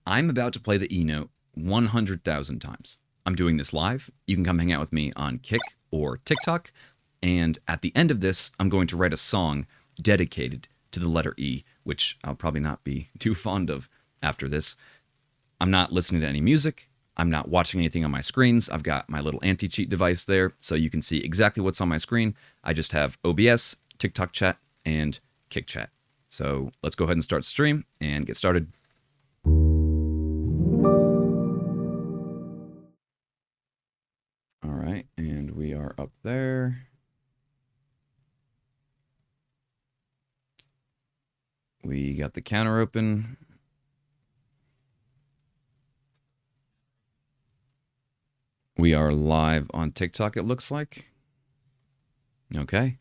I'm about to play the E note 100,000 times. I'm doing this live. You can come hang out with me on Kick or TikTok. And at the end of this, I'm going to write a song dedicated to the letter E, which I'll probably not be too fond of after this. I'm not listening to any music. I'm not watching anything on my screens. I've got my little anti-cheat device there, so you can see exactly what's on my screen. I just have OBS, TikTok chat, and Kick chat. So let's go ahead and start stream and get started. All right, and we are up there. We got the counter open. We are live on TikTok, it looks like. Okay,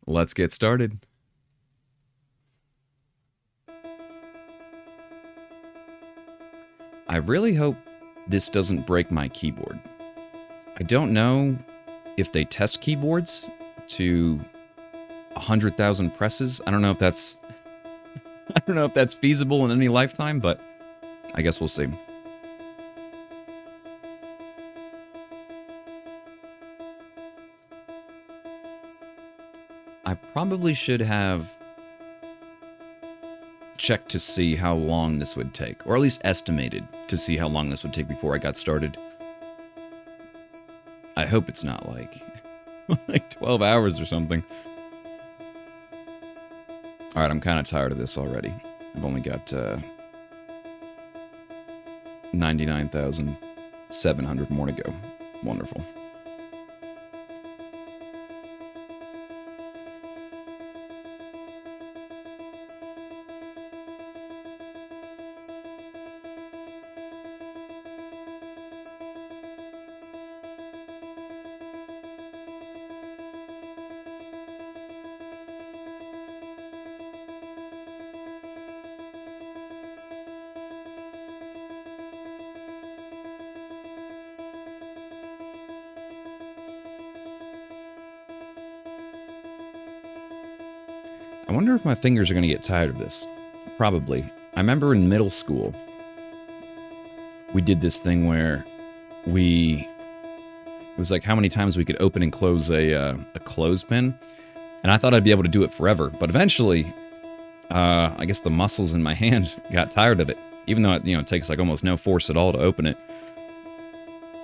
let's get started. I really hope this doesn't break my keyboard. I don't know if they test keyboards to 100,000 presses. I don't know if that's feasible in any lifetime, but I guess we'll see. I probably should have checked to see how long this would take, or at least estimated to see how long this would take before I got started. I hope it's not like 12 hours or something. All right, I'm kind of tired of this already. I've only got 99,700 more to go. Wonderful. I wonder if my fingers are going to get tired of this. Probably. I remember in middle school, we did this thing where it was like how many times we could open and close a clothespin. And I thought I'd be able to do it forever. But eventually, I guess the muscles in my hand got tired of it. Even though it takes like almost no force at all to open it.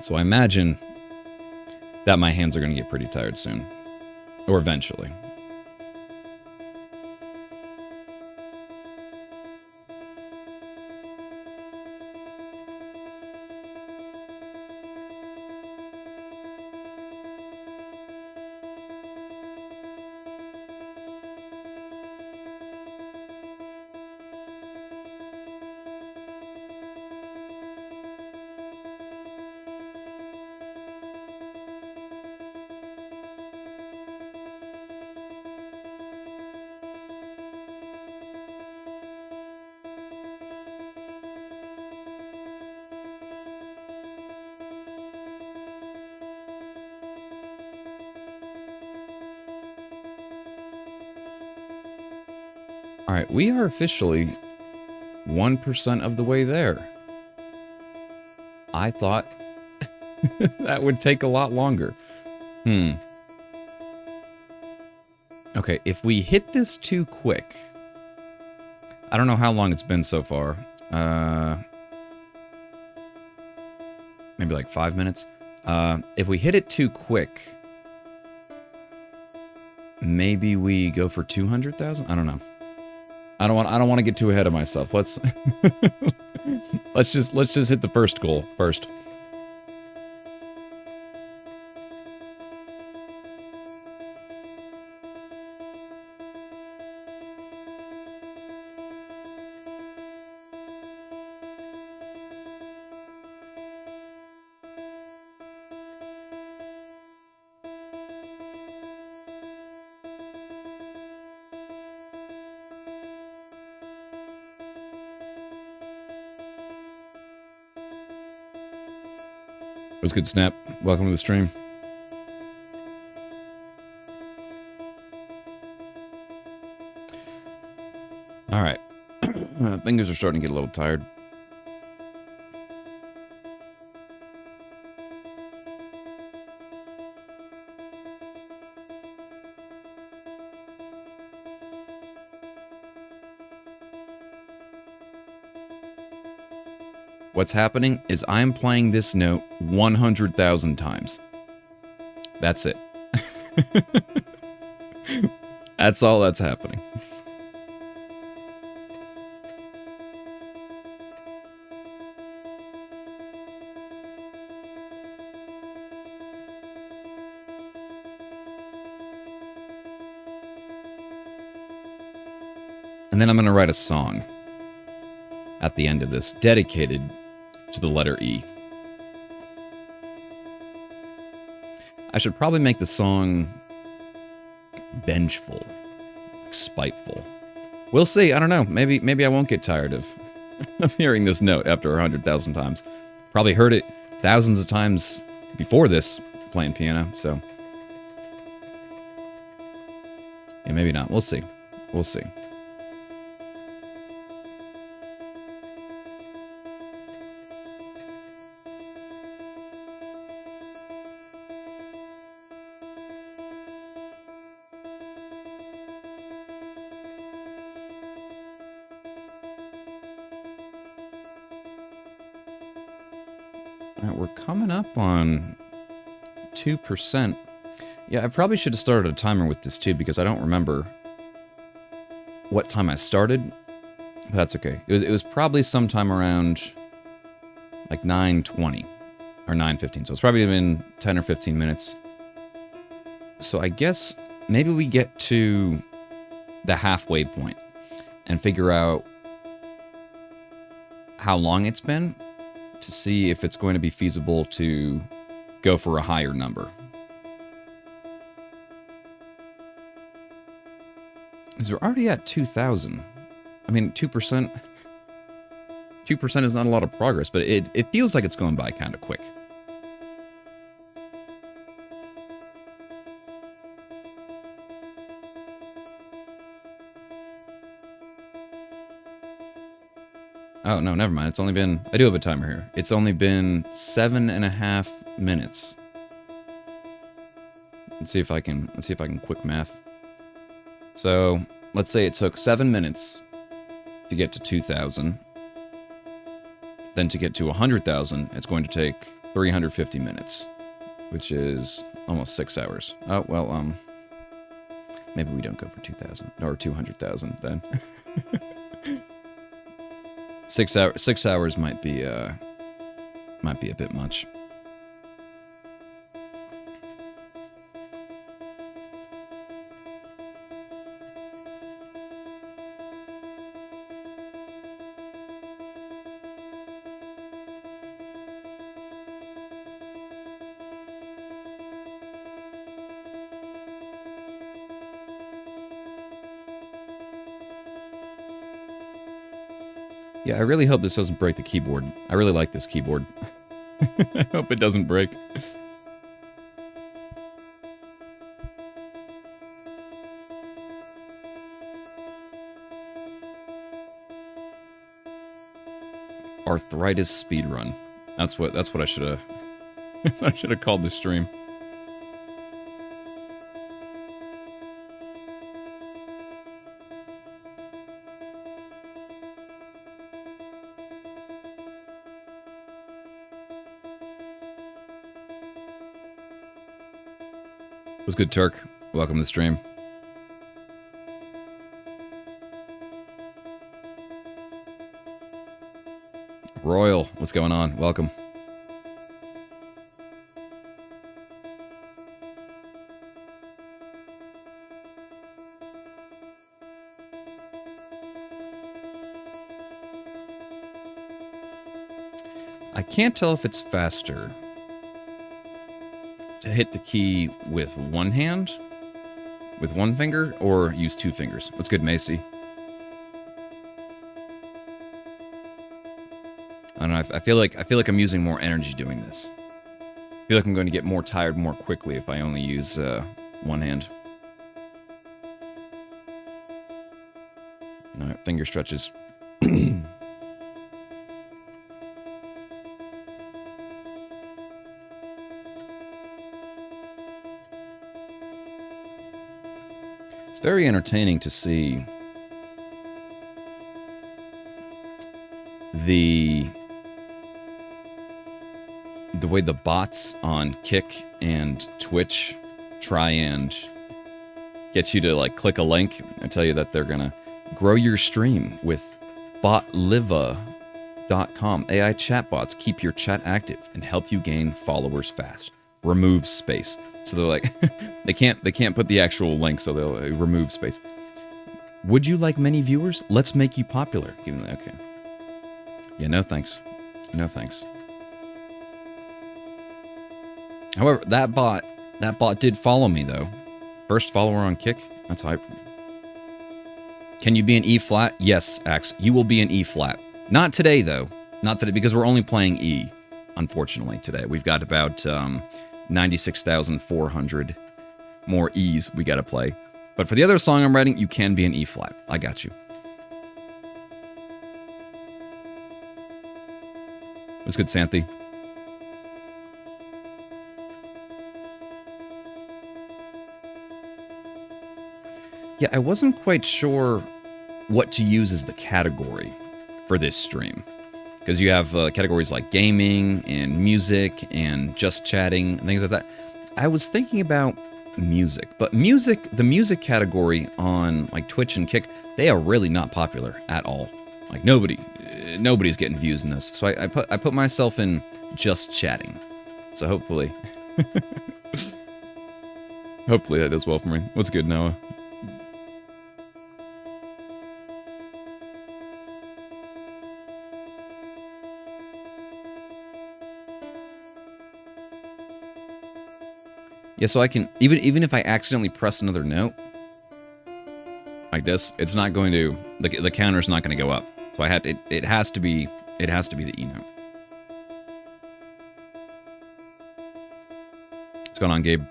So I imagine that my hands are going to get pretty tired soon. Or eventually. All right, we are officially 1% of the way there. I thought that would take a lot longer. Okay, if we hit this too quick, I don't know how long it's been so far. Maybe like 5 minutes. If we hit it too quick, maybe we go for 200,000. I don't know. I don't want to get too ahead of myself. Let's let's just hit the first goal first. What's good, Snap? Welcome to the stream. All right. Fingers are starting to get a little tired. What's happening is I'm playing this note 100,000 times. That's it. That's all that's happening. And then I'm going to write a song at the end of this dedicated to the letter E. I should probably make the song vengeful, spiteful. We'll see. I don't know. Maybe I won't get tired of hearing this note after 100,000 times. Probably heard it thousands of times before this playing piano, so yeah, maybe not. We'll see. We'll see. We're coming up on 2%. Yeah, I probably should have started a timer with this too, because I don't remember what time I started. But that's okay. It was probably sometime around like 9:20 or 9:15. So it's probably been 10 or 15 minutes. So I guess maybe we get to the halfway point and figure out how long it's been, to see if it's going to be feasible to go for a higher number. Because we're already at 2,000. I mean, 2%. 2% is not a lot of progress, but it feels like it's going by kind of quick. Oh, no, never mind. It's only been... I do have a timer here. It's only been 7.5 minutes. Let's see if I can quick math. So, let's say it took 7 minutes to get to 2,000. Then to get to 100,000, it's going to take 350 minutes, which is almost 6 hours. Oh, well, maybe we don't go for 2,000 or 200,000 then. 6 hours might be a bit much. Yeah, I really hope this doesn't break the keyboard. I really like this keyboard. I hope it doesn't break. Arthritis speedrun. That's what I should have I should have called the stream. What's good, Turk? Welcome to the stream. Royal, what's going on? Welcome. I can't tell if it's faster to hit the key with one hand, with one finger, or use two fingers. What's good, Macy? I don't know. I feel like I'm using more energy doing this. I feel like I'm going to get more tired more quickly if I only use one hand. All right, finger stretches. It's very entertaining to see the the way the bots on Kick and Twitch try and get you to like click a link and tell you that they're gonna grow your stream with Botliva.com. AI chatbots keep your chat active and help you gain followers fast. Remove space. So they're like, they can't put the actual link, so they'll remove space. Would you like many viewers? Let's make you popular. Okay. Yeah, no thanks. No thanks. However, that bot did follow me though. First follower on Kick. That's hype. Can you be an E flat? Yes, Axe. You will be an E flat. Not today though. Not today because we're only playing E. Unfortunately, today we've got about 96,400 more E's we got to play. But for the other song I'm writing, you can be an E flat. I got you. What's good, Santhi? Yeah, I wasn't quite sure what to use as the category for this stream. Because you have categories like gaming and music and just chatting and things like that. I was thinking about music, but the music category on like Twitch and Kick, they are really not popular at all. Like nobody's getting views in those. So I put myself in just chatting. So hopefully, hopefully that does well for me. What's good, Noah? Yeah, so I can even if I accidentally press another note like this, it's not going to the counter's not going to go up. So I had to, it has to be the E note. What's going on, Gabe?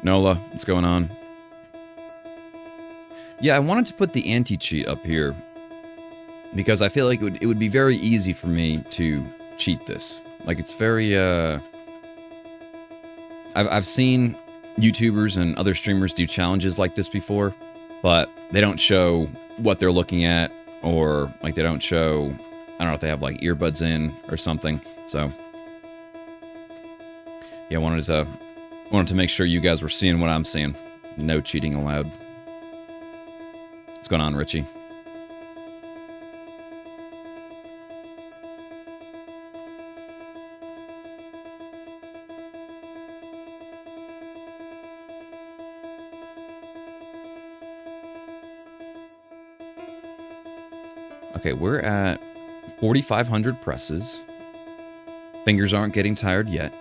Nola, what's going on? Yeah, I wanted to put the anti-cheat up here because I feel like it would be very easy for me to cheat this. Like it's very I've seen YouTubers and other streamers do challenges like this before, but they don't show what they're looking at, or like they don't show, I don't know if they have like earbuds in or something. So yeah, I wanted to make sure you guys were seeing what I'm seeing. No cheating allowed. What's going on, Richie? Okay, we're at 4,500 presses. Fingers aren't getting tired yet.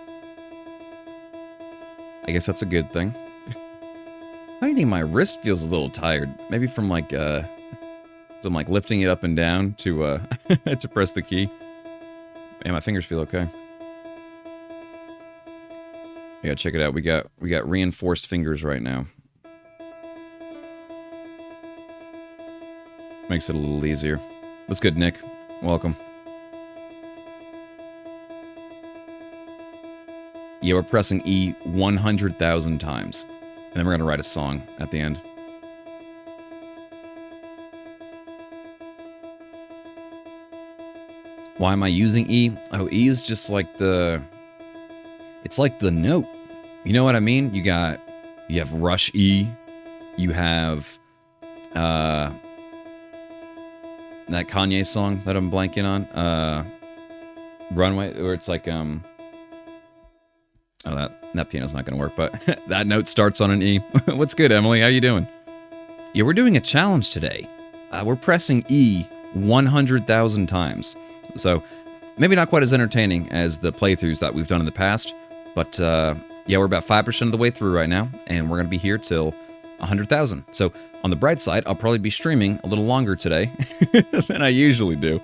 I guess that's a good thing. I think my wrist feels a little tired. Maybe from like some like lifting it up and down to to press the key. Man, my fingers feel okay. Yeah, check it out. We got reinforced fingers right now. Makes it a little easier. What's good, Nick? Welcome. Yeah, we're pressing E 100,000 times. And then we're going to write a song at the end. Why am I using E? Oh, E is just like it's like the note. You know what I mean? You have rush E. You have that Kanye song that I'm blanking on. Runway, where it's like oh, that piano's not going to work, but that note starts on an E. What's good, Emily? How you doing? Yeah, we're doing a challenge today. We're pressing E 100,000 times. So, maybe not quite as entertaining as the playthroughs that we've done in the past, but yeah, we're about 5% of the way through right now, and we're going to be here till 100,000. So, on the bright side, I'll probably be streaming a little longer today than I usually do.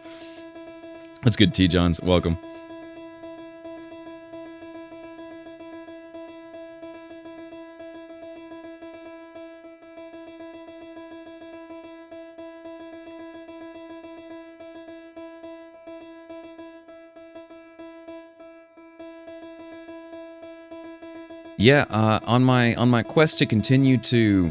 That's good, T-Johns. Welcome. Yeah, on my quest to continue to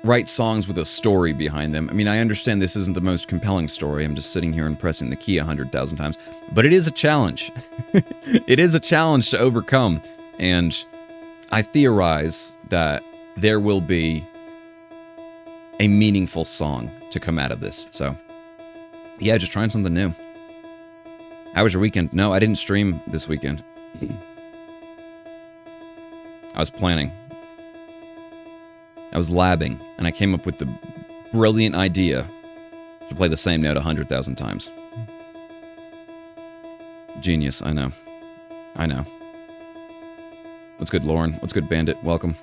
write songs with a story behind them. I mean, I understand this isn't the most compelling story. I'm just sitting here and pressing the key 100,000 times, but it is a challenge. It is a challenge to overcome, and I theorize that there will be a meaningful song to come out of this. So, yeah, just trying something new. How was your weekend? No, I didn't stream this weekend. I was planning. I was labbing, and I came up with the brilliant idea to play the same note 100,000 times. Genius, I know. I know. What's good, Lauren? What's good, Bandit? Welcome.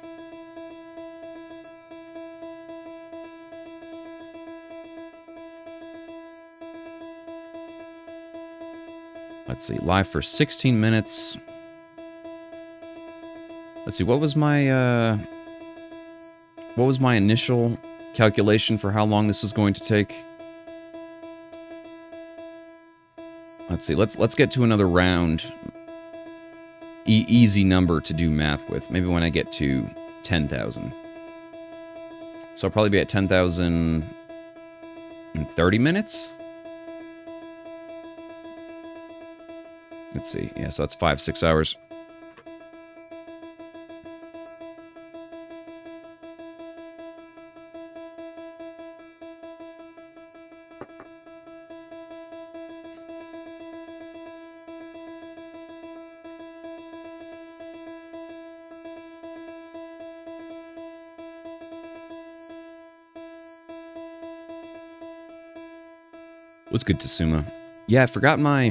Let's see, live for 16 minutes. Let's see, what was my initial calculation for how long this was going to take? Let's see, let's get to another round. Easy number to do math with. Maybe when I get to 10,000. So I'll probably be at 10,000 in 30 minutes? Let's see, yeah, so that's 5-6 hours. What's good, Tasuma? Yeah, I forgot my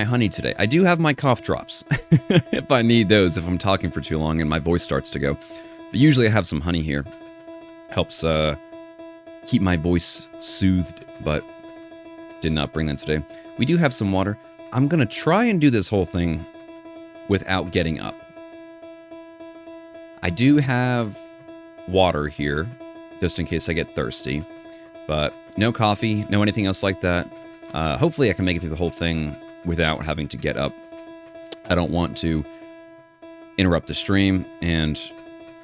honey today. I do have my cough drops if I need those, if I'm talking for too long and my voice starts to go. But usually I have some honey here. Helps keep my voice soothed, but did not bring them today. We do have some water. I'm gonna try and do this whole thing without getting up. I do have water here, just in case I get thirsty. But no coffee, no anything else like that. Hopefully I can make it through the whole thing without having to get up. I don't want to interrupt the stream, and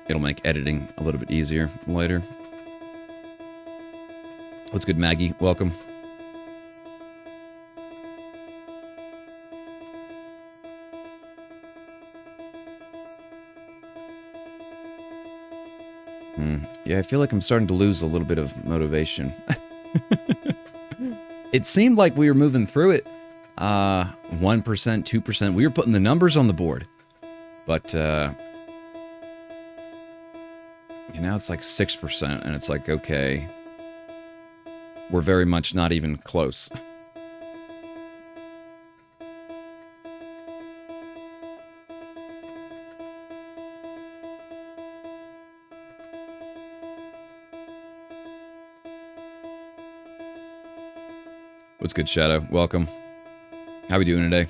it'll make editing a little bit easier later. What's good, Maggie? Welcome. Yeah, I feel like I'm starting to lose a little bit of motivation. It seemed like we were moving through it. 1%, 2%. We were putting the numbers on the board. But, now it's like 6%, and it's like, okay. We're very much not even close. What's good, Shadow? Welcome. How we doing today?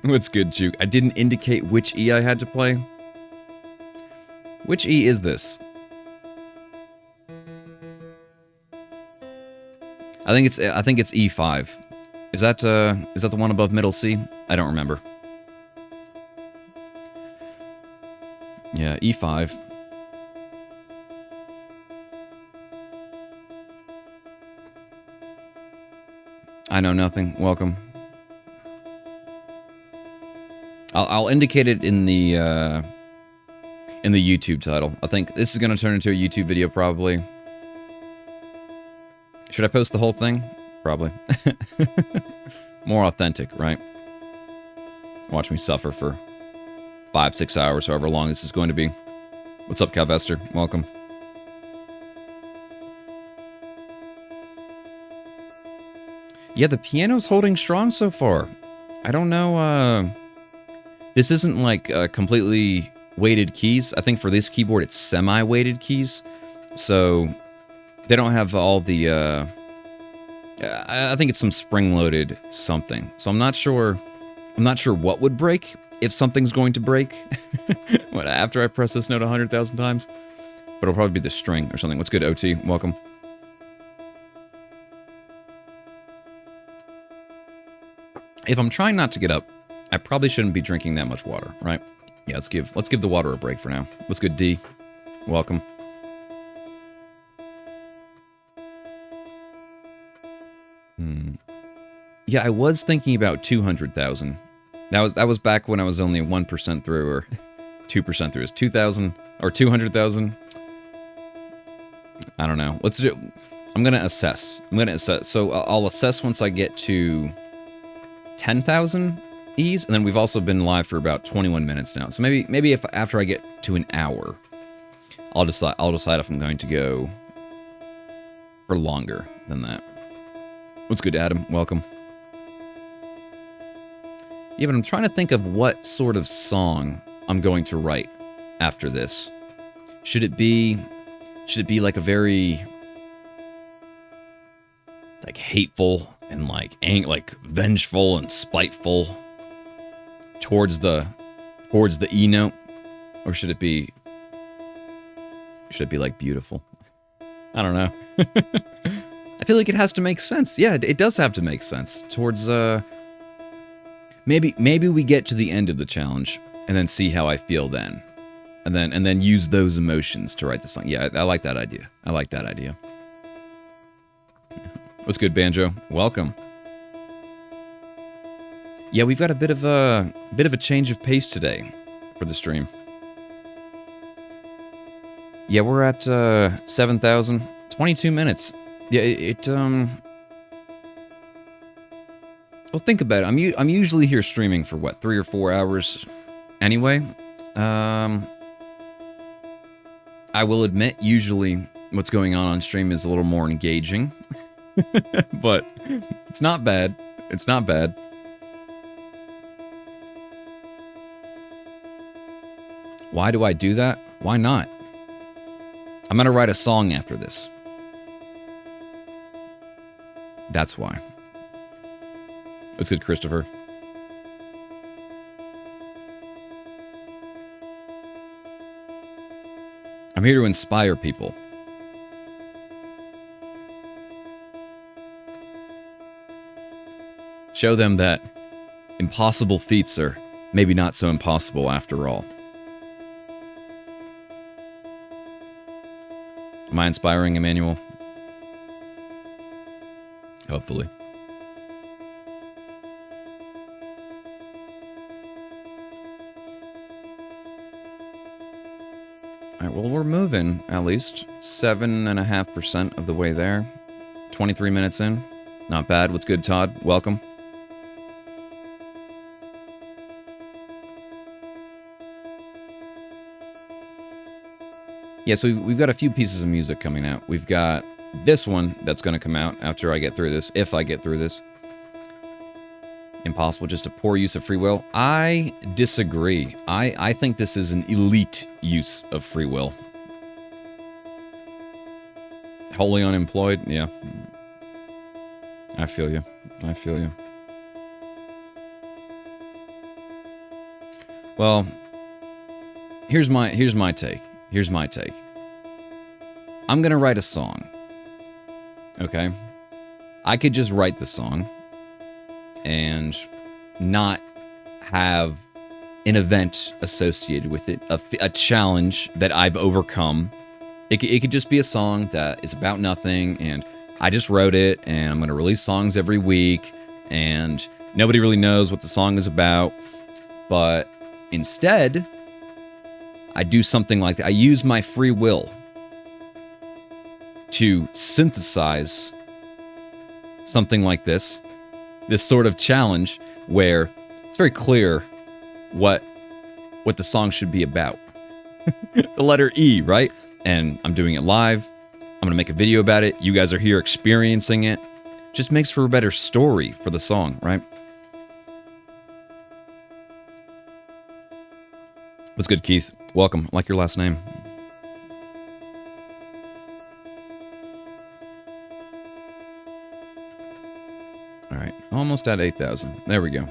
What's good, Juke? I didn't indicate which E I had to play. Which E is this? I think it's E5. Is that the one above middle C? I don't remember. Yeah, E5. I know nothing. Welcome. I'll indicate it in the YouTube title. I think this is going to turn into a YouTube video probably. Should I post the whole thing? Probably. More authentic, right? Watch me suffer for 5-6 hours, however long this is going to be. What's up, Calvester? Welcome. Yeah, the piano's holding strong so far. I don't know, this isn't like completely weighted keys. I think for this keyboard it's semi-weighted keys. So they don't have all the I think it's some spring-loaded something. So I'm not sure what would break if something's going to break. What, after I press this note 100,000 times? but it'll probably be the string or something. What's good, OT? Welcome. If I'm trying not to get up, I probably shouldn't be drinking that much water, right? Yeah, let's give the water a break for now. What's good, D? Welcome. Yeah, I was thinking about 200,000. That was back when I was only 1% through or 2% through. Is 2,000 or 200,000? I don't know. Let's do. I'm gonna assess. So I'll assess once I get to 10,000 E's, and then we've also been live for about 21 minutes now. So maybe if after I get to an hour, I'll decide if I'm going to go for longer than that. What's good, Adam? Welcome. Yeah, but I'm trying to think of what sort of song I'm going to write after this. Should it be like a very like hateful and like vengeful and spiteful towards the E note, or should it be like beautiful? I don't know. I feel like it has to make sense. Yeah, it does have to make sense towards maybe we get to the end of the challenge and then see how I feel then. And then use those emotions to write the song. Yeah, I like that idea. What's good, Banjo? Welcome. Yeah, we've got a bit of a change of pace today for the stream. Yeah, we're at 7,000, 22 minutes. Yeah, well, think about it. I'm usually here streaming for what, 3 or 4 hours anyway. I will admit, usually what's going on stream is a little more engaging. But it's not bad. It's not bad. Why do I do that? Why not? I'm gonna write a song after this. That's why. That's good, Christopher. I'm here to inspire people. Show them that impossible feats are maybe not so impossible after all. Am I inspiring, Emmanuel? Hopefully. Alright, well, we're moving at least 7.5% of the way there. 23 minutes in. Not bad. What's good, Todd? Welcome. Yeah, so we've got a few pieces of music coming out. We've got this one that's going to come out after I get through this, if I get through this. Impossible, just a poor use of free will. I disagree. I think this is an elite use of free will. Wholly unemployed? Yeah. I feel you. I feel you. Well, here's my take. Here's my take. I'm gonna write a song. Okay? I could just write the song and not have an event associated with it, a challenge that I've overcome. It could just be a song that is about nothing, and I just wrote it, and I'm gonna release songs every week, and nobody really knows what the song is about. But instead, I do something like that. I use my free will to synthesize something like this sort of challenge where it's very clear what the song should be about. The letter E, right? And I'm doing it live. I'm gonna make a video about it. You guys are here experiencing it. Just makes for a better story for the song, right? What's good, Keith? Welcome. I like your last name. All right, almost at 8,000. There we go.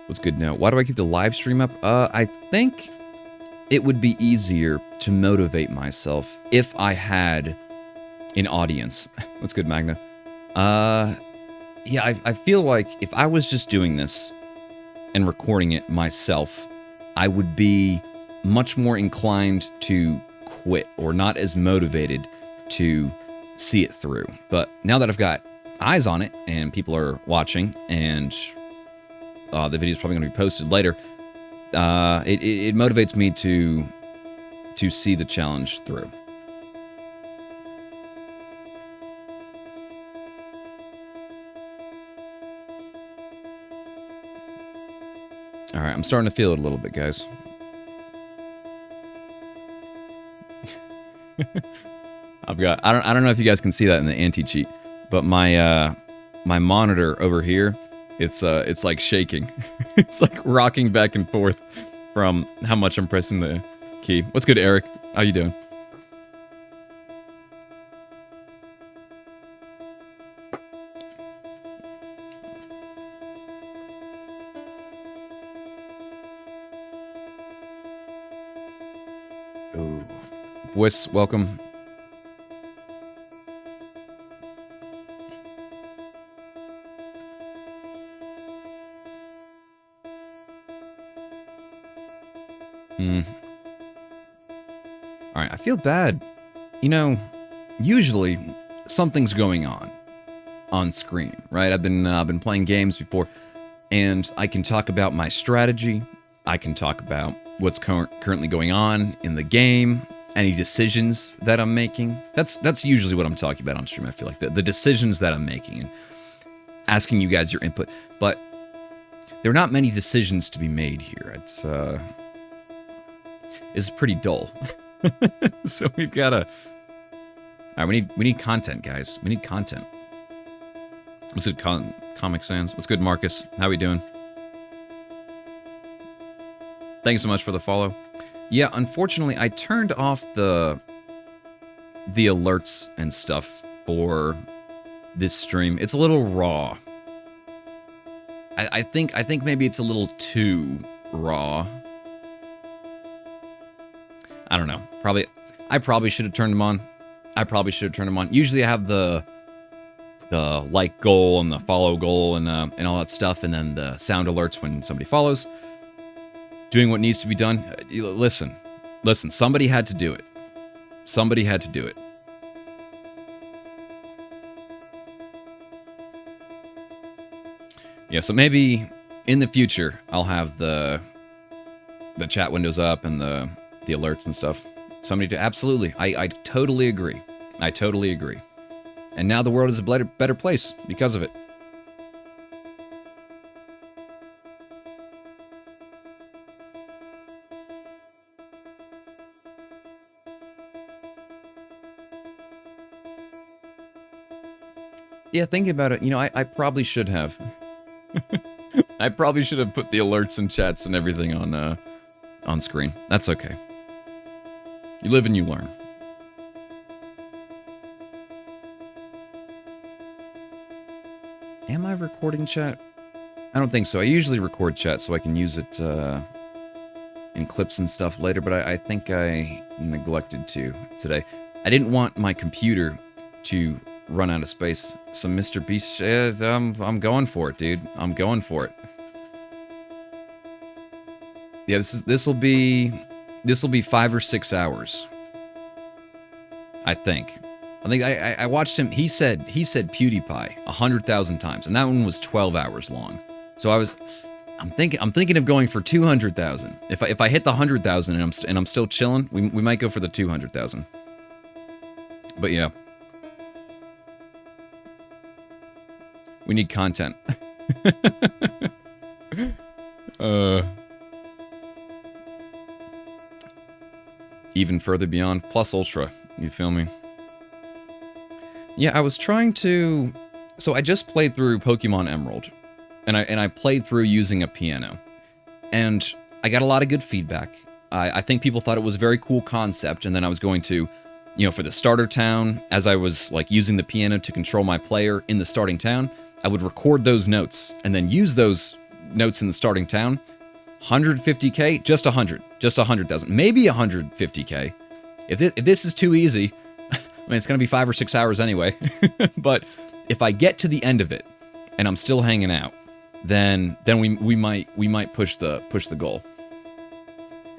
What's good now? Why do I keep the live stream up? I think it would be easier to motivate myself if I had an audience. What's good, Magna? Yeah, I feel like if I was just doing this and recording it myself, I would be much more inclined to quit or not as motivated to see it through. But now that I've got eyes on it and people are watching and the video is probably going to be posted later, it motivates me to see the challenge through. All right, I'm starting to feel it a little bit, guys. I've got I don't know if you guys can see that in the anti-cheat, but my my monitor over here, it's like shaking. It's like rocking back and forth from how much I'm pressing the key. What's good, Eric? How you doing? Oh, Boys, welcome. All right, I feel bad. You know, usually something's going on screen, right? I've been playing games before, and I can talk about my strategy. I can talk about what's currently going on in the game, any decisions that I'm making. That's usually what I'm talking about on stream. I feel like the decisions that I'm making and asking you guys your input. But there are not many decisions to be made here. It's pretty dull. So we've got to... All right, we need content, guys. We need content. What's good, Comic Sans? What's good, Marcus? How we doing? Thanks so much for the follow. Yeah, unfortunately, I turned off the alerts and stuff for this stream. It's a little raw. I think maybe it's a little too raw. I don't know. I probably should have turned them on. Usually I have the like goal and the follow goal and all that stuff, and then the sound alerts when somebody follows. Doing what needs to be done. Listen. Somebody had to do it. Somebody had to do it. Yeah, so maybe in the future I'll have the chat windows up and the alerts and stuff. Somebody to absolutely. I totally agree. I totally agree. And now the world is a better place because of it. Yeah, thinking about it, you know, I probably should have. I probably should have put the alerts and chats and everything on screen. That's okay. You live and you learn. Am I recording chat? I don't think so. I usually record chat so I can use it in clips and stuff later, but I think I neglected to today. I didn't want my computer to run out of space. So Mr. Beast, I'm going for it, dude. I'm going for it. Yeah, this will be 5 or 6 hours. I think I watched him. He said PewDiePie 100,000 times, and that one was 12 hours long. So I'm thinking of going for 200,000. If I hit the 100,000 and I'm still chilling, we might go for the 200,000. But yeah. We need content. Even further beyond plus ultra, you feel me? Yeah, I was trying to. So I just played through Pokemon Emerald, and I played through using a piano, and I got a lot of good feedback. I think people thought it was a very cool concept, and then I was going to, you know, for the starter town, as I was like using the piano to control my player in the starting town, I would record those notes and then use those notes in the starting town. 150k, just 100,000, maybe 150k. If this is too easy, I mean, it's gonna be 5 or 6 hours anyway. But if I get to the end of it and I'm still hanging out, then we might push the goal.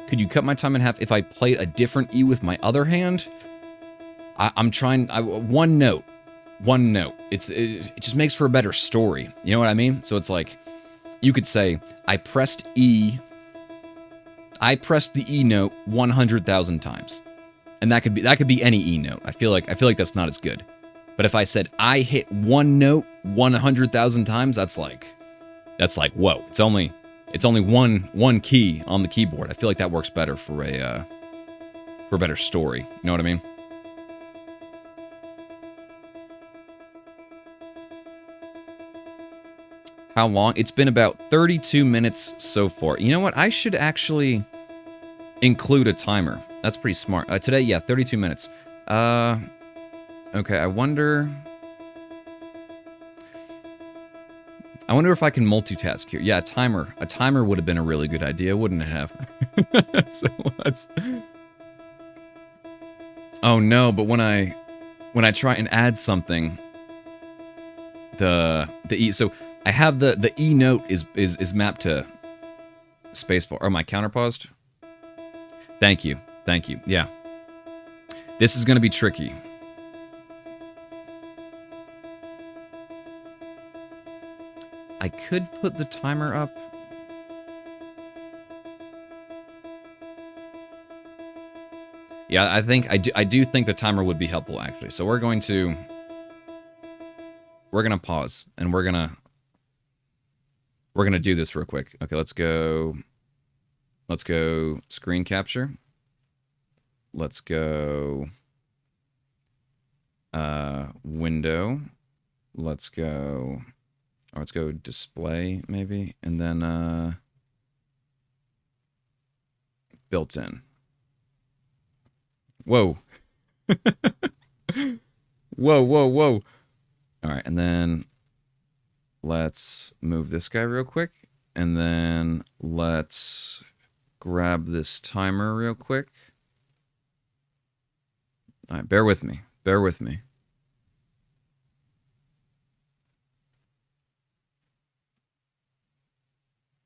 Could you cut my time in half if I played a different E with my other hand? I'm trying. One note. It just makes for a better story. You know what I mean? So it's like, you could say, I pressed the E note 100,000 times. And that could be any E note. I feel like that's not as good. But if I said I hit one note 100,000 times, that's like whoa. It's only one key on the keyboard. I feel like that works better for a better story. You know what I mean? How long? It's been about 32 minutes so far. You know what? I should actually include a timer. That's pretty smart. Today, yeah, 32 minutes. Okay, I wonder if I can multitask here. Yeah, a timer. A timer would have been a really good idea, wouldn't it have? So let's... Oh no, but when I try and add something, the E... So I have the E note is mapped to spacebar. Oh, my counter paused? Thank you. Yeah. This is going to be tricky. I could put the timer up. Yeah, I do think the timer would be helpful, actually. So we're going to pause, and we're gonna do this real quick. Okay, let's go screen capture. Let's go window. Let's go display maybe, and then built in. Whoa. Whoa. All right, and then let's move this guy real quick, and then let's grab this timer real quick. All right, bear with me.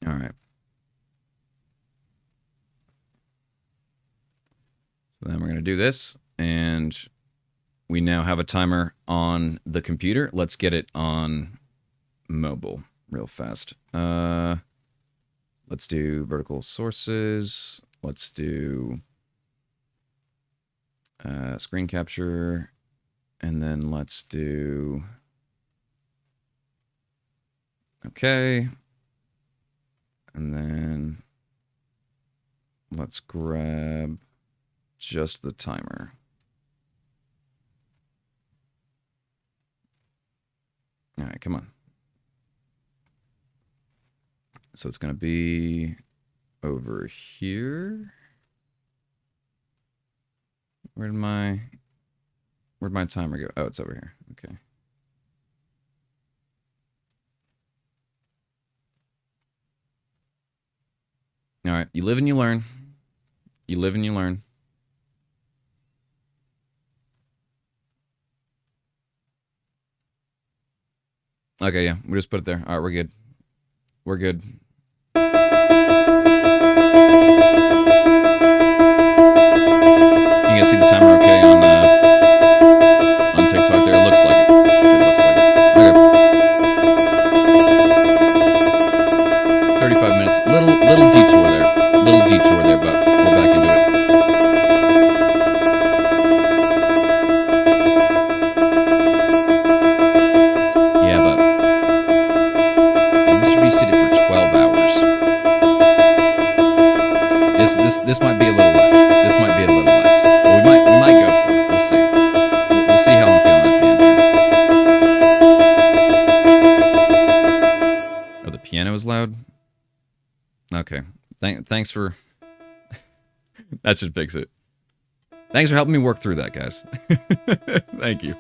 All right. So then we're going to do this, and we now have a timer on the computer. Let's get it on mobile real fast. Let's do vertical sources. Let's do screen capture, and then let's do okay, and then let's grab just the timer. All right, come on. So it's going to be over here. Where'd my timer go? Oh, it's over here. Okay. All right, you live and you learn. You live and you learn. Okay, yeah, we just put it there. All right, we're good. We're good. You guys see the timer okay on TikTok there? It looks like it. It looks like it. Okay. 35 minutes. Little detour there. But we're back into it. Yeah, but Mr. Beast did it for 12 hours. This might be a little less. This might be a little less. Well, we might go for it. We'll see. We'll see how I'm feeling at the end here. Oh, the piano is loud? Okay. Thanks for... That should fix it. Thanks for helping me work through that, guys. Thank you.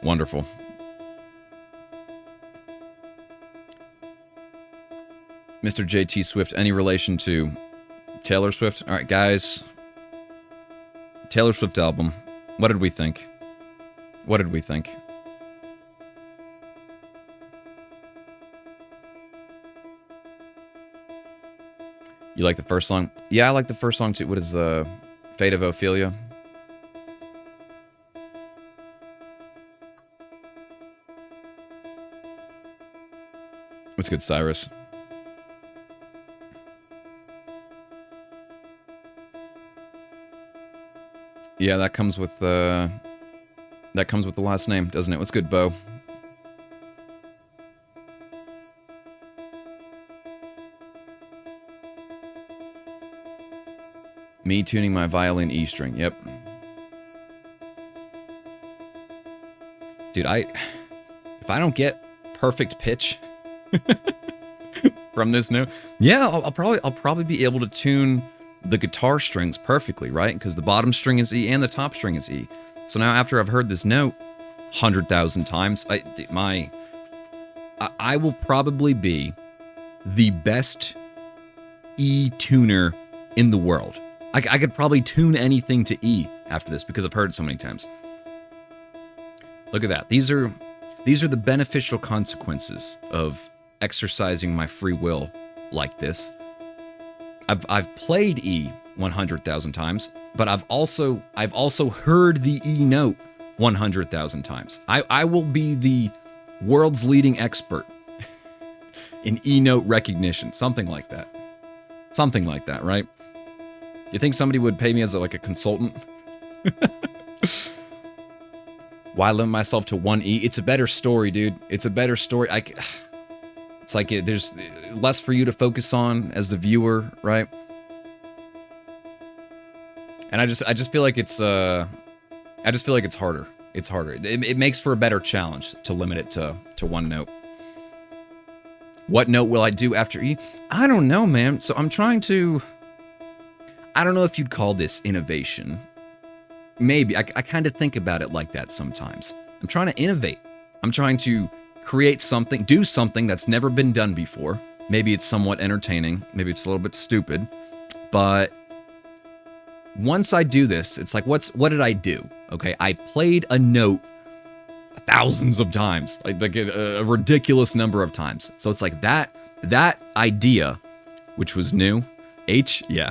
Wonderful. Mr. JT Swift, any relation to Taylor Swift? All right, guys. Taylor Swift album. What did we think? What did we think? You like the first song? Yeah, I like the first song too. What is the Fate of Ophelia? What's good, Cyrus? Yeah, that comes with the last name, doesn't it? What's good, Bo? Me tuning my violin E string. Yep. Dude, if I don't get perfect pitch from this note, yeah, I'll probably be able to tune the guitar strings perfectly, right? Because the bottom string is E and the top string is E. So now after I've heard this note 100,000 times, I will probably be the best E tuner in the world. I could probably tune anything to E after this because I've heard it so many times. Look at that. These are the beneficial consequences of exercising my free will like this. I've played E 100,000 times, but I've also heard the E note 100,000 times. I will be the world's leading expert in E note recognition, something like that. Something like that, right? You think somebody would pay me as a consultant? Why limit myself to one E? It's a better story, dude. It's a better story. It's like there's less for you to focus on as the viewer, right? And I just feel like it's harder. It's harder. It makes for a better challenge to limit it to one note. What note will I do after E? I don't know, man. So I'm trying to. I don't know if you'd call this innovation. Maybe. I kind of think about it like that sometimes. I'm trying to innovate. I'm trying to create something, do something that's never been done before. Maybe it's somewhat entertaining. Maybe it's a little bit stupid. But once I do this, it's like, what did I do? Okay, I played a note thousands of times, like a ridiculous number of times. So it's like that idea, which was new. H, yeah.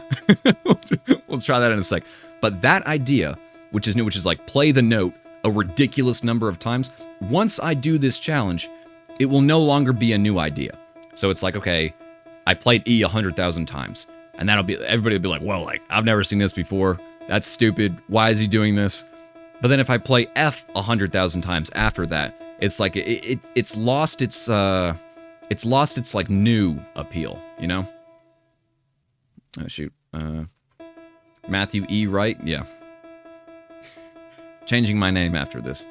We'll try that in a sec. But that idea, which is new, which is like play the note a ridiculous number of times. Once I do this challenge, it will no longer be a new idea. So it's like, okay, I played E 100,000 times, and everybody will be like, well, I've never seen this before. That's stupid. Why is he doing this? But then if I play F 100,000 times after that, it's like it's lost its like new appeal, you know? Oh shoot. Matthew E. Wright? Yeah. Changing my name after this.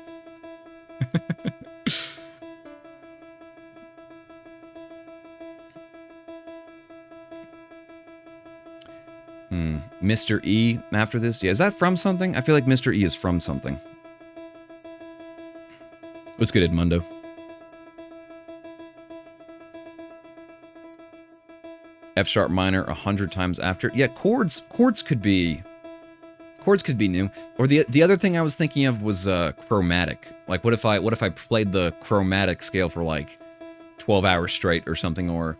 Mr. E after this? Yeah, is that from something? I feel like Mr. E is from something. What's good, Edmundo? F sharp minor 100 times after. Yeah, chords could be new. Or the other thing I was thinking of was chromatic. Like what if I played the chromatic scale for like 12 hours straight or something, or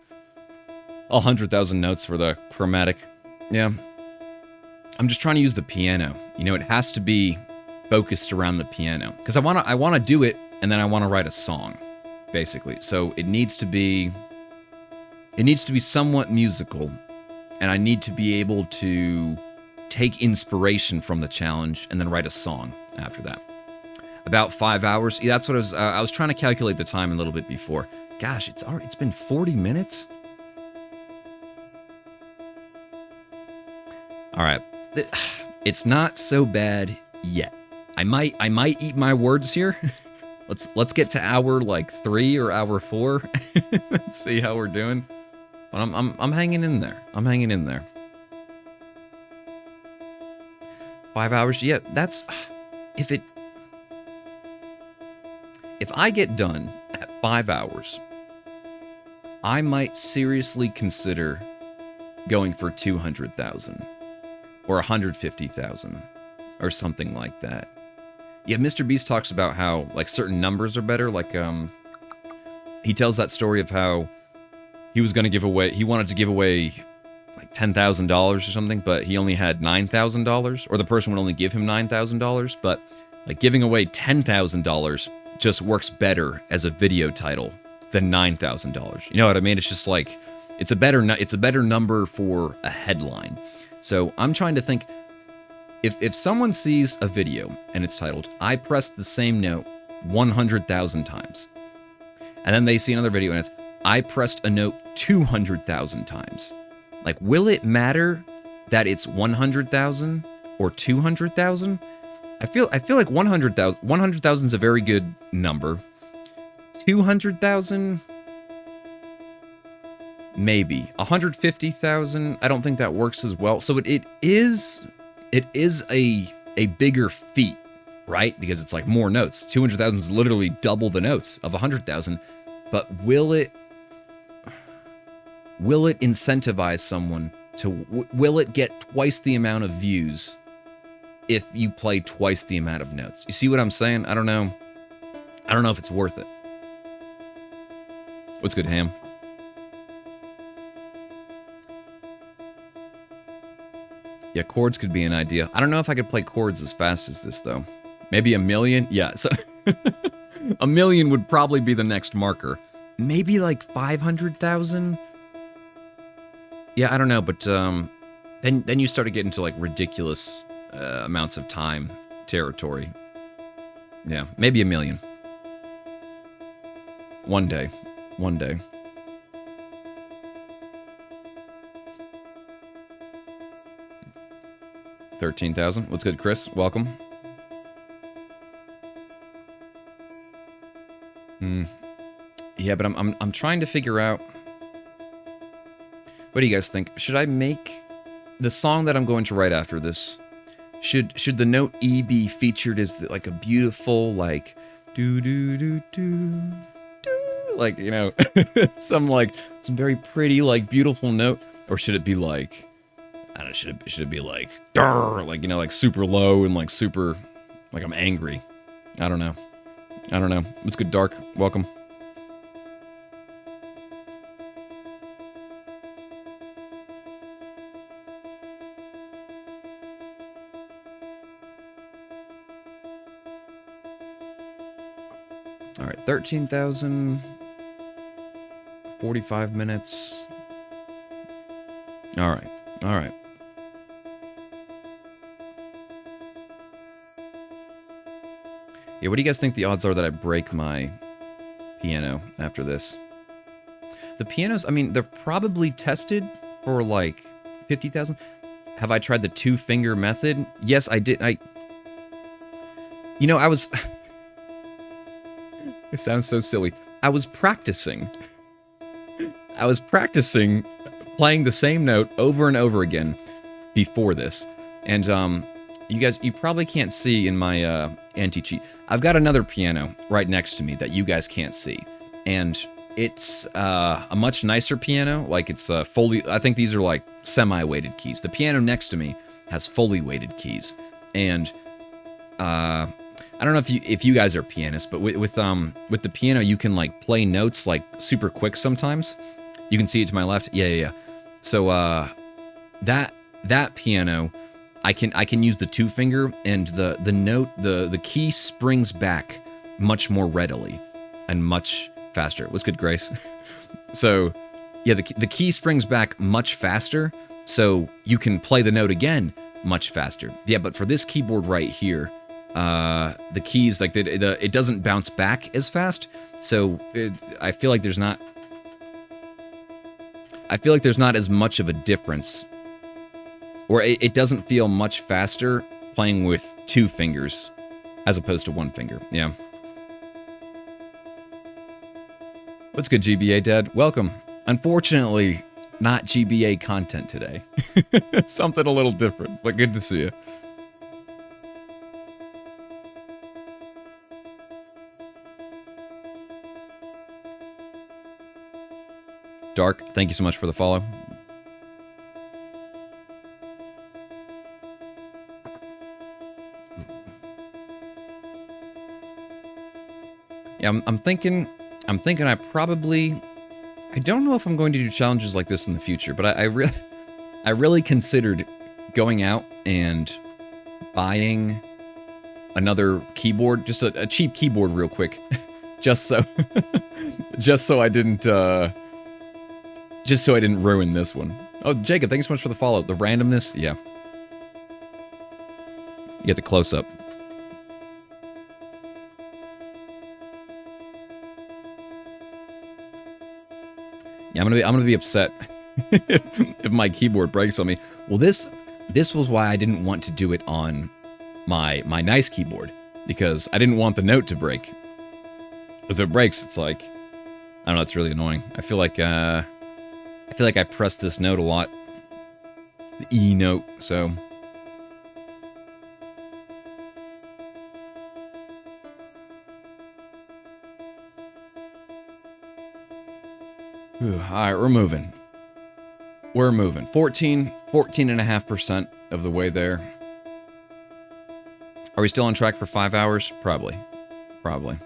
100,000 notes for the chromatic. Yeah. I'm just trying to use the piano. You know, it has to be focused around the piano because I want to do it, and then I want to write a song, basically. So it needs to be somewhat musical, and I need to be able to take inspiration from the challenge and then write a song after that. About 5 hours. Yeah, that's what I was trying to calculate the time a little bit before. Gosh, it's been 40 minutes. All right. It's not so bad yet. I might eat my words here. Let's get to hour like 3 or hour 4. Let's see how we're doing. But I'm hanging in there. I'm hanging in there. 5 hours. Yeah, that's if it. if I get done at 5 hours, I might seriously consider going for 200,000 or 150,000 or something like that. Yeah, Mr. Beast talks about how like certain numbers are better. Like he tells that story of how he wanted to give away like $10,000 or something, but he only had $9,000, or the person would only give him $9,000, but like giving away $10,000 just works better as a video title than $9,000. You know what I mean? It's just like it's a better number for a headline. So I'm trying to think, if someone sees a video and it's titled "I pressed the same note 100,000 times," and then they see another video and it's "I pressed a note 200,000 times," like, will it matter that it's 100,000 or 200,000? I feel like 100,000 is a very good number. 200,000, maybe. 150,000, I don't think that works as well. So it is a bigger feat, right? Because it's like more notes. 200,000 is literally double the notes of 100,000. But will it incentivize someone to, will it get twice the amount of views if you play twice the amount of notes? You see what I'm saying? I don't know if it's worth it. What's good, Ham? Yeah, chords could be an idea. I don't know if I could play chords as fast as this, though. Maybe 1 million? Yeah, so 1 million would probably be the next marker. Maybe like 500,000? Yeah, I don't know, but then you start to get into like ridiculous amounts of time territory. Yeah, maybe 1 million. One day. 13,000. What's good, Chris? Welcome. Yeah, but I'm trying to figure out. What do you guys think? Should I make the song that I'm going to write after this? Should the note E be featured as like a beautiful like do do do do do, like, you know, some very pretty like beautiful note, or should it be like, I don't know, should it be like durr, like, you know, like super low and like super like I'm angry? I don't know. What's good, Dark? Welcome. All right, 13,000, 45 minutes. All right. Yeah, what do you guys think the odds are that I break my piano after this? The pianos, I mean, they're probably tested for like 50,000. Have I tried the 2-finger method? Yes, I did. You know, I was... It sounds so silly. I was practicing playing the same note over and over again before this. And you guys, you probably can't see in my anti-cheat. I've got another piano right next to me that you guys can't see. And it's a much nicer piano. Like, it's fully, I think these are like semi-weighted keys. The piano next to me has fully weighted keys. And I don't know if you guys are pianists, but with the piano, you can like play notes like super quick sometimes. You can see it to my left. Yeah. So that piano, I can use the 2-finger, and the note, the key springs back much more readily and much faster. What's good, Grace? So yeah, the key springs back much faster, so you can play the note again much faster. Yeah, but for this keyboard right here, the keys, like it doesn't bounce back as fast, so I feel like there's not as much of a difference, or it doesn't feel much faster playing with 2 fingers as opposed to 1 finger. Yeah. What's good, GBA Dad? Welcome. Unfortunately, not GBA content today. Something a little different, but good to see you. Dark, thank you so much for the follow. Yeah, I'm thinking I don't know if I'm going to do challenges like this in the future, but I really considered going out and buying another keyboard, just a cheap keyboard real quick, just so I didn't ruin this one. Oh, Jacob, thank you so much for the follow. The randomness, yeah. You get the close up. Yeah, I'm gonna be upset if my keyboard breaks on me. Well, this was why I didn't want to do it on my nice keyboard, because I didn't want the note to break. Because if it breaks, it's like, I don't know, it's really annoying. I feel like I press this note a lot, the E note. So all right, we're moving. We're moving. 14.5% of the way there. Are we still on track for 5 hours? Probably. Probably.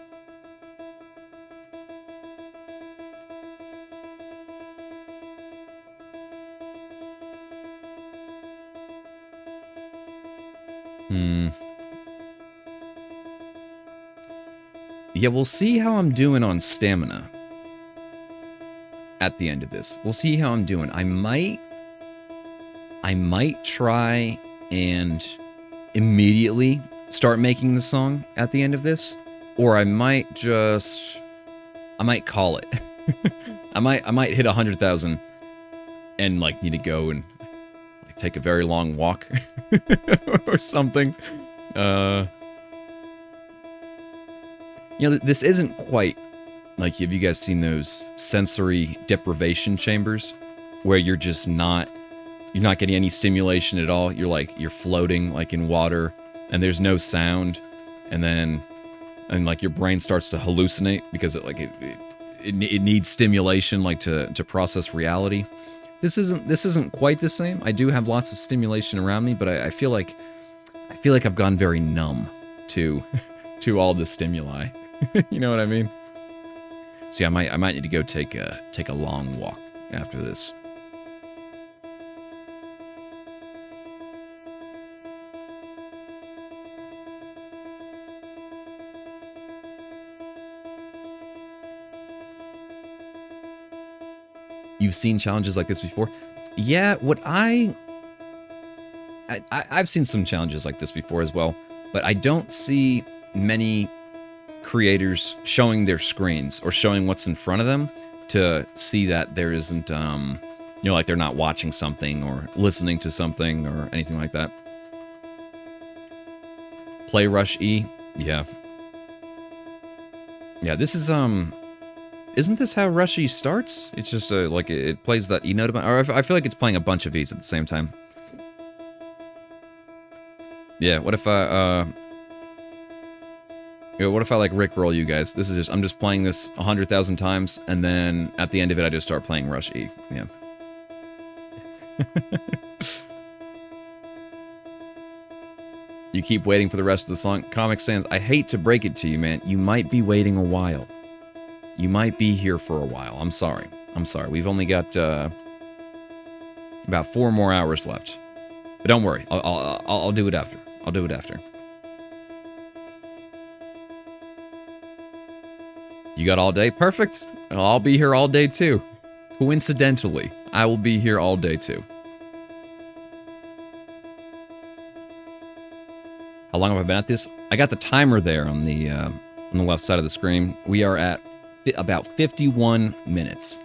Yeah, we'll see how I'm doing on stamina at the end of this. We'll see how I'm doing. I might try and immediately start making the song at the end of this, or I might call it. I might hit 100,000 and like need to go and like take a very long walk or something. You know, this isn't quite like, have you guys seen those sensory deprivation chambers where you're just not getting any stimulation at all? You're floating like in water and there's no sound, and like your brain starts to hallucinate because it needs stimulation like to process reality. This isn't quite the same. I do have lots of stimulation around me, but I feel like I've gone very numb to all the stimuli. You know what I mean? So yeah, I might need to go take a long walk after this. You've seen challenges like this before? Yeah, I've seen some challenges like this before as well, but I don't see many creators showing their screens or showing what's in front of them to see that there isn't, like they're not watching something or listening to something or anything like that. Play Rush E? Yeah. Yeah, this is, isn't this how Rush E starts? It's just, like, it plays that E note, or I feel like it's playing a bunch of E's at the same time. Yeah, what if I like Rickroll you guys? I'm just playing this 100,000 times, and then at the end of it, I just start playing Rush E. Yeah. You keep waiting for the rest of the song. Comic Sans, I hate to break it to you, man. You might be waiting a while. You might be here for a while. I'm sorry. We've only got about 4 more hours left. But don't worry. I'll do it after. I'll do it after. You got all day? Perfect. I'll be here all day too. Coincidentally, I will be here all day too. How long have I been at this? I got the timer there on the left side of the screen. We are at about 51 minutes.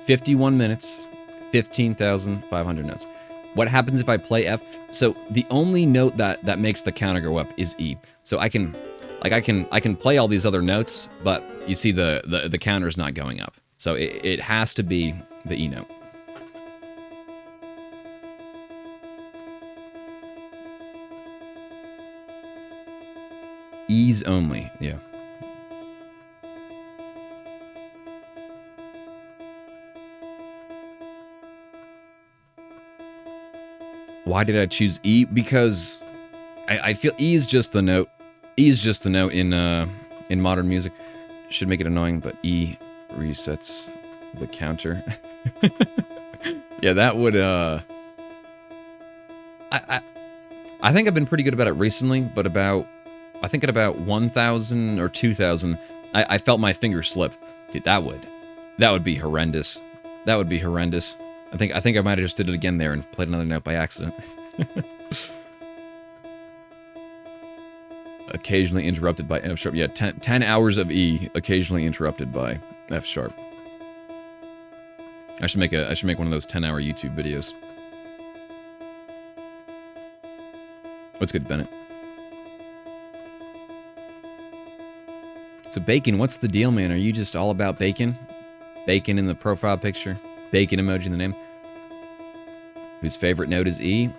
51 minutes, 15,500 notes. What happens if I play F? So the only note that makes the counter go up is E. So I can play all these other notes, but you see the counter's not going up. So it has to be the E note. E's only, yeah. Why did I choose E? Because I feel E is just the note. E is just the note in modern music. Should make it annoying, but E resets the counter. Yeah, that would I think I've been pretty good about it recently, but I think at about 1,000 or 2,000, I felt my finger slip. Dude, that would be horrendous. That would be horrendous. I think I might have just did it again there and played another note by accident. Occasionally interrupted by F sharp. Yeah, 10 hours of E, occasionally interrupted by F sharp. I should make one of those 10-hour YouTube videos. What's good, Bennett? So bacon, what's the deal, man? Are you just all about bacon? Bacon in the profile picture? Bacon emoji in the name? Whose favorite note is E?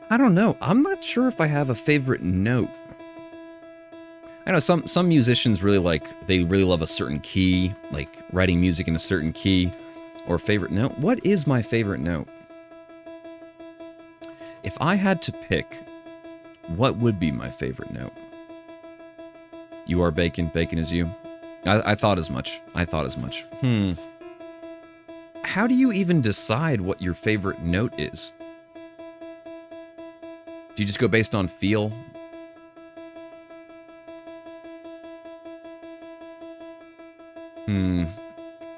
I don't know. I'm not sure if I have a favorite note. I know some musicians really love a certain key, like writing music in a certain key, or favorite note. What is my favorite note? If I had to pick, what would be my favorite note? You are bacon, bacon is you. I thought as much. I thought as much. How do you even decide what your favorite note is? Do you just go based on feel?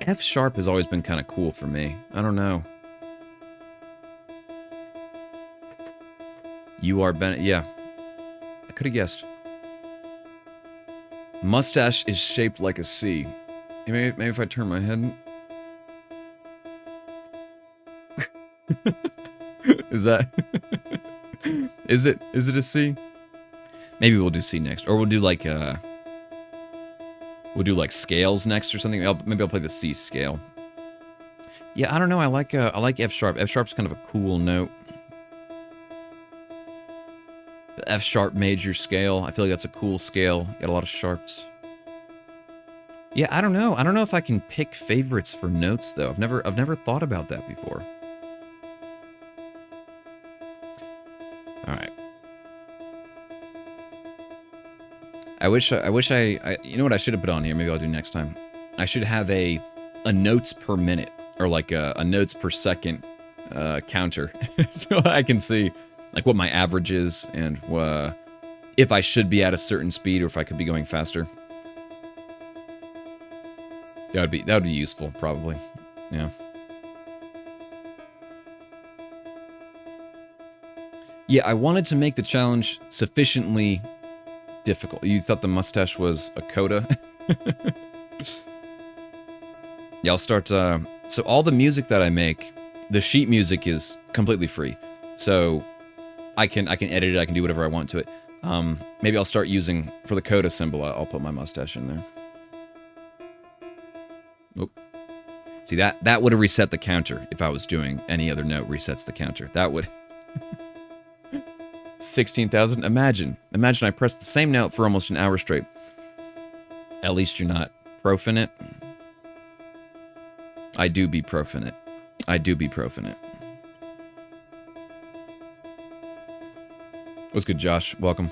F sharp has always been kind of cool for me. I don't know. You are Bennett. Yeah. I could have guessed. Mustache is shaped like a C. Maybe if I turn my head. Is that... Is it a C? Maybe we'll do C next. Or we'll do like scales next or something. Maybe I'll play the C scale. Yeah, I don't know. I like F sharp. F sharp's kind of a cool note. The F sharp major scale. I feel like that's a cool scale. Got a lot of sharps. Yeah, I don't know. I don't know if I can pick favorites for notes though. I've never thought about that before. All right. I wish I you know what I should have put on here? Maybe I'll do next time. I should have a notes per minute or like a notes per second counter so I can see like what my average is and if I should be at a certain speed or if I could be going faster. That would be useful probably. Yeah. Yeah, I wanted to make the challenge sufficiently difficult. You thought the mustache was a coda? Yeah, I'll start... so all the music that I make, the sheet music is completely free. So I can edit it, I can do whatever I want to it. Maybe I'll start using, for the coda symbol, I'll put my mustache in there. Oop. See, that would have reset the counter if I was doing any other note resets the counter. That would... 16,000. Imagine I pressed the same note for almost an hour straight. At least you're not profanate. I do be profanate. I do be profanate. What's good, Josh? Welcome.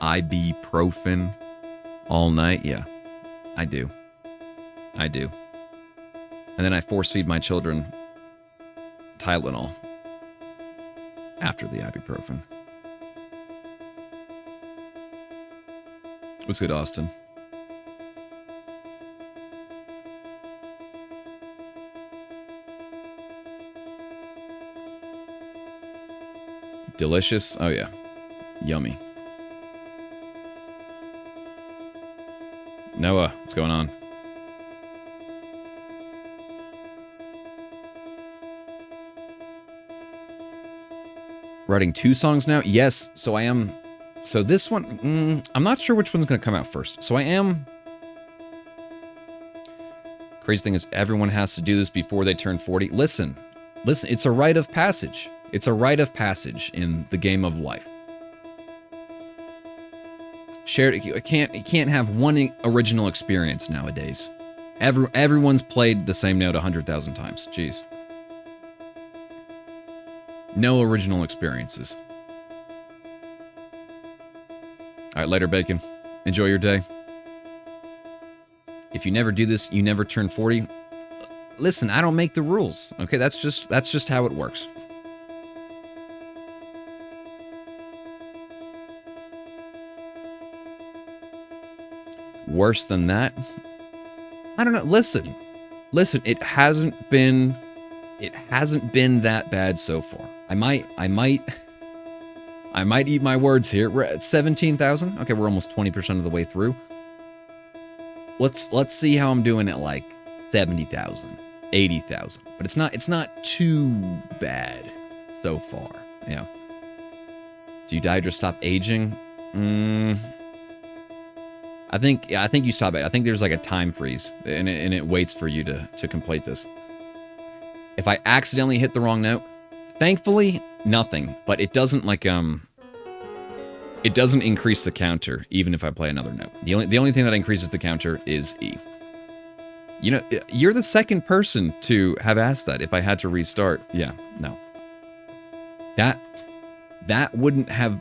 Ibuprofen all night? Yeah. I do. I do. And then I force feed my children Tylenol after the ibuprofen. What's good, Austin? Delicious? Oh yeah. Yummy. Noah, what's going on? Writing 2 songs now? Yes, so I am... So this one... I'm not sure which one's going to come out first. So I am... Crazy thing is, everyone has to do this before they turn 40. Listen, it's a rite of passage. It's a rite of passage in the game of life. Shared. You can't have one original experience nowadays. Everyone's played the same note 100,000 times. Jeez. No original experiences. All right, later, Bacon. Enjoy your day. If you never do this, you never turn 40. Listen, I don't make the rules. Okay, that's just how it works. Worse than that? I don't know. Listen, it hasn't been that bad so far. I might eat my words here. We're at 17,000. Okay, we're almost 20% of the way through. Let's see how I'm doing at like 70,000, 80,000. But it's not too bad so far. Yeah. Do you die or just stop aging? I think you stop it. I think there's like a time freeze, and it waits for you to complete this. If I accidentally hit the wrong note, thankfully nothing. But it doesn't like it doesn't increase the counter even if I play another note. The only thing that increases the counter is E. You know, you're the second person to have asked that. If I had to restart, yeah, no. That would have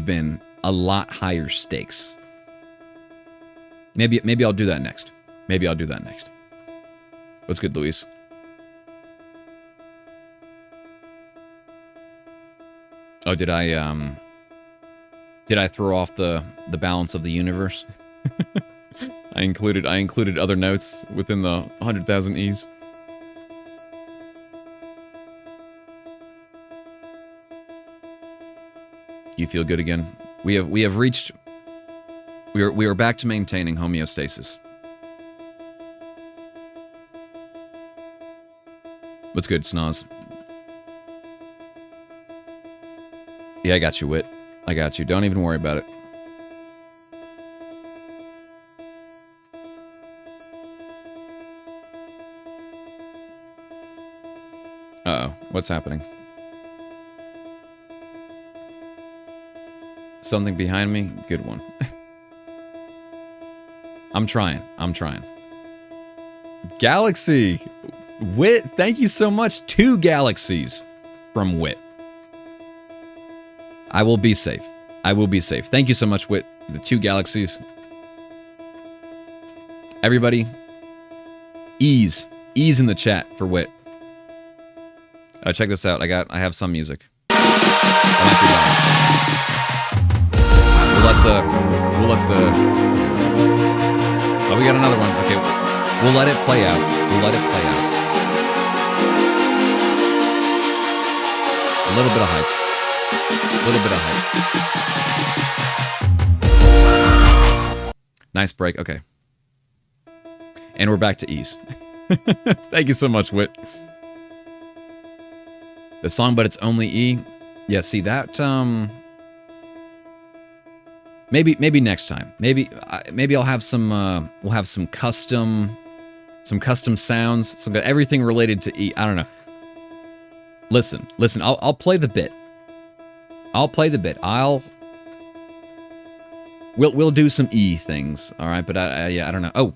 been a lot higher stakes. Maybe I'll do that next. What's good, Luis? Oh, did I throw off the balance of the universe? I included other notes within the 100,000 E's. You feel good again? We have reached. We are back to maintaining homeostasis. What's good, Snoz? Yeah, I got you, Wit. I got you. Don't even worry about it. Uh-oh. What's happening? Something behind me? Good one. I'm trying. Galaxy! Wit, thank you so much. 2 galaxies from Wit. I will be safe. Thank you so much, Wit. The 2 galaxies. Everybody, ease in the chat for Wit. Check this out. I have some music. We'll let the. Oh, we got another one. Okay, we'll let it play out. A little bit of hype. Nice break. Okay. And we're back to ease. Thank you so much, Wit. The song, but it's only E. Yeah, see that. Maybe next time. Maybe I'll have some. We'll have some custom sounds. Everything related to E. I don't know. Listen. I'll play the bit. We'll do some E things. All right, but I don't know. Oh,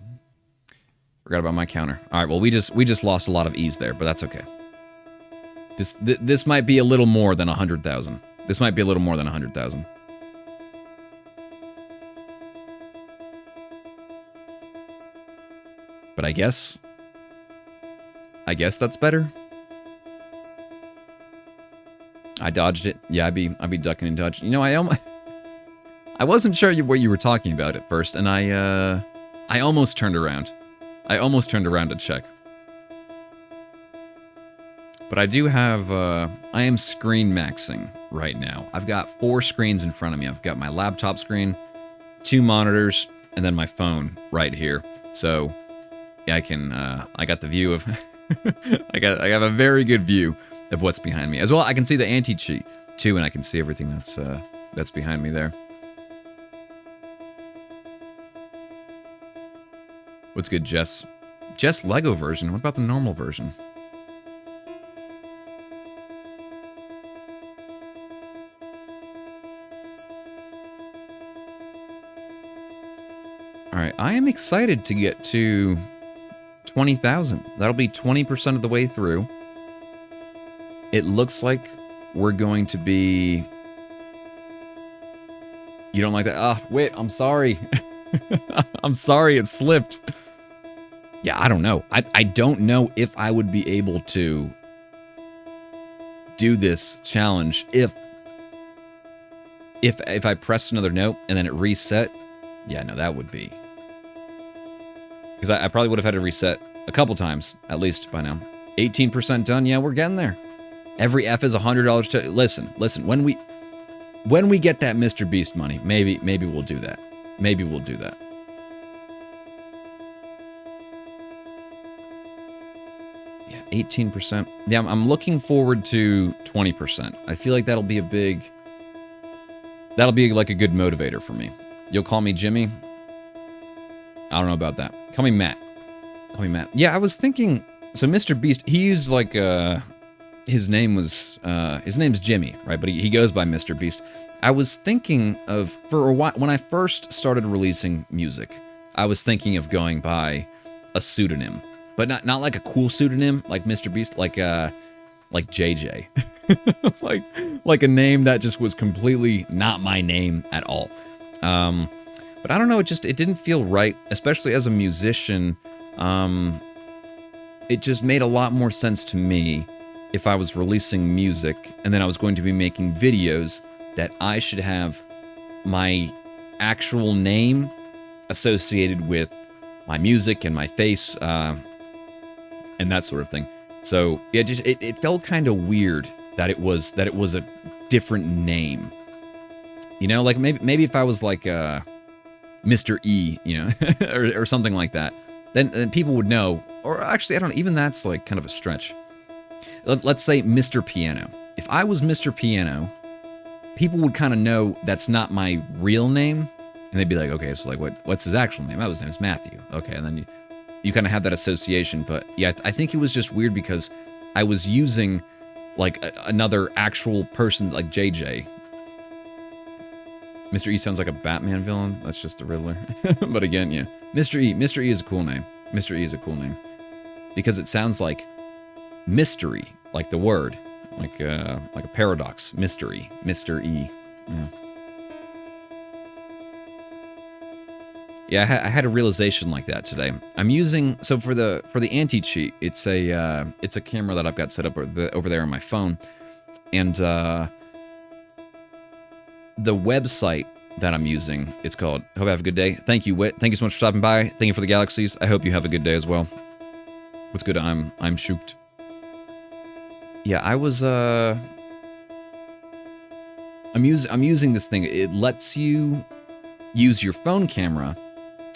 forgot about my counter. All right, well we just lost a lot of E's there, but that's okay. This might be a little more than 100,000. This might be a little more than 100,000. But I guess that's better. I dodged it. Yeah, I'd be ducking and dodging. You know, I wasn't sure what you were talking about at first, and I almost turned around. To check. But I do have, I am screen maxing right now. I've got 4 screens in front of me. I've got my laptop screen, 2 monitors, and then my phone right here. So, yeah, I got the view of, I have a very good view of what's behind me. As well, I can see the anti-cheat too, and I can see everything that's behind me there. What's good, Jess? Jess Lego version. What about the normal version? All right, I am excited to get to 20,000. That'll be 20% of the way through. It looks like we're going to be... You don't like that? Ah, wait, I'm sorry. I'm sorry, it slipped. Yeah, I don't know. I don't know if I would be able to do this challenge if I pressed another note and then it reset. Yeah, no, that would be... Because I probably would have had to reset a couple times, at least by now. 18% done. Yeah, we're getting there. Every F is $100. Listen. When we get that Mr. Beast money, maybe we'll do that. Maybe we'll do that. Yeah, 18%. Yeah, I'm looking forward to 20%. I feel like that'll be like a good motivator for me. You'll call me Jimmy? I don't know about that. Call me Matt. Yeah, I was thinking, so Mr. Beast, he used like, his name's Jimmy, right? But he goes by Mr. Beast. I was thinking of, for a while, when I first started releasing music, I was thinking of going by a pseudonym. But not like a cool pseudonym, like Mr. Beast, like JJ. like a name that just was completely not my name at all. But I don't know, it didn't feel right, especially as a musician. It just made a lot more sense to me if I was releasing music and then I was going to be making videos that I should have my actual name associated with my music and my face, and that sort of thing. So yeah, it felt kind of weird that it was a different name. You know, like maybe if I was like Mr. E, you know, or something like that, then people would know. Or actually, I don't know, even that's like kind of a stretch. Let's say Mr. Piano. If I was Mr. Piano, people would kind of know that's not my real name, and they'd be like, okay, so like what's his actual name? Oh, his name's Matthew. Okay, and then you kind of have that association. But yeah, I think it was just weird because I was using like another actual person's, like JJ. Mr. E sounds like a Batman villain. That's just the Riddler. But again, yeah, Mr. E is a cool name. Mr. E is a cool name because it sounds like mystery, like the word, like a paradox. Mystery, Mr. E. Yeah. Yeah, I had a realization like that today. I'm using, so for the anti-cheat, it's a camera that I've got set up over there on my phone, and the website that I'm using, it's called Hope I Have a Good Day. Thank you, Wit. Thank you so much for stopping by. Thank you for the galaxies. I hope you have a good day as well. What's good? I'm shooked. Yeah, I'm using this thing. It lets you use your phone camera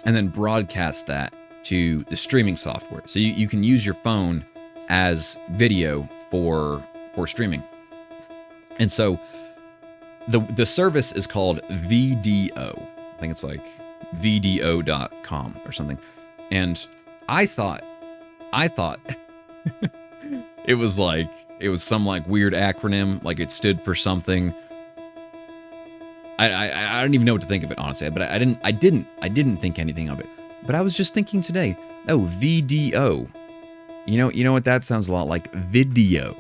and then broadcast that to the streaming software. So you can use your phone as video for streaming. And so the service is called VDO. I think it's like VDO.com or something. And I thought it was some like weird acronym, like it stood for something. I don't even know what to think of it, honestly. But I didn't think anything of it. But I was just thinking today, oh, VDO. You know what that sounds a lot like? Video.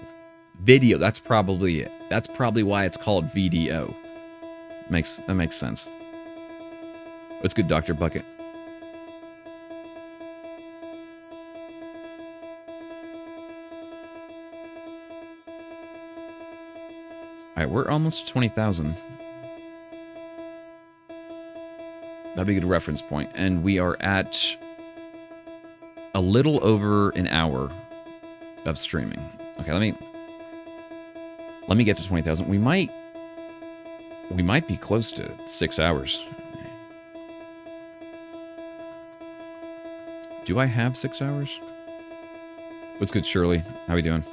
Video, that's probably it. That's probably why it's called VDO. That makes sense. What's good, Dr. Bucket? Alright, we're almost to 20,000. That'd be a good reference point. And we are at a little over an hour of streaming. Okay, let me get to 20,000. We might be close to 6 hours. Do I have 6 hours? What's good, Shirley? How we doing?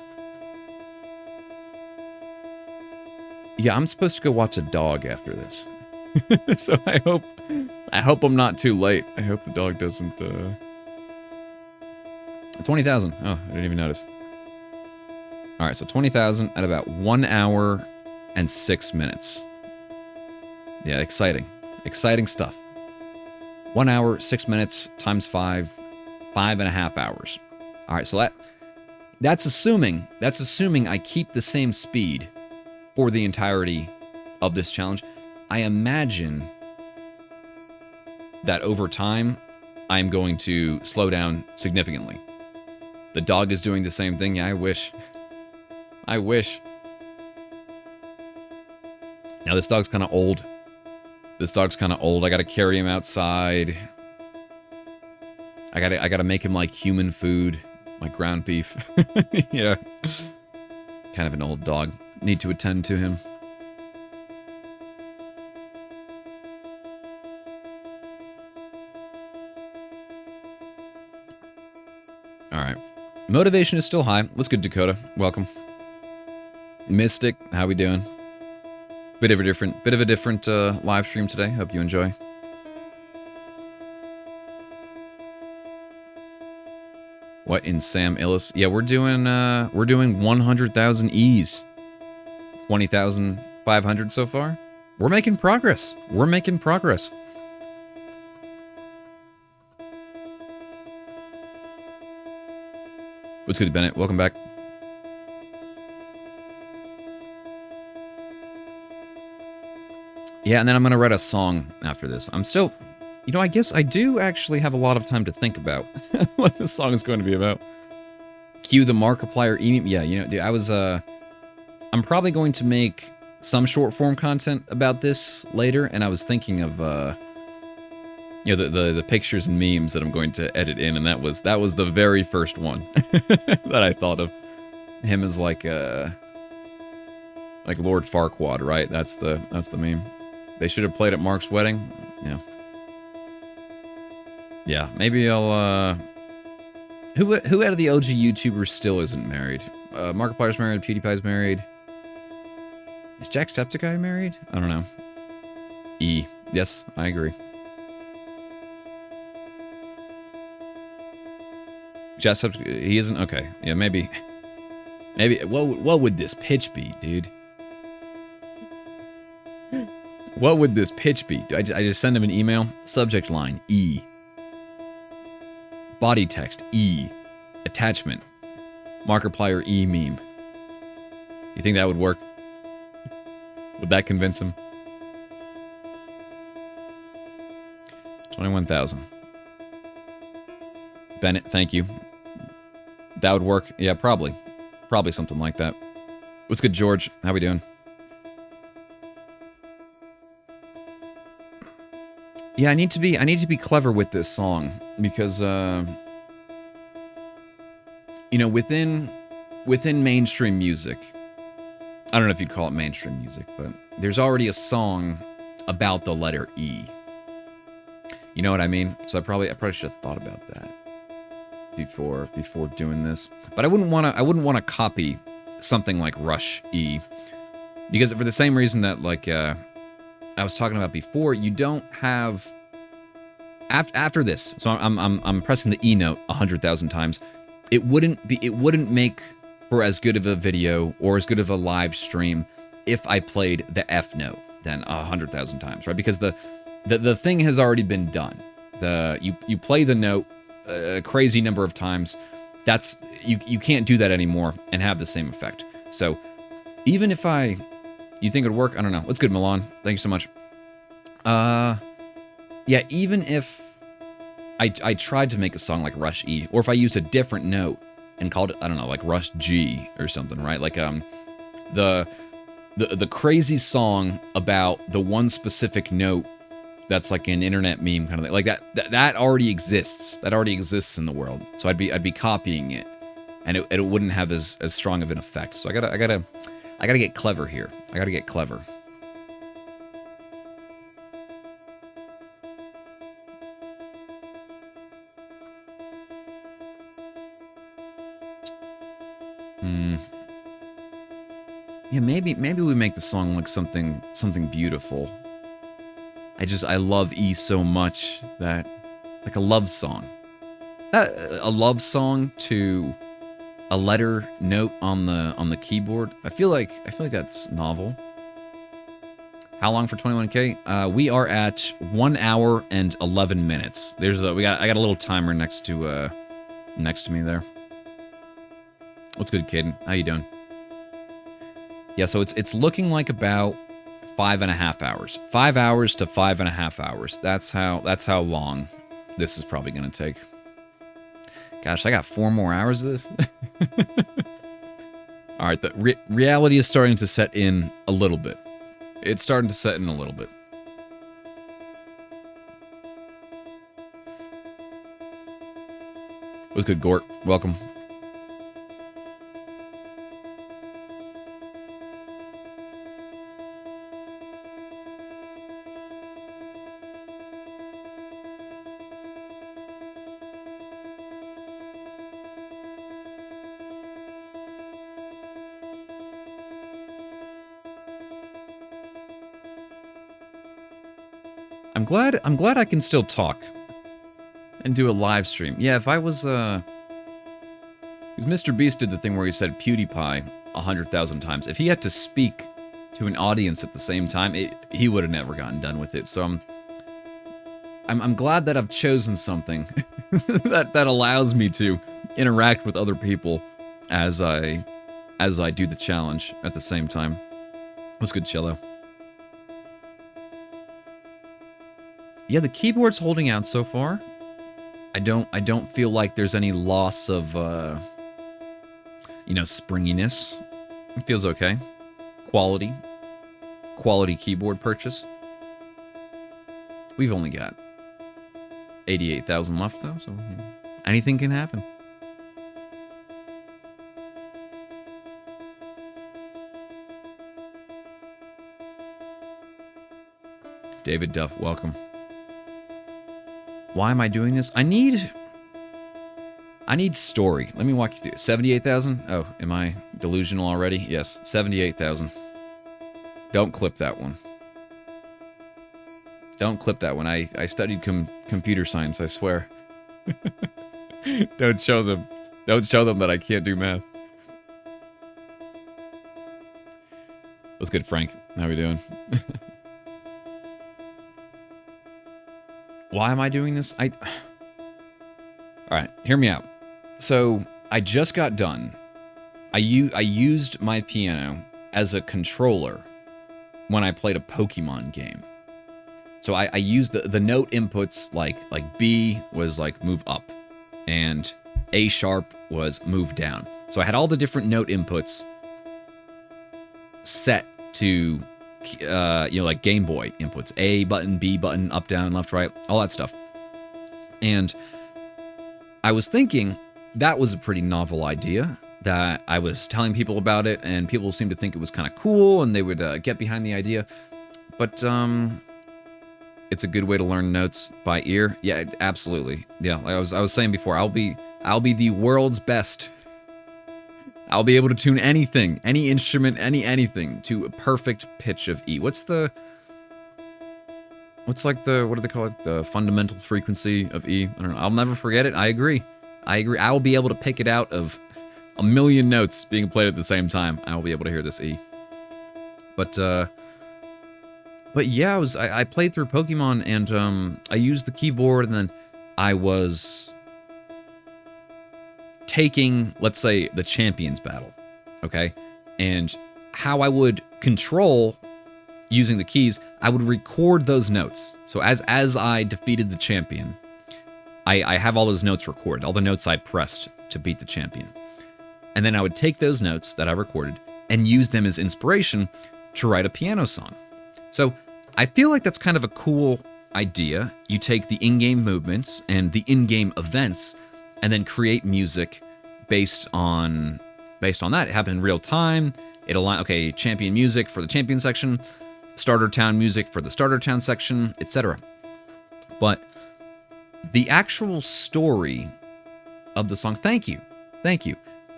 Yeah, I'm supposed to go watch a dog after this. So I hope I'm not too late. I hope the dog doesn't 20,000. Oh, I didn't even notice. All right, so 20,000 at about 1 hour and 6 minutes. Yeah, exciting. Exciting stuff. 1 hour, 6 minutes times 5, 5.5 hours. All right, so that's assuming I keep the same speed for the entirety of this challenge. I imagine that over time, I'm going to slow down significantly. The dog is doing the same thing. Yeah, I wish. I wish. Now, this dog's kind of old. I gotta carry him outside. I gotta make him like human food, like ground beef. Yeah. Kind of an old dog. Need to attend to him. All right. Motivation is still high. What's good, Dakota? Welcome. Mystic, how we doing? Bit of a different live stream today. Hope you enjoy. What in Sam Illis? Yeah, we're doing 100,000 E's. 20,500 so far. We're making progress. What's good, Bennett? Welcome back. Yeah, and then I'm going to write a song after this. I'm still... You know, I guess I do actually have a lot of time to think about what this song is going to be about. Cue the Markiplier email. Yeah, you know, dude, I'm probably going to make some short form content about this later, and I was thinking of, you know, the pictures and memes that I'm going to edit in, and that was the very first one that I thought of. Him as like Lord Farquaad, right? That's the meme. They should have played at Mark's wedding. Yeah. Yeah, maybe I'll, Who out of the OG YouTubers still isn't married? Markiplier's married, PewDiePie's married. Is Jacksepticeye married? I don't know. E. Yes, I agree. Jacksepticeye, he isn't? Okay. Yeah, maybe. What would this pitch be, dude? What would this pitch be? I just send him an email? Subject line, E. Body text, E. Attachment, Markiplier E meme. You think that would work? Would that convince him? 21,000. Bennett, thank you. That would work. Yeah, probably. Probably something like that. What's good, George? How we doing? Yeah, I need to be clever with this song because you know, within mainstream music, I don't know if you'd call it mainstream music, but there's already a song about the letter E. You know what I mean? So I probably should have thought about that before doing this. But I wouldn't want to copy something like Rush E, because for the same reason that like I was talking about before, you don't have after this. So I'm pressing the E note 100,000 times. It wouldn't make for as good of a video or as good of a live stream if I played the F note than 100,000 times, right? Because the thing has already been done. You play the note a crazy number of times. That's you can't do that anymore and have the same effect. So even if you think it would work, I don't know. What's good, Milan? Thank you so much. Yeah, even if I tried to make a song like Rush E, or if I used a different note and called it, I don't know, like Rush G or something, right? Like the crazy song about the one specific note that's like an internet meme kind of thing. Like that already exists. That already exists in the world. So I'd be copying it, and it wouldn't have as strong of an effect. So I gotta get clever here. I gotta get clever. Yeah, maybe we make the song like something beautiful. I love E so much that, like a love song. A love song to a letter note on the keyboard. I feel like that's novel. How long for 21K? We are at 1 hour and 11 minutes. I got a little timer next to me there. What's good, Caden? How you doing? Yeah, so it's looking like about 5.5 hours. 5 hours to 5.5 hours. That's how long this is probably gonna take. Gosh, I got 4 more hours of this. All right, the reality is starting to set in a little bit. It's starting to set in a little bit. What's good, Gort? Welcome. I'm glad I can still talk and do a live stream. Yeah, if I was because Mr. Beast did the thing where he said PewDiePie 100,000 times. If he had to speak to an audience at the same time, he would have never gotten done with it. So I'm glad that I've chosen something that allows me to interact with other people as I do the challenge at the same time. What's good, Cello? Yeah, the keyboard's holding out so far. I don't feel like there's any loss of springiness. It feels okay. Quality keyboard purchase. We've only got 88,000 left though, so anything can happen. David Duff, welcome. Why am I doing this? I need story. Let me walk you through it. 78,000? Oh, am I delusional already? Yes, 78,000. Don't clip that one. Don't clip that one. I studied computer science, I swear. Don't show them. Don't show them that I can't do math. What's good, Frank? How we doing? Why am I doing this? Alright, hear me out. So, I just got done. I used my piano as a controller when I played a Pokemon game. So I used the note inputs like B was like move up and A sharp was move down. So I had all the different note inputs set to like Game Boy inputs. A button, B button, up, down, left, right, all that stuff. And I was thinking that was a pretty novel idea, that I was telling people about it, and people seemed to think it was kind of cool, and they would get behind the idea. But it's a good way to learn notes by ear. Yeah, absolutely. Yeah, like I was saying before, I'll be the world's best. I'll be able to tune anything, any instrument, anything to a perfect pitch of E. What do they call it? The fundamental frequency of E? I don't know. I'll never forget it. I agree. I will be able to pick it out of a million notes being played at the same time. I will be able to hear this E. But yeah, I played through Pokemon, and I used the keyboard, and then I was taking, let's say, the Champions battle, okay? And how I would control using the keys, I would record those notes. So as I defeated the champion, I have all those notes recorded, all the notes I pressed to beat the champion. And then I would take those notes that I recorded and use them as inspiration to write a piano song. So I feel like that's kind of a cool idea. You take the in-game movements and the in-game events and then create music based on that. It happened in real time. Okay, champion music for the champion section, starter town music for the starter town section, etc. But the actual story of the song, thank you.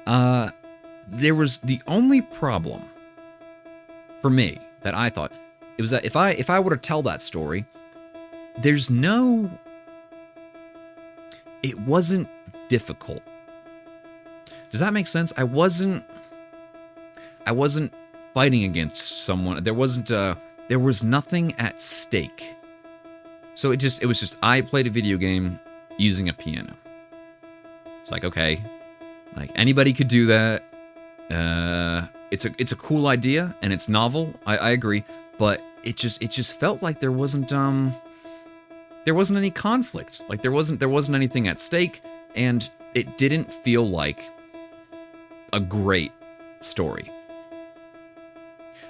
There was the only problem for me that I thought, it was that if I were to tell that story, it wasn't difficult. Does that make sense? I wasn't fighting against someone. There wasn't there was nothing at stake. So it was just I played a video game using a piano. It's like, okay, like anybody could do that. It's a cool idea and it's novel. I agree, but it just felt like there wasn't any conflict. Like there wasn't anything at stake, and it didn't feel like a great story.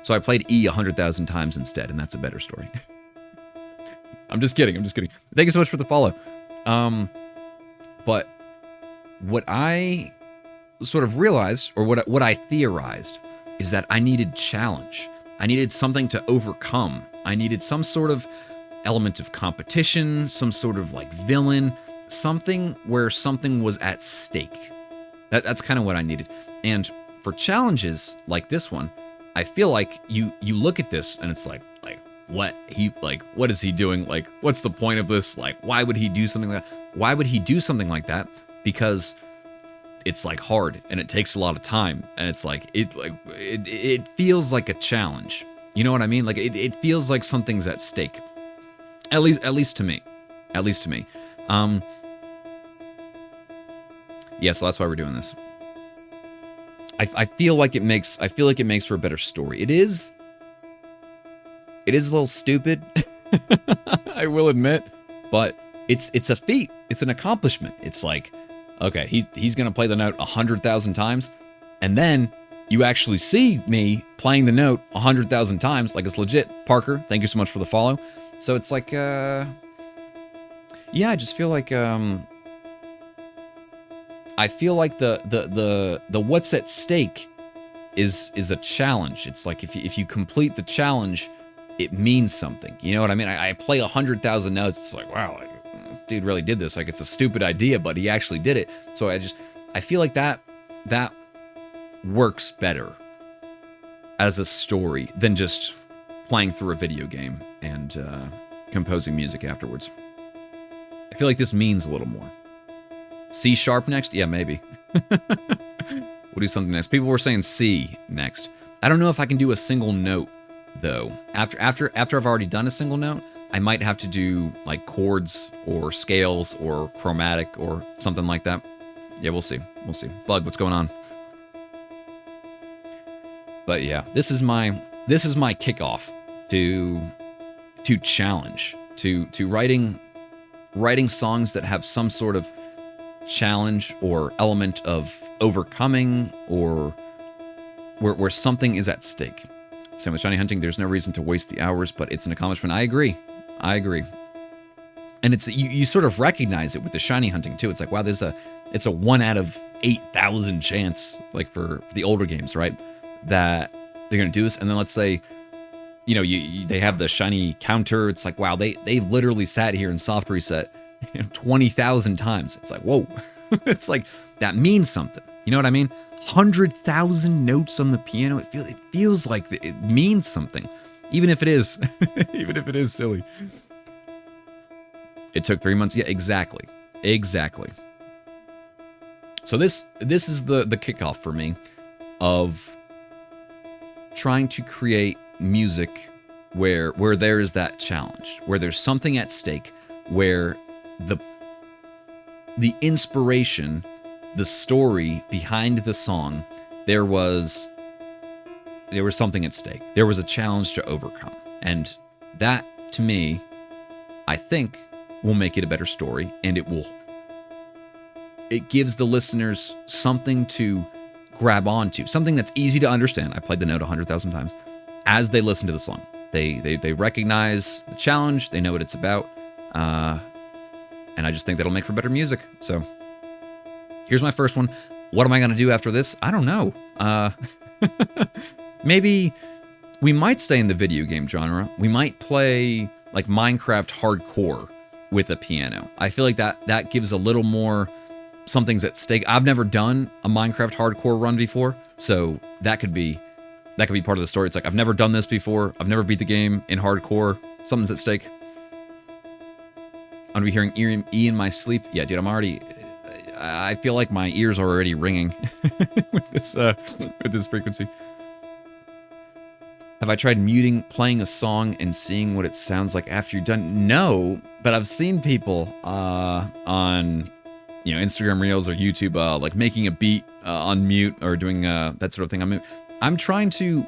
So I played E 100,000 times instead, and that's a better story. I'm just kidding. Thank you so much for the follow. But what I sort of realized, or what I theorized, is that I needed challenge. I needed something to overcome. I needed some sort of element of competition, some sort of like villain, something where something was at stake. That's kind of what I needed. And for challenges like this one, I feel like you look at this and it's like what is he doing? Like, what's the point of this? Like, why would he do something like that? Why would he do something like that? Because it's like hard and it takes a lot of time, and it's like it feels like a challenge. You know what I mean? Like it feels like something's at stake. At least to me. Yeah, so that's why we're doing this. I feel like it makes for a better story. It is a little stupid, I will admit, but it's a feat. It's an accomplishment. It's like, okay, he's gonna play the note 100,000 times, and then you actually see me playing the note 100,000 times, like it's legit. Parker, thank you so much for the follow. So it's like, yeah, I just feel like, I feel like the what's at stake is a challenge. It's like if you complete the challenge, it means something. You know what I mean? I play 100,000 notes. It's like, wow, like, dude really did this. Like, it's a stupid idea, but he actually did it. So I feel like that works better as a story than just playing through a video game and composing music afterwards. I feel like this means a little more. C sharp next? Yeah, maybe. We'll do something next. People were saying C next. I don't know if I can do a single note though. After I've already done a single note, I might have to do like chords or scales or chromatic or something like that. Yeah, we'll see. Bug, what's going on? But yeah, this is my kickoff to challenge, to writing songs that have some sort of challenge or element of overcoming, or where something is at stake. Same with shiny hunting. There's no reason to waste the hours, but it's an accomplishment. I agree. And it's you sort of recognize it with the shiny hunting too. It's like, wow, it's a 1 out of 8,000 chance, like for the older games, right, that they're gonna do this. And then let's say, you know, they have the shiny counter. It's like, wow, they literally sat here in soft reset 20,000 times. It's like, whoa. It's like, that means something. You know what I mean? 100,000 notes on the piano. It feels like it means something, even if it is, silly. It took 3 months. Yeah, exactly. So this is the kickoff for me of trying to create music where there is that challenge, where there's something at stake, where the inspiration, the story behind the song, there was something at stake. There was a challenge to overcome. And that, to me, I think will make it a better story, and it gives the listeners something to grab onto, something that's easy to understand. I played the note 100,000 times. As they listen to the song, they recognize the challenge, they know what it's about, and I just think that'll make for better music. So here's my first one. What am I going to do after this? I don't know. Maybe we might stay in the video game genre. We might play like Minecraft hardcore with a piano. I feel like that gives a little more something's at stake. I've never done a Minecraft hardcore run before, so that could be part of the story. It's like, I've never done this before. I've never beat the game in hardcore. Something's at stake. I'm gonna be hearing E in my sleep. Yeah, dude, I feel like my ears are already ringing with this frequency. Have I tried muting, playing a song, and seeing what it sounds like after you're done? No, but I've seen people on, Instagram Reels or YouTube, like making a beat on mute or doing that sort of thing. I'm trying to.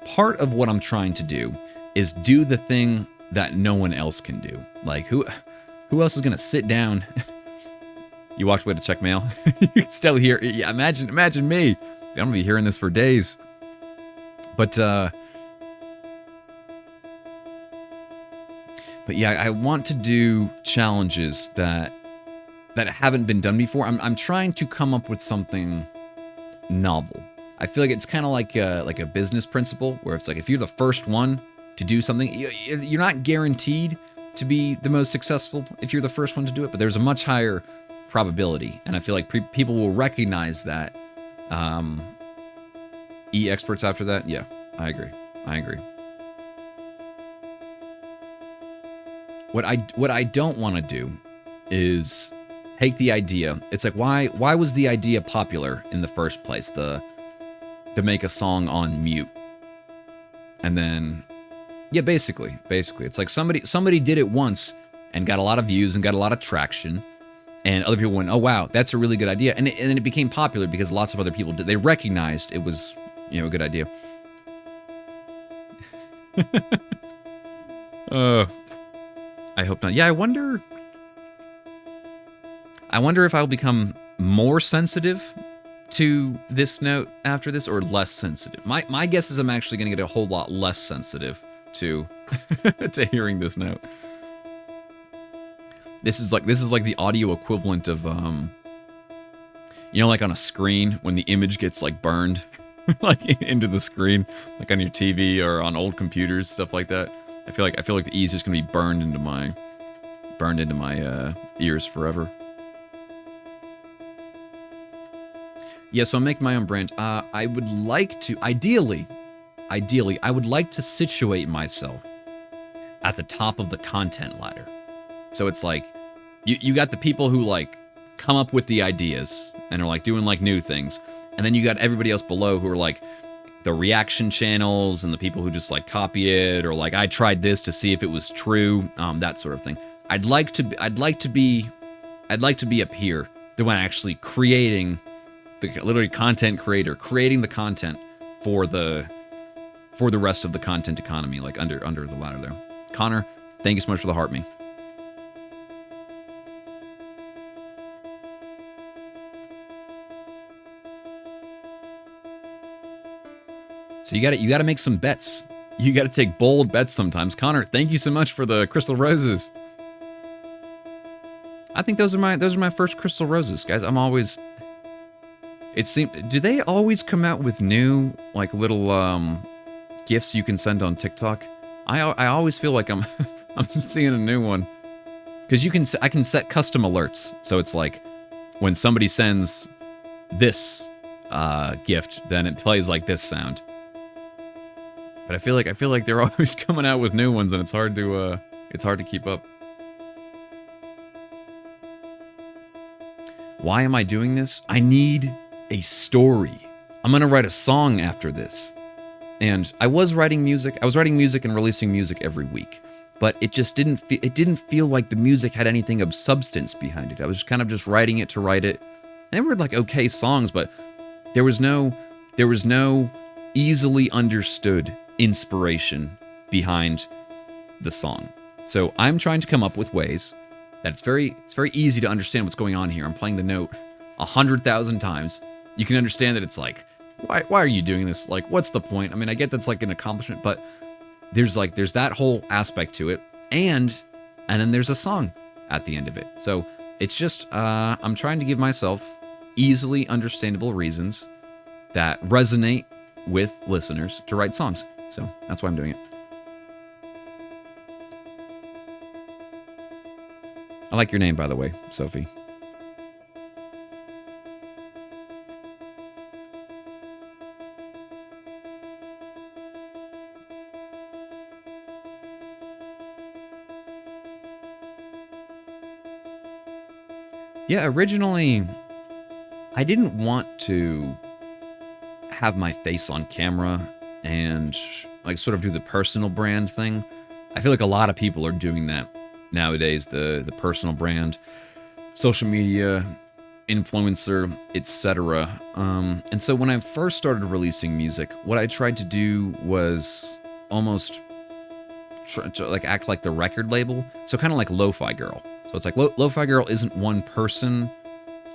Part of what I'm trying to do is do the thing that no one else can do. Like who else is gonna sit down? You walked away to check mail. You can still hear. Yeah, imagine me. I'm gonna be hearing this for days. But yeah, I want to do challenges that haven't been done before. I'm trying to come up with something novel. I feel like it's kind of like a business principle where it's like if you're the first one to do something, you're not guaranteed to be the most successful if you're the first one to do it, but there's a much higher probability, and I feel like people will recognize that. E-experts after that, yeah, I agree. What I don't want to do is take the idea. It's like why was the idea popular in the first place? To make a song on mute. And then yeah, basically it's like somebody did it once and got a lot of views and got a lot of traction, and other people went, oh wow, that's a really good idea, and then it became popular because lots of other people did. They recognized it was a good idea. I hope not. Yeah, I wonder if I'll become more sensitive to this note after this, or less sensitive. My guess is I'm actually going to get a whole lot less sensitive to to hearing this note. This is like the audio equivalent of like on a screen when the image gets like burned like into the screen, like on your TV or on old computers, stuff like that. I feel like the E is just going to be burned into my ears forever. Yeah, so I'm making my own brand. I would like to, ideally, I would like to situate myself at the top of the content ladder. So it's like, you got the people who like come up with the ideas and are like doing like new things. And then you got everybody else below who are like the reaction channels and the people who just like copy it, or like I tried this to see if it was true, that sort of thing. I'd like to be up here, the one actually creating, literally content creator, creating the content for the rest of the content economy, like under the ladder there. Connor, thank you so much for the heart me. So you got to make some bets. You got to take bold bets sometimes. Connor, thank you so much for the crystal roses. I think those are my first crystal roses, guys. I'm always. Do they always come out with new like little gifts you can send on TikTok? I always feel like I'm I'm seeing a new one, because I can set custom alerts. So it's like when somebody sends this gift, then it plays like this sound. But I feel like they're always coming out with new ones, and it's hard to keep up. Why am I doing this? I need a story. I'm gonna write a song after this. And I was writing music. I was writing music and releasing music every week, but it just didn't feel like the music had anything of substance behind it. I was just kind of just writing it to write it. And they were like okay songs, but there was no easily understood inspiration behind the song. So I'm trying to come up with ways that it's very easy to understand what's going on here. I'm playing the note 100,000 times. You can understand that it's like, why are you doing this? Like, what's the point? I mean, I get that's like an accomplishment, but there's that whole aspect to it, and then there's a song at the end of it. So it's just I'm trying to give myself easily understandable reasons that resonate with listeners to write songs. So that's why I'm doing it. I like your name, by the way, Sophie. Yeah, originally, I didn't want to have my face on camera and like sort of do the personal brand thing. I feel like a lot of people are doing that nowadays, the personal brand, social media, influencer, etc. And so when I first started releasing music, what I tried to do was almost to like act like the record label. So kind of like Lo-Fi Girl. So it's like Lo-Fi Girl isn't one person.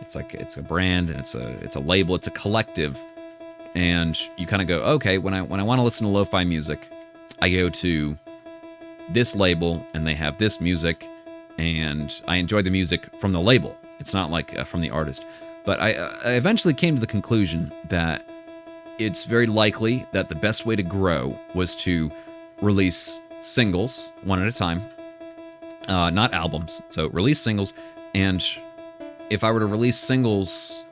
It's like it's a brand and it's a label. It's a collective. And you kind of go, okay, when I want to listen to lo-fi music, I go to this label and they have this music, and I enjoy the music from the label. It's not like from the artist. But I eventually came to the conclusion that it's very likely that the best way to grow was to release singles one at a time, not albums. So release singles, and if I were to release singles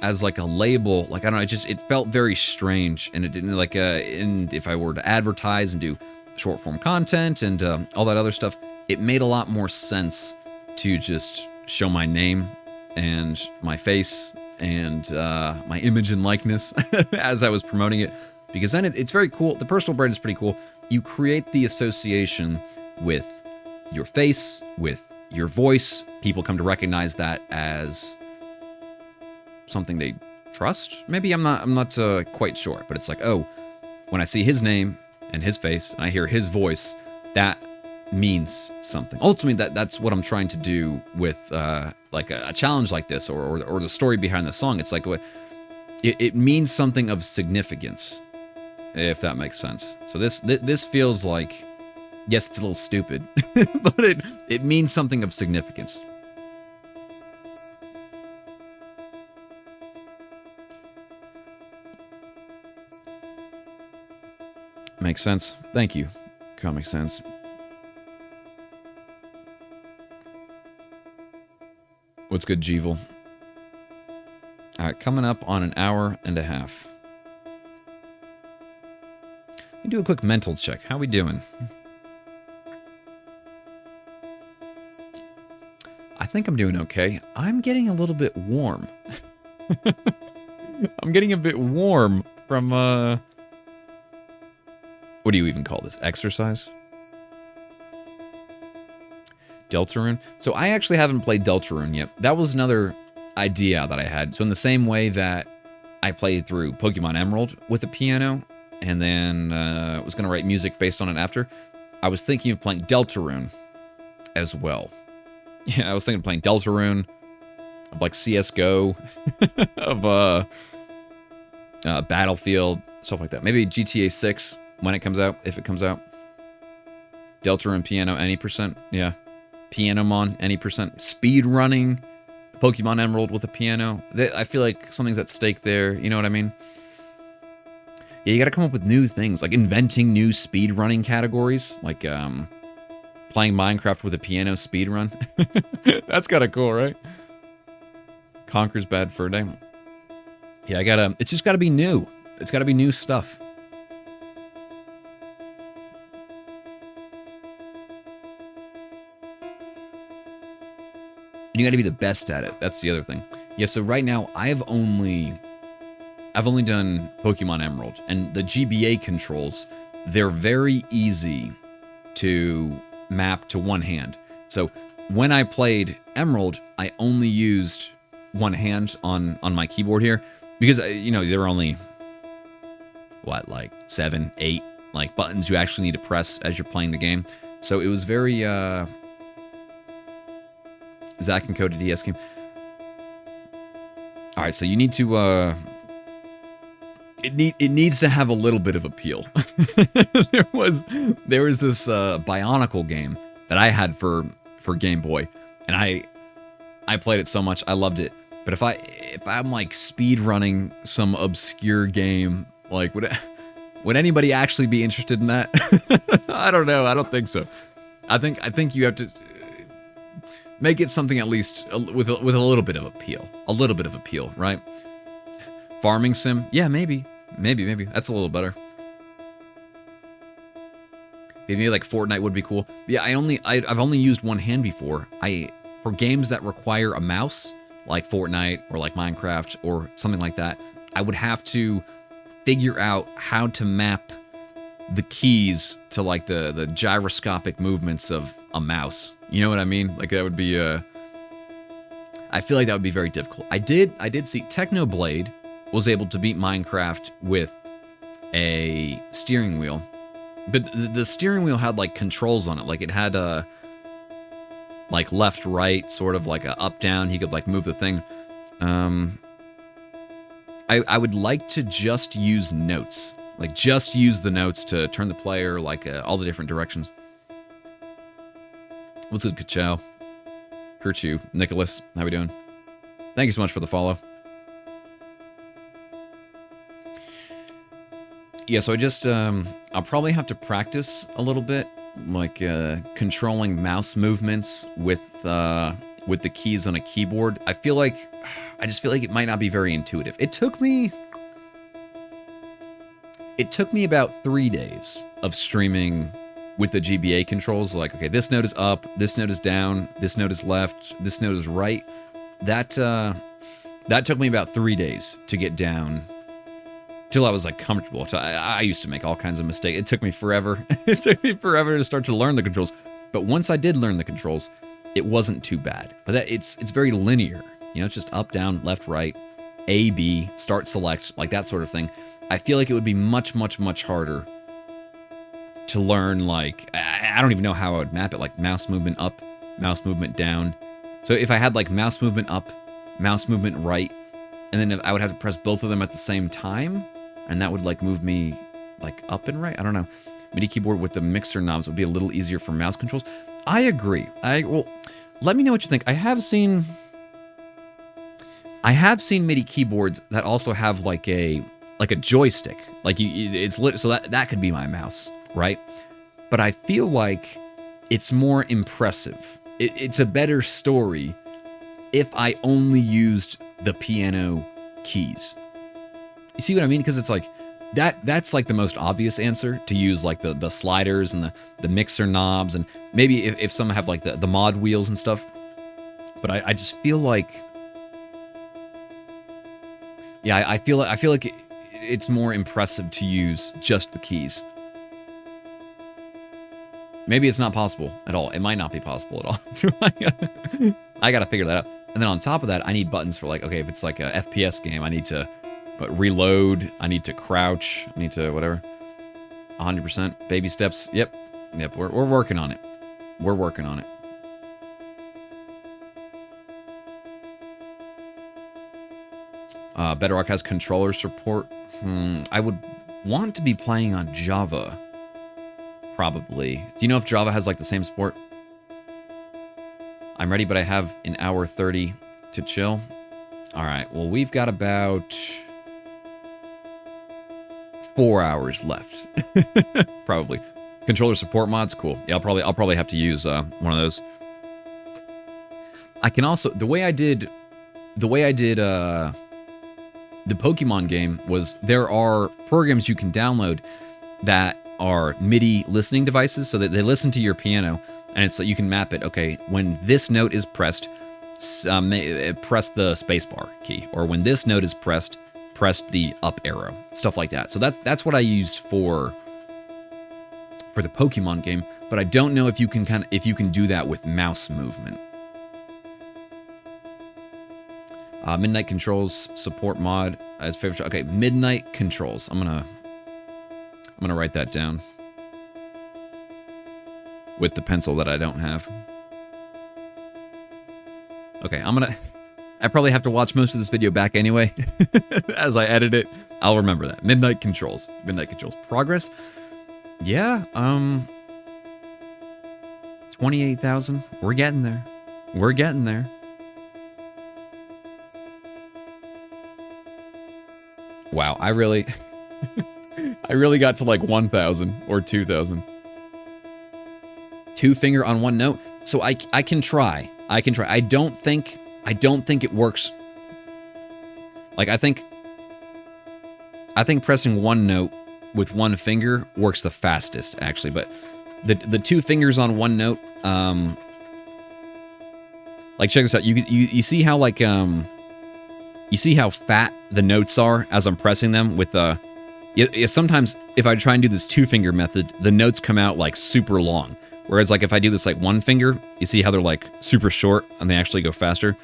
as like a label, like I don't know, it felt very strange, and it didn't like and if I were to advertise and do short form content and all that other stuff, it made a lot more sense to just show my name and my face and my image and likeness as I was promoting it, because then it's very cool. The personal brand is pretty cool. You create the association with your face, with your voice. People come to recognize that as something they trust. Maybe I'm not quite sure, but it's like, oh, when I see his name and his face and I hear his voice, that means something. Ultimately, that's what I'm trying to do with like a challenge like this, or the story behind the song. It's like it means something of significance, if that makes sense. So this feels like, yes, it's a little stupid, but it means something of significance. Makes sense. Thank you, Comic Sense. What's good, Jeevel? All right, coming up on an hour and a half. Let me do a quick mental check. How we doing? I think I'm doing okay. I'm getting a little bit warm. I'm getting a bit warm from, what do you even call this? Exercise? Deltarune? So I actually haven't played Deltarune yet. That was another idea that I had. So in the same way that I played through Pokemon Emerald with a piano, and then was going to write music based on it after, I was thinking of playing Deltarune as well. Yeah, I was thinking of playing Deltarune, of like CSGO, of Battlefield, stuff like that. Maybe GTA 6 when it comes out, if it comes out. Deltarune piano, any percent, yeah. Pianomon, any percent. Speed running Pokemon Emerald with a piano. I feel like something's at stake there, you know what I mean? Yeah, you gotta come up with new things, like inventing new speed running categories, like playing Minecraft with a piano speed run. That's kinda cool, right? Conker's Bad Fur Day. Yeah, it's just gotta be new. It's gotta be new stuff. And you gotta be the best at it. That's the other thing. Yeah, so right now I've only done Pokemon Emerald, and the GBA controls, they're very easy to map to one hand. So when I played Emerald, I only used one hand on my keyboard here, because you know, there are only what, like 7, 8 like buttons you actually need to press as you're playing the game. So it was very Zack encoded DS game. All right, so you need to it needs to have a little bit of appeal. there was this Bionicle game that I had for Game Boy, and I played it so much, I loved it. But if I'm like speed running some obscure game, like would anybody actually be interested in that? I don't know. I don't think so. I think you have to make it something at least with a little bit of appeal. A little bit of appeal, right? Farming sim? Yeah, maybe. That's a little better. Maybe like Fortnite would be cool. But yeah, I've only used one hand before. For games that require a mouse, like Fortnite or like Minecraft or something like that, I would have to figure out how to map the keys to like the gyroscopic movements of a mouse. You know what I mean? Like that would be I feel like that would be very difficult. I did see Technoblade was able to beat Minecraft with a steering wheel. But the steering wheel had like controls on it. Like it had like left, right, sort of like a up, down. He could like move the thing. I would like to just use notes. Like just use the notes to turn the player like all the different directions. What's good, Kachow? Kirchu, Nicholas, how we doing? Thank you so much for the follow. Yeah, so I just, I'll probably have to practice a little bit, like controlling mouse movements with the keys on a keyboard. I just feel like it might not be very intuitive. It took me about 3 days of streaming with the GBA controls. Like, okay, this note is up, this note is down, this note is left, this note is right. That took me about 3 days to get down till I was like comfortable. I used to make all kinds of mistakes. It took me forever. It took me forever to start to learn the controls. But once I did learn the controls, it wasn't too bad. But it's very linear. You know, it's just up, down, left, right, A, B, start, select, like that sort of thing. I feel like it would be much, much, much harder to learn, like, I don't even know how I would map it, like mouse movement up, mouse movement down. So if I had like mouse movement up, mouse movement right, and then I would have to press both of them at the same time, and that would like move me like up and right. I don't know. MIDI keyboard with the mixer knobs would be a little easier for mouse controls. I agree. Well, let me know what you think. I have seen MIDI keyboards that also have like a joystick. Like it's lit, so that could be my mouse, right? But I feel like it's more impressive. It's a better story if I only used the piano keys. You see what I mean? Because it's like that's like the most obvious answer, to use like the sliders and the mixer knobs, and maybe if some have like the mod wheels and stuff. But I just feel like, yeah, I feel like it's more impressive to use just the keys. Maybe it's not possible at all. It might not be possible at all. So I gotta figure that out. And then on top of that, I need buttons for like, okay, if it's like a FPS game, I need to reload, I need to crouch, I need to whatever. 100%, baby steps. Yep, we're working on it. We're working on it. Bedrock has controller support. I would want to be playing on Java, probably. Do you know if Java has like the same support? I'm ready, but I have an hour 30 to chill. All right, well, we've got about 4 hours left, probably. Controller support mods, cool. Yeah, I'll probably have to use one of those. I can also, the way I did the Pokemon game was, there are programs you can download that are MIDI listening devices, so that they listen to your piano, and it's like you can map it. Okay, when this note is pressed, press the spacebar key, or when this note is pressed, press the up arrow, stuff like that. So that's what I used for the Pokemon game, but I don't know if you can do that with mouse movement. Midnight Controls support mod as favorite. Okay, Midnight Controls. I'm gonna write that down with the pencil that I don't have. Okay, I probably have to watch most of this video back anyway. As I edit it, I'll remember that. Midnight Controls. Midnight Controls. Progress? Yeah, 28,000. We're getting there. We're getting there. Wow, I really got to like 1,000 or 2,000. 2 finger on one note. So I can try. I don't think it works. Like I think pressing one note with one finger works the fastest, actually. But the 2 fingers on one note, like check this out. You see how like you see how fat the notes are as I'm pressing them with Sometimes if I try and do this 2-finger method, the notes come out like super long. Whereas like if I do this like 1 finger, you see how they're like super short and they actually go faster.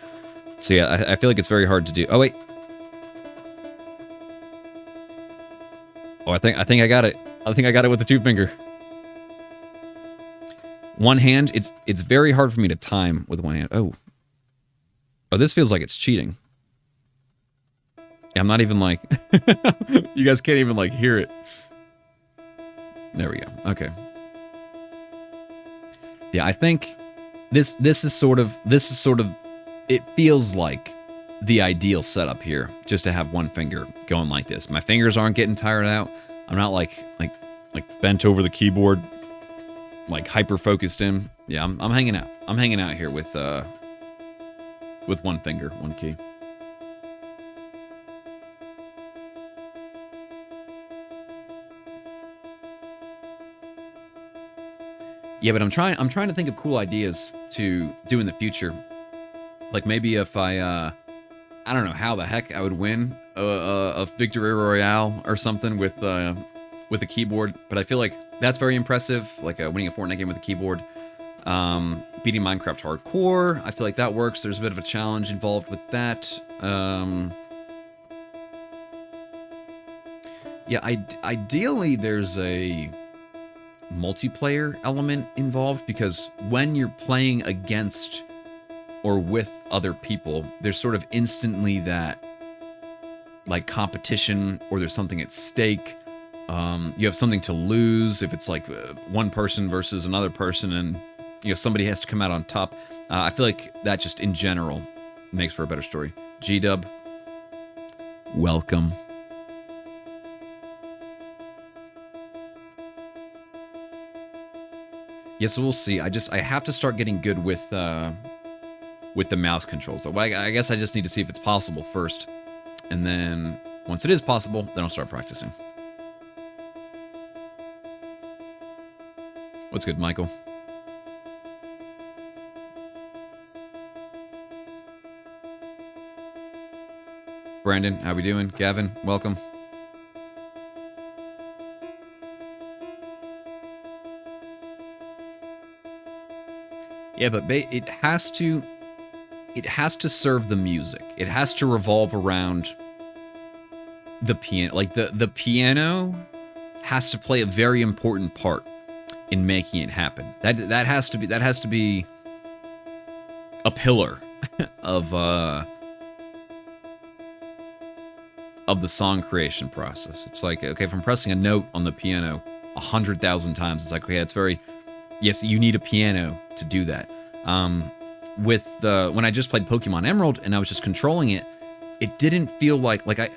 So yeah, I feel like it's very hard to do. Oh wait. Oh, I think I got it. I think I got it with the 2-finger. One hand, it's very hard for me to time with one hand. Oh, this feels like it's cheating. Yeah, I'm not even like, you guys can't even like hear it. There we go. Okay. Yeah, I think this is sort of it feels like the ideal setup here, just to have 1 finger going like this. My fingers aren't getting tired out. I'm not like bent over the keyboard, like hyper focused in. Yeah, I'm hanging out. I'm hanging out here with 1 finger, 1 key. Yeah, but I'm trying to think of cool ideas to do in the future. Like maybe if I don't know how the heck I would win a victory royale or something with a keyboard, but I feel like that's very impressive. Like winning a Fortnite game with a keyboard, beating Minecraft hardcore. I feel like that works. There's a bit of a challenge involved with that. Yeah, ideally there's a multiplayer element involved, because when you're playing against or with other people, there's sort of instantly that like competition, or there's something at stake. You have something to lose if it's like one person versus another person, and somebody has to come out on top. I feel like that just in general makes for a better story. G-Dub, welcome. Yeah, so we'll see. I have to start getting good with the mouse controls. So I guess I just need to see if it's possible first, and then once it is possible, then I'll start practicing. What's good, Michael? Brandon, how we doing? Gavin, welcome. Yeah, but it has to serve the music. It has to revolve around the piano. Like the piano has to play a very important part in making it happen. That has to be a pillar of the song creation process. It's like, okay, if I'm pressing a note on the piano 100,000 times, it's like, okay, it's very, yes, you need a piano to do that. With when I just played Pokemon Emerald and I was just controlling it, it didn't feel like I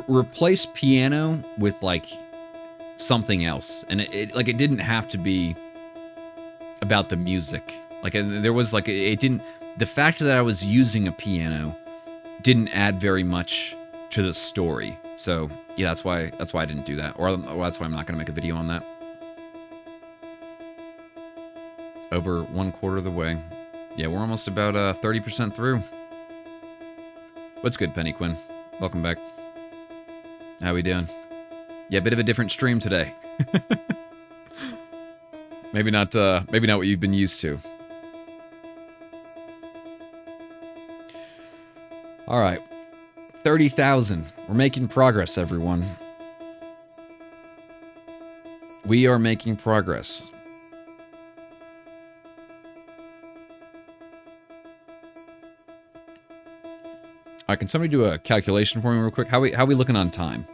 replaced piano with like something else, and it didn't have to be about the music. Like there was like it didn't. The fact that I was using a piano didn't add very much to the story. So yeah, that's why I didn't do that, or that's why I'm not going to make a video on that. Over 1/4 of the way. Yeah, we're almost about 30% through. What's good, Penny Quinn? Welcome back. How we doing? Yeah, a bit of a different stream today. maybe not what you've been used to. All right. 30,000. We're making progress, everyone. We are making progress. All right, can somebody do a calculation for me real quick? How we looking on time?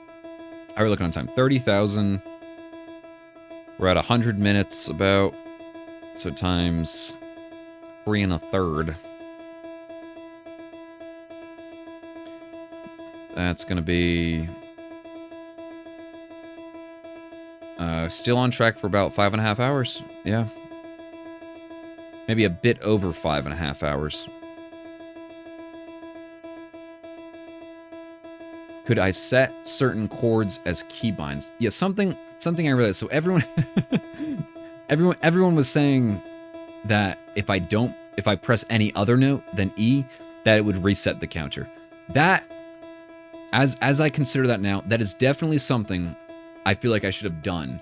How are we looking on time? 30,000. We're at 100 minutes about. So times 3 1/3. That's going to be still on track for about 5.5 hours. Yeah. Maybe a bit over 5.5 hours. Could I set certain chords as keybinds? Yeah, something I realized. So everyone was saying that if I press any other note than E, that it would reset the counter. That as I consider that now, that is definitely something I feel like I should have done,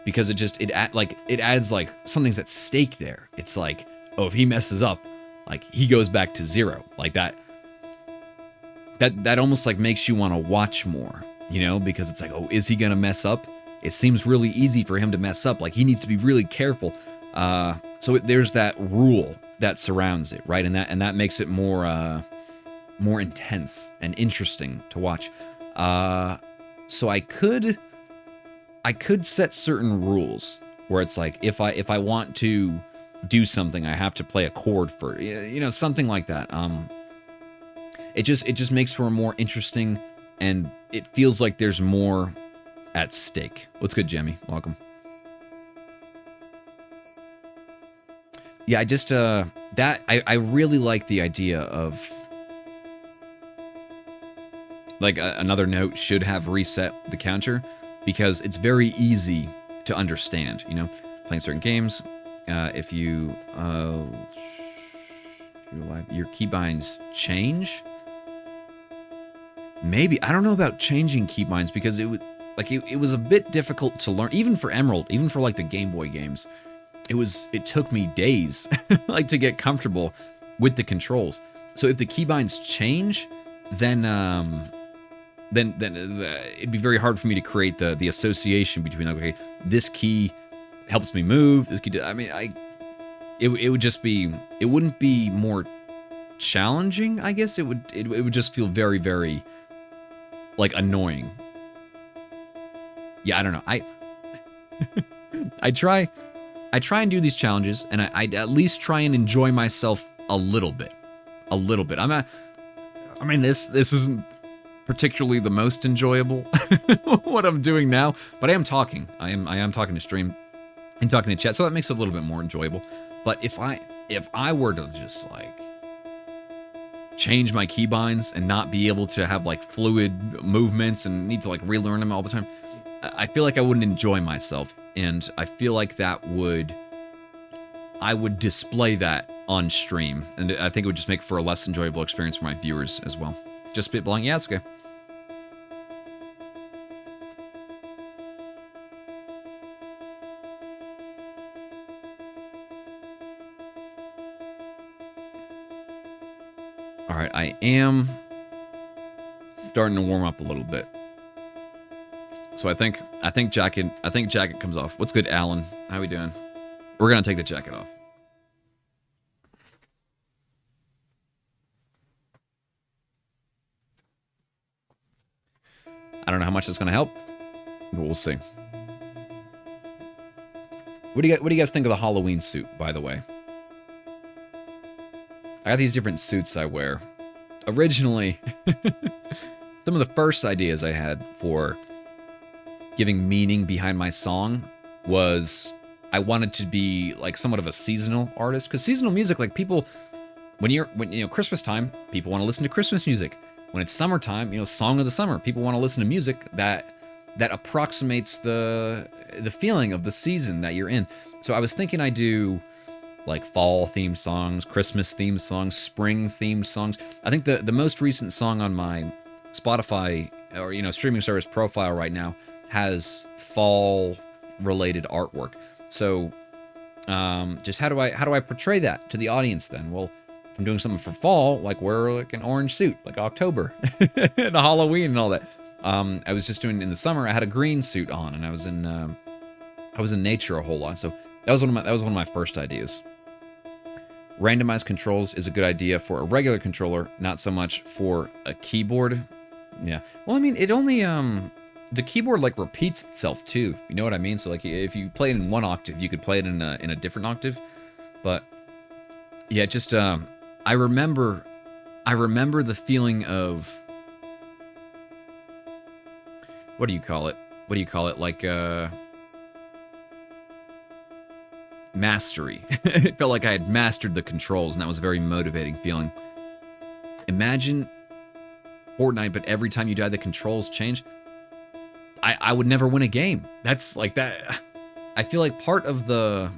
because it adds like something's at stake there. It's like, oh, if he messes up, like he goes back to zero. Like that almost like makes you want to watch more, you know, because it's like, oh, is he gonna mess up? It seems really easy for him to mess up. Like he needs to be really careful. So there's that rule that surrounds it, right? And that makes it more intense and interesting to watch. So I could set certain rules where it's like, if I want to do something, I have to play a chord for, you know, something like that. It just makes for a more interesting, and it feels like there's more at stake. What's good, Jemmy? Welcome. Yeah, I just I really like the idea of like another note should have reset the counter, because it's very easy to understand, you know, playing certain games. If your keybinds change, maybe, I don't know about changing keybinds, because it was a bit difficult to learn, even for Emerald, even for like the Game Boy games. It took me days like to get comfortable with the controls. So if the keybinds change, then it'd be very hard for me to create the association between, like, okay, this key helps me move, this key, I mean, it would just be, it wouldn't be more challenging, I guess. It would just feel very, very like annoying. Yeah, I don't know. I try and do these challenges, and I at least try and enjoy myself a little bit. I mean, this isn't particularly the most enjoyable what I'm doing now, but I am talking. I am talking to stream and talking to chat, so that makes it a little bit more enjoyable. But if I were to just like change my keybinds and not be able to have like fluid movements and need to like relearn them all the time, I feel like I wouldn't enjoy myself, and I feel like I would display that on stream, and I think it would just make for a less enjoyable experience for my viewers as well. Just spitballing, yeah, it's okay. All right, I am starting to warm up a little bit. So I think jacket comes off. What's good, Alan? How we doing? We're gonna take the jacket off. I don't know how much it's gonna help, but we'll see. What do you guys think of the Halloween suit, by the way? I got these different suits I wear. Originally, some of the first ideas I had for giving meaning behind my song was I wanted to be like somewhat of a seasonal artist, because seasonal music, like people, when you know, Christmas time, people want to listen to Christmas music. When it's summertime, you know, song of the summer, people want to listen to music that approximates the feeling of the season that you're in. So I was thinking I do like fall themed songs, Christmas themed songs, spring themed songs. I think the most recent song on my Spotify or, you know, streaming service profile right now has fall related artwork. So just how do I portray that to the audience then? Well, if I'm doing something for fall, like wear like an orange suit, like October and Halloween and all that. I was just doing in the summer, I had a green suit on, and I was in nature a whole lot. So that was one of my first ideas. Randomized controls is a good idea for a regular controller, not so much for a keyboard. Yeah. Well, I mean, it only the keyboard like repeats itself too. You know what I mean? So like if you play it in one octave, you could play it in a different octave. But yeah, just I remember the feeling of, what do you call it? Like mastery. It felt like I had mastered the controls, and that was a very motivating feeling. Imagine Fortnite, but every time you die, the controls change. I would never win a game. That's like that. I feel like part of a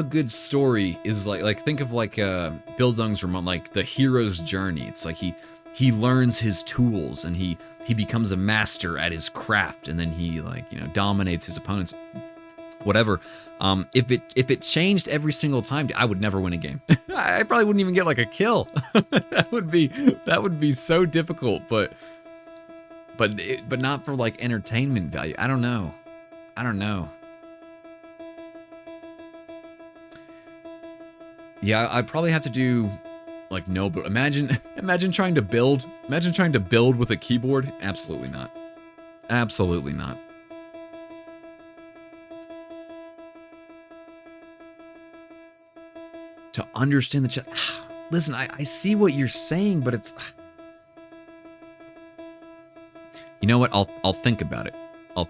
good story is like think of like Bildungsroman, like the hero's journey. It's like he he learns his tools and he becomes a master at his craft, and then he, like, you know, dominates his opponents, whatever. If it changed every single time, I would never win a game. I probably wouldn't even get like a kill. that would be so difficult, but not for like entertainment value. I don't know. Yeah, I'd probably have to do like no, but imagine trying to build with a keyboard. Absolutely not. Absolutely not. To understand the chat. Listen, I see what you're saying, but it's, you know what? I'll think about it. Oh,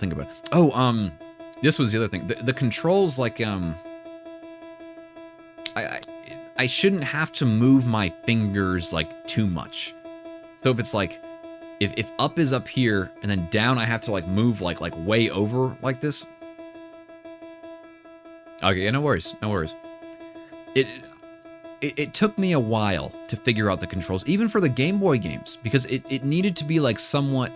this was the other thing. The controls, like, I shouldn't have to move my fingers like too much. So if it's like, if up is up here and then down, I have to like move like way over like this. Okay, yeah, no worries. It took me a while to figure out the controls, even for the Game Boy games, because it needed to be like somewhat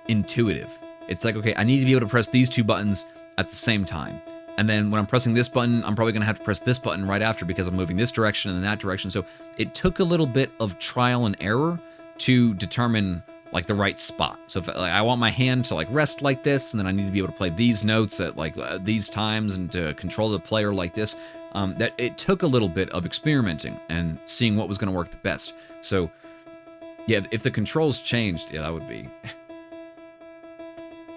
intuitive. It's like, okay, I need to be able to press these two buttons at the same time. And then when I'm pressing this button, I'm probably gonna have to press this button right after because I'm moving this direction and that direction. So it took a little bit of trial and error to determine like the right spot. So if like, I want my hand to like rest like this, and then I need to be able to play these notes at like these times and to control the player like this, that it took a little bit of experimenting and seeing what was going to work the best. So yeah, if the controls changed, yeah,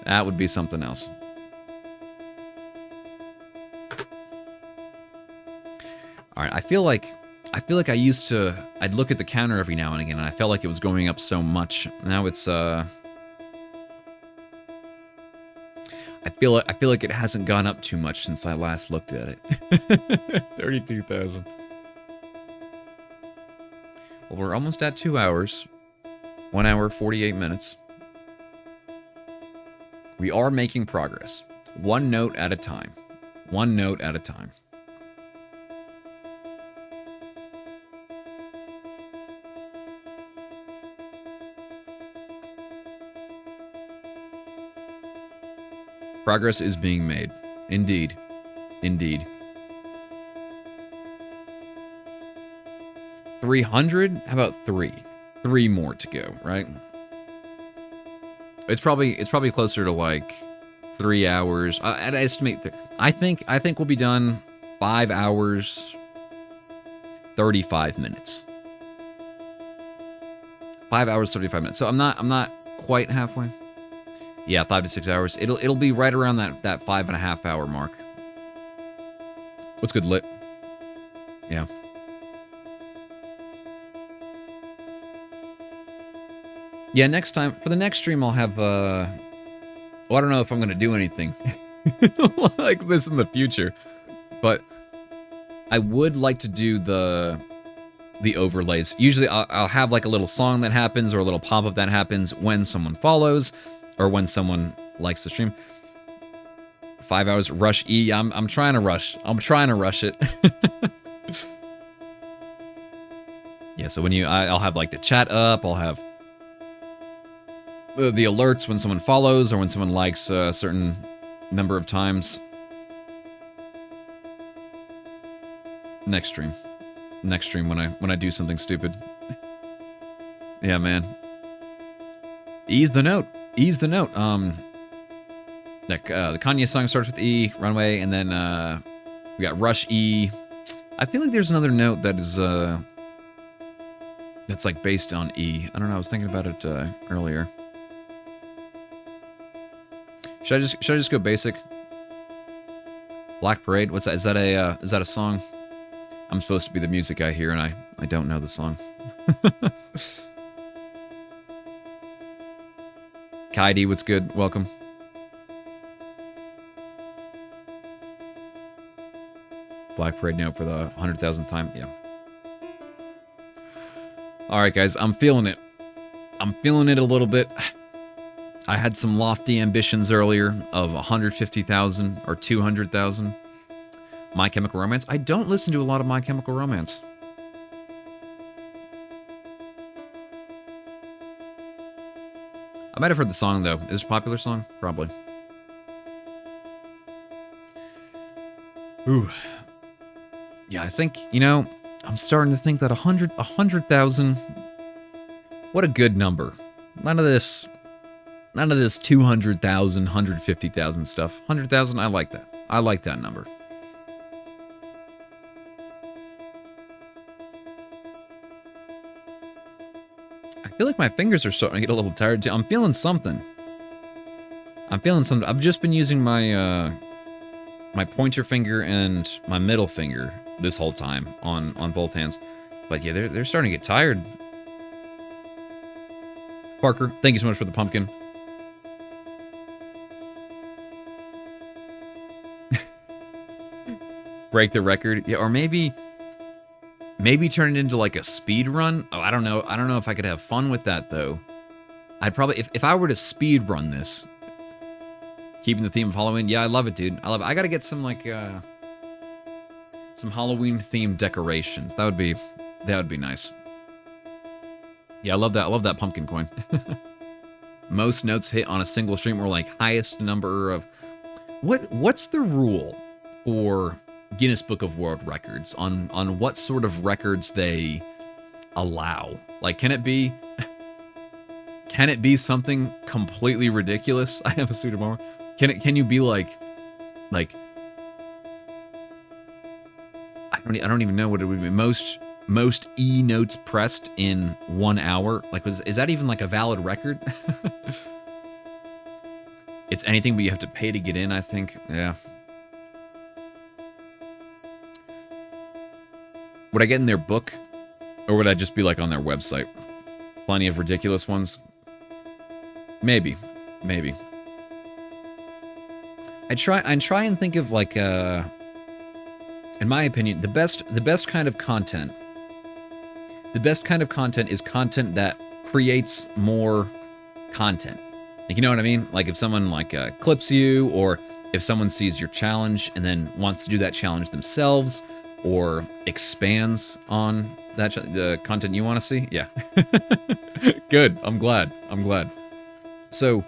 that would be something else. All right, I feel like I used to, I'd look at the counter every now and again, and I felt like it was going up so much. Now it's I feel like it hasn't gone up too much since I last looked at it. 32,000. Well, we're almost at 2 hours. 1 hour, 48 minutes. We are making progress. One note at a time. One note at a time. Progress is being made. Indeed. Indeed. 300? How about 3? 3 more to go, right? It's probably closer to like 3 hours. I'd estimate. I think we'll be done 5 hours, 35 minutes. 5 hours, 35 minutes. So I'm not quite halfway. Yeah, 5 to 6 hours. It'll be right around that 5.5 hour mark. What's good, Lit? Yeah. Yeah, next time, for the next stream, I'll have, well, I don't know if I'm going to do anything like this in the future, but I would like to do the overlays. Usually I'll have like a little song that happens or a little pop-up that happens when someone follows or when someone likes the stream. 5 hours, rush E. I'm trying to rush. I'm trying to rush it. Yeah, so when I'll have like the chat up, I'll have the alerts when someone follows or when someone likes a certain number of times. Next stream when I do something stupid. Yeah, man. Ease the note. Ease the note. The Kanye song starts with E, Runway, and then we got Rush E. I feel like there's another note that is that's like based on E. I don't know. I was thinking about it earlier. Should I just go basic? Black Parade. What's that? Is that a song? I'm supposed to be the music guy here, and I don't know the song. Kaidi, what's good? Welcome. Black Parade note for the 100,000th time. Yeah. All right, guys. I'm feeling it. I'm feeling it a little bit. I had some lofty ambitions earlier of 150,000 or 200,000. My Chemical Romance. I don't listen to a lot of My Chemical Romance. I might have heard the song though. Is it a popular song? Probably. Ooh. Yeah, I think, you know, I'm starting to think that 100,000, what a good number. None of this 200,000, 150,000 stuff. 100,000, I like that. I like that number. I feel like my fingers are starting to get a little tired too. I'm feeling something. I've just been using my my pointer finger and my middle finger this whole time on both hands. But yeah, they're starting to get tired. Parker, thank you so much for the pumpkin. Break the record. Yeah, or maybe turn it into like a speed run. Oh, I don't know. I don't know if I could have fun with that though. I'd probably if I were to speed run this, keeping the theme of Halloween. Yeah, I love it, dude. I love it. I gotta get some like some Halloween themed decorations. That would be nice. Yeah, I love that. I love that pumpkin coin. Most notes hit on a single stream, or like highest number of what's the rule for Guinness Book of World Records on what sort of records they allow? Like, can it be something completely ridiculous? I have a suit of armor. Can you be like I don't even know what it would be. Most E notes pressed in 1 hour. Like, is that even like a valid record? It's anything, but you have to pay to get in, I think. Yeah. Would I get in their book, or would I just be like on their website? Plenty of ridiculous ones. Maybe. I try and think of like in my opinion, the best kind of content. The best kind of content is content that creates more content. Like, you know what I mean? Like if someone like clips you, or if someone sees your challenge and then wants to do that challenge themselves, or expands on that the content you want to see. Yeah. Good. I'm glad. So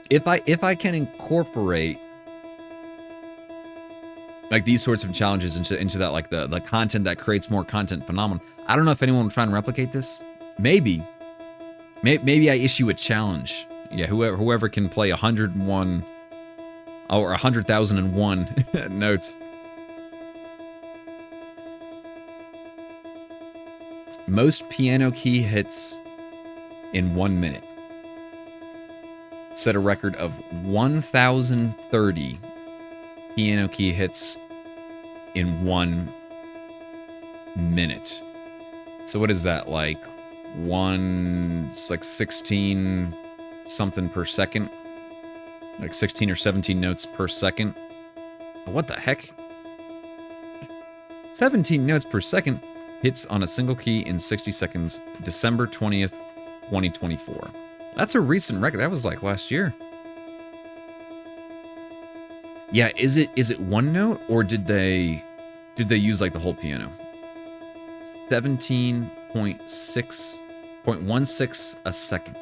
if I can incorporate like these sorts of challenges into that, like the content that creates more content phenomenon. I don't know if anyone will try and replicate this. Maybe I issue a challenge. Yeah, whoever can play 101 or 100,001 notes. Most piano key hits in 1 minute. Set a record of 1,030 piano key hits in 1 minute. So what is that, like it's like 16 something per second? Like 16 or 17 notes per second? What the heck? 17 notes per second hits on a single key in 60 seconds, December 20th, 2024. That's a recent record. That was like last year. Yeah, is it one note, or did they use like the whole piano? 17.16 a second.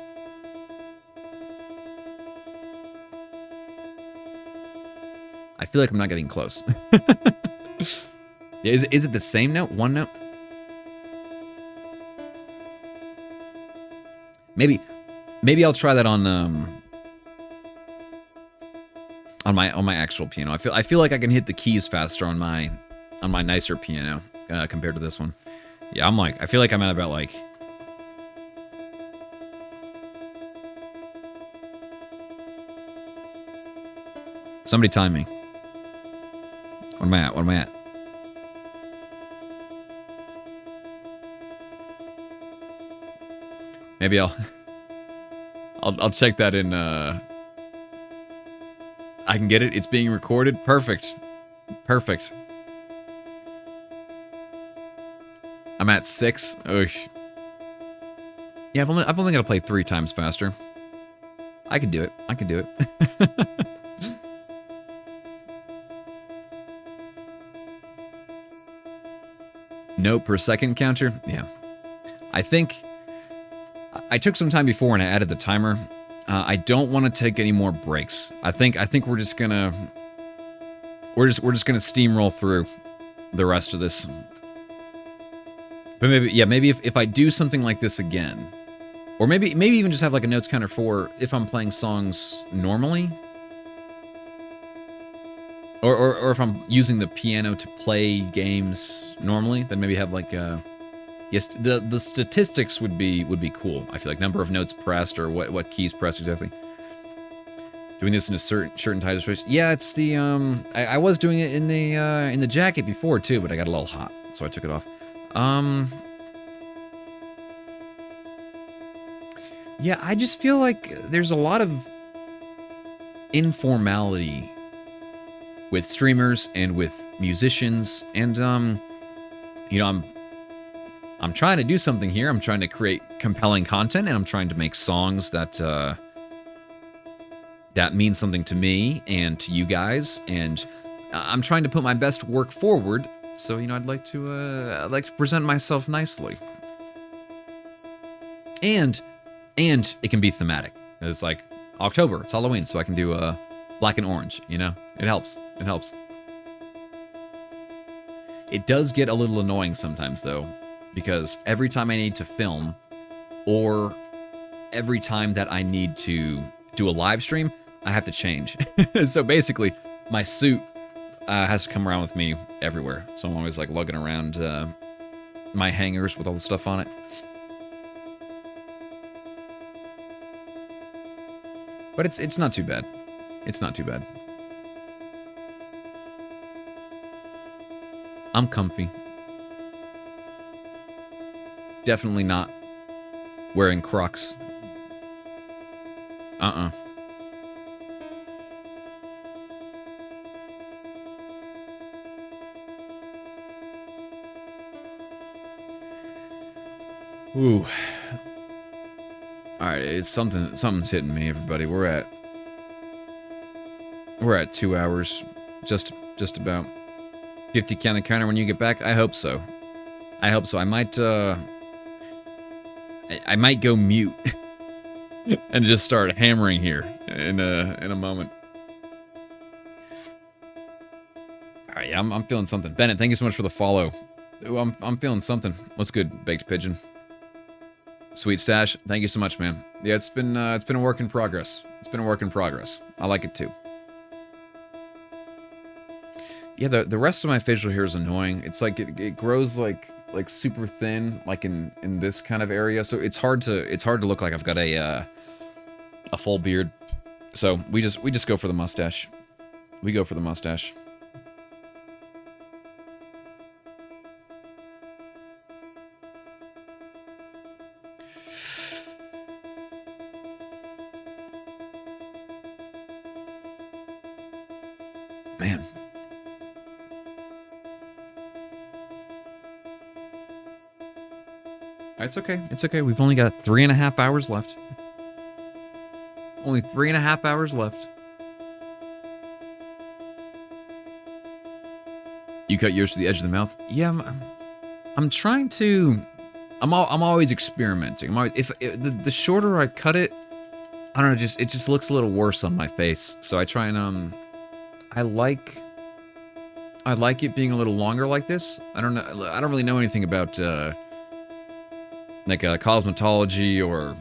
I feel like I'm not getting close. Yeah, is it the same note? One note? Maybe I'll try that on my actual piano. I feel like I can hit the keys faster on my nicer piano compared to this one. Yeah, I feel like I'm at about like somebody time me. What am I at? Maybe I'll check that in I can get it. It's being recorded. Perfect. I'm at 6. Oosh. Yeah, I've only got to play 3 times faster. I could do it. Note per second counter. Yeah. I think I took some time before and I added the timer. I don't want to take any more breaks. I think we're just gonna steamroll through the rest of this. But maybe if I do something like this again, or maybe even just have like a notes counter for if I'm playing songs normally, or if I'm using the piano to play games normally, then maybe have like yes, the statistics would be cool. I feel like number of notes pressed or what keys pressed exactly. Doing this in a certain time switch. Yeah, it's the I was doing it in the jacket before too, but I got a little hot, so I took it off. Yeah, I just feel like there's a lot of informality with streamers and with musicians, and you know, I'm trying to do something here. I'm trying to create compelling content, and I'm trying to make songs that that mean something to me and to you guys, and I'm trying to put my best work forward. So, you know, I'd like to present myself nicely. And it can be thematic. It's like October, it's Halloween, so I can do black and orange, you know? It helps. It helps. It does get a little annoying sometimes though, because every time I need to film or every time that I need to do a live stream, I have to change. So basically, my suit has to come around with me everywhere. So I'm always like lugging around my hangers with all the stuff on it. But it's not too bad. It's not too bad. I'm comfy. Definitely not wearing Crocs. Ooh. All right, it's something's hitting me, everybody. We're at 2 hours, just about. 50 on the counter when you get back. I hope so. I hope so. I might go mute and just start hammering here in a moment. All right, yeah, I'm feeling something. Bennett, thank you so much for the follow. Ooh, I'm feeling something. What's good, Baked Pigeon? Sweet Stash, thank you so much, man. Yeah, it's been a work in progress. It's been a work in progress. I like it too. Yeah, the rest of my facial hair is annoying. It's like it grows like super thin, like in this kind of area. So it's hard to look like I've got a full beard. So we just go for the mustache. We go for the mustache. Man. It's okay. It's okay. We've only got 3.5 hours left. Only 3.5 hours left. You cut yours to the edge of the mouth? Yeah, I'm trying to. I'm always experimenting. If the shorter I cut it, I don't know. It just looks a little worse on my face. So I try and I like it being a little longer like this. I don't know. I don't really know anything about like cosmetology or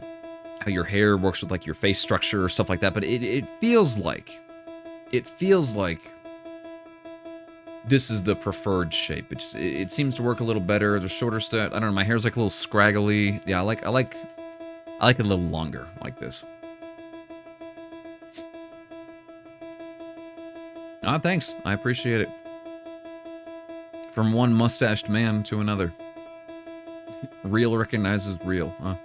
how your hair works with like your face structure or stuff like that. But it feels like this is the preferred shape. It seems to work a little better. The shorter stuff. I don't know. My hair's like a little scraggly. Yeah, I like it a little longer like this. Ah, thanks. I appreciate it. From one mustached man to another. Real recognizes real, huh?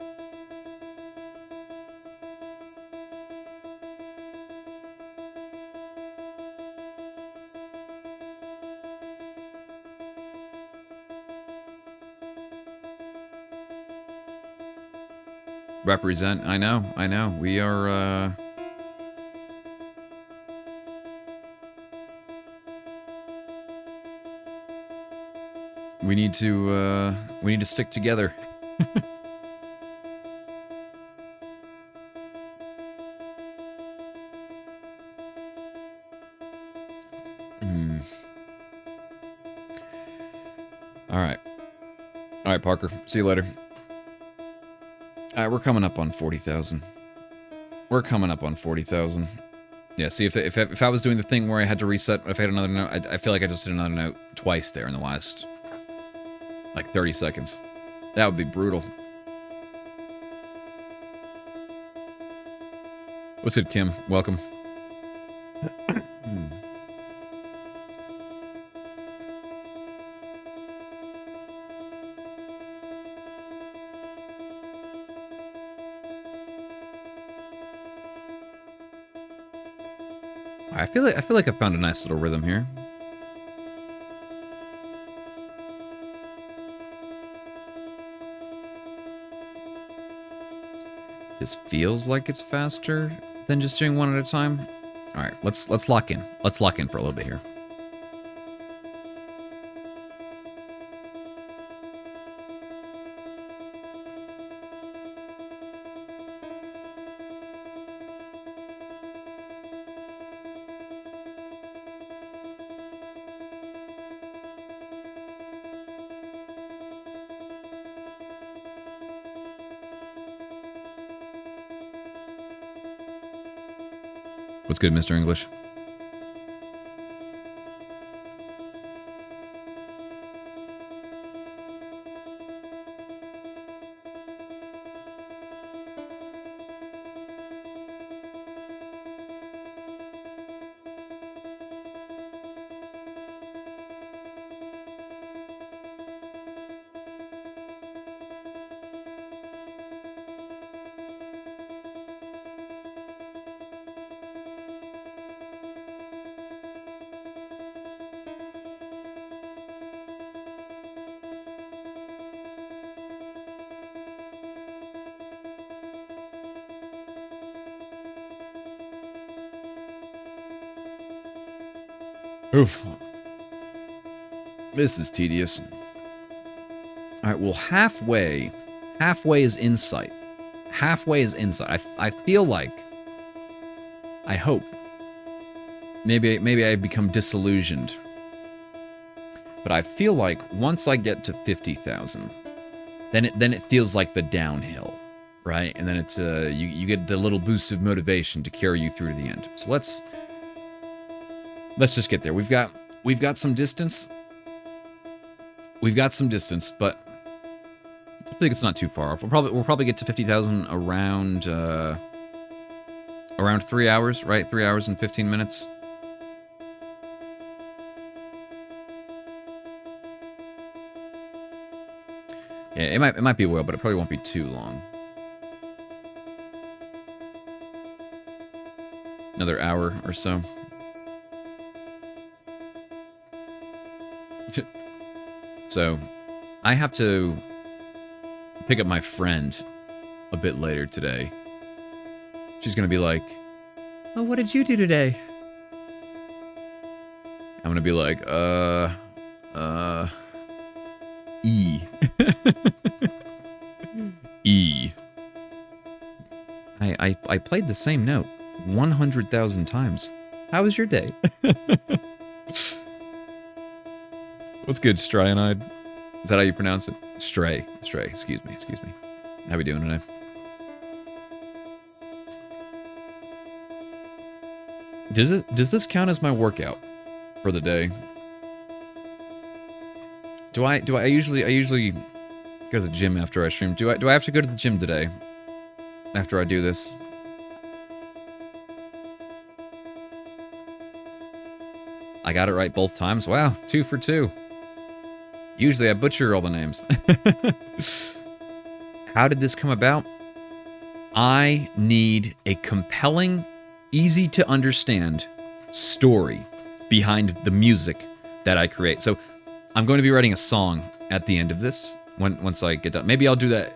Represent. I know. We are, we need to stick together. All right. All right, Parker. See you later. All right, we're coming up on 40,000. We're coming up on 40,000. Yeah, see, if I was doing the thing where I had to reset, if I had another note, I feel like I just did another note twice there in the last, like, 30 seconds. That would be brutal. What's good, Kim? Welcome. I feel like I found a nice little rhythm here. This feels like it's faster than just doing one at a time. All right, let's lock in. Let's lock in for a little bit here. What's good, Mr. English? Oof. This is tedious. All right, well, halfway is insight. Halfway is insight. I feel like, I hope, maybe I become disillusioned. But I feel like once I get to 50,000, then it feels like the downhill, right? And then it's you get the little boost of motivation to carry you through to the end. So let's just get there. We've got some distance. We've got some distance, but I think it's not too far off. We'll probably get to 50,000 around 3 hours, right? 3 hours and 15 minutes. Yeah, it might be a while, but it probably won't be too long. Another hour or so. So, I have to pick up my friend a bit later today. She's gonna be like, "Oh, what did you do today?" I'm gonna be like, E. E. I played the same note 100,000 times. How was your day? What's good, Stryanide? Is that how you pronounce it? Stray. Excuse me. How we doing today? Does this count as my workout for the day? Do I usually go to the gym after I stream? Do I have to go to the gym today after I do this? I got it right both times. Wow, 2 for 2. Usually I butcher all the names. How did this come about? I need a compelling, easy to understand story behind the music that I create. So I'm going to be writing a song at the end of this once I get done. Maybe I'll do that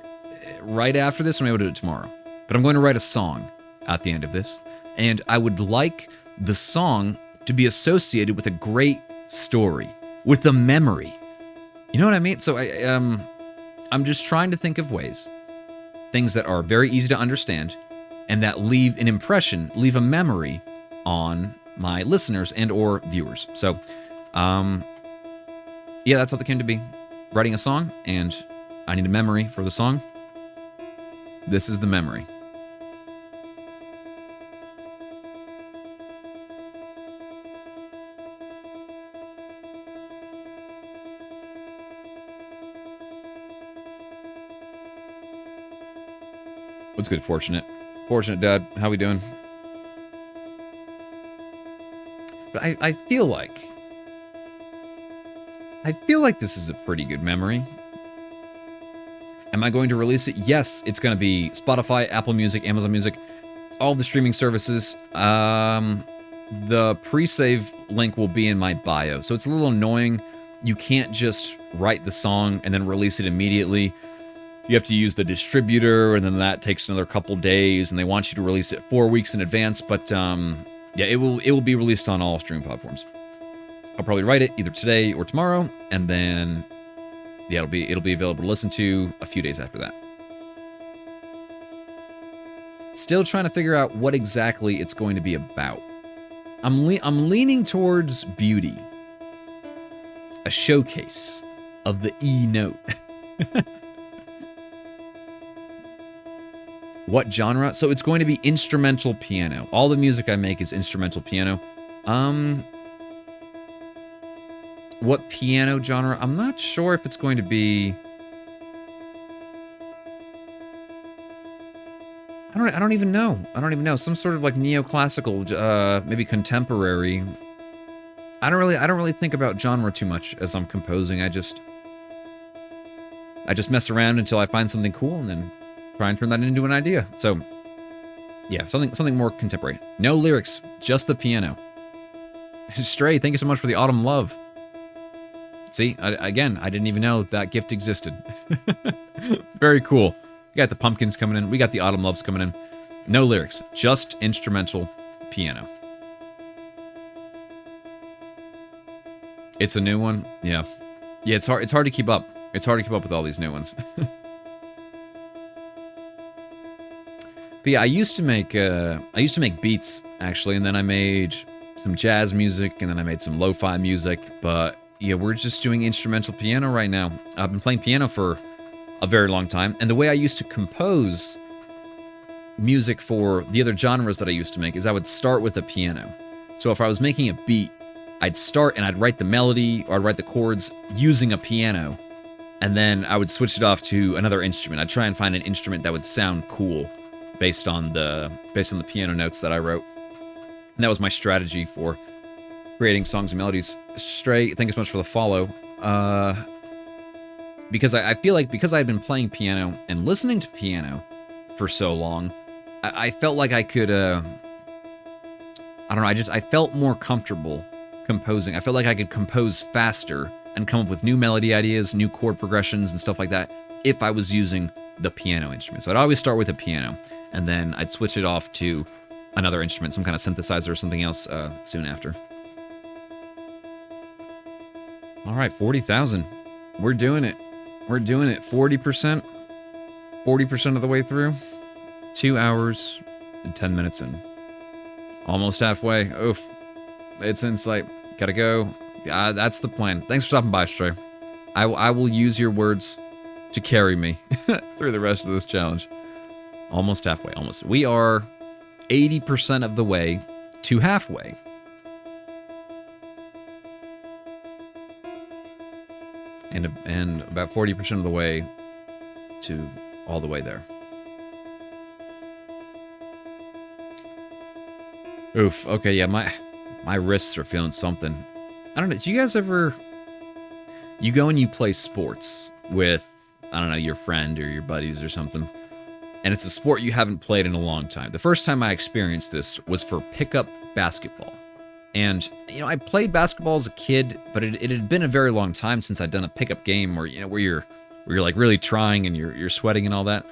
right after this, or maybe I'll do it tomorrow. But I'm going to write a song at the end of this, and I would like the song to be associated with a great story, with a memory. You know what I mean? So I'm just trying to think of things that are very easy to understand, and that leave an impression, leave a memory on my listeners and or viewers. So, yeah, that's how they came to be. Writing a song, and I need a memory for the song. This is the memory. What's good, Fortunate? Fortunate, Dad. How we doing? But I feel like this is a pretty good memory. Am I going to release it? Yes, it's going to be Spotify, Apple Music, Amazon Music, all the streaming services. The pre-save link will be in my bio. So it's a little annoying. You can't just write the song and then release it immediately. You have to use the distributor, and then that takes another couple days, and they want you to release it 4 weeks in advance. But yeah, it will be released on all streaming platforms. I'll probably write it either today or tomorrow, and then yeah, it'll be available to listen to a few days after that. Still trying to figure out what exactly it's going to be about. I'm leaning towards beauty, a showcase of the E note. What genre? So it's going to be instrumental piano. All the music I make is instrumental piano. What piano genre? I'm not sure if it's going to be... I don't even know. Some sort of like neoclassical, maybe contemporary. I don't really think about genre too much as I'm composing. I just mess around until I find something cool, and then try and turn that into an idea. So, yeah, something more contemporary. No lyrics, just the piano. Stray, thank you so much for the autumn love. See, again, I didn't even know that gift existed. Very cool. We got the pumpkins coming in. We got the autumn loves coming in. No lyrics, just instrumental piano. It's a new one. Yeah, it's hard to keep up. It's hard to keep up with all these new ones. But yeah, I used to make beats actually, and then I made some jazz music, and then I made some lo-fi music. But yeah, we're just doing instrumental piano right now. I've been playing piano for a very long time, and the way I used to compose music for the other genres that I used to make is I would start with a piano. So if I was making a beat, I'd start and I'd write the melody or I'd write the chords using a piano, and then I would switch it off to another instrument. I'd try and find an instrument that would sound cool based on the piano notes that I wrote. And that was my strategy for creating songs and melodies. Stray, thank you so much for the follow. Because I feel like because I had been playing piano and listening to piano for so long, I felt like I could, I don't know, I felt more comfortable composing. I felt like I could compose faster and come up with new melody ideas, new chord progressions and stuff like that if I was using the piano instrument. So I'd always start with a piano, and then I'd switch it off to another instrument, some kind of synthesizer or something else soon after. All right, 40,000. We're doing it. 40% of the way through. 2 hours and 10 minutes in. Almost halfway. Oof. It's insight. Gotta go. That's the plan. Thanks for stopping by, Stray. I will use your words to carry me through the rest of this challenge. Almost halfway. Almost. We are 80% of the way to halfway. And about 40% of the way to all the way there. Oof. Okay, yeah, my wrists are feeling something. I don't know. Do you guys ever... You go and you play sports with, I don't know, your friend or your buddies or something, and it's a sport you haven't played in a long time. The first time I experienced this was for pickup basketball. And, you know, I played basketball as a kid, but it had been a very long time since I'd done a pickup game where, you know, where you're like really trying and you're sweating and all that.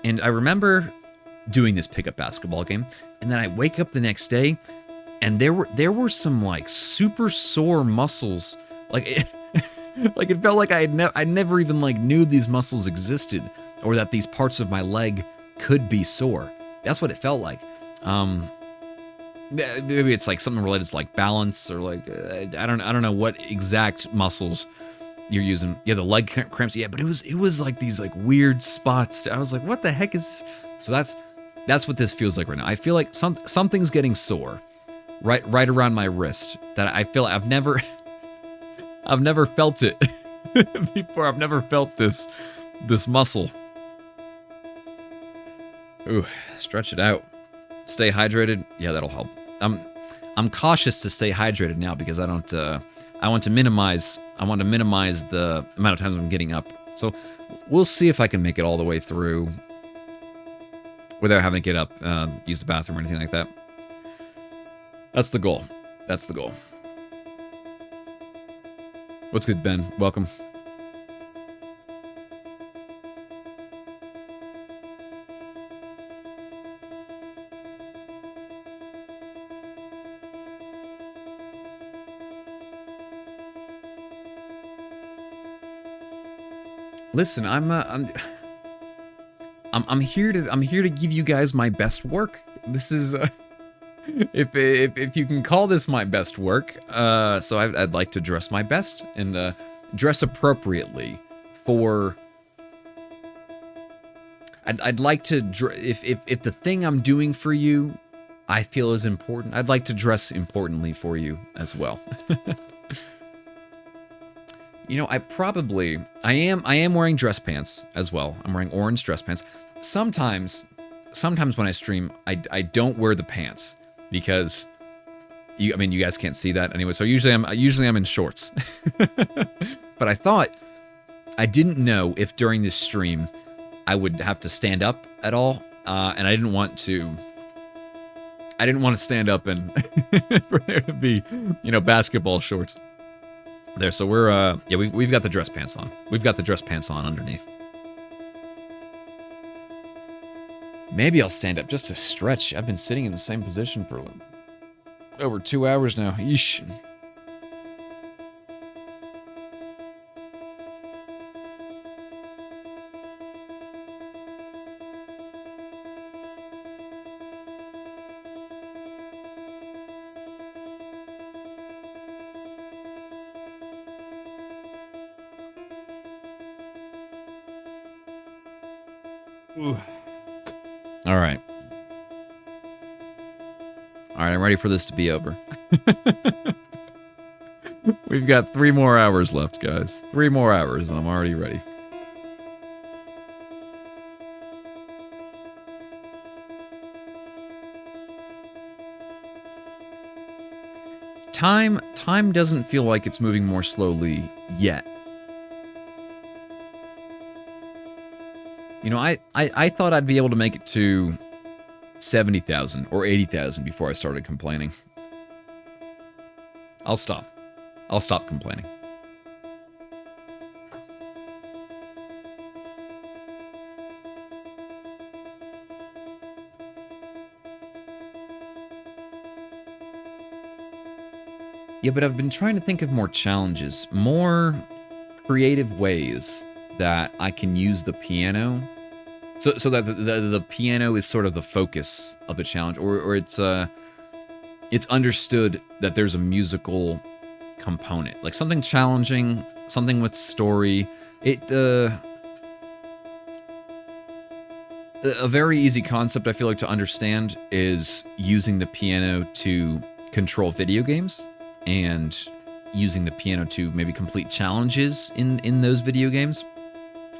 And I remember doing this pickup basketball game, and then I wake up the next day, and there were some like super sore muscles. Like it felt like I never even like knew these muscles existed, or that these parts of my leg could be sore. That's what it felt like. maybe it's like something related to like balance or like I don't know what exact muscles you're using. Yeah, the leg cramps. Yeah, but it was like these like weird spots. I was like, what the heck is this? So that's what this feels like right now. I feel like something's getting sore right around my wrist that I feel I've never felt it before. I've never felt this muscle. Ooh, stretch it out. Stay hydrated. Yeah, that'll help. I'm cautious to stay hydrated now because I want to minimize the amount of times I'm getting up. So we'll see if I can make it all the way through without having to get up, use the bathroom or anything like that. That's the goal. That's the goal. What's good, Ben? Welcome. Listen, I'm here to give you guys my best work. This is if you can call this my best work. So I'd like to dress my best and dress appropriately for. I'd like to if the thing I'm doing for you, I feel is important. I'd like to dress importantly for you as well. You know, I am wearing dress pants as well. I'm wearing orange dress pants. Sometimes when I stream, I don't wear the pants because you guys can't see that anyway. So usually I'm in shorts. But I didn't know if during this stream I would have to stand up at all, and I didn't want to stand up and for there to be, basketball shorts. There, so we're we've got the dress pants on. We've got the dress pants on underneath. Maybe I'll stand up just to stretch. I've been sitting in the same position for over 2 hours now. Yeesh. Ooh. All right, I'm ready for this to be over. We've got 3 more hours left, guys. 3 more hours, and I'm already ready. Time doesn't feel like it's moving more slowly yet. I thought I'd be able to make it to 70,000 or 80,000 before I started complaining. I'll stop complaining. Yeah, but I've been trying to think of more challenges, more creative ways that I can use the piano. So that the piano is sort of the focus of the challenge, or it's understood that there's a musical component, like something challenging, something with story. A very easy concept I feel like to understand is using the piano to control video games and using the piano to maybe complete challenges in those video games,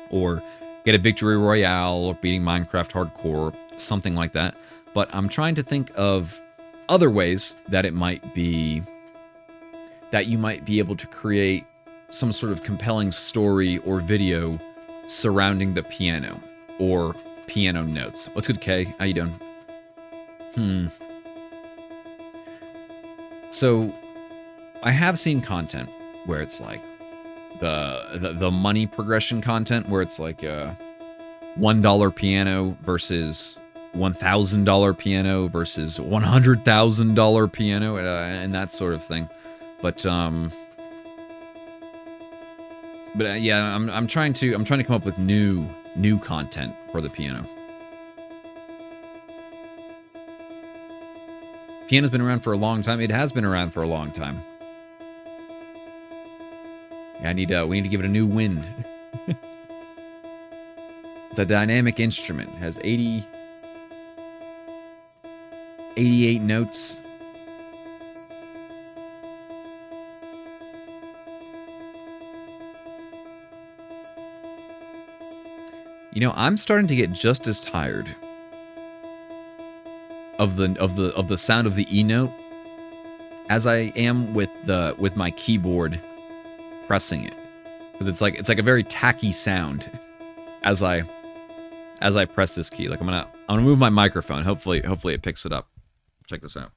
or get a victory royale, or beating Minecraft hardcore, something like that. But I'm trying to think of other ways that you might be able to create some sort of compelling story or video surrounding the piano or piano notes. What's good, Kay? How you doing? So I have seen content where it's like the money progression content, where it's like a $1 piano versus $1,000 piano versus $100,000 piano, and that sort of thing. But yeah, I'm trying to come up with new content for the piano. piano's been around for a long time. It has been around for a long time. Yeah, we need to give it a new wind. It's a dynamic instrument. It has 88 notes. You know, I'm starting to get just as tired of the sound of the E note as I am with my keyboard pressing it, because it's like a very tacky sound as I press this key. Like I'm gonna move my microphone. Hopefully it picks it up. Check this out.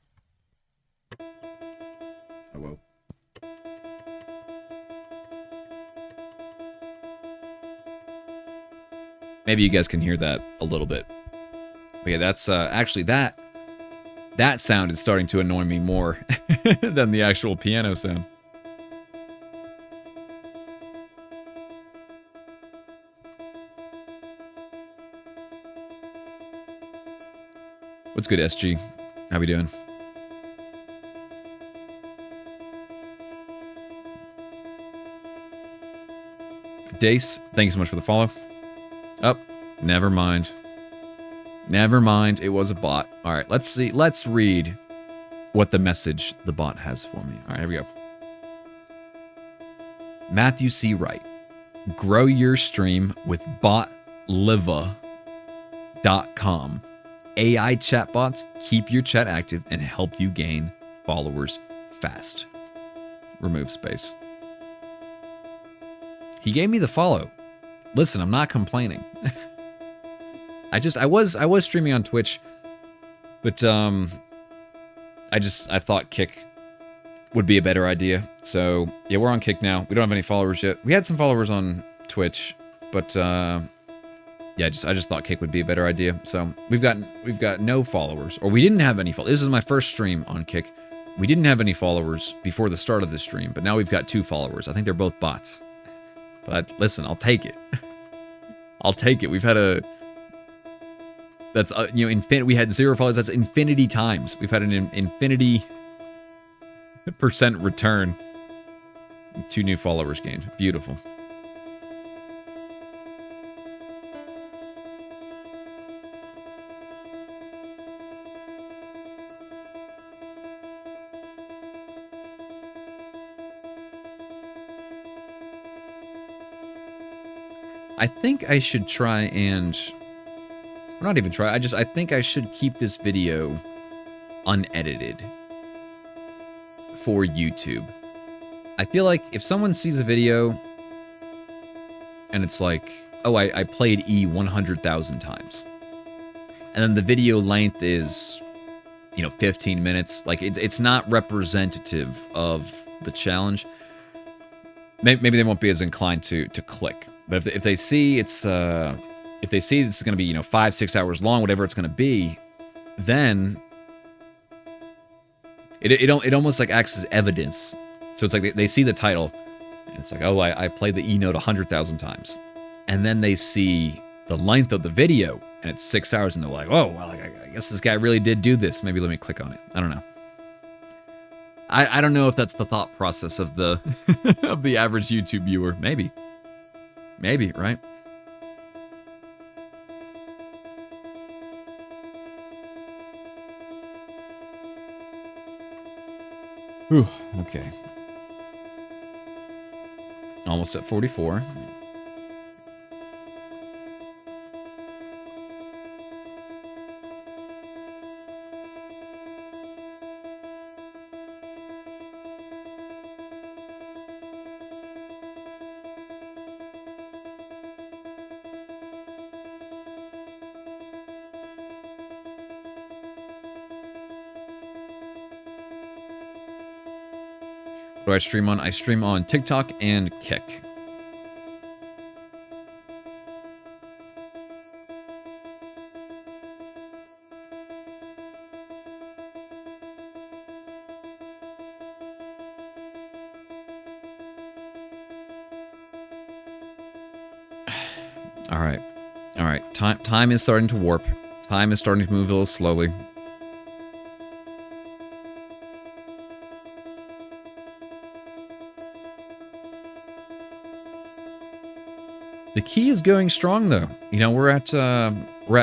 Oh, whoa. Maybe you guys can hear that a little bit. But yeah, that's actually that sound is starting to annoy me more than the actual piano sound. What's good, SG? How we doing? Dace, thank you so much for the follow. Oh, never mind. Never mind, it was a bot. All right, let's see. Let's read what the message the bot has for me. All right, here we go. Matthew C. Wright. Grow your stream with botliva.com. AI chatbots keep your chat active and help you gain followers fast. Remove space. He gave me the follow. Listen, I'm not complaining. I was streaming on Twitch, but I thought Kick would be a better idea. So yeah, we're on Kick now. We don't have any followers yet. We had some followers on Twitch, but yeah, I just thought Kick would be a better idea. So we've got no followers, or we didn't have any followers. This is my first stream on Kick. We didn't have any followers before the start of the stream, but now we've got 2 followers. I think they're both bots. But listen, I'll take it. I'll take it. We've had that's we had 0 followers. That's infinity times. We've had an infinity % return. 2 new followers gained. Beautiful. I think I should try and... or not even try, I think I should keep this video unedited for YouTube. I feel like if someone sees a video and it's like, oh, I played E 100,000 times, and then the video length is, 15 minutes, like it's not representative of the challenge, maybe they won't be as inclined to click. But if they see it's if they see this is going to be 5-6 hours long, whatever it's going to be, then it almost like acts as evidence. So it's like they see the title, and it's like, oh, I played the E note 100,000 times, and then they see the length of the video, and it's 6 hours, and they're like, oh, well, I guess this guy really did do this. Maybe let me click on it. I don't know. I don't know if that's the thought process of the of the average YouTube viewer. Maybe, right? Whew, okay. Almost at 44. What do I stream on? I stream on TikTok and Kick. All right. Time is starting to warp. Time is starting to move a little slowly. The key is going strong though. You know, we're at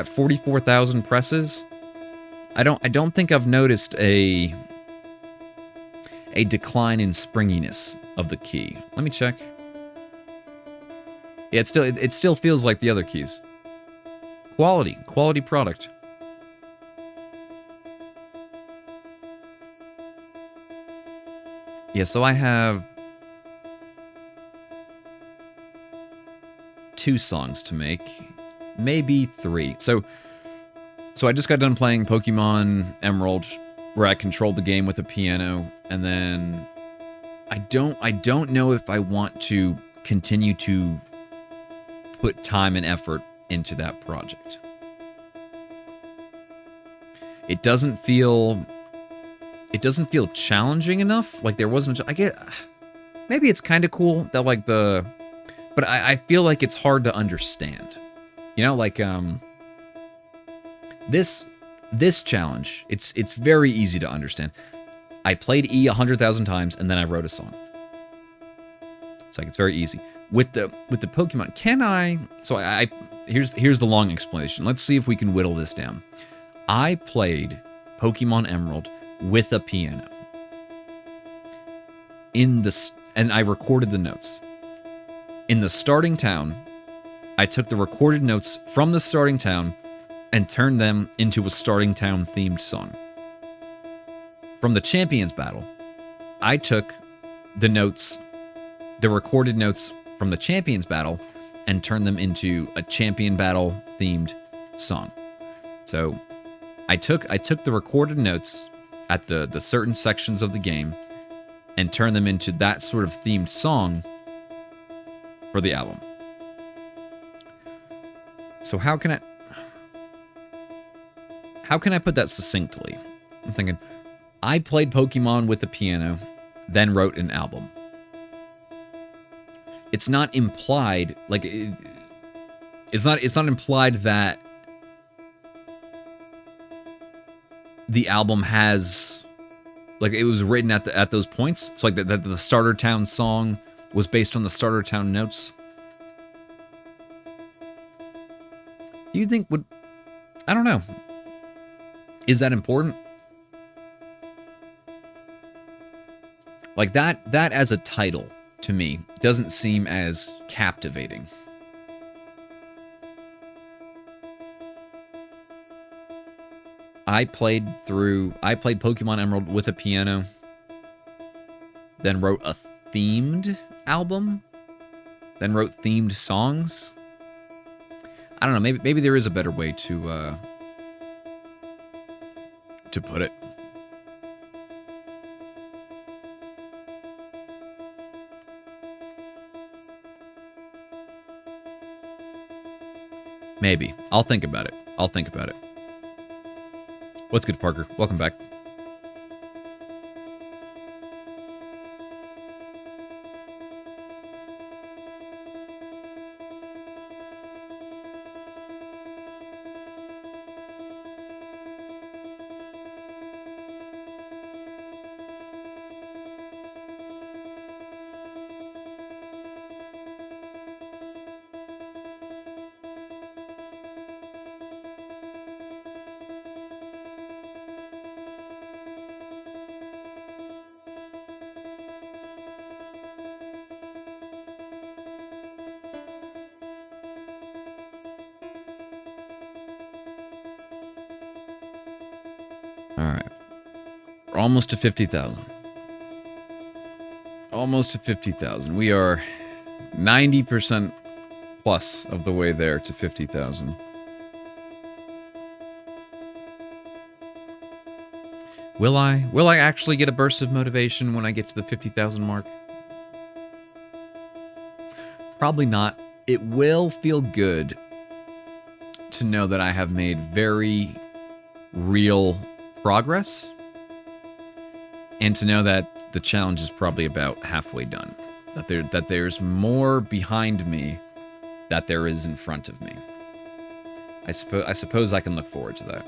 44,000 presses. I don't think I've noticed a decline in springiness of the key. Let me check. Yeah, it still feels like the other keys. Quality product. Yeah, so I have 2 songs to make, maybe 3. So I just got done playing Pokemon Emerald, where I controlled the game with a piano, and then I don't know if I want to continue to put time and effort into that project. It doesn't feel challenging enough. Like there wasn't. I get maybe it's kind of cool that like but I feel like it's hard to understand. You know, like this challenge, it's very easy to understand. I played E 100,000 times and then I wrote a song. It's like it's very easy. With the Pokemon, can I? So I here's the long explanation. Let's see if we can whittle this down. I played Pokemon Emerald with a piano. And I recorded the notes. In the starting town, I took the recorded notes from the starting town and turned them into a starting town themed song. From the Champions Battle, I took the recorded notes from the Champions Battle and turned them into a Champion Battle themed song. So I took the recorded notes at the certain sections of the game and turned them into that sort of themed song for the album. So how can I put that succinctly? I'm thinking, I played Pokemon with the piano, then wrote an album. It's not implied, like it's not implied that the album has, like, it was written at those points. So like that the Starter Town song was based on the Starter Town notes. Do you think I don't know. Is that important? Like that as a title to me doesn't seem as captivating. I played Pokemon Emerald with a piano, then wrote a themed album, then wrote themed songs. I don't know, maybe there is a better way to put it. Maybe. I'll think about it. What's good, Parker? Welcome back. All right. We're almost to 50,000. Almost to 50,000. We are 90% plus of the way there to 50,000. Will I actually get a burst of motivation when I get to the 50,000 mark? Probably not. It will feel good to know that I have made very real progress, and to know that the challenge is probably about halfway done. That there's more behind me that there is in front of me. I suppose I can look forward to that.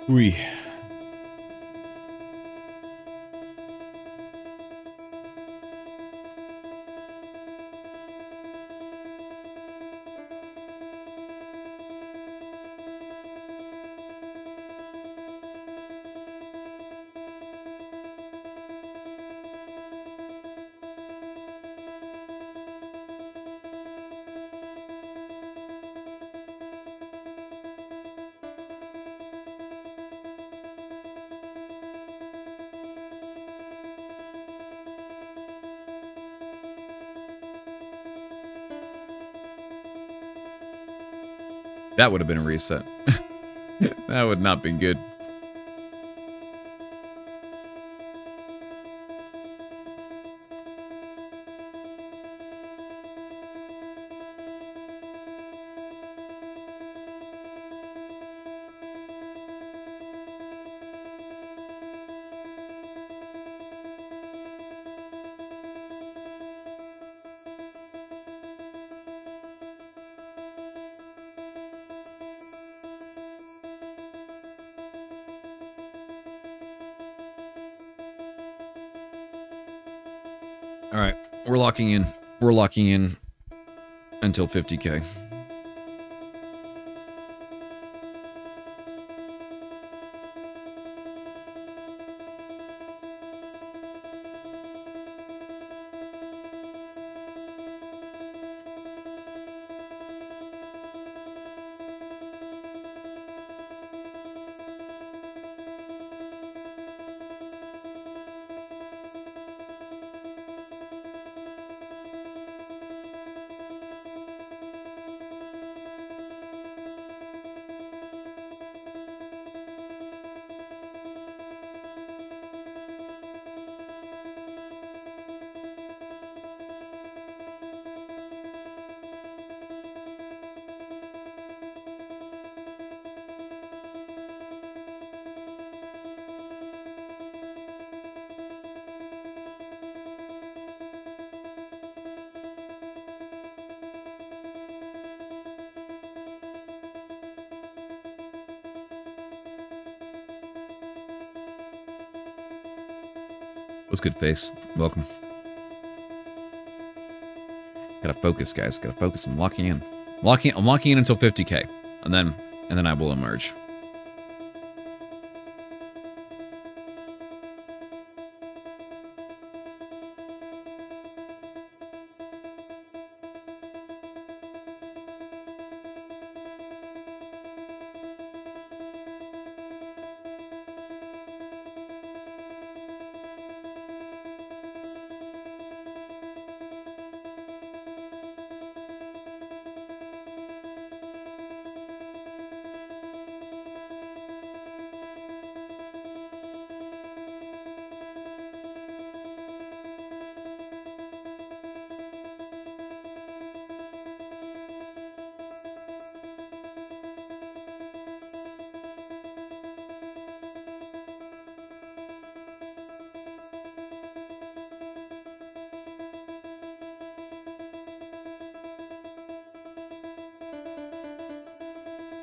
We. That would have been a reset. That would not be good. All right, we're locking in. We're locking in until 50K. What's good, face? Welcome. Gotta focus, guys. Gotta focus. I'm locking in. I'm locking in until 50K, and then I will emerge.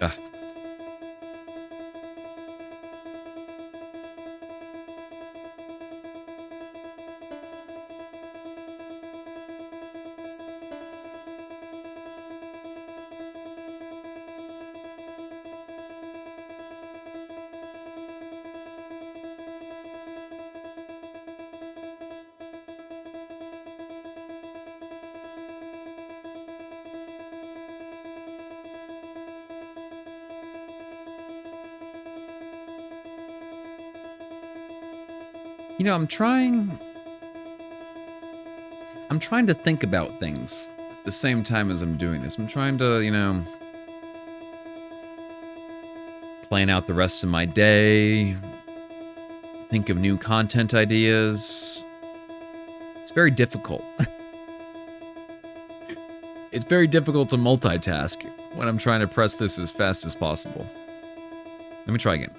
Ah. You know, I'm trying to think about things at the same time as I'm doing this. I'm trying to, you know, plan out the rest of my day, think of new content ideas. It's very difficult. It's very difficult to multitask when I'm trying to press this as fast as possible. Let me try again.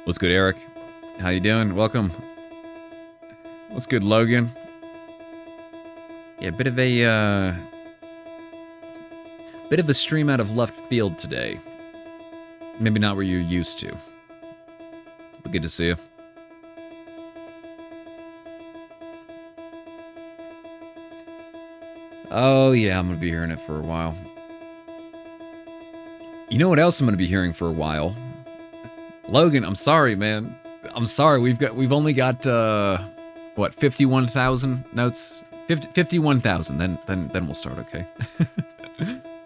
What's good, Eric? How you doing? Welcome. What's good, Logan? Yeah, bit of a stream out of left field today. Maybe not where you're used to. But good to see you. Oh yeah, I'm gonna be hearing it for a while. You know what else I'm gonna be hearing for a while? Logan, I'm sorry, man. I'm sorry. We've only got what, 51,000 notes? 51,000. Then we'll start, okay?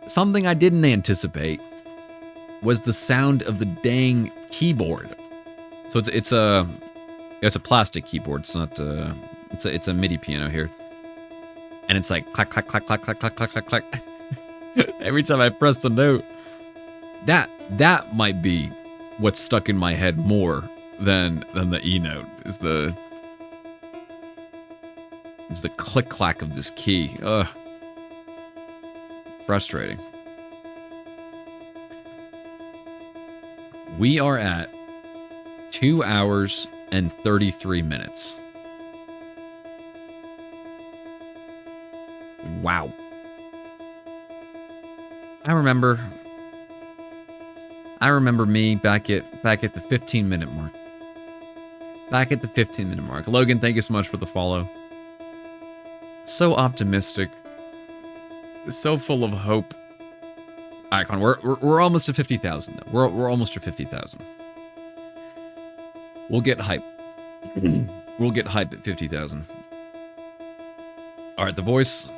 Something I didn't anticipate was the sound of the dang keyboard. So it's a plastic keyboard. It's not it's a MIDI piano here. And it's like clack clack clack clack clack clack clack clack clack. Every time I press the note. That might be what's stuck in my head more than the E note is the click clack of this key. Ugh. Frustrating. We are at 2 hours and 33 minutes. Wow. I remember me back at the 15-minute mark. Back at the 15-minute mark. Logan, thank you so much for the follow. So optimistic. So full of hope. All right, Con, we're almost to 50,000 though. We're almost to 50,000. We'll get hype. We'll get hype at 50,000. All right, the voice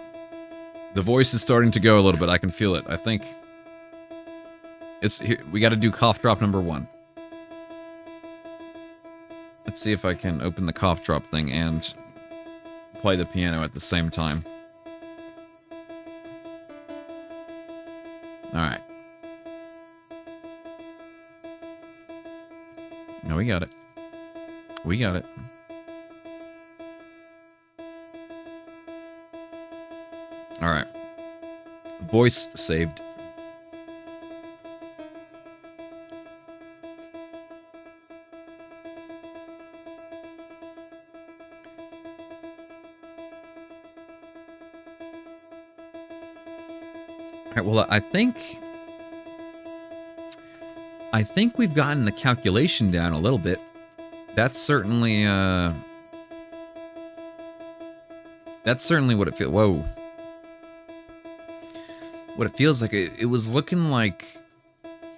is starting to go a little bit. I can feel it. I think we got to do cough drop number 1. Let's see if I can open the cough drop thing and play the piano at the same time. All right. No, we got it. We got it. All right. Voice saved. All right, well, I think we've gotten the calculation down a little bit. That's certainly what it feels. Whoa. What it feels like. It was looking like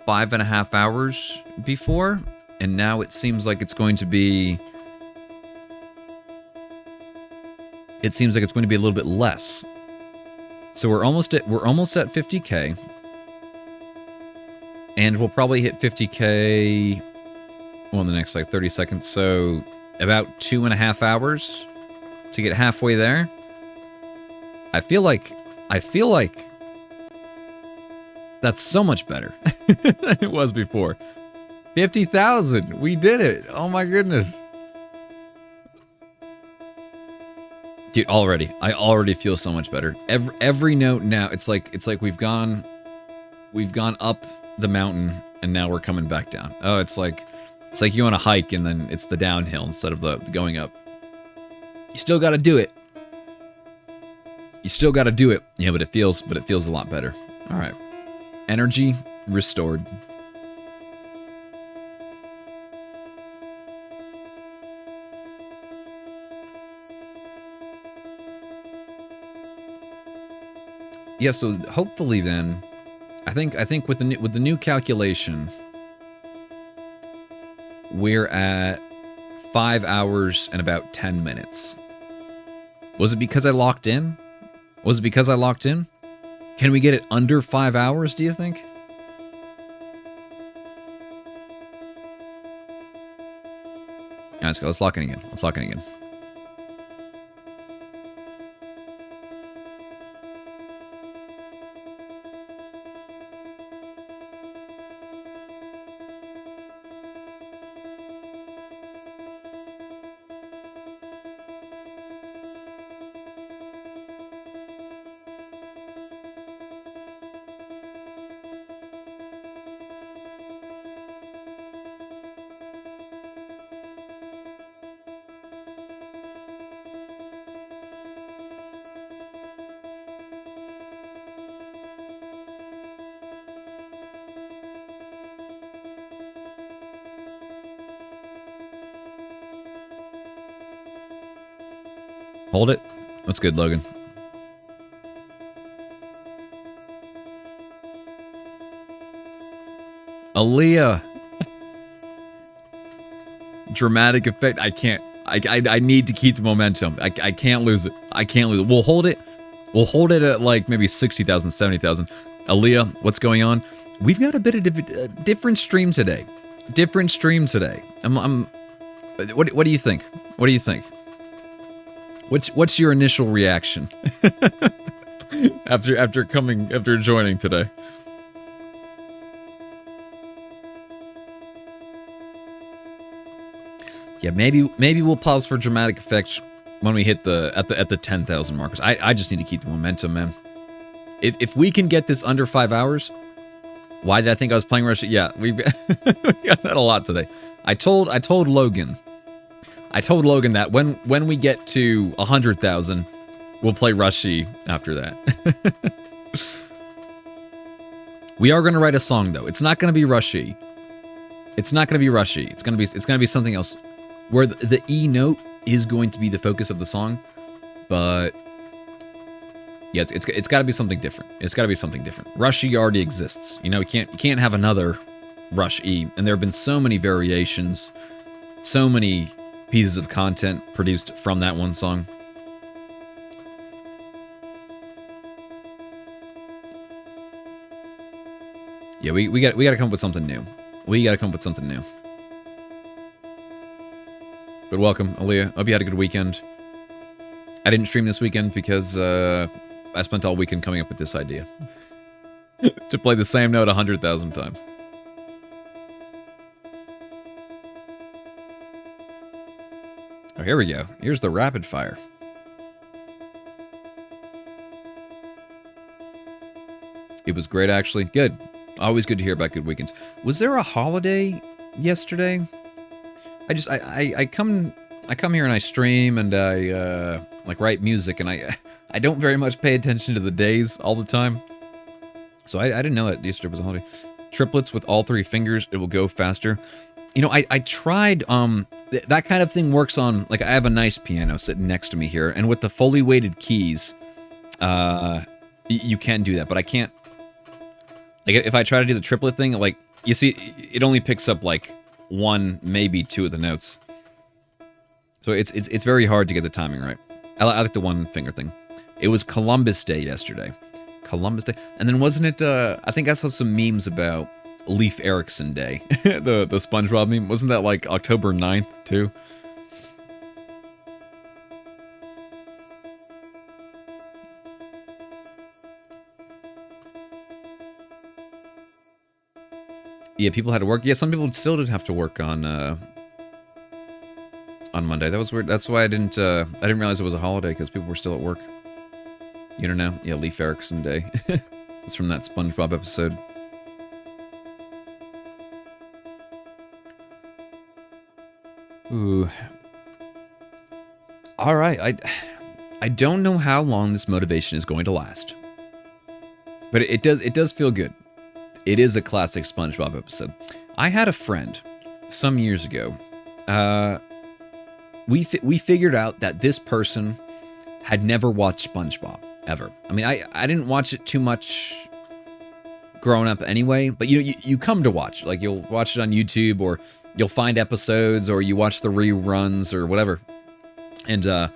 5.5 hours before, and now it seems like it's going to be. It seems like it's going to be a little bit less. So we're almost at 50K. And we'll probably hit 50K in the next like 30 seconds. So about 2.5 hours to get halfway there. I feel like that's so much better than it was before. 50,000. We did it. Oh my goodness. Dude, I already feel so much better. Every note now, it's like we've gone up the mountain and now we're coming back down. Oh, it's like you on a hike and then it's the downhill instead of the going up. You still got to do it. Yeah, but it feels a lot better. All right. Energy restored. Yeah, so hopefully then, I think with the new calculation, we're at 5 hours and about 10 minutes. Was it because I locked in? Can we get it under 5 hours, do you think? All right, let's go. Let's lock in again. Hold it. What's good, Logan? Aaliyah. Dramatic effect. I can't. I need to keep the momentum. I can't lose it. I can't lose it. We'll hold it. We'll hold it at like maybe 60,000, 70,000. Aaliyah, what's going on? We've got a bit of different stream today. Different stream today. What do you think? What do you think? What's your initial reaction after joining today? Yeah, maybe we'll pause for dramatic effect when we hit at the 10,000 markers. I just need to keep the momentum, man. If we can get this under 5 hours, why did I think I was playing Russia? Yeah, we got that a lot today. I told Logan that when we get to 100,000, we'll play Rushy after that. We are going to write a song though. It's not going to be Rushy. It's not going to be Rushy. It's going to be something else, where the E note is going to be the focus of the song, but yeah, it's got to be something different. It's got to be something different. Rush E already exists. You know, you can't have another Rush E, and there have been so many variations, so many pieces of content produced from that one song. Yeah, we got to come up with something new. We got to come up with something new. But welcome, Aaliyah. Hope you had a good weekend. I didn't stream this weekend because I spent all weekend coming up with this idea. To play the same note 100,000 times. Oh, here we go. Here's the rapid fire. It was great, actually. Good. Always good to hear about good weekends. Was there a holiday yesterday? I come here and I stream and I like write music, and I don't very much pay attention to the days all the time. So I didn't know that yesterday was a holiday. Triplets with all 3 fingers, it will go faster. You know, I tried, that kind of thing works on, like, I have a nice piano sitting next to me here, and with the fully weighted keys, you can do that, but I can't, like, if I try to do the triplet thing, like, you see, it only picks up, like, 1, maybe 2 of the notes. So it's very hard to get the timing right. I like the 1 finger thing. It was Columbus Day yesterday. Columbus Day. And then wasn't it, I think I saw some memes about Leif Erikson Day. the SpongeBob meme. Wasn't that like October 9th too? Yeah, people had to work. Yeah, some people still did have to work on Monday. That was weird. That's why I didn't realize it was a holiday, because people were still at work. You don't know? Yeah, Leif Erikson Day. It's from that SpongeBob episode. Ooh. All right. I don't know how long this motivation is going to last, but it does feel good. It is a classic SpongeBob episode. I had a friend some years ago. We figured out that this person had never watched SpongeBob ever. I mean, I didn't watch it too much growing up anyway, but you come to watch. Like, you'll watch it on YouTube, or you'll find episodes, or you watch the reruns or whatever. And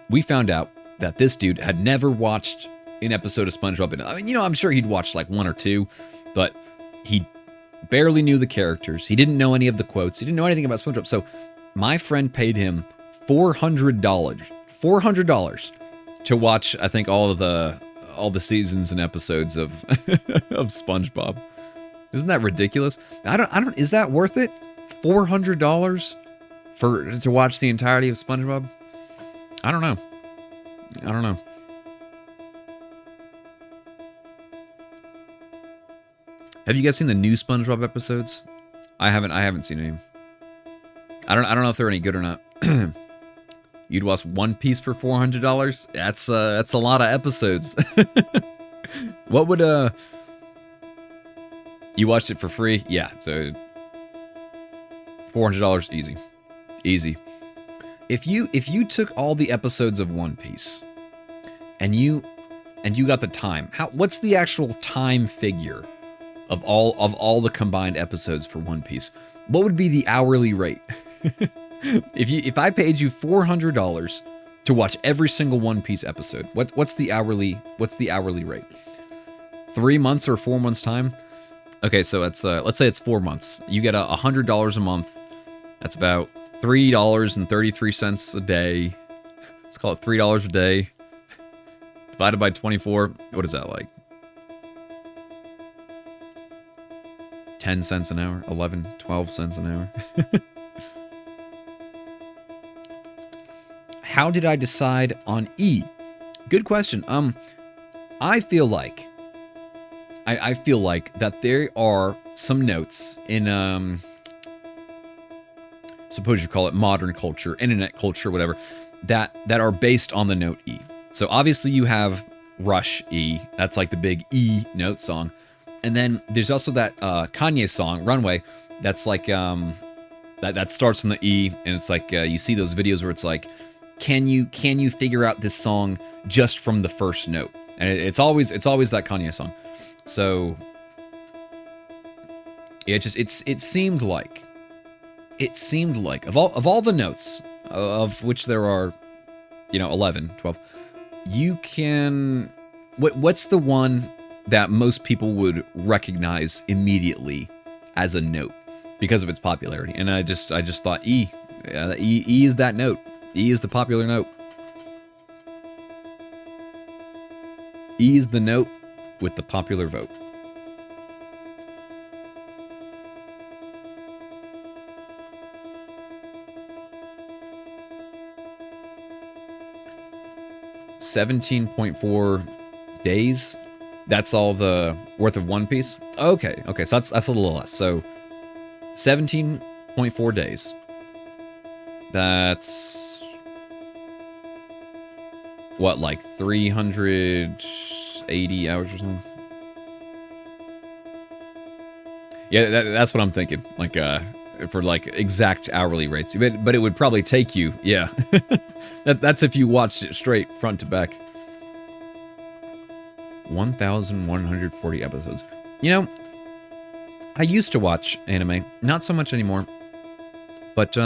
we found out that this dude had never watched an episode of SpongeBob. I mean, I'm sure he'd watched like 1 or 2, but he barely knew the characters. He didn't know any of the quotes. He didn't know anything about SpongeBob. So my friend paid him $400 to watch, I think, all the seasons and episodes of of SpongeBob. Isn't that ridiculous? I don't. Is that worth it? $400 to watch the entirety of SpongeBob? I don't know. Have you guys seen the new SpongeBob episodes? I haven't seen any. I don't know if they're any good or not. You'd watch One Piece for $400? That's a lot of episodes. What would you watched it for free? Yeah, so $400 easy. if you took all the episodes of One Piece and you got the time, what's the actual time figure of all the combined episodes for One Piece? What would be the hourly rate? If I paid you $400 to watch every single One Piece episode, what's the hourly rate? 3 months or 4 months time? Okay, so it's let's say it's 4 months. You get $100 a month. That's about $3.33 a day. Let's call it $3 a day. Divided by 24. What is that like? 10 cents an hour? 11, 12 cents an hour? How did I decide on E? Good question. I feel like that there are some notes in suppose you call it modern culture, internet culture, whatever, that are based on the note E. So obviously you have Rush E. That's like the big E note song. And then there's also that Kanye song, Runway, that's like that starts on the E, and it's like you see those videos where it's like, can you figure out this song just from the first note? And it's always that Kanye song. So yeah, it seemed like of all the notes, of which there are 11, 12, you can what's the one that most people would recognize immediately as a note because of its popularity? And I just thought E. E is that note. E is the popular note. E is the note with the popular vote. $17.4 days. That's all the worth of One Piece. Okay, so that's a little less. So 17.4 days. That's what, like 380 hours or something? Yeah, that's what I'm thinking. Like for like exact hourly rates. But it would probably take you, yeah. That's if you watched it straight front to back. 1,140 episodes. I used to watch anime, not so much anymore. But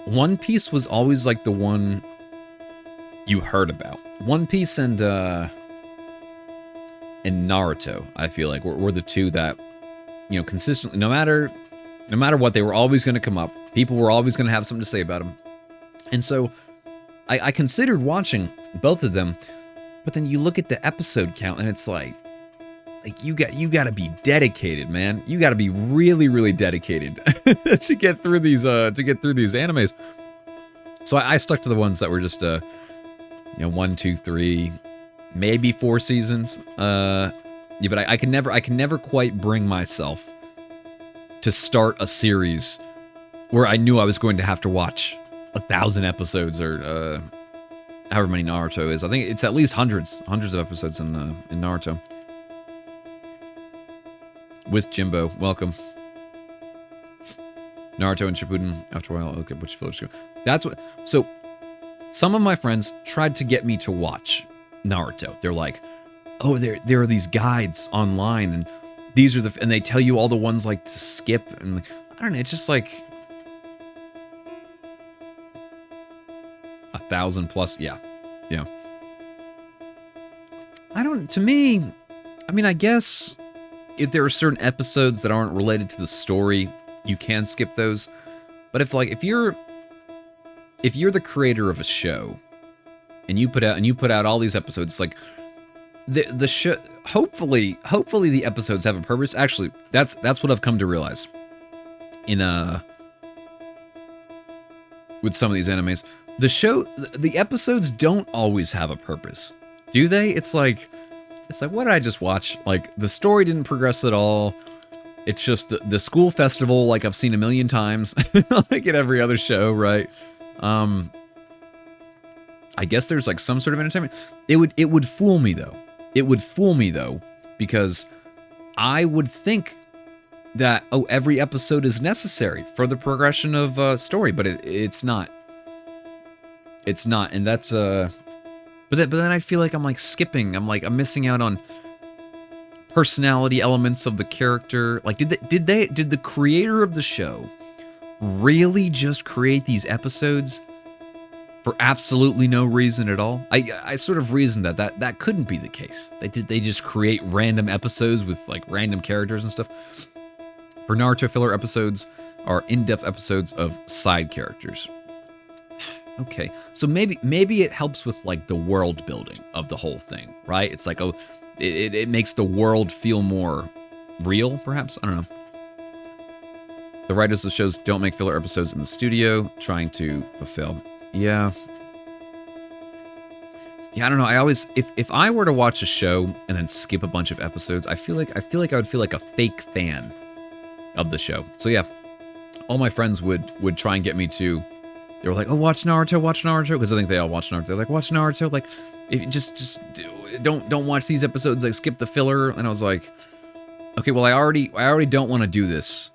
One Piece was always like the one you heard about. One Piece and Naruto, I feel like were the two that consistently, no matter what, they were always going to come up. People were always going to have something to say about them. And so I considered watching both of them, but then you look at the episode count and it's like you got to be dedicated, man. You got to be really, really dedicated to get through these animes. So I stuck to the ones that were just 1, 2, 3, maybe 4 seasons. Yeah, but I can never quite bring myself to start a series where I knew I was going to have to watch 1,000 episodes or however many Naruto is. I think it's at least hundreds of episodes in Naruto. With Jimbo, welcome. Naruto and Shippuden. After a while, I'll look at which village to go. That's what. So, some of my friends tried to get me to watch Naruto. They're like, "Oh, there are these guides online, and these are and they tell you all the ones like to skip." And I don't know. It's just like 1,000 plus. Yeah. To me, I mean, I guess if there are certain episodes that aren't related to the story, you can skip those. But if you're the creator of a show and you put out all these episodes, like the show, hopefully the episodes have a purpose. Actually, that's what I've come to realize with some of these animes. The episodes don't always have a purpose, do they? It's like, what did I just watch? Like, the story didn't progress at all. It's just the school festival, like I've seen a million times, like at every other show, right? I guess there's like some sort of entertainment. It would fool me though. Because I would think that, oh, every episode is necessary for the progression of story, but it's not. It's not, and that's but then I feel like I'm like skipping. I'm missing out on personality elements of the character. Like, did the creator of the show really just create these episodes for absolutely no reason at all? I sort of reasoned that couldn't be the case. They just create random episodes with like random characters and stuff. For Naruto, filler episodes are in-depth episodes of side characters. Okay, so maybe it helps with like the world building of the whole thing, right? It's like, oh, it makes the world feel more real, perhaps? I don't know. The writers of the shows don't make filler episodes in the studio, trying to fulfill. Yeah, I don't know. I always, if I were to watch a show and then skip a bunch of episodes, I feel like I would feel like a fake fan of the show. So yeah, all my friends would try and get me to. They were like, "Oh, watch Naruto," because I think they all watch Naruto. They're like, "Watch Naruto, like, if just don't watch these episodes, like skip the filler." And I was like, "Okay, well, I already don't want to do this."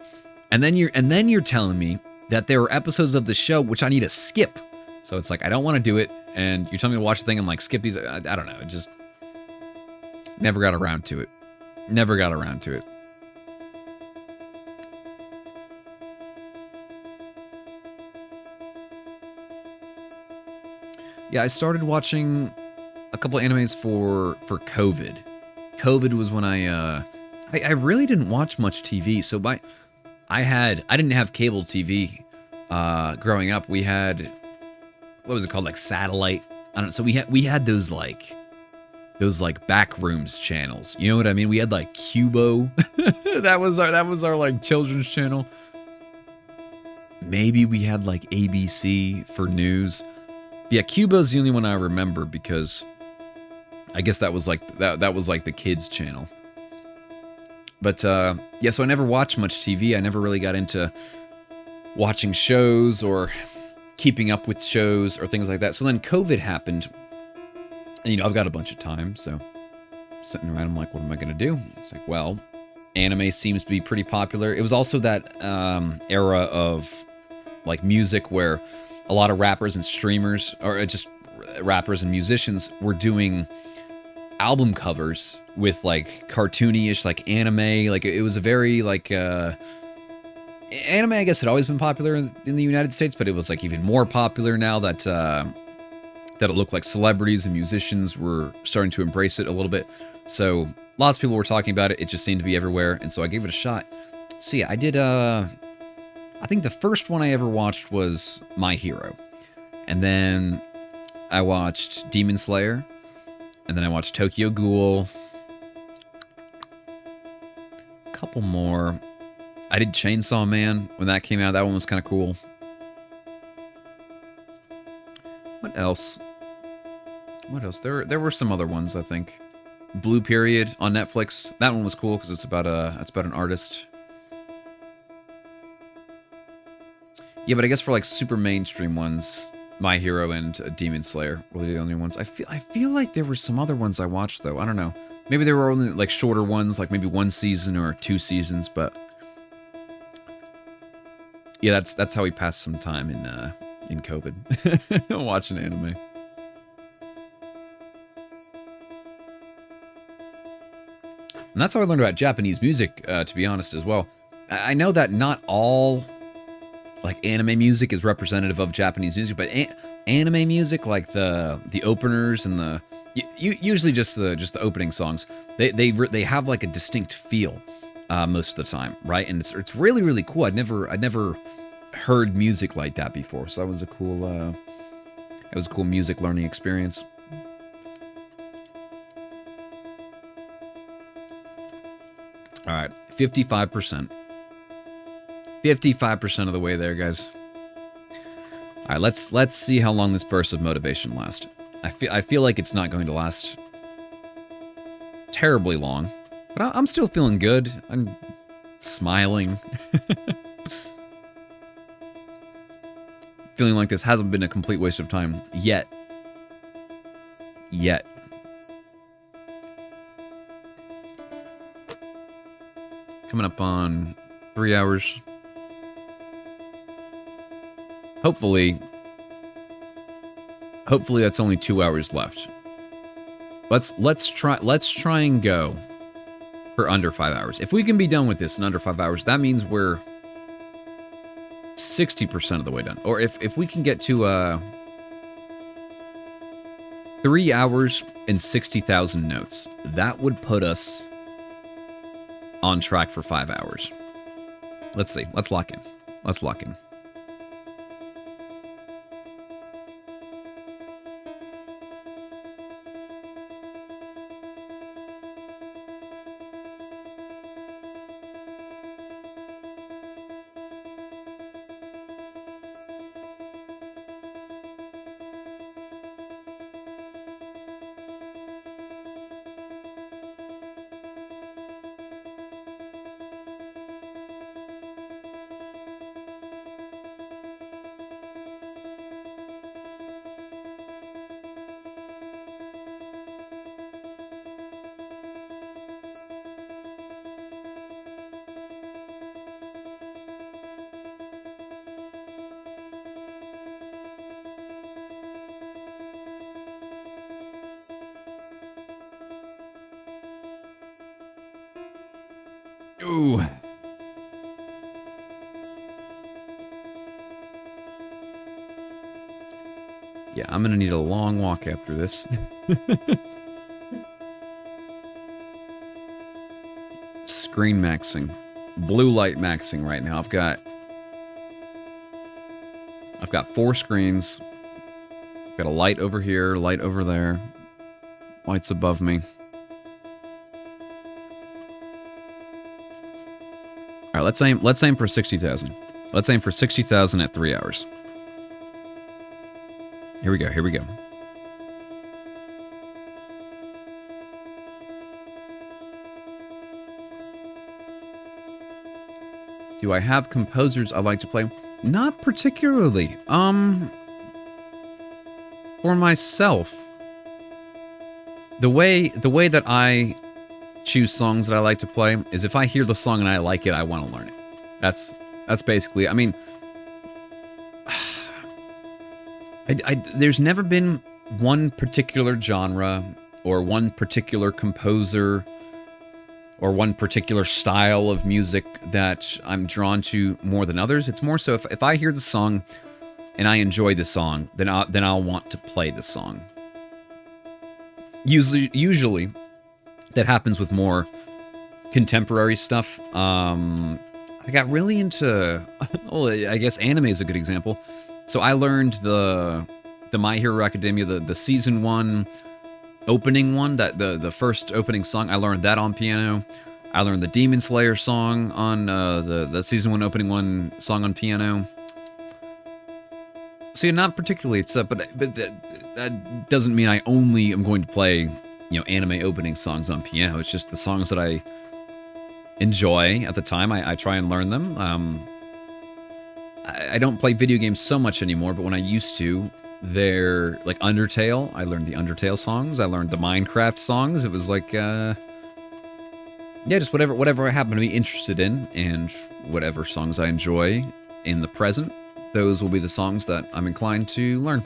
And then you're telling me that there are episodes of the show which I need to skip. So it's like I don't want to do it, and you're telling me to watch the thing and like skip these. I don't know. It just never got around to it. Never got around to it. Yeah, I started watching a couple of animes for COVID. COVID was when I really didn't watch much TV. So I didn't have cable TV growing up. We had, what was it called, like satellite? I don't know. So we had those like backrooms channels. You know what I mean? We had like Cubo. that was our like children's channel. Maybe we had like ABC for news. Yeah, Cubo's the only one I remember because I guess that was like that was like the kids channel. But yeah, so I never watched much TV. I never really got into watching shows or keeping up with shows or things like that. So then COVID happened. And, I've got a bunch of time, so sitting around, I'm like, what am I going to do? It's like, well, anime seems to be pretty popular. It was also that era of like music where a lot of rappers and streamers, or just rappers and musicians, were doing album covers with like cartoony-ish, like anime. Like it was a very like anime, I guess, had always been popular in the United States, but it was like even more popular now that it looked like celebrities and musicians were starting to embrace it a little bit. So lots of people were talking about it. It just seemed to be everywhere, and so I gave it a shot. So yeah, I did. I think the first one I ever watched was My Hero. And then I watched Demon Slayer. And then I watched Tokyo Ghoul. A couple more. I did Chainsaw Man when that came out. That one was kind of cool. What else? There were some other ones, I think. Blue Period on Netflix. That one was cool because it's about an artist. Yeah, but I guess for like super mainstream ones, My Hero and Demon Slayer were the only ones. I feel like there were some other ones I watched though. I don't know. Maybe there were only like shorter ones, like maybe 1 season or 2 seasons. But yeah, that's how we passed some time in COVID, watching anime. And that's how I learned about Japanese music, to be honest, as well. I know that not all like anime music is representative of Japanese music, but anime music, like the openers and usually just the opening songs, they have like a distinct feel most of the time, right? And it's really, really cool. I'd never heard music like that before, so that was a cool music learning experience. All right, 55%. 55% of the way there, guys. All right, let's see how long this burst of motivation lasts. I feel like it's not going to last terribly long, but I'm still feeling good. I'm smiling. Feeling like this hasn't been a complete waste of time yet. Coming up on 3 hours. Hopefully that's only 2 hours left. Let's try and go for under 5 hours. If we can be done with this in under 5 hours, that means we're 60% of the way done. Or if we can get to 3 hours and 60,000 notes, that would put us on track for 5 hours. Let's see. Let's lock in. Let's lock in. Ooh. Yeah, I'm gonna need a long walk after this. Screen maxing. Blue light maxing right now. I've got 4 screens. Got a light over here, light over there. Lights above me. All right, let's aim for 60,000. Let's aim for 60,000 at 3 hours. Here we go. Here we go. Do I have composers I like to play? Not particularly. For myself, the way that I choose songs that I like to play is if I hear the song and I like it, I want to learn it. That's basically, I mean, there's never been one particular genre or one particular composer or one particular style of music that I'm drawn to more than others. It's more so if I hear the song and I enjoy the song, then I'll want to play the song. Usually that happens with more contemporary stuff. I got really into, well, I guess anime is a good example. So I learned the My Hero Academia, the season 1 opening one, that the first opening song, I learned that on piano. I learned the Demon Slayer song on the season 1 opening one song on piano. See, not particularly, it's but that doesn't mean I only am going to play, anime opening songs on piano. It's just the songs that I enjoy at the time. I try and learn them. I don't play video games so much anymore, but when I used to, they're like Undertale. I learned the Undertale songs. I learned the Minecraft songs. It was like, just whatever I happen to be interested in, and whatever songs I enjoy in the present, those will be the songs that I'm inclined to learn.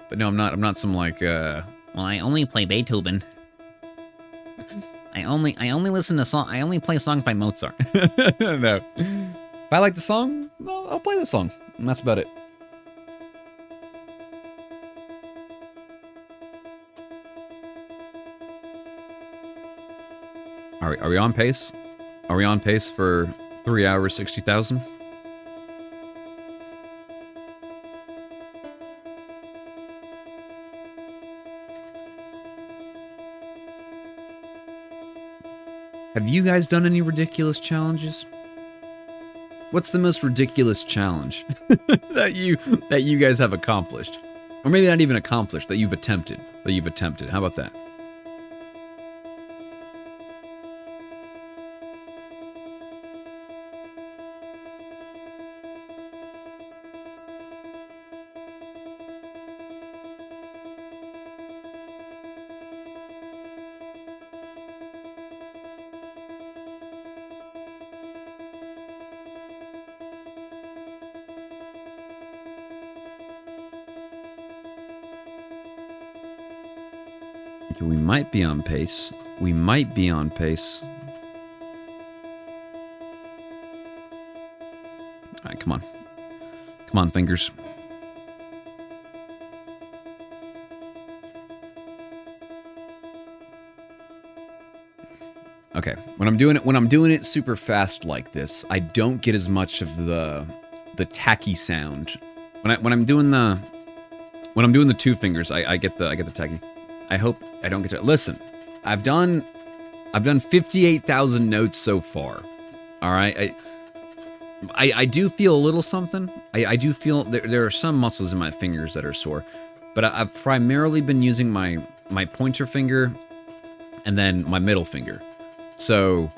But no, I'm not some like, well, I only play Beethoven. I only listen to song. I only play songs by Mozart. No. If I like the song, I'll play the song. And that's about it. Are we on pace? Are we on pace for 3 hours, 60,000? Have you guys done any ridiculous challenges? What's the most ridiculous challenge that you guys have accomplished? Or maybe not even accomplished, that you've attempted. How about that? Okay, we might be on pace. We might be on pace. All right, come on. Come on, fingers. Okay, when I'm doing it super fast like this, I don't get as much of the tacky sound. When I'm doing the two fingers, I get the tacky. I hope I don't get to listen. I've done 58,000 notes so far. All right, I do feel a little something. I do feel there are some muscles in my fingers that are sore, but I've primarily been using my pointer finger and then my middle finger. So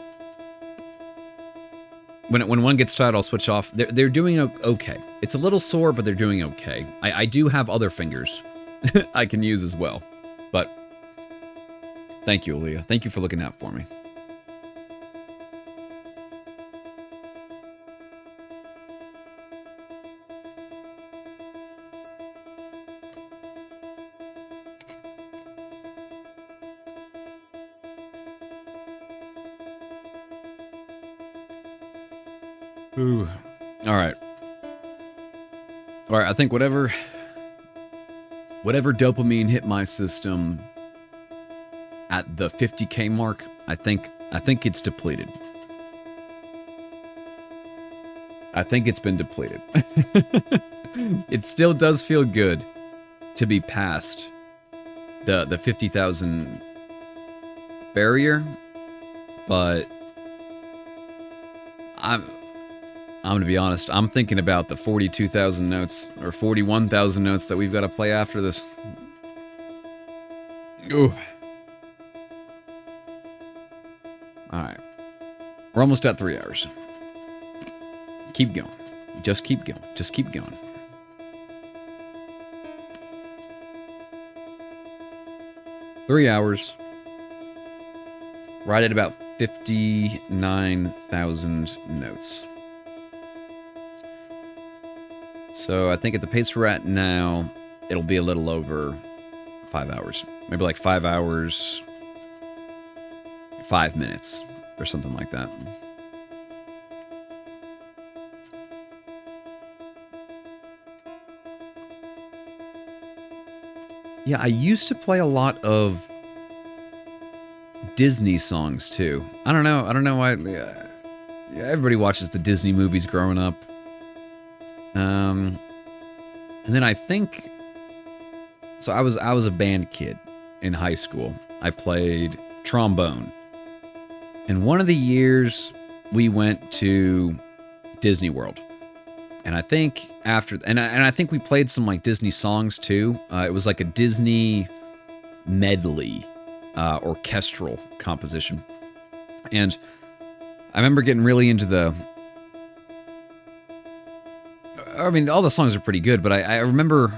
when one gets tired, I'll switch off. They're doing okay. It's a little sore, but they're doing okay. I do have other fingers I can use as well. But thank you, Aaliyah. Thank you for looking out for me. Ooh. All right. I think whatever dopamine hit my system at the 50K mark, I think it's depleted. I think it's been depleted. It still does feel good to be past the 50,000 barrier, but I'm going to be honest, I'm thinking about the 42,000 notes or 41,000 notes that we've got to play after this. Ooh. All right. We're almost at 3 hours. Keep going. Just keep going. Just keep going. Three hours. Right at about 59,000 notes. So I think at the pace we're at now, it'll be a little over 5 hours. Maybe like 5 hours, 5 minutes, or something like that. Yeah, I used to play a lot of Disney songs too. I don't know why. Yeah, everybody watches the Disney movies growing up. And then I think, so I was a band kid in high school. I played trombone. And one of the years we went to Disney World. And I think after, and I think we played some like Disney songs too. It was like a Disney medley, orchestral composition. And I remember getting really into I mean, all the songs are pretty good, but I remember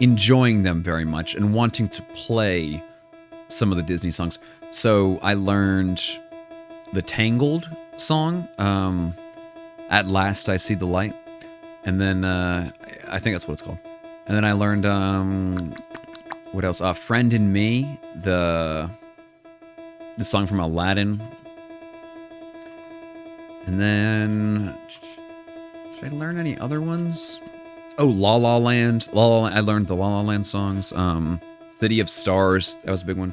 enjoying them very much and wanting to play some of the Disney songs. So I learned the Tangled song, At Last I See the Light. And then, I think that's what it's called. And then I learned, what else? Friend in Me, the song from Aladdin. And then, should I learn any other ones? Oh, La La Land. I learned the La La Land songs. City of Stars. That was a big one.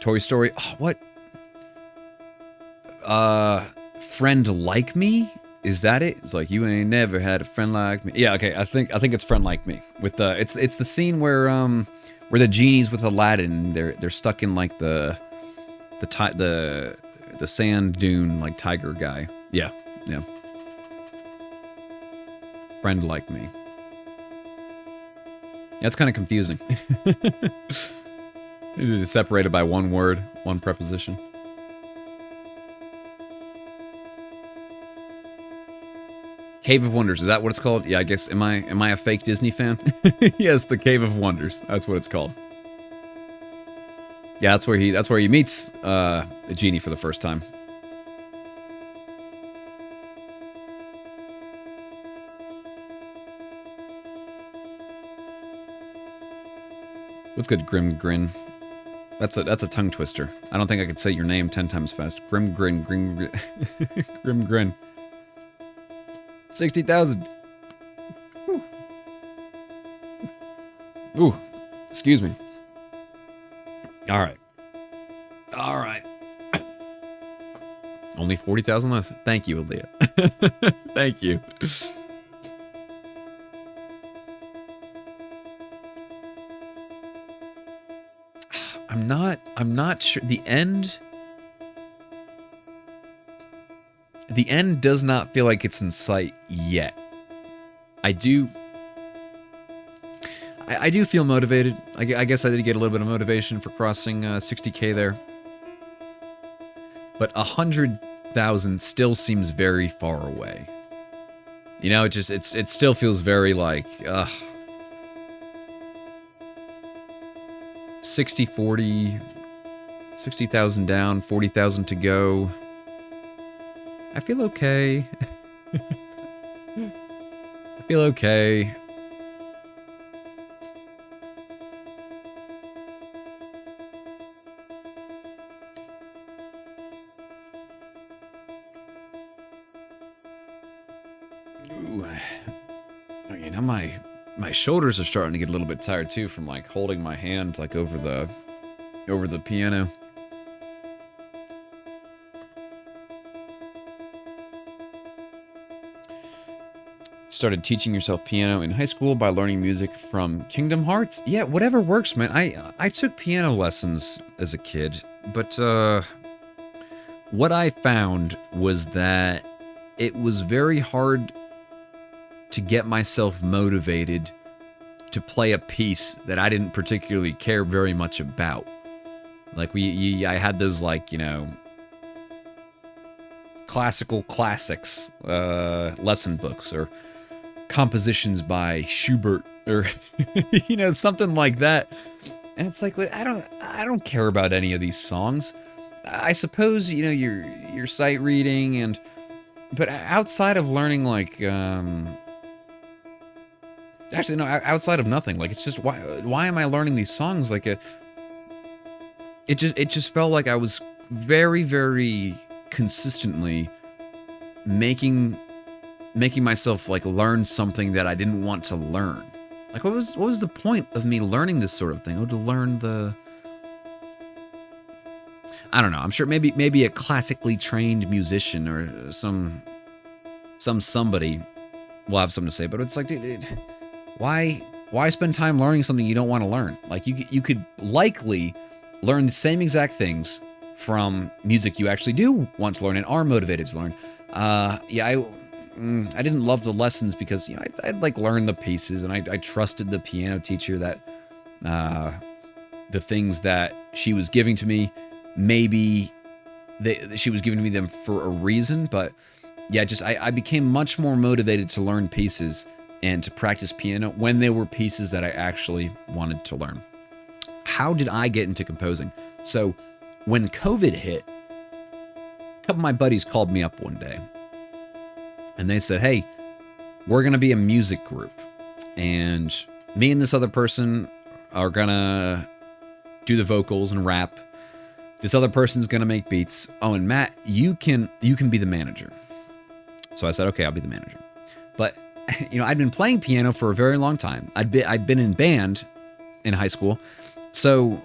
Toy Story. Oh, what? Friend Like Me? Is that it? It's like, you ain't never had a friend like me. Yeah, okay. I think it's Friend Like Me. With the it's the scene where the genie's with Aladdin. They're stuck in like the sand dune like tiger guy. Yeah. Friend Like Me. Yeah, it's kind of confusing. It's separated by one word, one preposition. Cave of Wonders, is that what it's called? Yeah, I guess, am I a fake Disney fan? Yes, the Cave of Wonders, that's what it's called. Yeah, that's where he meets the genie for the first time. What's good, Grim Grin? That's a tongue twister. I don't think I could say your name 10 times fast. Grim Grin, Grim Grim Grin. 60,000. Ooh, excuse me. All right. All right. Only 40,000 less. Thank you, Aaliyah. Thank you. I'm not sure. The end does not feel like it's in sight yet. I do feel motivated. I guess I did get a little bit of motivation for crossing 60K there. But 100,000 still seems very far away. You know, it still feels very like, 60-40, 60,000 down, 40,000 to go. I feel okay. I feel okay. Ooh. Okay, now my shoulders are starting to get a little bit tired too from like holding my hand like over the piano. Started teaching yourself piano in high school by learning music from Kingdom Hearts. Yeah, whatever works, man. I took piano lessons as a kid, but what I found was that it was very hard to get myself motivated to play a piece that I didn't particularly care very much about. Like I had those like, you know, classical classics lesson books or compositions by Schubert or you know, something like that. And it's like, I don't care about any of these songs. I suppose, you know, your sight reading but outside of learning like actually no, outside of nothing, like it's just why am I learning these songs? Like it just felt like I was very, very consistently making myself like learn something that I didn't want to learn. Like what was the point of me learning this sort of thing? Oh, to learn I don't know. I'm sure maybe a classically trained musician or somebody will have something to say, but it's like, dude, why spend time learning something you don't want to learn? Like you could likely learn the same exact things from music you actually do want to learn and are motivated to learn. Yeah, I didn't love the lessons because, you know, I'd like learn the pieces and I trusted the piano teacher that the things that she was giving to me, maybe she was giving me them for a reason, but yeah, just I became much more motivated to learn pieces and to practice piano when there were pieces that I actually wanted to learn. How did I get into composing? So when COVID hit, a couple of my buddies called me up one day and they said, hey, we're going to be a music group and me and this other person are going to do the vocals and rap. This other person's going to make beats. Oh, and Matt, you can be the manager. So I said, okay, I'll be the manager. But, you know, I'd been playing piano for a very long time. I'd been in band in high school. So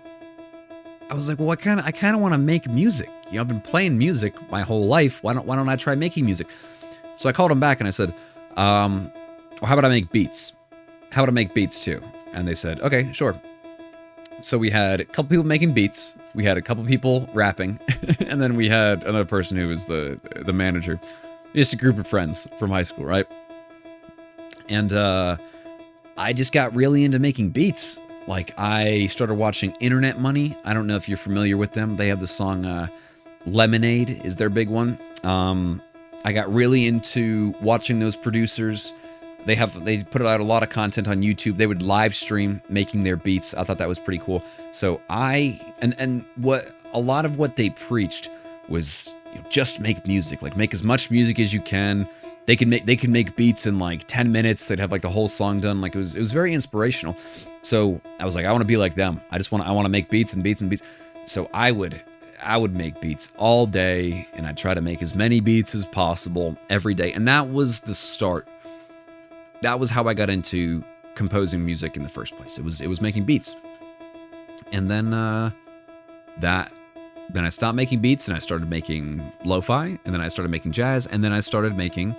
I was like, well, I kind of want to make music. You know, I've been playing music my whole life. Why don't I try making music? So I called them back and I said, well, how about I make beats? How about I make beats too? And they said, okay, sure. So we had a couple people making beats. We had a couple people rapping. And then we had another person who was the manager. Just a group of friends from high school, right? And I just got really into making beats. Like, I started watching Internet Money. I don't know if you're familiar with them. They have the song Lemonade is their big one. I got really into watching those producers. They put out a lot of content on YouTube. They would live stream making their beats. I thought that was pretty cool. So what a lot of what they preached was, you know, just make music. Like, make as much music as you can. they could make beats in like 10 minutes. They'd have like the whole song done. Like it was very inspirational. So I was like, I want to be like them. I want to make beats and beats and beats. So I would make beats all day, and I'd try to make as many beats as possible every day. And that was the start. That was how I got into composing music in the first place. It was making beats. And then then I stopped making beats, and I started making lo-fi, and then I started making jazz, and then I started making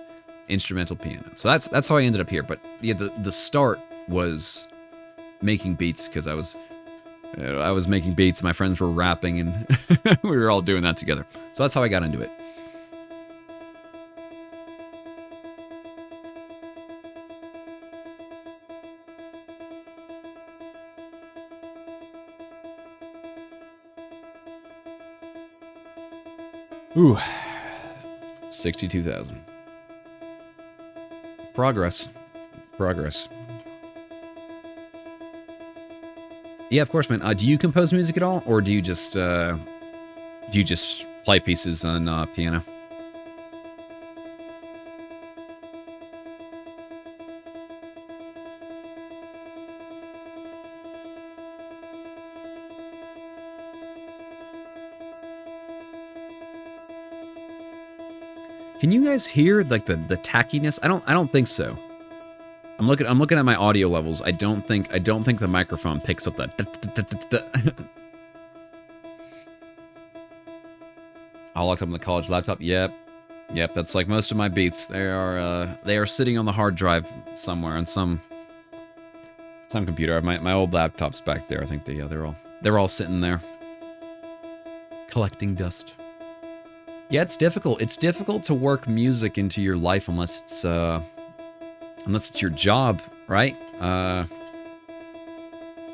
instrumental piano. So that's how I ended up here. But yeah, the start was making beats, because I was making beats. My friends were rapping, and we were all doing that together. So that's how I got into it. Ooh, 62,000. Progress. Yeah, of course, man. Do you compose music at all, or do you just play pieces on piano? Can you guys hear like the tackiness? I don't think so. I'm looking at my audio levels. I don't think the microphone picks up that. All locked up on the college laptop. Yep. That's like most of my beats. They are sitting on the hard drive somewhere on some computer. My old laptop's back there. I think they're all sitting there collecting dust. Yeah, it's difficult. It's difficult to work music into your life unless it's your job, right?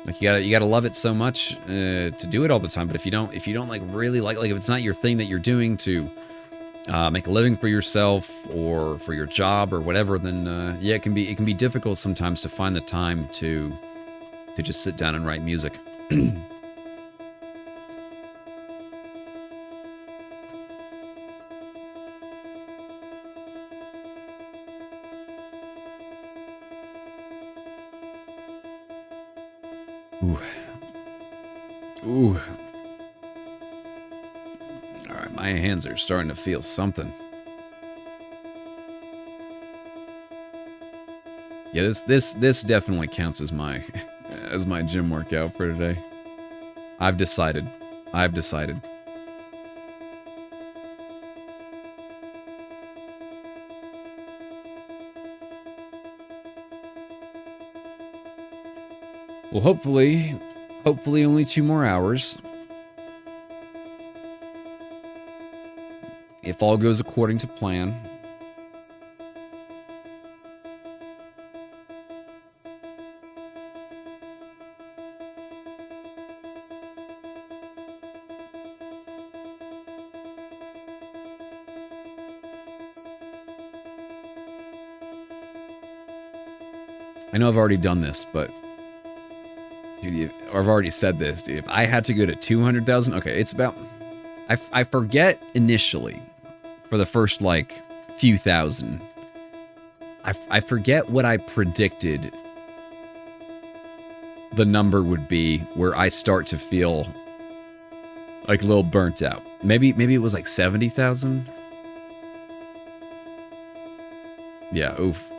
Like you gotta love it so much to do it all the time. But if you don't like really like if it's not your thing that you're doing to make a living for yourself or for your job or whatever, then yeah, it can be difficult sometimes to find the time to just sit down and write music. Ooh. All right, my hands are starting to feel something. Yeah, this definitely counts as my gym workout for today. I've decided. Well, hopefully only 2 more hours. If all goes according to plan. I know I've already done this, but dude, I've already said this, dude. If I had to go to 200,000, okay, it's about... I forget initially, for the first, like, few thousand, I forget what I predicted the number would be where I start to feel, like, a little burnt out. Maybe it was, like, 70,000? Yeah, oof.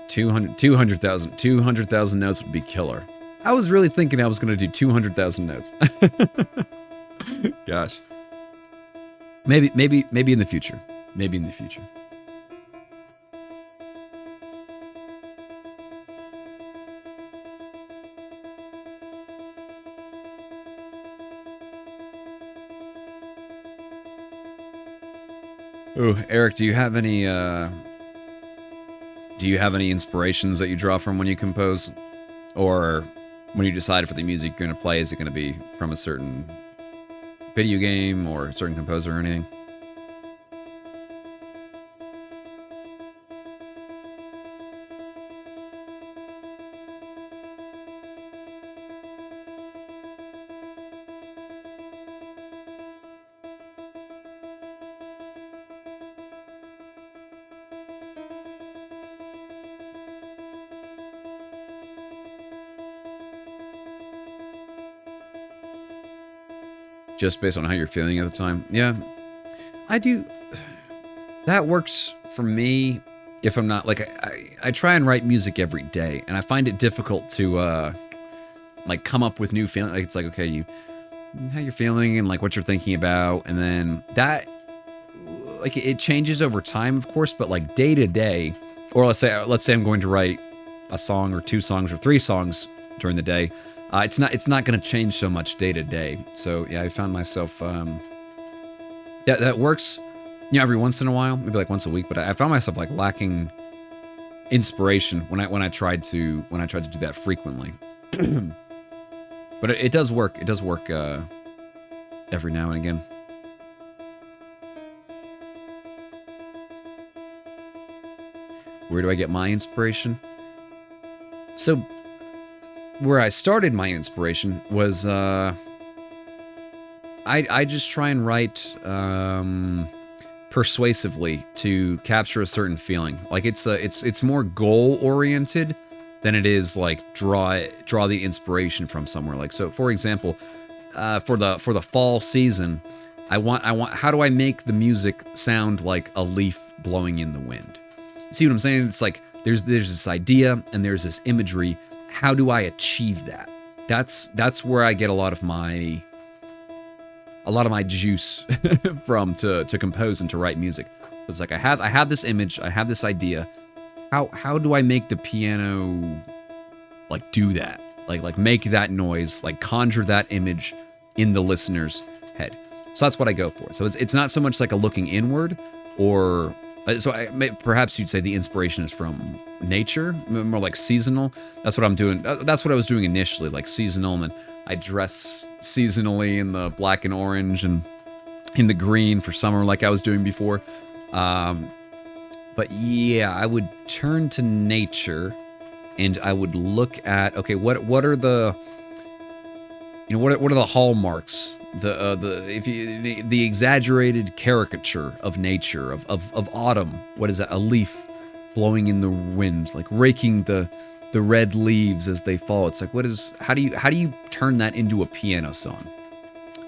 200,000 notes would be killer. I was really thinking I was going to do 200,000 notes. Gosh. Maybe in the future. Maybe in the future. Ooh, Eric, do you have any inspirations that you draw from when you compose? Or when you decide for the music you're going to play, is it going to be from a certain video game or a certain composer or anything? just based on how you're feeling at the time. Yeah, I do. That works for me if I'm not like I try and write music every day, and I find it difficult to like come up with new feelings. Like it's like, okay, how you're feeling and like what you're thinking about, and then that like it changes over time, of course, but like day to day, or let's say I'm going to write a song or 2 songs or 3 songs during the day. It's not going to change so much day to day. So yeah, I found myself that works, you know, every once in a while, maybe like once a week. But I found myself like lacking inspiration when I tried to do that frequently. But it does work. It does work every now and again. Where do I get my inspiration? So, where I started my inspiration was I just try and write persuasively to capture a certain feeling. Like it's more goal oriented than it is like draw the inspiration from somewhere. Like, so for example, for the fall season, I want how do I make the music sound like a leaf blowing in the wind? See what I'm saying? It's like there's this idea and there's this imagery. How do I achieve that? That's where I get a lot of my juice from to compose and to write music. So it's like I have this image, I have this idea. How do I make the piano like do that? Like make that noise, like conjure that image in the listener's head. So that's what I go for. So it's not so much like a looking inward or perhaps you'd say the inspiration is from nature, more like seasonal. That's what I'm doing. That's what I was doing initially, like seasonal, and then I dress seasonally in the black and orange and in the green for summer, like I was doing before. But yeah, I would turn to nature, and I would look at, okay, what are the, you know, what are the hallmarks, the exaggerated caricature of nature, of autumn. What is that? A leaf blowing in the wind, like raking the red leaves as they fall. It's like, how do you turn that into a piano song?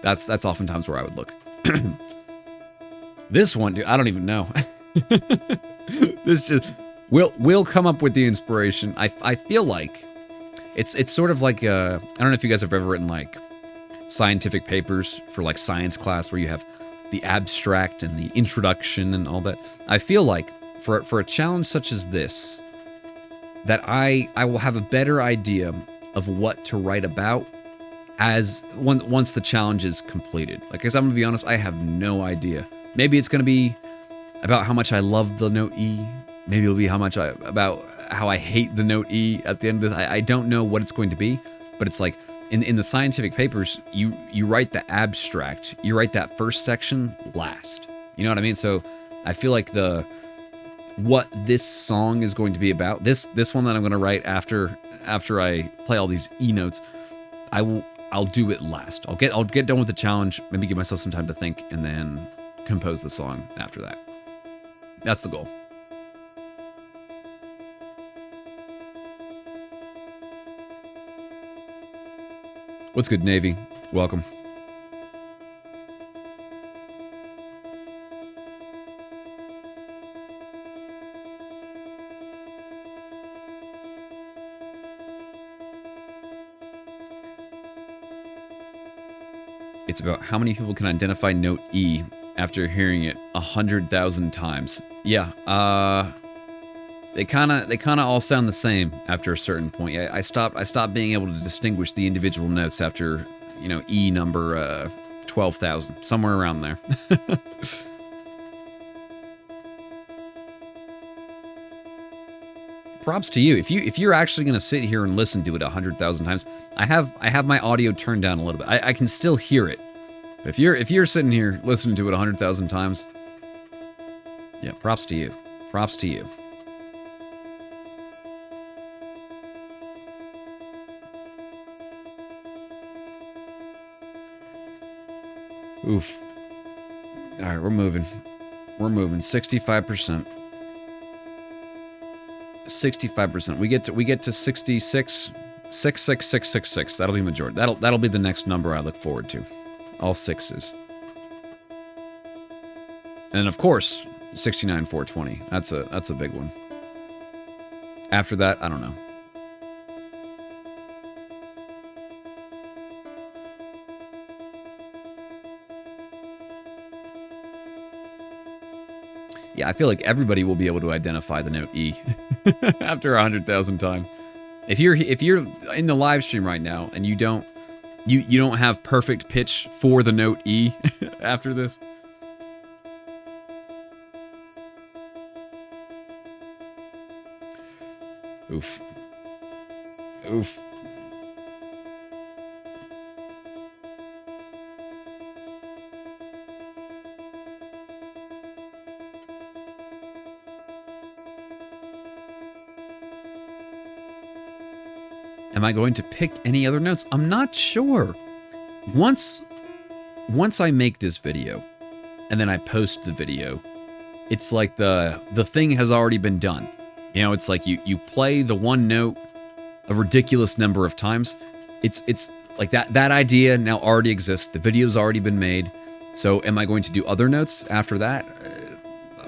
That's oftentimes where I would look. This one, dude, I don't even know. This just we'll come up with the inspiration. I feel like it's sort of like I don't know if you guys have ever written like scientific papers for like science class where you have the abstract and the introduction and all that. I feel like for a challenge such as this, that I will have a better idea of what to write about as once the challenge is completed. Like, because I'm gonna be honest, I have no idea. Maybe it's gonna be about how much I love the note E. Maybe it'll be about how I hate the note E at the end of this. I don't know what it's going to be, but it's like in the scientific papers, you write the abstract, you write that first section last. You know what I mean? So I feel like what this song is going to be about, this one that I'm going to write after I play all these E notes, I'll do it last. I'll get done with the challenge, maybe give myself some time to think, and then compose the song after that. That's the goal. What's good, Navy? Welcome. It's about how many people can identify note E after hearing it 100,000 times. Yeah, they kind of all sound the same after a certain point. I stopped being able to distinguish the individual notes after, you know, E number 12,000, somewhere around there. Props to you. If you're actually going to sit here and listen to it 100,000 times, I have my audio turned down a little bit. I can still hear it. But if you're sitting here listening to it 100,000 times, yeah, props to you. Props to you. Oof. All right, we're moving. 65%. 65%. We get to 66. 66666. That'll be majority. That'll be the next number I look forward to. All sixes. And of course, 69 420. That's a big one. After that, I don't know. Yeah, I feel like everybody will be able to identify the note E after 100,000 times. If you're in the live stream right now and you don't have perfect pitch for the note E after this. Oof. Oof. Am I going to pick any other notes? I'm not sure. Once I make this video and then I post the video, it's like the thing has already been done. You know, it's like you play the one note a ridiculous number of times. It's like that idea now already exists. The video's already been made. So am I going to do other notes after that?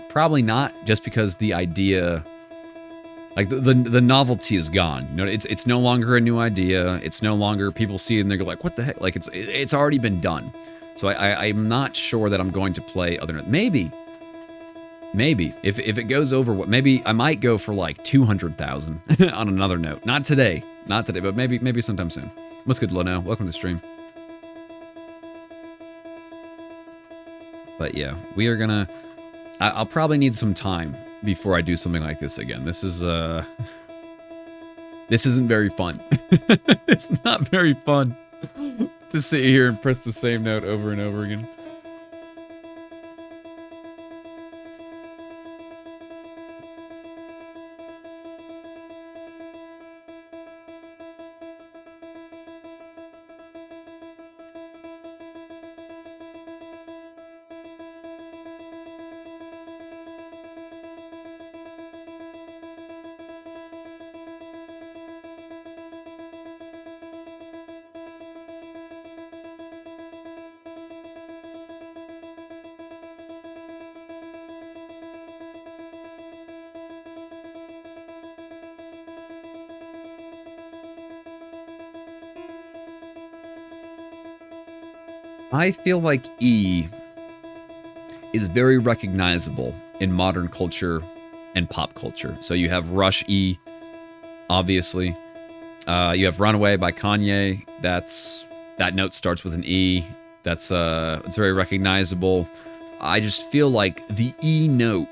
Probably not, just because the idea, like the novelty is gone. You know, it's no longer a new idea. It's no longer people see it and they're like, what the heck? Like it's already been done. So I'm not sure that I'm going to play other notes. Maybe if it goes over, maybe I might go for like 200,000 on another note. Not today, but maybe sometime soon. What's good, Leno? Welcome to the stream. But yeah, we are gonna. I'll probably need some time before I do something like this again. This isn't very fun. It's not very fun to sit here and press the same note over and over again. I feel like E is very recognizable in modern culture and pop culture. So you have Rush E, obviously. You have Runaway by Kanye. That note starts with an E. It's very recognizable. I just feel like the E note,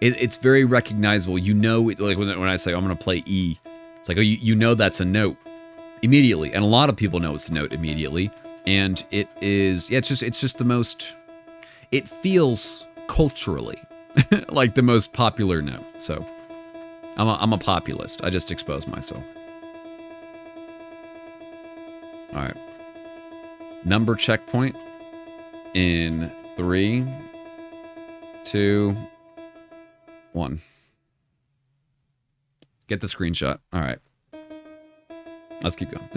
it's very recognizable. You know, like when I say I'm going to play E, it's like, oh, you know that's a note immediately. And a lot of people know it's a note immediately. And it is, yeah, it's just the most, it feels culturally like the most popular note. So I'm a populist. I just exposed myself. All right. Number checkpoint in 3, 2, 1. Get the screenshot. All right. Let's keep going.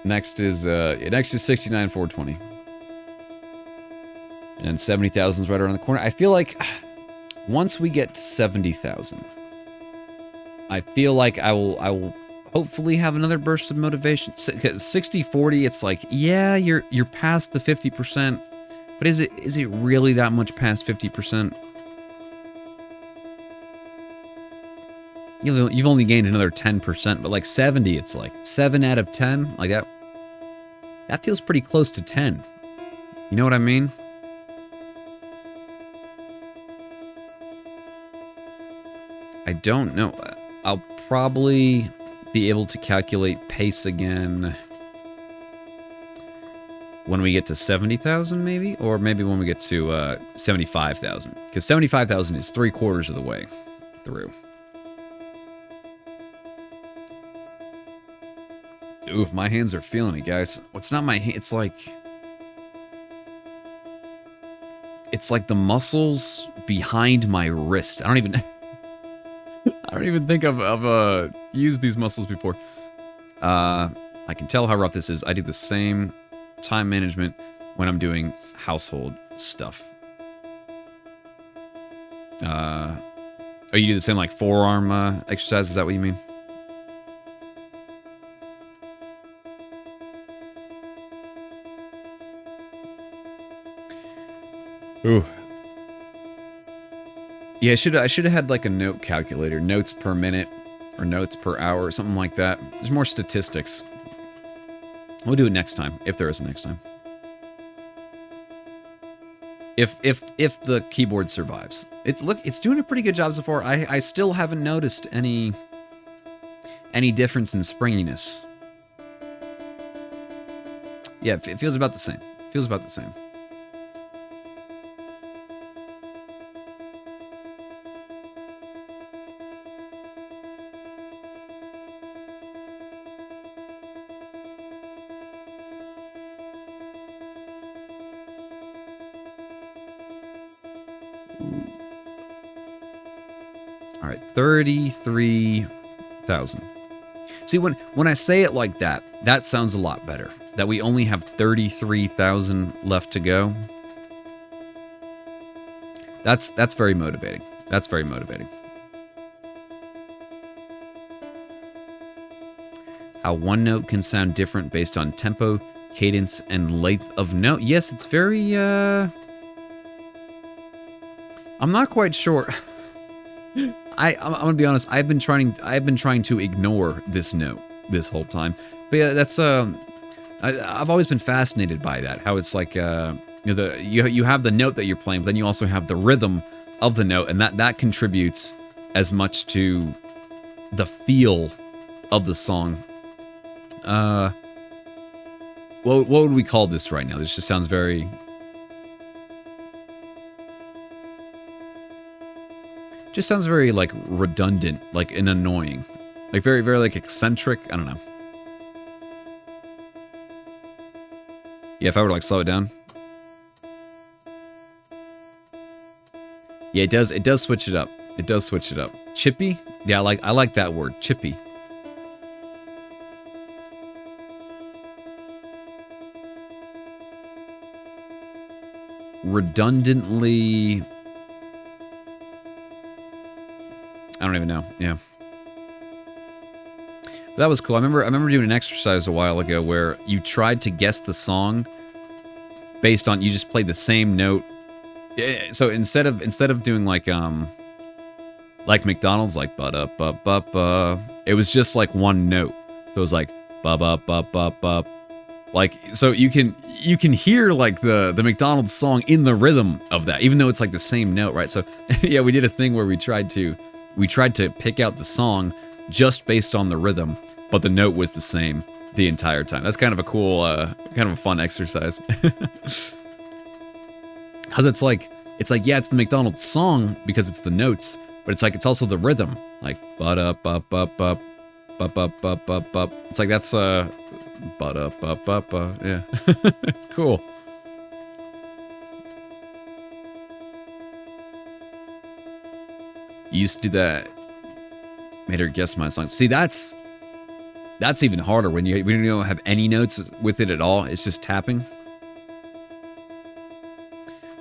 Next is 69 420. And 70,000 is right around the corner. I feel like once we get to 70,000, I feel like I will hopefully have another burst of motivation. 60-40, it's like, yeah, you're past the 50%, but is it really that much past 50%? You've only gained another 10%, but like 70, it's like 7 out of 10, like that. That feels pretty close to 10. You know what I mean? I don't know. I'll probably be able to calculate pace again when we get to 70,000, maybe? Or maybe when we get to 75,000. Because 75,000 is 3/4 of the way through. Ooh, my hands are feeling it, guys. It's not my hand. It's like the muscles behind my wrist. I I don't even think I've used these muscles before. I can tell how rough this is. I do the same time management when I'm doing household stuff. Oh, you do the same like forearm exercise? Is that what you mean? Ooh. Yeah, I should have had like a note calculator, notes per minute or notes per hour or something like that. There's more statistics. We'll do it next time, if there is a next time. If the keyboard survives. It's doing a pretty good job so far. I still haven't noticed any difference in springiness. Yeah, it feels about the same. Feels about the same. All right, 33,000. See, when I say it like that, that sounds a lot better. That we only have 33,000 left to go. That's very motivating. That's very motivating. How one note can sound different based on tempo, cadence, and length of note. Yes, it's very I'm not quite sure. I'm gonna be honest. I've been trying to ignore this note this whole time. But yeah, that's I've always been fascinated by that. How it's like you have the note that you're playing, but then you also have the rhythm of the note, and that contributes as much to the feel of the song. What would we call this right now? This just sounds very. Just sounds very like redundant, like and annoying, like very like eccentric. I don't know. Yeah, if I were to like slow it down. Yeah, it does switch it up. It does switch it up. Chippy? Yeah, I like that word, chippy. Redundantly. I don't even know. Yeah. But that was cool. I remember doing an exercise a while ago where you tried to guess the song based on you just played the same note. So instead of doing like McDonald's like ba da ba ba ba, it was just like one note. So it was like ba ba ba ba ba. Like so you can hear like the McDonald's song in the rhythm of that, even though it's like the same note, right? So yeah, we did a thing where we tried to pick out the song just based on the rhythm, but the note was the same the entire time. That's kind of a cool, kind of a fun exercise. Because it's like, yeah, it's the McDonald's song because it's the notes, but it's like, it's also the rhythm. Like, ba-da-ba-ba-ba, ba-ba-ba-ba-ba. It's like, that's, ba-da-ba-ba-ba, yeah. It's cool. You used to do that. Made her guess my song. See, that's even harder when you don't have any notes with it at all. It's just tapping.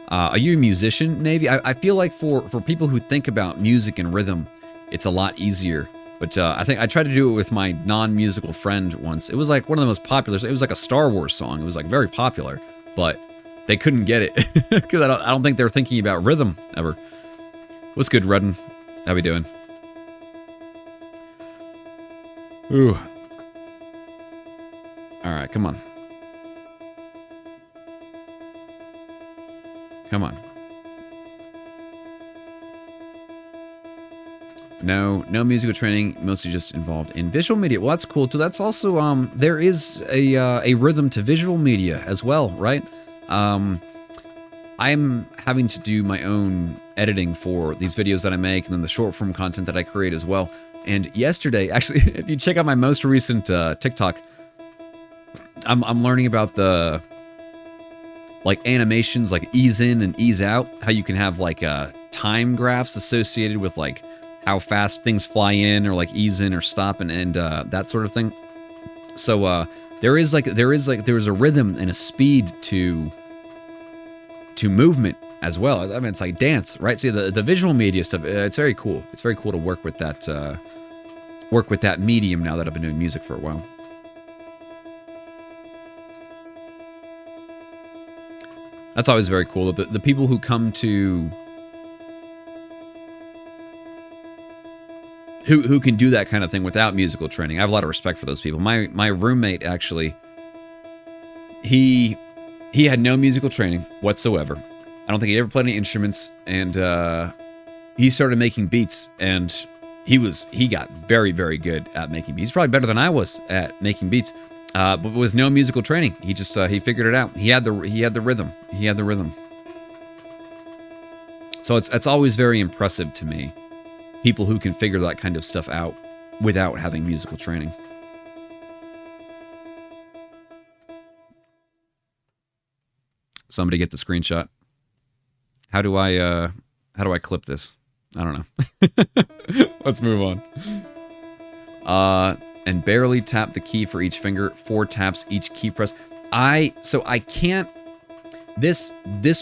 Are you a musician, Navy? I feel like for people who think about music and rhythm, it's a lot easier. But I think I tried to do it with my non-musical friend once. It was like one of the most popular. It was like a Star Wars song. It was like very popular, but they couldn't get it because I don't think they're thinking about rhythm ever. What's good, Redden? How we doing? Ooh. All right, come on. Come on. No musical training, mostly just involved in visual media. Well, that's cool too. That's also there is a rhythm to visual media as well, right? I'm having to do my own editing for these videos that I make and then the short form content that I create as well. And yesterday, actually, if you check out my most recent TikTok, I'm learning about the like animations, like ease in and ease out, how you can have like time graphs associated with like how fast things fly in or like ease in or stop and that sort of thing. So there's a rhythm and a speed to movement as well. I mean, it's like dance, right? So the visual media stuff, it's very cool. It's very cool to work with that medium now that I've been doing music for a while. That's always very cool. The people who come to who can do that kind of thing without musical training. I have a lot of respect for those people. My roommate actually, he had no musical training whatsoever. I don't think he ever played any instruments, and he started making beats, and he got very, very good at making beats. He's probably better than I was at making beats, but with no musical training. He just he figured it out. He had the rhythm. He had the rhythm. So it's always very impressive to me, people who can figure that kind of stuff out without having musical training. Somebody get the screenshot. How do I clip this? I don't know. Let's move on. And barely tap the key for each finger, 4 taps each key press. I can't. This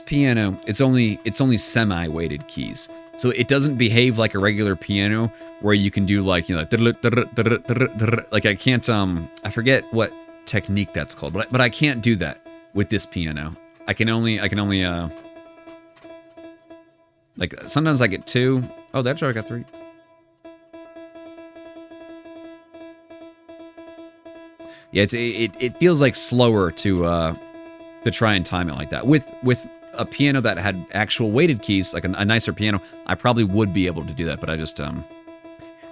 piano, it's only semi-weighted keys. So it doesn't behave like a regular piano where you can do like, you know, like I can't I forget what technique that's called, but I can't do that with this piano. I can only like sometimes I get 2. Oh, that's right, I got 3. Yeah, it feels like slower to try and time it like that. With a piano that had actual weighted keys, like a nicer piano, I probably would be able to do that, but I just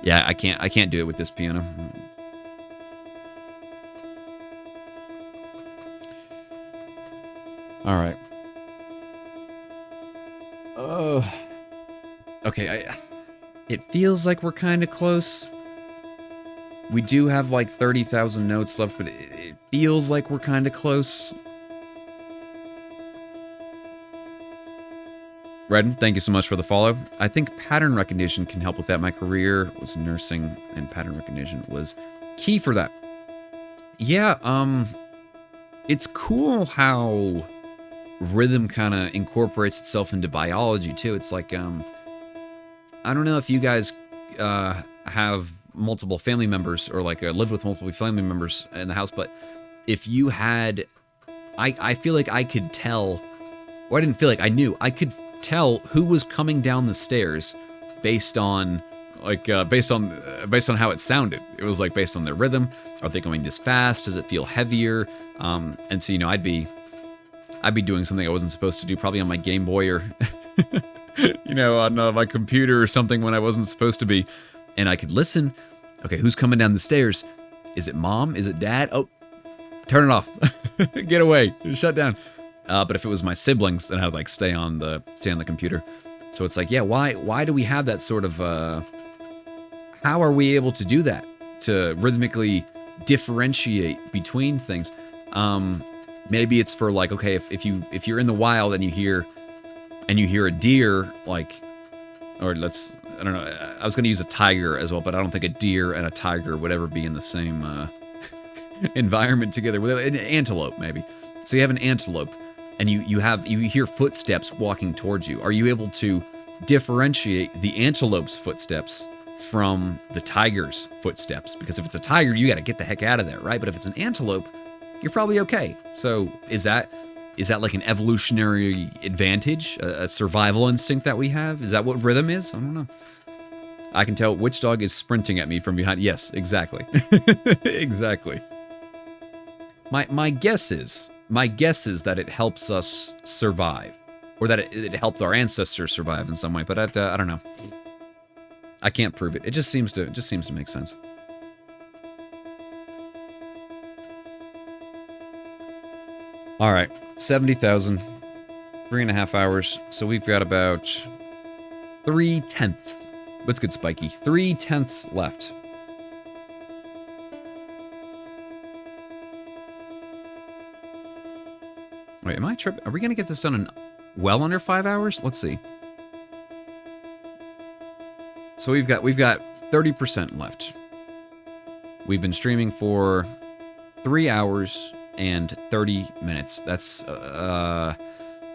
yeah, I can't do it with this piano. All right. Okay, it feels like we're kind of close. We do have like 30,000 notes left, but it feels like we're kind of close. Redden, thank you so much for the follow. I think pattern recognition can help with that. My career was nursing, and pattern recognition was key for that. Yeah, it's cool how rhythm kind of incorporates itself into biology too. It's like, I don't know if you guys have multiple family members or like lived with multiple family members in the house, but if you had, I feel like I could tell, or I didn't feel like I knew, I could tell who was coming down the stairs based on like based on how it sounded. It was like based on their rhythm. Are they going this fast? Does it feel heavier? And so, you know, I'd be doing something I wasn't supposed to do, probably on my Game Boy or you know, on my computer or something when I wasn't supposed to be, and I could listen. Okay, who's coming down the stairs? Is it mom? Is it dad? Oh, turn it off. Get away. Shut down. But if it was my siblings, then I'd like stay on the computer. So it's like, yeah, why do we have that sort of how are we able to do that, to rhythmically differentiate between things? Maybe it's for like, okay, if you're in the wild and you hear a deer, like, or I don't know, I was going to use a tiger as well, but I don't think a deer and a tiger would ever be in the same environment together. With an antelope, maybe. So you have an antelope, and you hear footsteps walking towards you. Are you able to differentiate the antelope's footsteps from the tiger's footsteps? Because if it's a tiger, you got to get the heck out of there, right? But if it's an antelope, you're probably okay. So is that like an evolutionary advantage, a survival instinct that we have? Is that what rhythm is? I don't know. I can tell which dog is sprinting at me from behind. Yes, exactly. Exactly. My guess is that it helps us survive, or that it helped our ancestors survive in some way. But I don't know. I can't prove it. It just seems to make sense. All right, 70,000, 3.5 hours. So we've got about 3/10. What's good, Spiky? 3/10 left. Wait, am I tripping? Are we gonna get this done in well under 5 hours? Let's see. So we've got 30% left. We've been streaming for 3 hours and 30 minutes. That's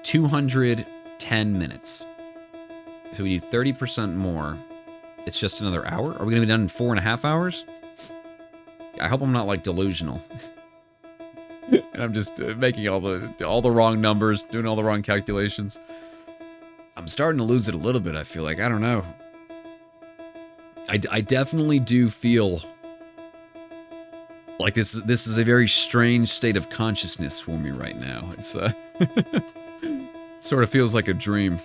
210 minutes. So we need 30% more. It's just another hour? Are we going to be done in 4.5 hours? I hope I'm not like delusional. And I'm just making all the wrong numbers, doing all the wrong calculations. I'm starting to lose it a little bit, I feel like. I don't know. I definitely do feel like this is a very strange state of consciousness for me right now. It's sort of feels like a dream.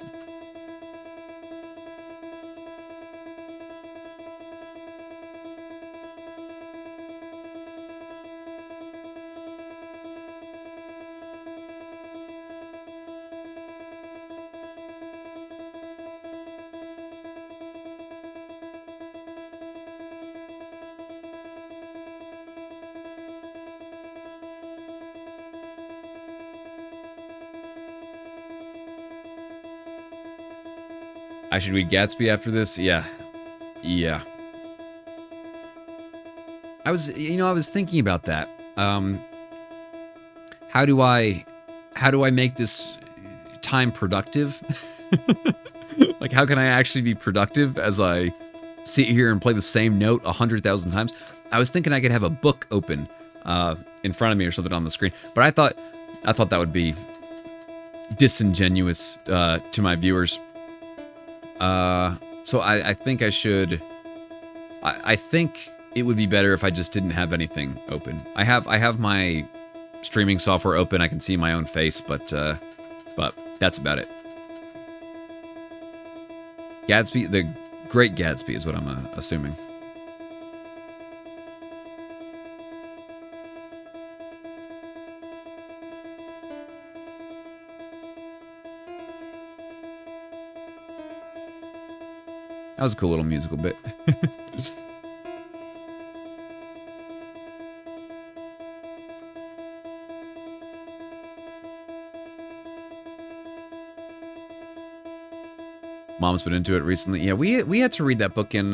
I should read Gatsby after this? Yeah. Yeah. I was thinking about that. How do I make this time productive? Like, how can I actually be productive as I sit here and play the same note 100,000 times? I was thinking I could have a book open in front of me or something on the screen, but I thought that would be disingenuous to my viewers. So I think I should. I think it would be better if I just didn't have anything open. I have my streaming software open. I can see my own face, but that's about it. Gatsby, the Great Gatsby, is what I'm assuming. That was a cool little musical bit. Mom's been into it recently. Yeah, we had to read that book in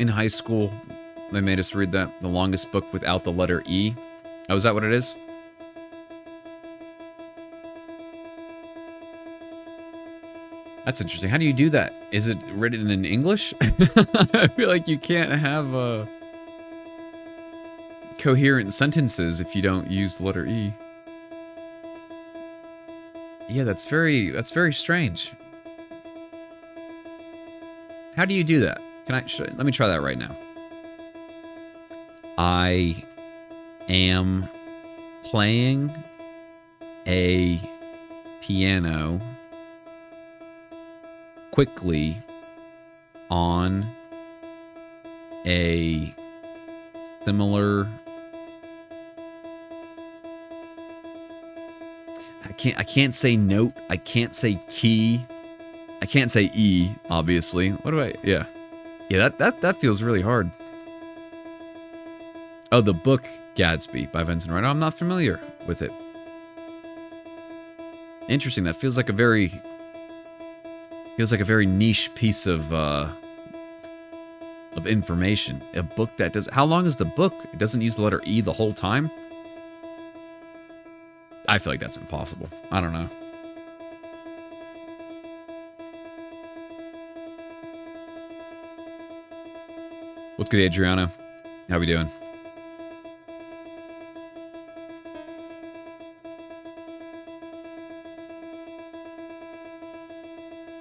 high school. They made us read that, the longest book without the letter E. Oh, is that what it is? That's interesting. How do you do that? Is it written in English? I feel like you can't have coherent sentences if you don't use the letter E. Yeah, that's very strange. How do you do that? Let me try that right now. I am playing a piano quickly on a similar. I can't say note. I can't say key. I can't say E, obviously. What do I? Yeah. Yeah, that feels really hard. Oh, the book Gatsby by Vincent Wright. I'm not familiar with it. Interesting. That feels like a very niche piece of information. A book that does. How long is the book? It doesn't use the letter E the whole time. I feel like that's impossible. I don't know. What's good, Adriano? How we doing?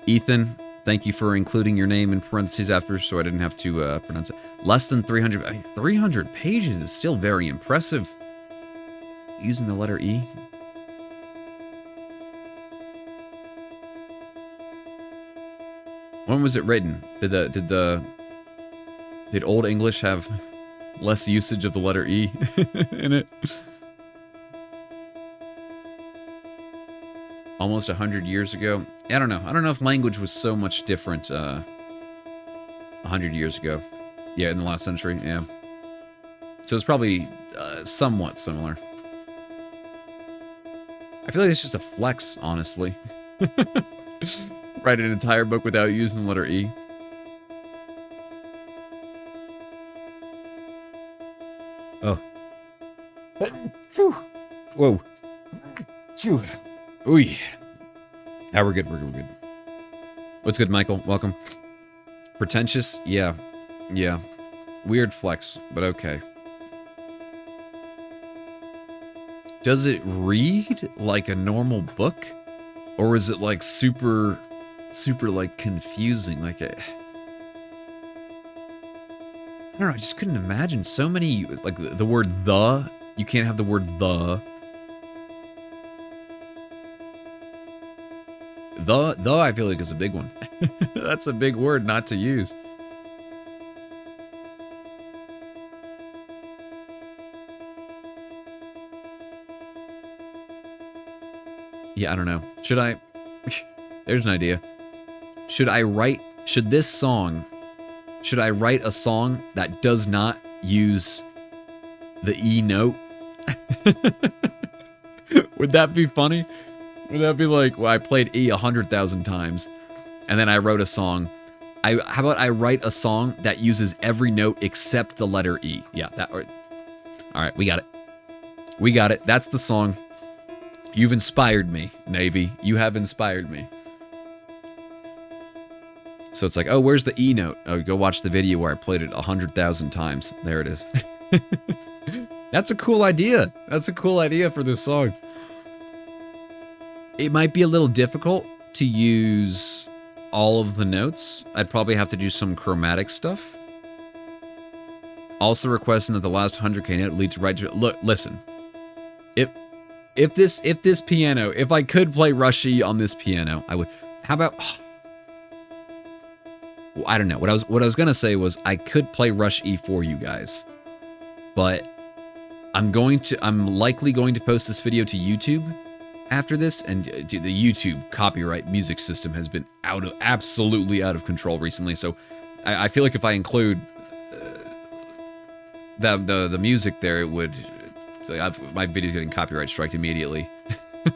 Ethan, thank you for including your name in parentheses after, so I didn't have to pronounce it. Less than 300. I mean, 300 pages is still very impressive. Using the letter E. When was it written? Did Old English have less usage of the letter E in it? Almost 100 years ago. I don't know. I don't know if language was so much different 100 years ago. Yeah, in the last century. Yeah. So it's probably somewhat similar. I feel like it's just a flex, honestly. Write an entire book without using the letter E. Oh. Whoa. Ooh. Yeah, we're good. We're good. What's good, Michael? Welcome. Pretentious? Yeah. Yeah. Weird flex, but okay. Does it read like a normal book? Or is it like super like confusing? Like I don't know, I just couldn't imagine so many, like the word the, you can't have the word the. The I feel like is a big one. That's a big word not to use. Yeah, I don't know. Should I... There's an idea. Should I write a song that does not use the E note? Would that be funny? Would that be like, well, I played E 100,000 times, and then I wrote a song. How about I write a song that uses every note except the letter E? Yeah, that. All right, we got it. We got it. That's the song. You've inspired me, Navy. You have inspired me. So it's like, oh, where's the E note? Oh, go watch the video where I played it 100,000 times. There it is. That's a cool idea. That's a cool idea for this song. It might be a little difficult to use all of the notes. I'd probably have to do some chromatic stuff. Also requesting that the last 100K note leads right to... Look, listen. If this piano, if I could play Rush E on this piano, I would. How about? Well, I don't know. What I was gonna say was I could play Rush E for you guys, but I'm likely going to post this video to YouTube after this, and the YouTube copyright music system has been absolutely out of control recently. So I feel like if I include the music there, it would. So my video's getting copyright striked immediately.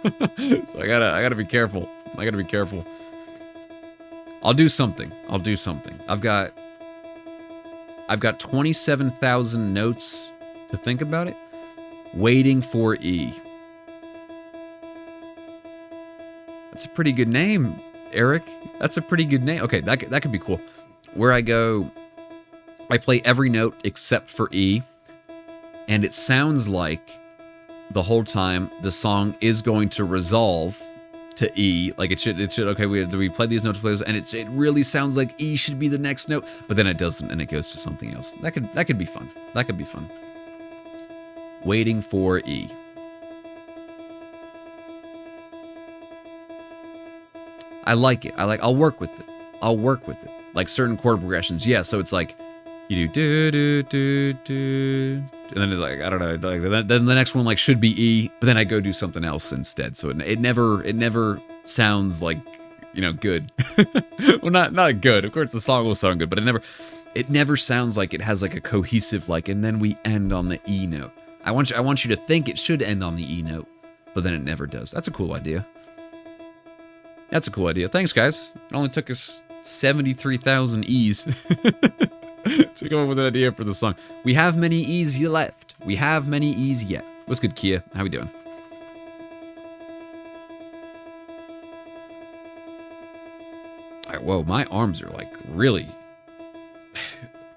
So I gotta be careful. I gotta be careful. I'll do something. I've got 27,000 notes to think about it. Waiting for E. That's a pretty good name, Eric. That's a pretty good name. Okay, that could be cool. Where I play every note except for E. And it sounds like the whole time the song is going to resolve to E. Like it should. Okay, we played these notes, and it really sounds like E should be the next note, but then it doesn't, and it goes to something else. That could be fun. That could be fun. Waiting for E. I like it. I'll work with it. Like certain chord progressions. Yeah. So it's like you do. And then it's like, I don't know, like then the next one like should be E, but then I go do something else instead. So it never sounds like, good. Well, not good. Of course the song will sound good, but it never sounds like it has like a cohesive like, and then we end on the E note. I want you to think it should end on the E note, but then it never does. That's a cool idea. Thanks, guys. It only took us 73,000 E's. To come up with an idea for the song. We have many E's left. What's good, Kia? How we doing? All right, whoa, my arms are like really,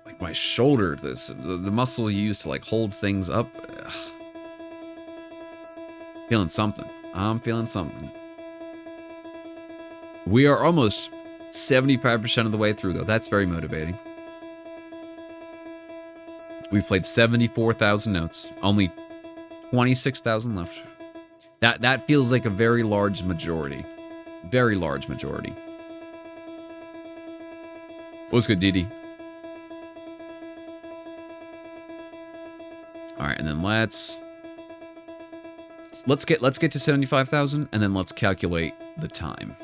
like my shoulder. The muscle you use to like hold things up. Ugh. Feeling something. I'm feeling something. We are almost 75% of the way through, though. That's very motivating. We've played 74,000 notes. Only 26,000 left. That feels like a very large majority. Very large majority. What's good, Didi? All right, and then let's get to 75,000, and then let's calculate the time.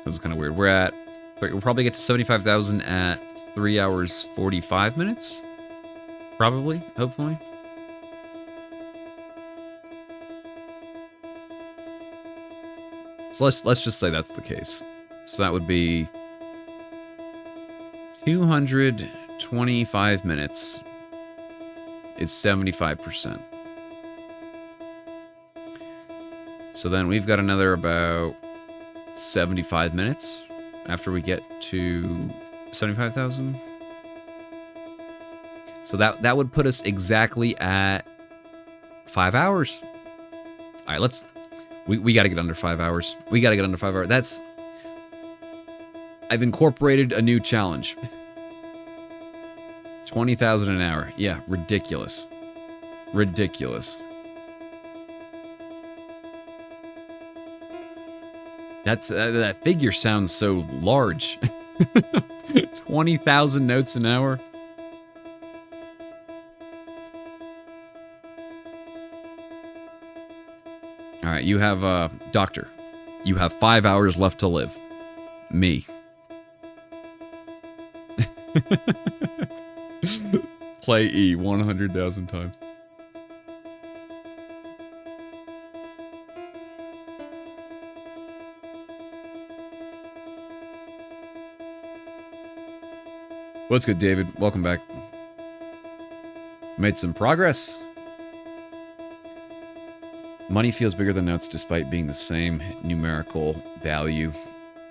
This is kind of weird. We'll probably get to 75,000 at 3 hours 45 minutes. Probably, hopefully. So let's just say that's the case. So that would be 225 minutes is 75%. So then we've got another about 75 minutes after we get to 75,000. So that would put us exactly at 5 hours. All right, we got to get under 5 hours. We got to get under 5 hours. I've incorporated a new challenge. 20,000 an hour. Yeah, ridiculous. Ridiculous. That figure sounds so large. 20,000 notes an hour. All right, you have doctor. You have 5 hours left to live. Me. Play E 100,000 times. What's good, David? Welcome back. Made some progress. Money feels bigger than notes despite being the same numerical value.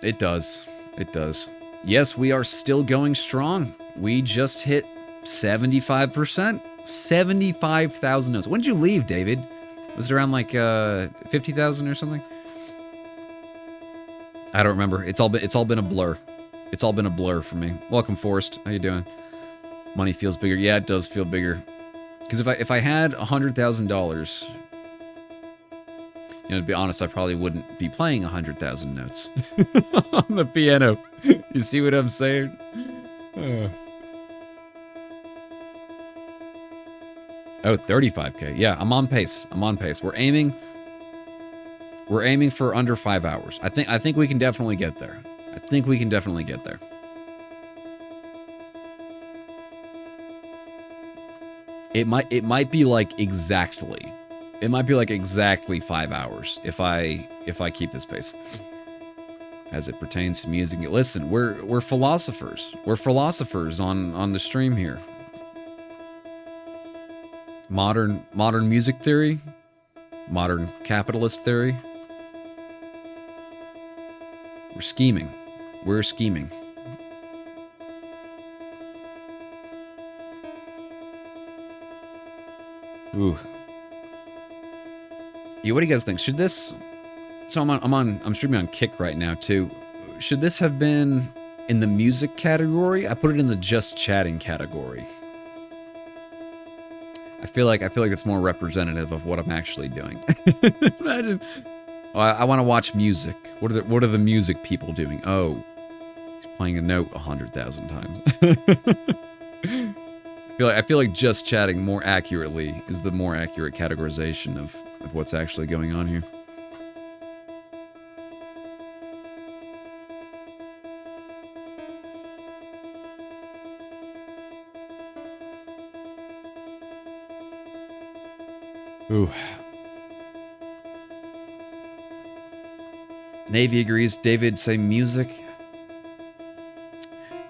It does. It does. Yes, we are still going strong. We just hit 75%. 75,000 notes. When did you leave, David? Was it around like 50,000 or something? I don't remember. It's all been a blur. It's all been a blur for me. Welcome, Forrest. How you doing? Money feels bigger. Yeah, it does feel bigger. Because if I had $100,000, to be honest, I probably wouldn't be playing 100,000 notes on the piano. You see what I'm saying? Oh, 35K. Yeah, I'm on pace. We're aiming for under 5 hours. I think we can definitely get there. It might be like exactly. It might be like exactly 5 hours if I keep this pace. As it pertains to music, listen, we're philosophers. We're philosophers on the stream here. Modern music theory, modern capitalist theory. We're scheming. Ooh. Yeah, what do you guys think? Should this? So I'm streaming on Kick right now too. Should this have been in the music category? I put it in the just chatting category. I feel like it's more representative of what I'm actually doing. Imagine. Oh, I want to watch music. What are the music people doing? Oh, he's playing a note 100,000 times. I feel like just chatting more accurately is the more accurate categorization of what's actually going on here. Ooh. Navy agrees. David, say music.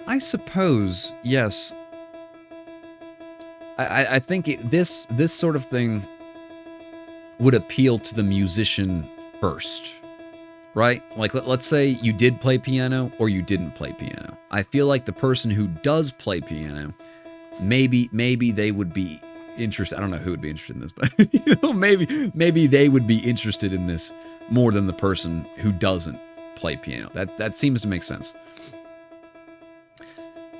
I suppose, yes. I think this sort of thing would appeal to the musician first, right? Like, let's say you did play piano or you didn't play piano. I feel like the person who does play piano, maybe they would be interested. I don't know who would be interested in this, but maybe they would be interested in this more than the person who doesn't play piano. That seems to make sense.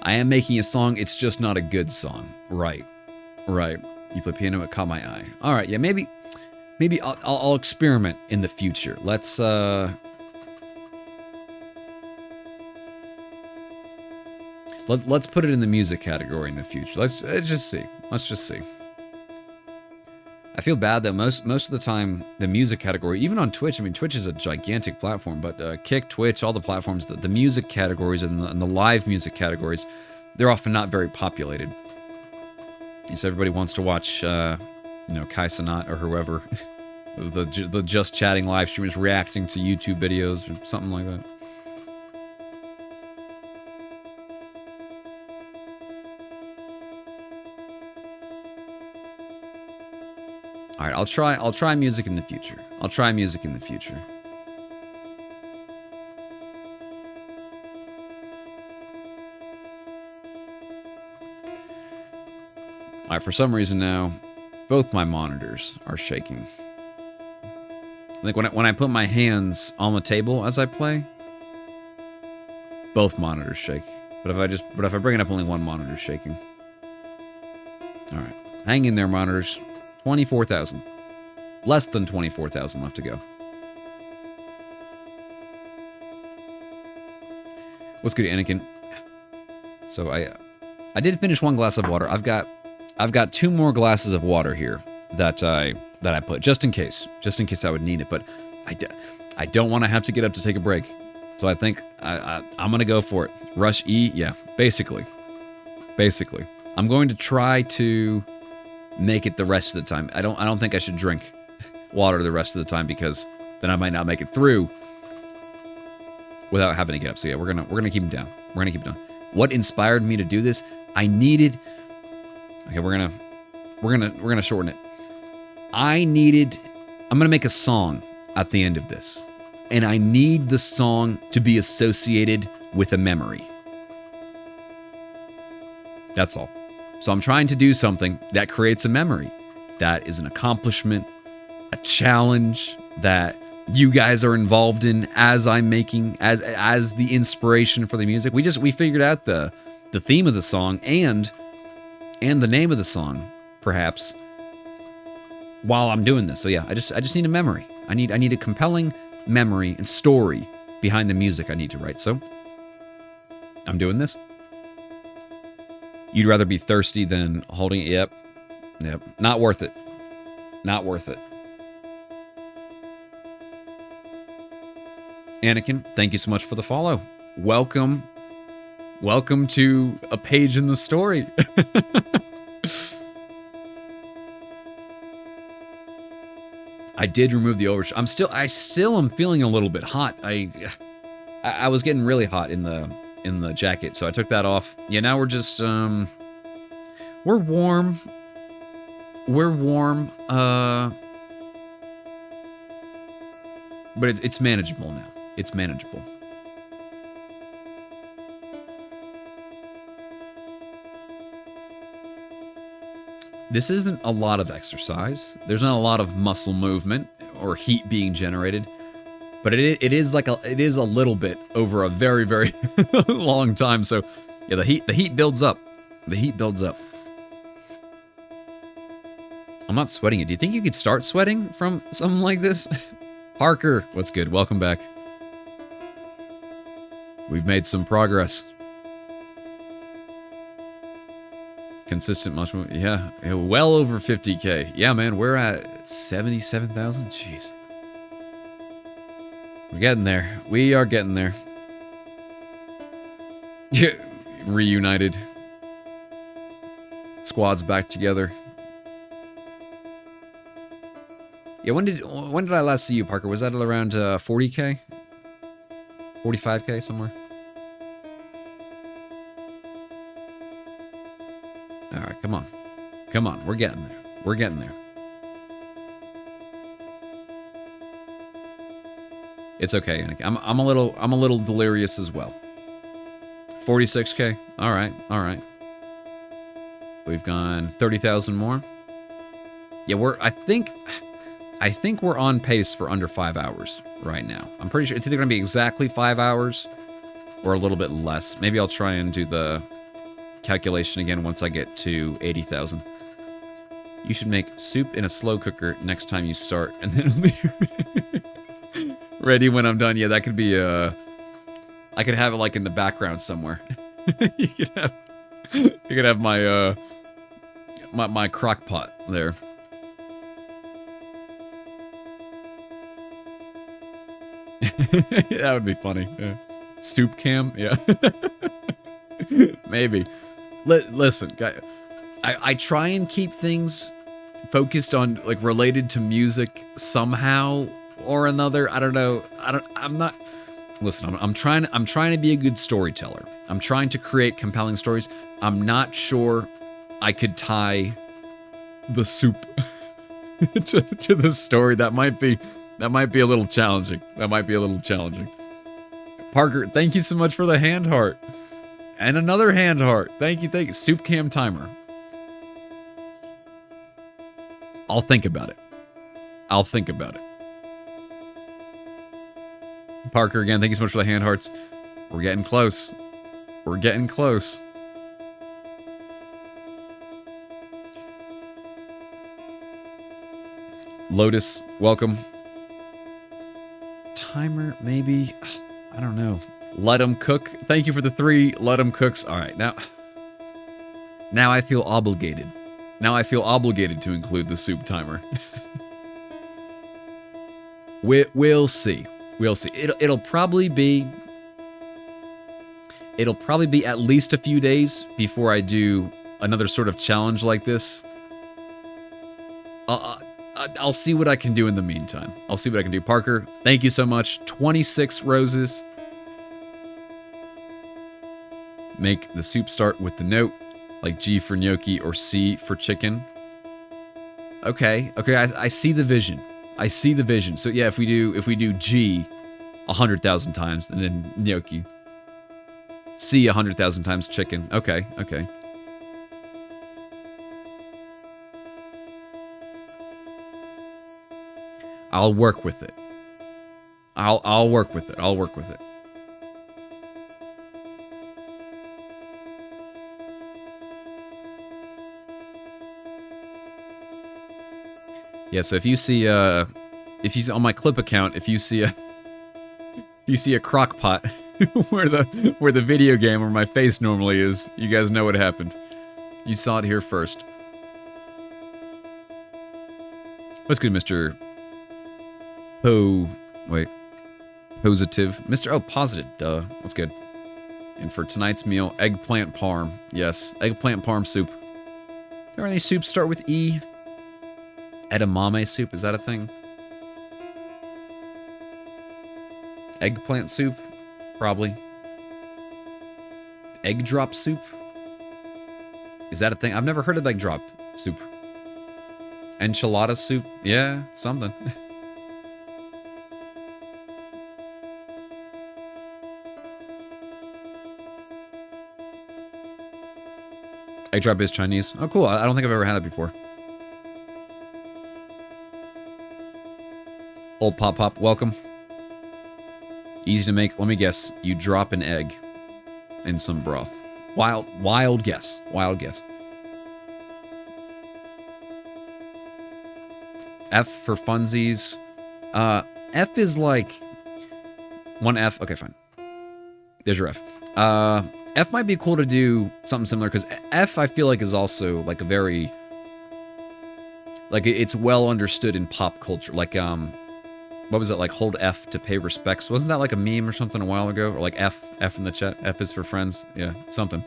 I am making a song, it's just not a good song. Right. You play piano, it caught my eye. All right, yeah, maybe I'll experiment in the future. Let's put it in the music category in the future. Let's just see. I feel bad that most of the time, the music category, even on Twitch, I mean, Twitch is a gigantic platform, but Kick, Twitch, all the platforms, the music categories and the live music categories, they're often not very populated. And so everybody wants to watch, Kai Cenat or whoever The Just Chatting live stream is reacting to YouTube videos or something like that. All right, I'll try music in the future. I'll try music in the future. All right, for some reason now, both my monitors are shaking. I think when I put my hands on the table as I play, both monitors shake. But if I bring it up, only one monitor's shaking. All right, hang in there, monitors. 24,000. Less than 24,000 left to go. What's good, Anakin? So I did finish one glass of water. I've got 2 more glasses of water here that I put just in case I would need it. But I don't want to have to get up to take a break. So I think I'm gonna go for it. Rush E, yeah, basically. I'm going to try to make it the rest of the time. I don't think I should drink water the rest of the time because then I might not make it through without having to get up. So yeah, we're gonna keep them down. What inspired me to do this? I needed. Okay, we're gonna shorten it. I'm gonna make a song at the end of this, and I need the song to be associated with a memory. That's all. So I'm trying to do something that creates a memory. That is an accomplishment, a challenge that you guys are involved in as I'm making, as the inspiration for the music. We figured out the theme of the song and the name of the song, perhaps, while I'm doing this. So yeah, I just need a memory. I need a compelling memory and story behind the music I need to write. So I'm doing this. You'd rather be thirsty than holding it. Yep. Not worth it. Anakin, thank you so much for the follow. Welcome to a page in the story. I did remove the overshoot. I still am feeling a little bit hot. I was getting really hot in the jacket, so I took that off. Yeah, now we're just we're warm. But it's manageable now. It's manageable. This isn't a lot of exercise. There's not a lot of muscle movement or heat being generated, but it is a little bit over a very, very long time. So yeah, the heat builds up. I'm not sweating it. Do you think you could start sweating from something like this? Parker, what's good? Welcome back. We've made some progress. Consistent much more. Yeah, well over 50K. Yeah, man, we're at 77,000. Jeez. We're getting there. We are getting there. Yeah, reunited. Squad's back together. Yeah, when did I last see you, Parker? Was that around 40K? 45K somewhere? All right, come on. Come on, we're getting there. We're getting there. It's okay, Yannick. I'm a little delirious as well. 46K. All right. We've gone 30,000 more. Yeah, I think we're on pace for under 5 hours right now. I'm pretty sure it's either going to be exactly 5 hours or a little bit less. Maybe I'll try and do the calculation again once I get to 80,000. You should make soup in a slow cooker next time you start, and then it'll be ready when I'm done. Yeah, that could be I could have it like in the background somewhere. you could have my my crock pot there. That would be funny. Yeah. Soup cam, yeah. Maybe. Listen, guys, I try and keep things focused on like related to music somehow or another. I don't know. I'm not. Listen, I'm trying to be a good storyteller. I'm trying to create compelling stories. I'm not sure I could tie the soup to the story. That might be a little challenging. Parker, thank you so much for the hand heart. And another hand heart. Thank you. Soup cam timer. I'll think about it. Parker, again, thank you so much for the hand hearts. We're getting close. Lotus, welcome. Timer, maybe. I don't know. Let 'em cook. Thank you for the 3 let 'em cooks. All right, now I feel obligated. To include the soup timer. We'll see. It'll probably be at least a few days before I do another sort of challenge like this. I'll see what I can do in the meantime. Parker, thank you so much. 26 roses. Make the soup start with the note, like G for gnocchi or C for chicken. Okay, I see the vision. So yeah, if we do G 100,000 times, and then gnocchi. C 100,000 times chicken. Okay. I'll work with it. I'll work with it. Yeah, so if you see on my clip account, if you see a crock pot where the video game where my face normally is, you guys know what happened. You saw it here first. What's good, Mr. Positive. Positive, duh. What's good? And for tonight's meal, eggplant parm. Yes, eggplant parm soup. Are there any soups start with E? Edamame soup, is that a thing? Eggplant soup? Probably. Egg drop soup? Is that a thing? I've never heard of egg drop soup. Enchilada soup? Yeah, something. Egg drop is Chinese. Oh, cool. I don't think I've ever had it before. Old Pop, welcome. Easy to make. Let me guess. You drop an egg in some broth. Wild guess. F for funsies. F is like... one F. Okay, fine. There's your F. F might be cool to do something similar, because F, I feel like, is also like a very... like, it's well understood in pop culture. Like, what was it, like, hold F to pay respects? Wasn't that like a meme or something a while ago? Or like F in the chat? F is for friends? Yeah, something.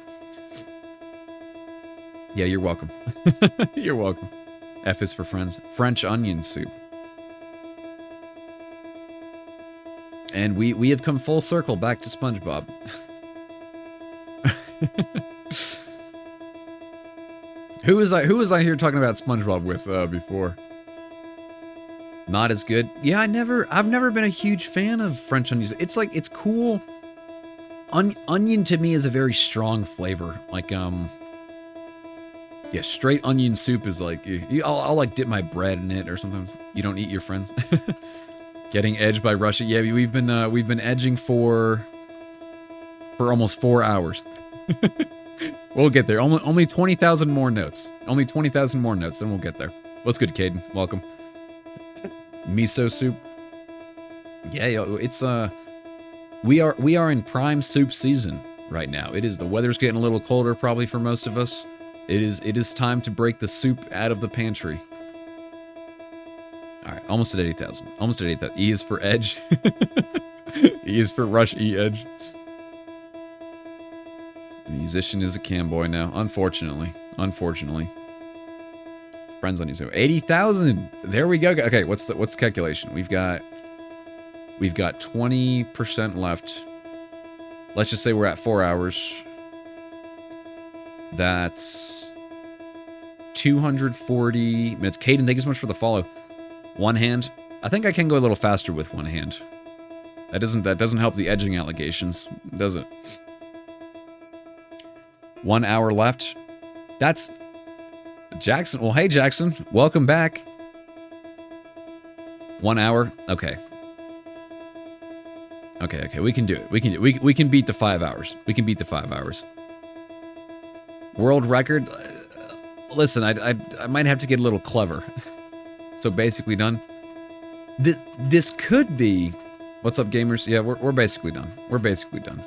Yeah, you're welcome. You're welcome. F is for friends. French onion soup. And we have come full circle back to SpongeBob. Who was I here talking about SpongeBob with before? Not as good. Yeah, I've never been a huge fan of French onions. It's like, it's cool. Onion to me is a very strong flavor. Like, yeah, straight onion soup is like, I'll like dip my bread in it or something. You don't eat your friends. Getting edged by Russia. Yeah, we've been edging for almost 4 hours. We'll get there. Only 20,000 more notes. Only 20,000 more notes, then we'll get there. What's good, Caden? Welcome. Miso soup. Yeah, it's we are in prime soup season right now. It is. The weather's getting a little colder probably for most of us. It is time to break the soup out of the pantry. All right, almost at 80,000. Almost at 80,000. E is for edge. E is for rush. E edge. The musician is a cam boy now, unfortunately. friends on YouTube. 80,000. There we go. Okay, what's the calculation? We've got 20% left. Let's just say we're at 4 hours. That's 240 minutes. Caden, thank you so much for the follow. One hand. I think I can go a little faster with one hand. That doesn't help the edging allegations, does it? 1 hour left. That's Jackson. Well, hey Jackson, welcome back. 1 hour. Okay. Okay, we can do it. We can beat the 5 hours. We can beat the 5 hours. World record. Listen, I might have to get a little clever. So basically done. This could be. What's up, gamers? Yeah, we're basically done. We're basically done.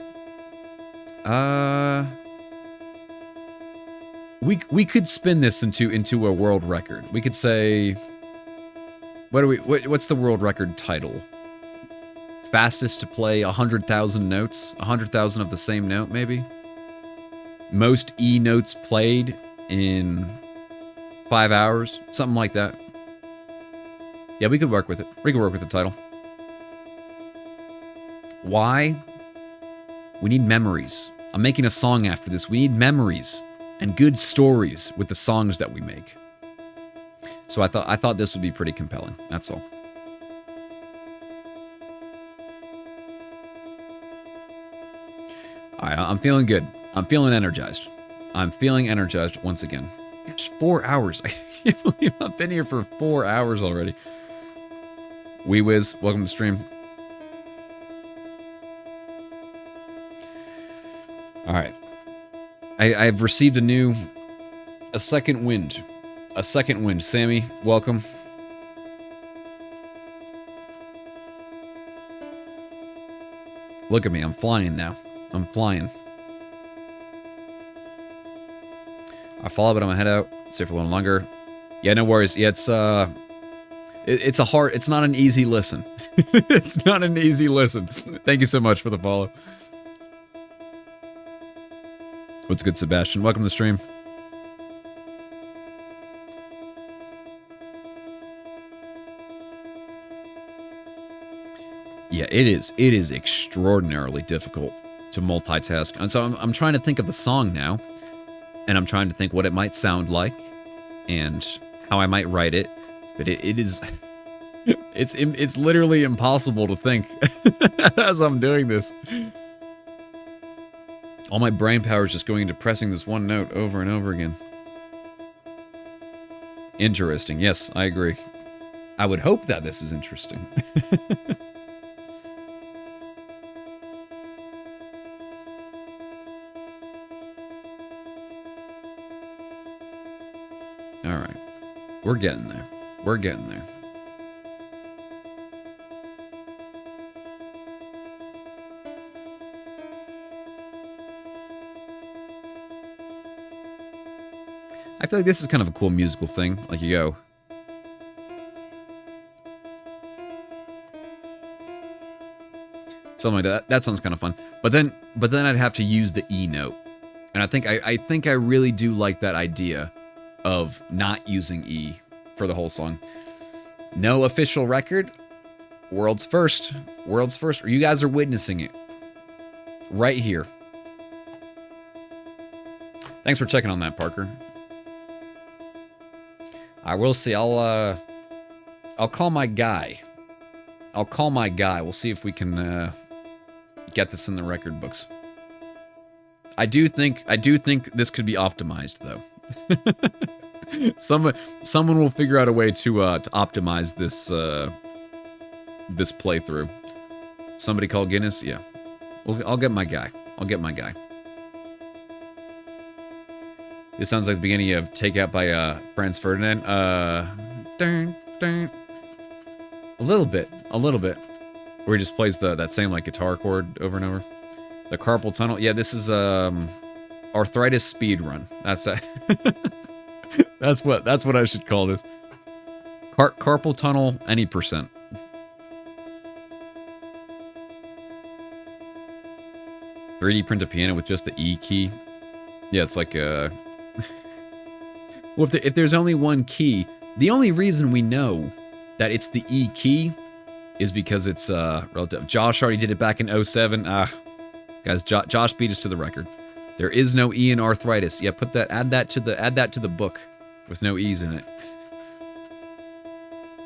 We could spin this into a world record. We could say, what's the world record title? Fastest to play 100,000 notes, 100,000 of the same note, maybe. Most E notes played in 5 hours, something like that. Yeah, we could work with it. We could work with the title. Why? We need memories. I'm making a song after this. We need memories and good stories with the songs that we make. So I thought this would be pretty compelling. That's all. All right, I'm feeling good. I'm feeling energized. I'm feeling energized once again. Gosh, 4 hours. I can't believe I've been here for 4 hours already. Wee Wiz, welcome to the stream. All right. I've received a second wind. A second wind. Sammy, welcome. Look at me. I'm flying now. I'm flying. I follow, but I'm gonna head out. Stay for a little longer. Yeah, no worries. Yeah, it's not an easy listen. It's not an easy listen. Thank you so much for the follow. What's good, Sebastian? Welcome to the stream. Yeah, it is extraordinarily difficult to multitask. And so I'm trying to think of the song now, and I'm trying to think what it might sound like and how I might write it, but it is it's literally impossible to think as I'm doing this. All my brain power is just going into pressing this one note over and over again. Interesting. Yes, I agree. I would hope that this is interesting. All right. We're getting there. We're getting there. I feel like this is kind of a cool musical thing. Like you go. Something like that. That sounds kind of fun. But then I'd have to use the E note. And I think I really do like that idea of not using E for the whole song. No official record. World's first. World's first. You guys are witnessing it. Right here. Thanks for checking on that, Parker. I will see. I'll call my guy. I'll call my guy. We'll see if we can get this in the record books. I do think this could be optimized though. Someone will figure out a way to optimize this this playthrough. Somebody call Guinness. Yeah, I'll get my guy. I'll get my guy. This sounds like the beginning of Takeout by Franz Ferdinand. Dun, dun. A little bit. Where he just plays that same like guitar chord over and over. The carpal tunnel. Yeah, this is arthritis speed run. That's that's what I should call this. Carpal tunnel any percent. $3D print a piano with just the E key. Yeah, it's like Well, if there's only one key, the only reason we know that it's the E key is because it's relative. Josh already did it back in 07. Guys, Josh beat us to the record. There is no E in arthritis. Yeah, add that to the book with no E's in it.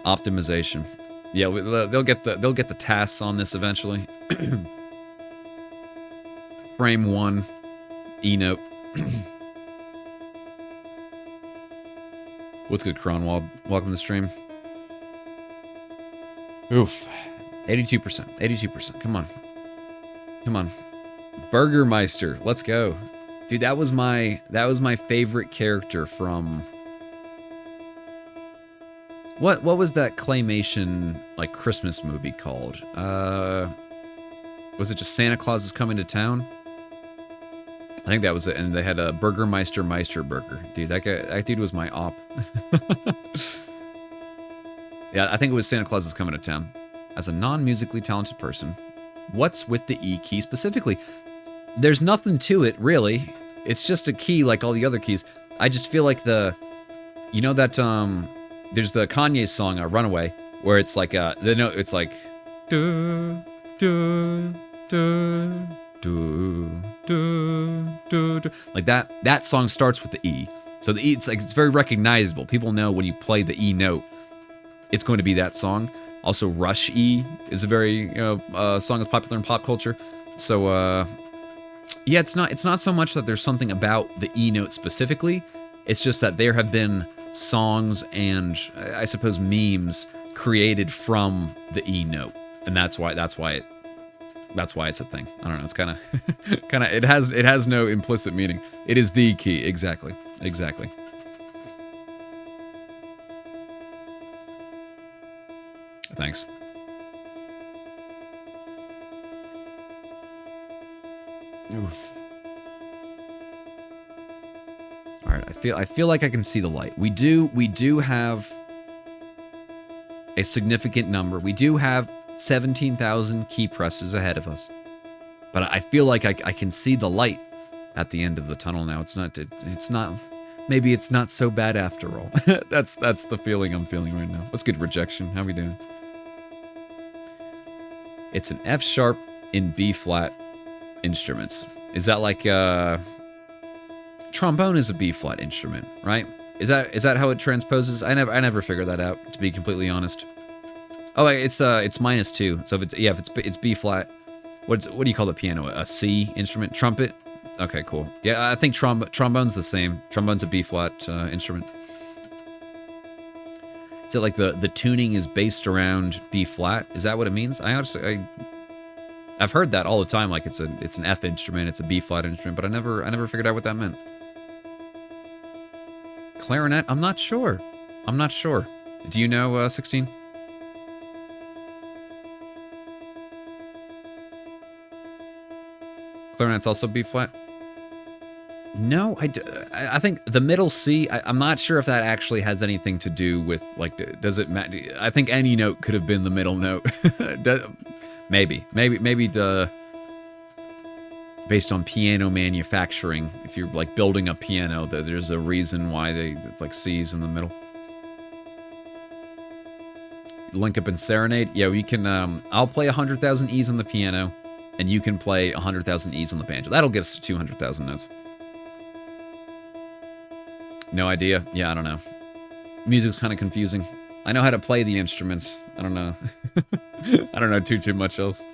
Optimization. Yeah, they'll get the tasks on this eventually. Frame 1, E note. What's good, Cronwald? Welcome to the stream. Oof. 82%. 82%. Come on. Come on. Burgermeister. Let's go. Dude, that was my favorite character from... What was that claymation like Christmas movie called? Was it just Santa Claus is Coming to Town? I think that was it, and they had a Burgermeister Meisterburger. Dude, that dude was my op. Yeah, I think it was Santa Claus is Coming to Town. As a non-musically talented person, what's with the E key specifically? There's nothing to it, really. It's just a key like all the other keys. I just feel like you know that, there's the Kanye song, Runaway, where it's like, it's like, do, do, do, do, do, do, do. Like that song starts with the E. So the E, it's very recognizable. People know when you play the E note, it's going to be that song. Also, Rush E is a very song that's popular in pop culture. So yeah, it's not so much that there's something about the E note specifically. It's just that there have been songs and I suppose memes created from the E note, and that's why it's a thing. I don't know. It's kind of it has no implicit meaning. It is the key. Exactly. Thanks. Oof. All right, I feel like I can see the light. We do have a significant number. We do have 17,000 key presses ahead of us. But I feel like I can see the light at the end of the tunnel now. It's not maybe it's not so bad after all. That's the feeling I'm feeling right now. What's good, Rejection? How we doing? It's an F sharp in B flat instruments. Is that like trombone is a B flat instrument, right? Is that how it transposes? I never figured that out, to be completely honest. Oh, it's -2. So if it's B flat, what do you call the piano? A C instrument? Trumpet? Okay, cool. Yeah, I think trombone's the same. Trombone's a B flat instrument. So like the tuning is based around B flat. Is that what it means? I've heard that all the time. Like it's an F instrument, it's a B flat instrument, but I never figured out what that meant. Clarinet? I'm not sure. Do you know 16? Clarinet's also B flat? No, I think the middle C, I'm not sure if that actually has anything to do with, like, does it matter? I think any note could have been the middle note. Maybe based on piano manufacturing, if you're, like, building a piano, there's a reason why it's, like, C's in the middle. Link up and Serenade? Yeah, we can, I'll play 100,000 E's on the piano, and you can play 100,000 E's on the banjo. That'll get us to 200,000 notes. No idea. Yeah, I don't know. Music's kind of confusing. I know how to play the instruments. I don't know. I don't know too much else.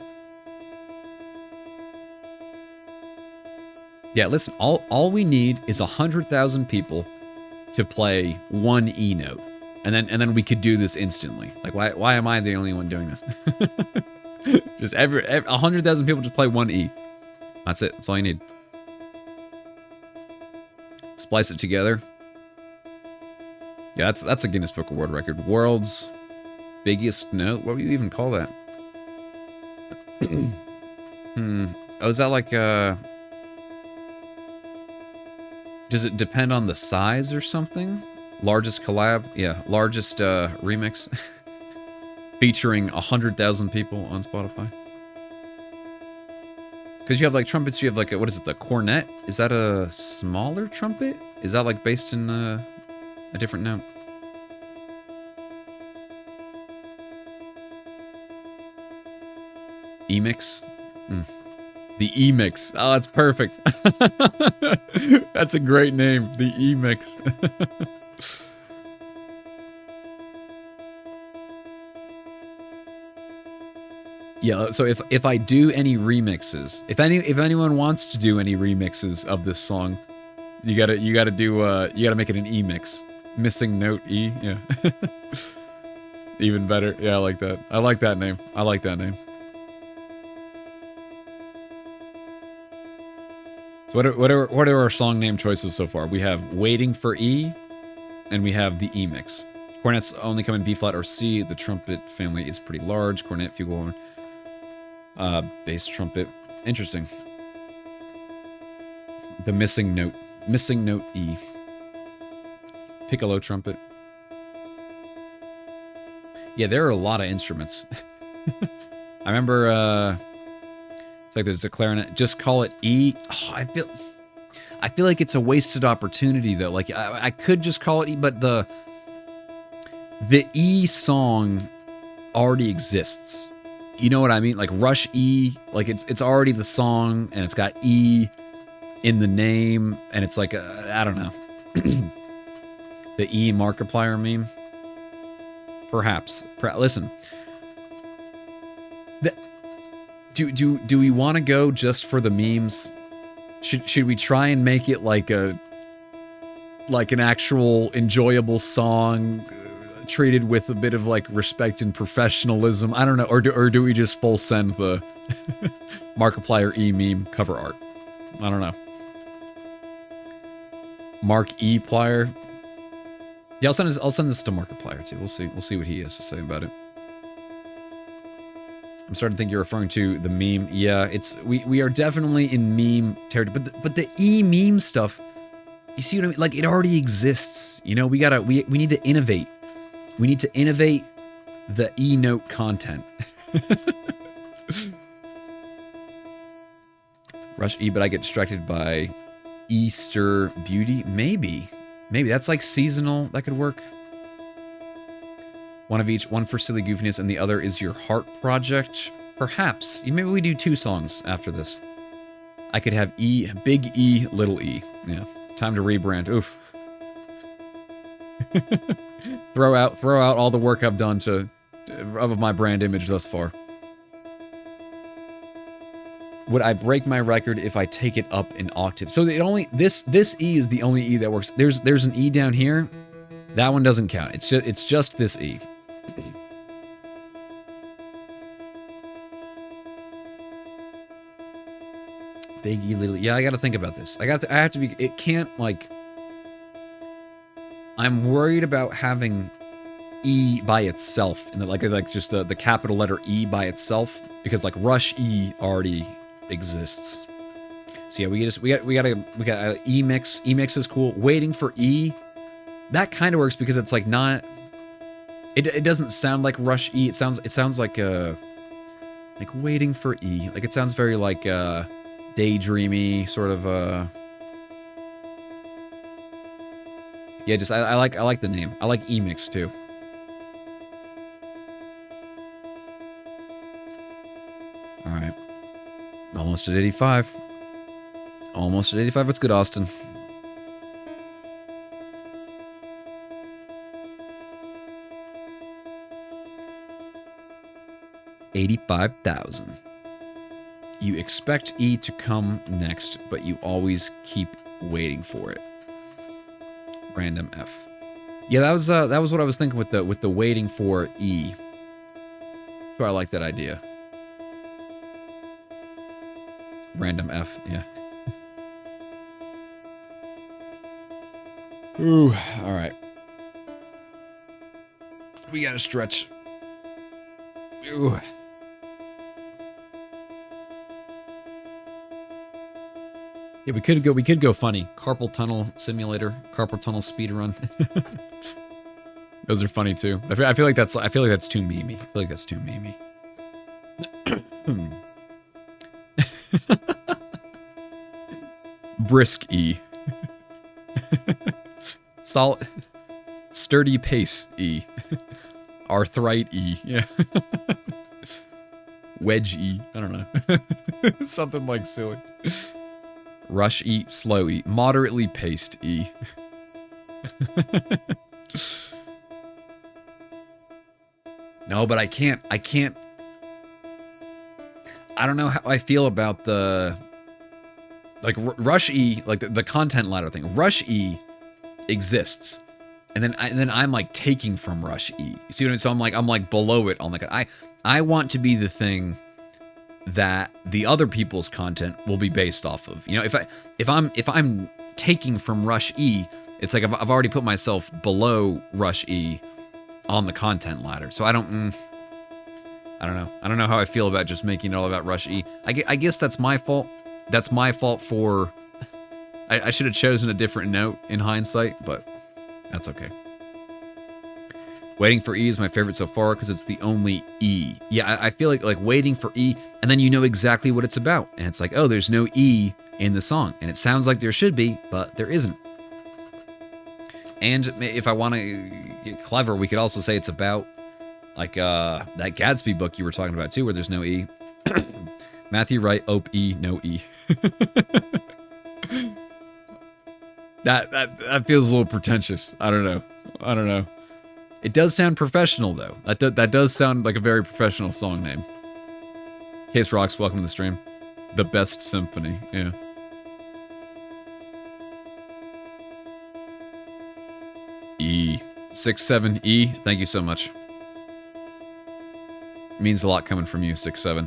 Yeah, listen, all we need is 100,000 people to play one E note. And then we could do this instantly. Like, why am I the only one doing this? Just 100,000 people just play one E. That's it. That's all you need. Splice it together. Yeah, that's a Guinness Book of World Record. World's biggest note? What would you even call that? Oh, is that like, does it depend on the size or something? Largest collab? Yeah, largest remix. Featuring 100,000 people on Spotify. Because you have like trumpets, you have like, what is it, the cornet? Is that a smaller trumpet? Is that like based in A different note. E-mix? The E-mix. Oh, that's perfect. That's a great name. The E-mix. Yeah, so if I do any remixes, if anyone wants to do any remixes of this song, you gotta make it an E mix. Missing note E, yeah. Even better. Yeah, I like that. I like that name. I like that name. So what are our song name choices so far? We have Waiting for E, and we have the E mix. Cornets only come in B flat or C. The trumpet family is pretty large. Cornet, flugelhorn, bass trumpet. Interesting. The missing note E. Piccolo trumpet. Yeah, there are a lot of instruments. I remember it's like there's a clarinet. Just call it E. Oh, I feel like it's a wasted opportunity though. Like I could just call it E, but the E song already exists. You know what I mean? Like Rush E, like it's already the song and it's got E in the name, and it's like I don't know. The E Markiplier meme. Perhaps. Listen. Do we want to go just for the memes? Should we try and make it like an actual enjoyable song, treated with a bit of like respect and professionalism? I don't know. Or do we just full send the Markiplier E meme cover art? I don't know. Mark E Plier. Yeah, I'll send this to Markiplier too. We'll see what he has to say about it. I'm starting to think you're referring to the meme. Yeah, we are definitely in meme territory, but the E meme stuff, you see what I mean? Like it already exists. You know, we need to innovate. We need to innovate the E note content. Rush E, but I get distracted by Easter Beauty. Maybe that's like seasonal. That could work. One of each, one for Silly Goofiness, and the other is your heart project. Perhaps. Maybe we do 2 songs after this. I could have E, big E, little E. Yeah. Time to rebrand. Oof. throw out all the work I've done of my brand image thus far. Would I break my record if I take it up an octave? So this E is the only E that works. There's an E down here. That one doesn't count. It's just this E. Big E, little E. Yeah, I got to think about this. I have to be. It can't like. I'm worried about having E by itself, and like just the capital letter E by itself, because like Rush E already exists. So yeah, we got E mix. E mix is cool. Waiting for E. That kind of works because it's like not. It doesn't sound like Rush E. It sounds like Waiting for E. Like it sounds very like daydreamy sort of. Yeah, just I like the name. I like E mix too. All right, almost at 85. Almost at 85. What's good, Austin? $85,000. You expect E to come next, but you always keep waiting for it. Random F. Yeah, that was what I was thinking with the waiting for E. So I like that idea. Random F, yeah. Ooh, all right. We gotta stretch. Ooh. Yeah, we could go funny. Carpal tunnel simulator, carpal tunnel speed run. Those are funny too. I feel like that's too memey. I feel like that's too memey. Brisk E. Sturdy pace E. Arthrite E. Yeah. Wedge E. I don't know. Something like silly. Rush E. Slow E. Moderately paced E. No, but I can't. I don't know how I feel about the like Rush E, like the content ladder thing. Rush E exists, and then I'm like taking from Rush E. You see what I mean? So I'm like below it on like I want to be the thing that the other people's content will be based off of. You know, if I'm taking from Rush E, it's like I've already put myself below Rush E on the content ladder. So I don't know. I don't know how I feel about just making it all about Rush E. I guess that's my fault. That's my fault for... I should have chosen a different note in hindsight, but that's okay. Waiting for E is my favorite so far because it's the only E. Yeah, I feel like waiting for E, and then you know exactly what it's about. And it's like, oh, there's no E in the song. And it sounds like there should be, but there isn't. And if I want to get clever, we could also say it's about like that Gatsby book you were talking about too, where there's no E. Matthew Wright, Ope E, no E. That feels a little pretentious. I don't know. It does sound professional though. That does sound like a very professional song name. Case Rocks, welcome to the stream. The Best Symphony, yeah. E. 6-7 E. Thank you so much. Means a lot coming from you, 6-7.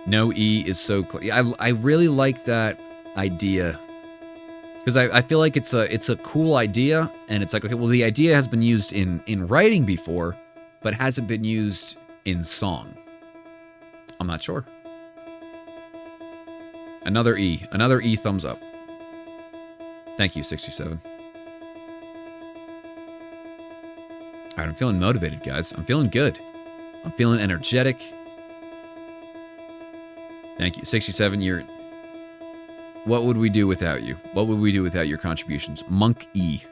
No E is so clear. I really like that idea. Because I feel like it's a cool idea, and it's like, okay, well, the idea has been used in writing before, but hasn't been used in song. I'm not sure. Another E thumbs up. Thank you, 67. All right, I'm feeling motivated, guys. I'm feeling good. I'm feeling energetic. Thank you, 67. What would we do without you? What would we do without your contributions? Monk E.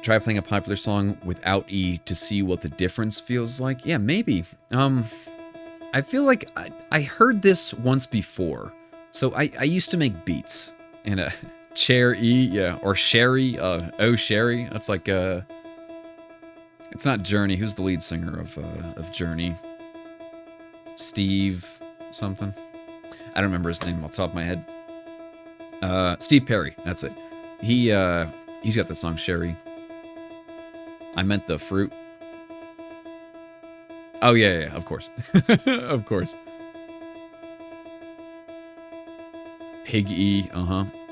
Try playing a popular song without E to see what the difference feels like. Yeah, maybe. I feel like I heard this once before. So I used to make beats. And Chair E, yeah, or Sherry, Oh Sherry. That's like it's not Journey. Who's the lead singer of Journey? Steve something. I don't remember his name off the top of my head. Steve Perry. That's it. He's got the song Sherry. I meant the fruit. Oh yeah, of course, of course. Pig E.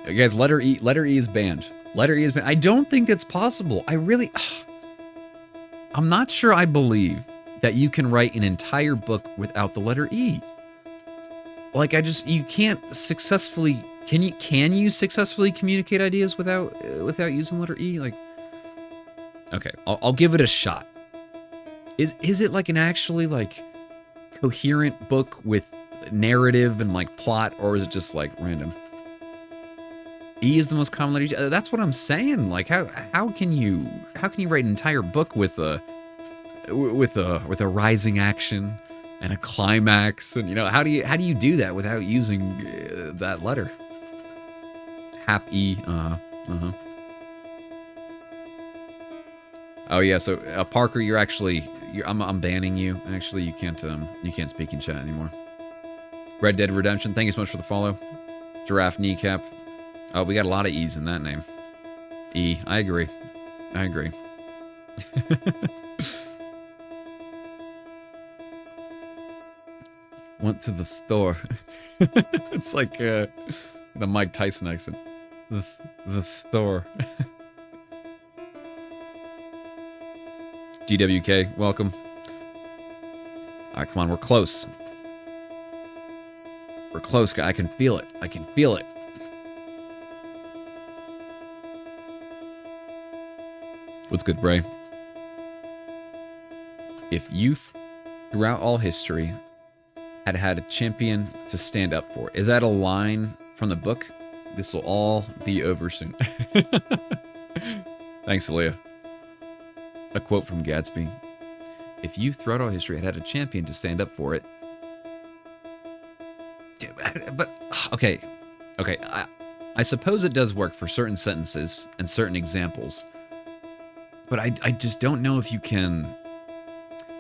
Guys, letter E is banned. Letter E is banned. I don't think it's possible. I'm not sure I believe that you can write an entire book without the letter E. Like, you can't successfully, can you successfully communicate ideas without using the letter E? Like, okay, I'll give it a shot. Is it like an actually like coherent book with narrative and like plot, or is it just like random? E is the most common letter. That's what I'm saying. Like, how can you write an entire book with a rising action and a climax, and how do you do that without using that letter? Hap E. Oh yeah. So Parker, I'm banning you. Actually, you can't speak in chat anymore. Red Dead Redemption. Thank you so much for the follow. Giraffe Kneecap. Oh, we got a lot of E's in that name. E. I agree. Went to the store. It's like the Mike Tyson accent. The store. DWK, welcome. All right, come on, we're close. We're close, guy. I can feel it. What's good, Bray? If youth throughout all history had a champion to stand up for. Is that a line from the book? This will all be over soon. Thanks, Leah. A quote from Gatsby. If you throughout all history had a champion to stand up for it. But, okay. I suppose it does work for certain sentences and certain examples. But I just don't know if you can.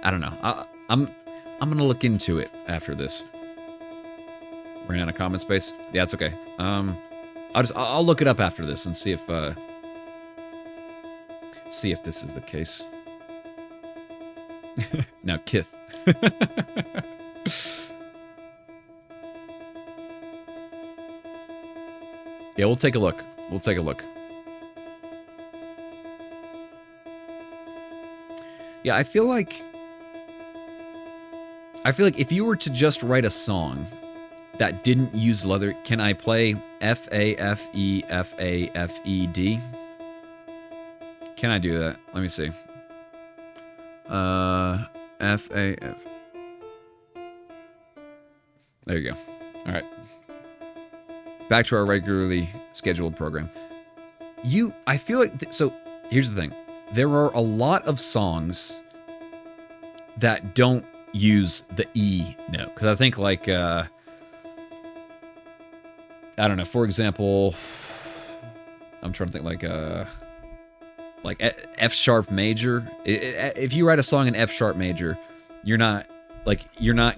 I don't know. I'm gonna look into it after this. Ran out of comment space. Yeah, it's okay. I'll look it up after this and see if this is the case. Now, Kith. Yeah, we'll take a look. Yeah, I feel like if you were to just write a song that didn't use leather, can I play F-A-F-E, F-A-F-E-D? Can I do that? Let me see. F-A-F. There you go. All right. Back to our regularly scheduled program. I feel like, so here's the thing. There are a lot of songs that don't use the E note. Because I think like, I don't know, for example, I'm trying to think like F sharp major. If you write a song in F sharp major, you're not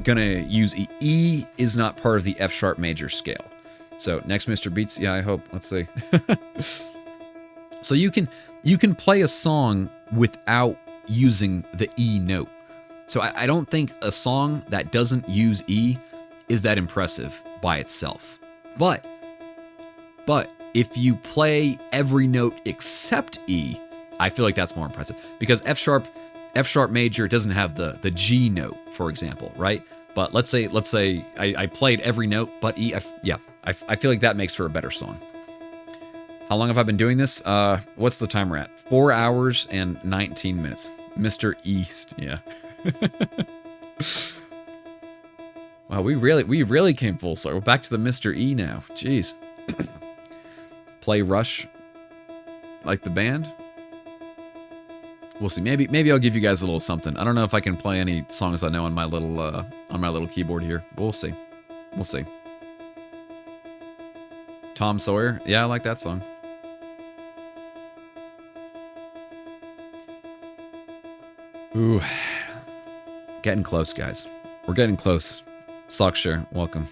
gonna use E. E is not part of the F sharp major scale. So next Mr. Beats, yeah, I hope. Let's see. So you can play a song without using the E note. So I don't think a song that doesn't use E is that impressive by itself. But if you play every note except E, I feel like that's more impressive. Because F sharp major doesn't have the G note, for example, right? But let's say I played every note but E. I feel like that makes for a better song. How long have I been doing this? What's the timer at? 4 hours and 19 minutes. Mr. East, yeah. Wow, we really came full circle. We're back to the Mr. E now. Jeez. Play Rush, like the band. We'll see. Maybe I'll give you guys a little something. I don't know if I can play any songs I know on my little keyboard here. We'll see. We'll see. Tom Sawyer. Yeah, I like that song. Ooh. Getting close, guys. We're getting close. Sockshare, welcome.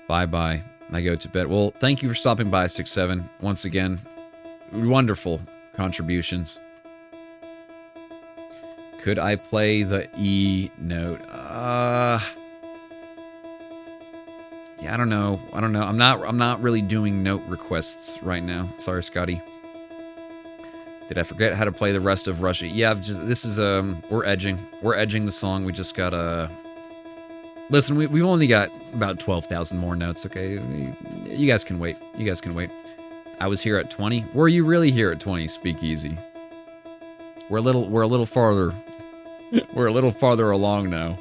Bye-bye. I go to bed. Well, thank you for stopping by, 6-7. Once again, wonderful contributions. Could I play the E note? Yeah, I don't know. I'm not really doing note requests right now. Sorry, Scotty. Did I forget how to play the rest of Russia? Yeah, this is we're edging the song. We just gotta listen. We've only got about 12,000 more notes. Okay, you guys can wait. I was here at 20. Were you really here at 20? Speakeasy. We're a little farther. We're a little farther along now.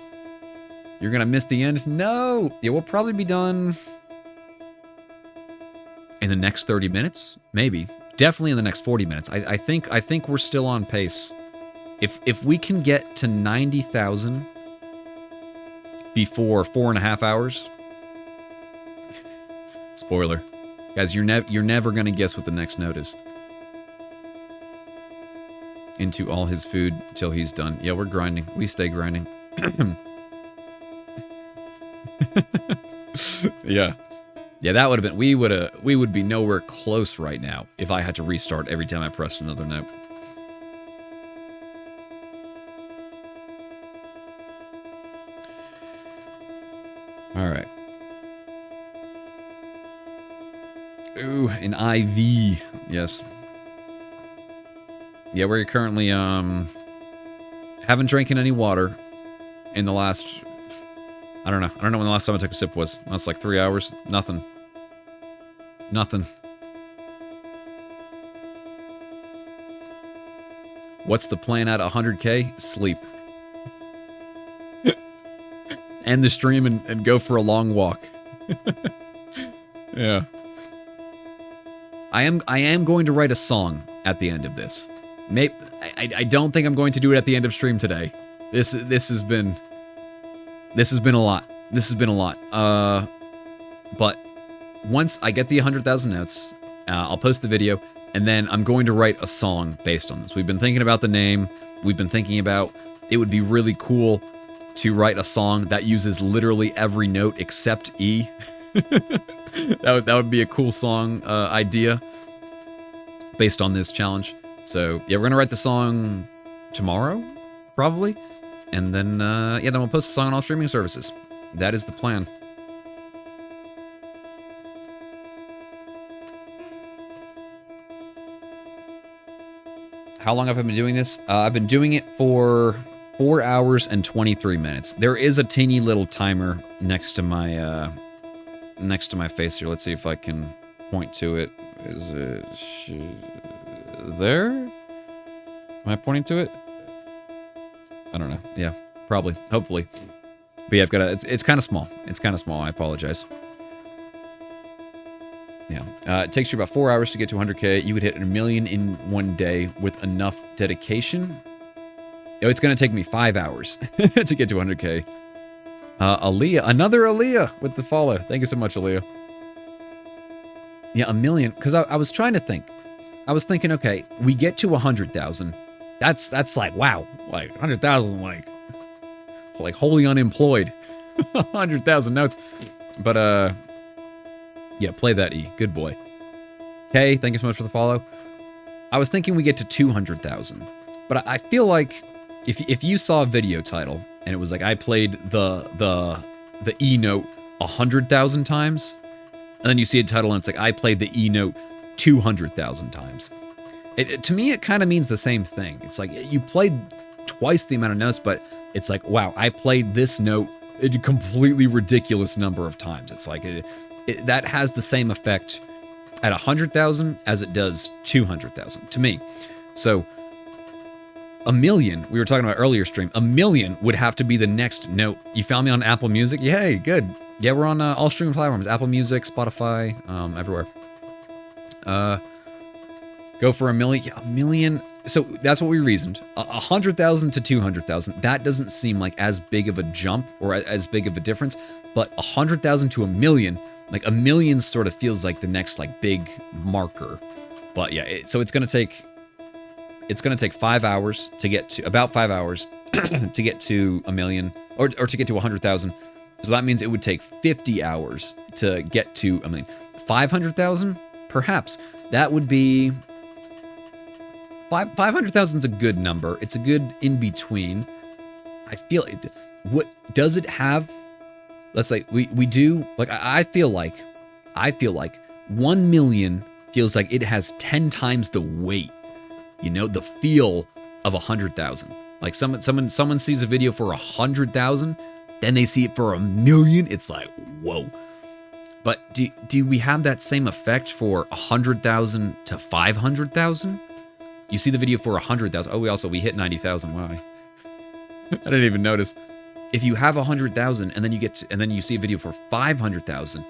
You're gonna miss the end? No! It will probably be done in the next 30 minutes, maybe. Definitely in the next 40 minutes. I think we're still on pace. If we can get to 90,000 before 4.5 hours. Spoiler, guys, you're never gonna guess what the next note is. Into all his food till he's done. Yeah, we're grinding. We stay grinding. Yeah, that would have been. We would be nowhere close right now if I had to restart every time I pressed another note. All right. Ooh, an IV. Yes. Yeah, we're currently haven't drinking any water in the last. I don't know when the last time I took a sip was. That's like 3 hours. Nothing. Nothing. What's the plan at 100K? Sleep. End the stream and go for a long walk. Yeah. I am going to write a song at the end of this. I don't think I'm going to do it at the end of stream today. This has been a lot. This has been a lot. But once I get the 100,000 notes, I'll post the video, and then I'm going to write a song based on this. We've been thinking about the name. We've been thinking about it would be really cool to write a song that uses literally every note except E. that would be a cool song idea based on this challenge. So yeah, we're gonna write the song tomorrow, probably, and then then we'll post the song on all streaming services. That is the plan. How long have I been doing this? I've been doing it for 4 hours and 23 minutes. There is a teeny little timer next to my face here. Let's see if I can point to it. Is it there? Am I pointing to it? I don't know. Yeah, probably. Hopefully. But yeah, I've got it's kind of small. It's kind of small. I apologize. Yeah. It takes you about 4 hours to get to 100K. You would hit 1 million in one day with enough dedication. Oh, it's going to take me 5 hours to get to 100K. Aaliyah. Another Aaliyah with the follow. Thank you so much, Aaliyah. Yeah, 1 million. Because I was trying to think. I was thinking, okay, we get to 100,000. That's like, wow. Like, 100,000, like wholly unemployed. 100,000 notes. But, yeah, play that E. Good boy. K, thank you so much for the follow. I was thinking we get to 200,000. But I feel like if you saw a video title and it was like I played the E note 100,000 times, and then you see a title and it's like I played the E note 200,000 times. To me, it kind of means the same thing. It's like you played twice the amount of notes, but it's like, wow, I played this note a completely ridiculous number of times. It's like that has the same effect at 100,000 as it does 200,000 to me. So 1 million, we were talking about earlier stream, 1 million would have to be the next note. You found me on Apple Music? Yay, good. Yeah, we're on all streaming platforms, Apple Music, Spotify, everywhere. Go for 1 million. Yeah, 1 million. So that's what we reasoned. 100,000 to 200,000. That doesn't seem like as big of a jump or as big of a difference. But 100,000 to 1 million, like 1 million sort of feels like the next like big marker. But yeah, so it's gonna take 5 hours to get to about 5 hours to get to 1 million or to get to 100,000. So that means it would take 50 hours to get to 1 million. 500,000, perhaps that would be 500,000 is a good number. It's a good in between. I feel it. What does it have? Let's say we do like I feel like 1 million feels like it has 10 times the weight. You know, the feel of 100,000. Like someone sees a video for 100,000, then they see it for 1 million. It's like, whoa. But do we have that same effect for 100,000 to 500,000? You see the video for 100,000. Oh, we hit 90,000. Wow. I didn't even notice. If you have 100,000 and then you see a video for 500,000,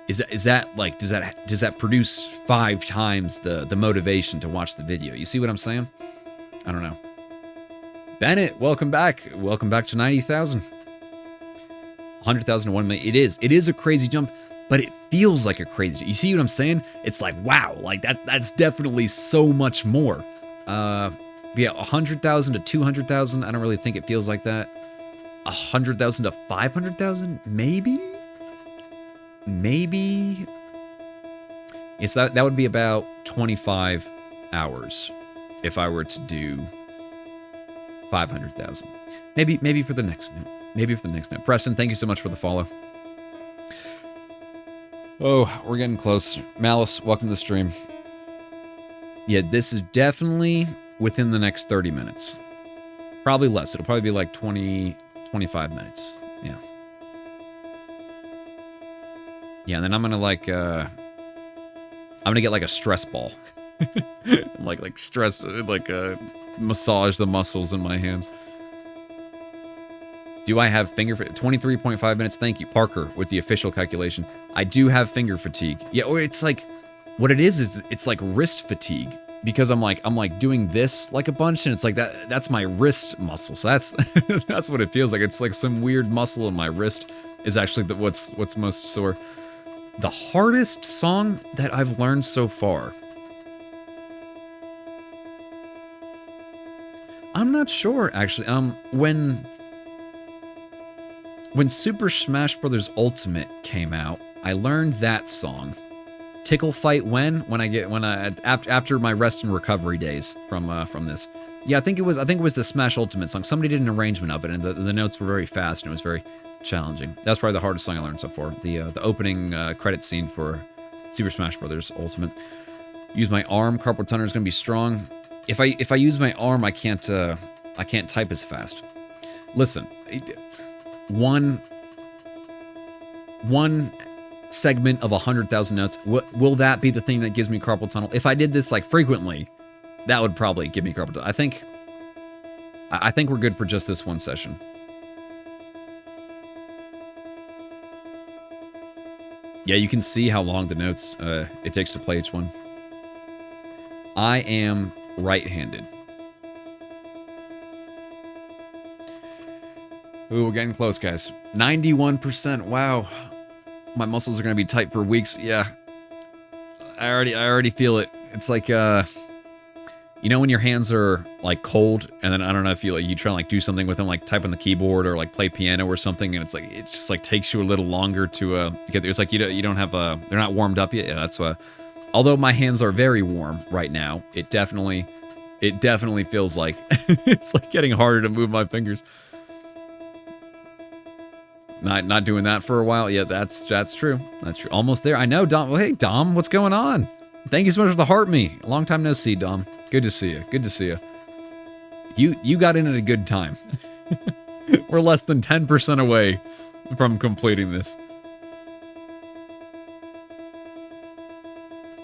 is that like does that produce 5 times the motivation to watch the video? You see what I'm saying? I don't know. Bennett, welcome back. Welcome back to 90,000. 100,000 to 1 million. It is a crazy jump, but it feels like a crazy. You see what I'm saying? It's like, wow, like that's definitely so much more. Yeah, 100,000 to 200,000. I don't really think it feels like that. 100,000 to 500,000, maybe. Yes, that would be about 25 hours if I were to do 500,000. Maybe for the next note. Preston, thank you so much for the follow. Oh, we're getting close. Malice, welcome to the stream. Yeah, this is definitely within the next 30 minutes. Probably less. It'll probably be like 20, 25 minutes. Yeah. Yeah, and then I'm gonna like I'm gonna get like a stress ball, like stress, like massage the muscles in my hands. Do I have finger 23.5 minutes? Thank you, Parker, with the official calculation. I do have finger fatigue. Yeah, or it's like, what it is it's like wrist fatigue because I'm like doing this like a bunch, and it's like that's my wrist muscle. So that's that's what it feels like. It's like some weird muscle in my wrist is actually what's most sore. The hardest song that I've learned so far. I'm not sure actually. When Super Smash Bros. Ultimate came out, I learned that song. Tickle Fight after my rest and recovery days from this. Yeah, I think it was the Smash Ultimate song. Somebody did an arrangement of it, and the notes were very fast, and it was very challenging. That's probably the hardest song I learned so far. The opening credit scene for Super Smash Bros. Ultimate. Use my arm. Carpal tunnel is gonna be strong. If I use my arm, I can't type as fast. Listen. One segment of 100,000 notes. Will that be the thing that gives me carpal tunnel? If I did this like frequently, that would probably give me carpal tunnel. I think we're good for just this one session. Yeah, you can see how long the notes it takes to play each one. I am right-handed. Ooh, we're getting close, guys. 91%. Wow. My muscles are going to be tight for weeks. Yeah. I already feel it. It's like, you know when your hands are like cold, and then I don't know if you try to like do something with them, like type on the keyboard or like play piano or something, and it's like it just like takes you a little longer to get there. It's like you don't have they're not warmed up yet. Yeah, that's although my hands are very warm right now, it definitely feels like it's like getting harder to move my fingers. Not doing that for a while. Yeah, that's true. That's true. Almost there. I know, Dom. Well, hey, Dom, what's going on? Thank you so much for the heart me. Long time no see, Dom. Good to see you. Good to see you. You got in at a good time. We're less than 10% away from completing this.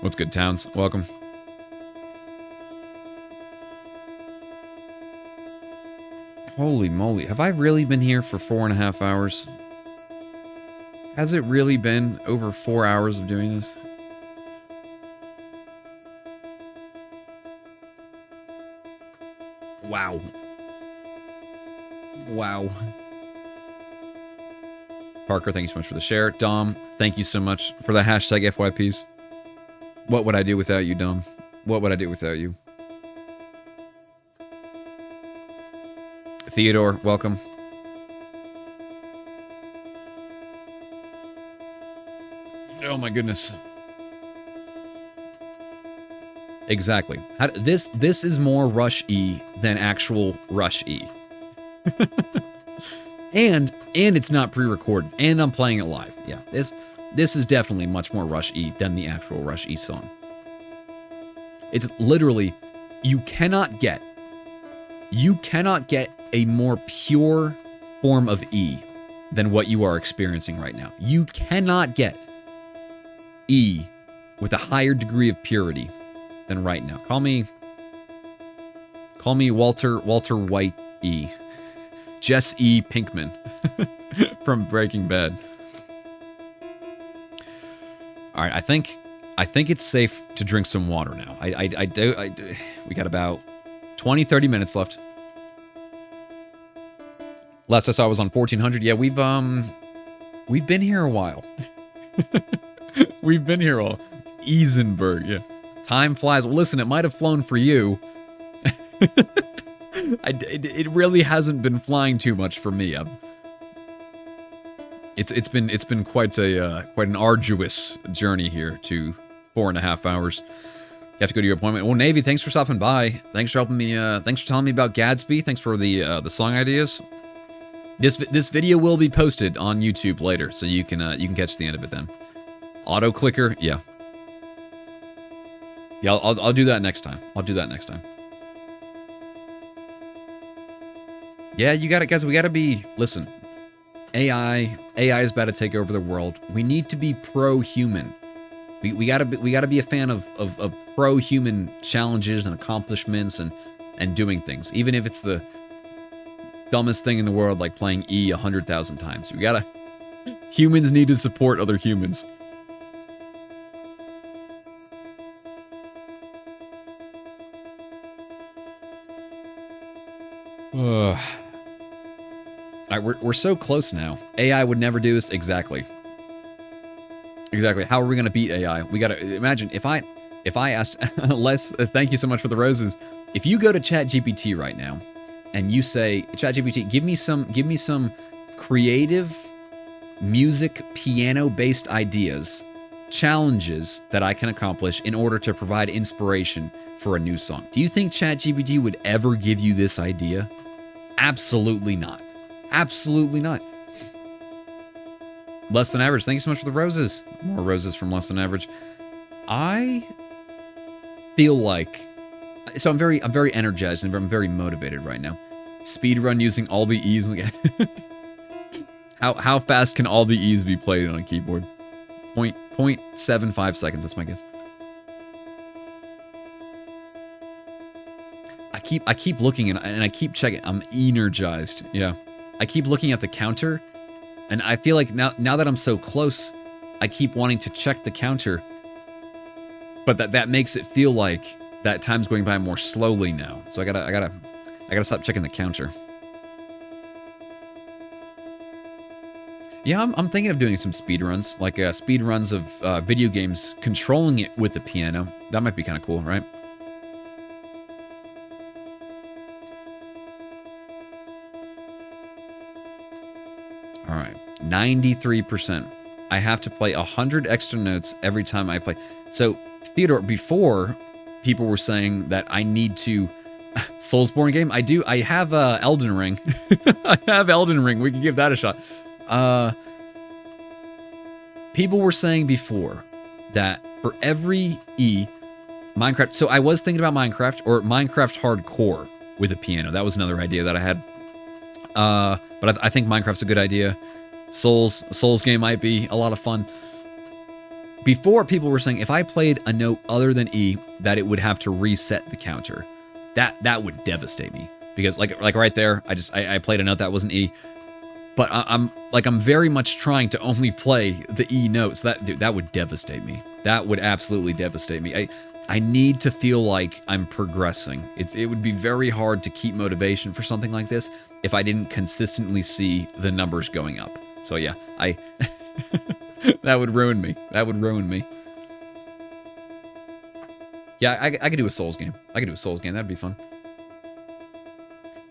What's good, Towns? Welcome. Holy moly. Have I really been here for 4.5 hours? Has it really been over 4 hours of doing this? Wow. Wow. Parker, thank you so much for the share. Dom, thank you so much for the hashtag FYPs. What would I do without you, Dom? What would I do without you? Theodore, welcome. Oh my goodness. Exactly. This is more Rush E than actual Rush E. and it's not pre-recorded, and I'm playing it live. Yeah, this is definitely much more Rush E than the actual Rush E song. It's literally, you cannot get a more pure form of E than what you are experiencing right now. You cannot get E with a higher degree of purity than right now. Call me Walter White E. Jess E. Pinkman from Breaking Bad. All right, I think it's safe to drink some water now. We got about 20-30 minutes left. Last I saw was on 1400. Yeah, we've been here a while. We've been here all. Eisenberg, yeah. Time flies. Well, listen, it might have flown for you. It really hasn't been flying too much for me. It's been quite an arduous journey here to 4.5 hours. You have to go to your appointment. Well, Navy, thanks for stopping by. Thanks for helping me. Thanks for telling me about Gadsby. Thanks for the song ideas. This video will be posted on YouTube later, so you can catch the end of it then. Auto clicker, yeah. Yeah, I'll do that next time. Yeah, you got it, guys. We got to be. Listen, AI is about to take over the world. We need to be pro-human. We gotta be a fan of pro-human challenges and accomplishments and doing things, even if it's the dumbest thing in the world, like playing E 100,000 times. Humans need to support other humans. All right, we're so close now. AI would never do this. Exactly. How are we gonna beat AI? We gotta imagine if I asked Les, thank you so much for the roses. If you go to ChatGPT right now and you say, ChatGPT, give me some creative music piano based ideas, challenges that I can accomplish in order to provide inspiration for a new song. Do you think ChatGPT would ever give you this idea? Absolutely not. Absolutely not. Less Than Average, thank you so much for the roses. More roses from Less Than Average. I feel like, so I'm very energized and I'm very motivated right now. Speedrun using all the E's. How fast can all the E's be played on a keyboard? 0.75 seconds, that's my guess. I keep looking and I keep checking. I'm energized. Yeah. I keep looking at the counter and I feel like now that I'm so close, I keep wanting to check the counter. But that makes it feel like that time's going by more slowly now. So I gotta stop checking the counter. Yeah, I'm thinking of doing some speedruns, like speedruns of video games, controlling it with the piano. That might be kind of cool, right? All right, 93%. I have to play 100 extra notes every time I play. So, Theodore, before people were saying that I need to Soulsborne game. I have Elden Ring. I have Elden Ring. We can give that a shot. People were saying before that for every E, Minecraft. So I was thinking about Minecraft or Minecraft Hardcore with a piano. That was another idea that I had. But I think Minecraft's a good idea. Souls game might be a lot of fun. Before, people were saying if I played a note other than E, that it would have to reset the counter. That would devastate me because like right there, I played a note that wasn't E. But I'm very much trying to only play the E notes. That would devastate me. That would absolutely devastate me. I need to feel like I'm progressing. It would be very hard to keep motivation for something like this if I didn't consistently see the numbers going up. So yeah, that would ruin me. That would ruin me. Yeah, I could do a Souls game. That'd be fun.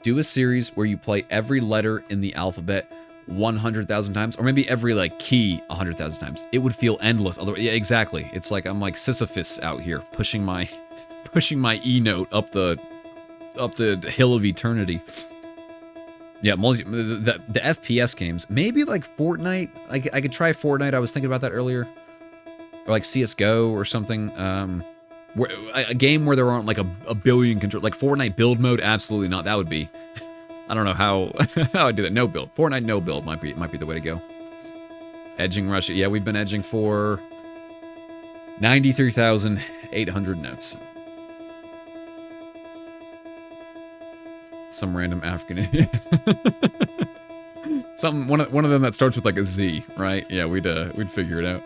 Do a series where you play every letter in the alphabet 100,000 times, or maybe every like key 100,000 times. It would feel endless. Yeah, exactly. It's like I'm like Sisyphus out here pushing my E note up the hill of eternity. Yeah, the FPS games, maybe like Fortnite. I could try Fortnite. I was thinking about that earlier, or like CS:GO or something. A game where there aren't like a billion control, like Fortnite build mode. Absolutely not. That would be. I don't know how I'd do that. No build. Fortnite no build might be the way to go. Edging Russia. Yeah, we've been edging for 93,800 notes. Some random African. One of them that starts with like a Z, right? Yeah, we'd figure it out.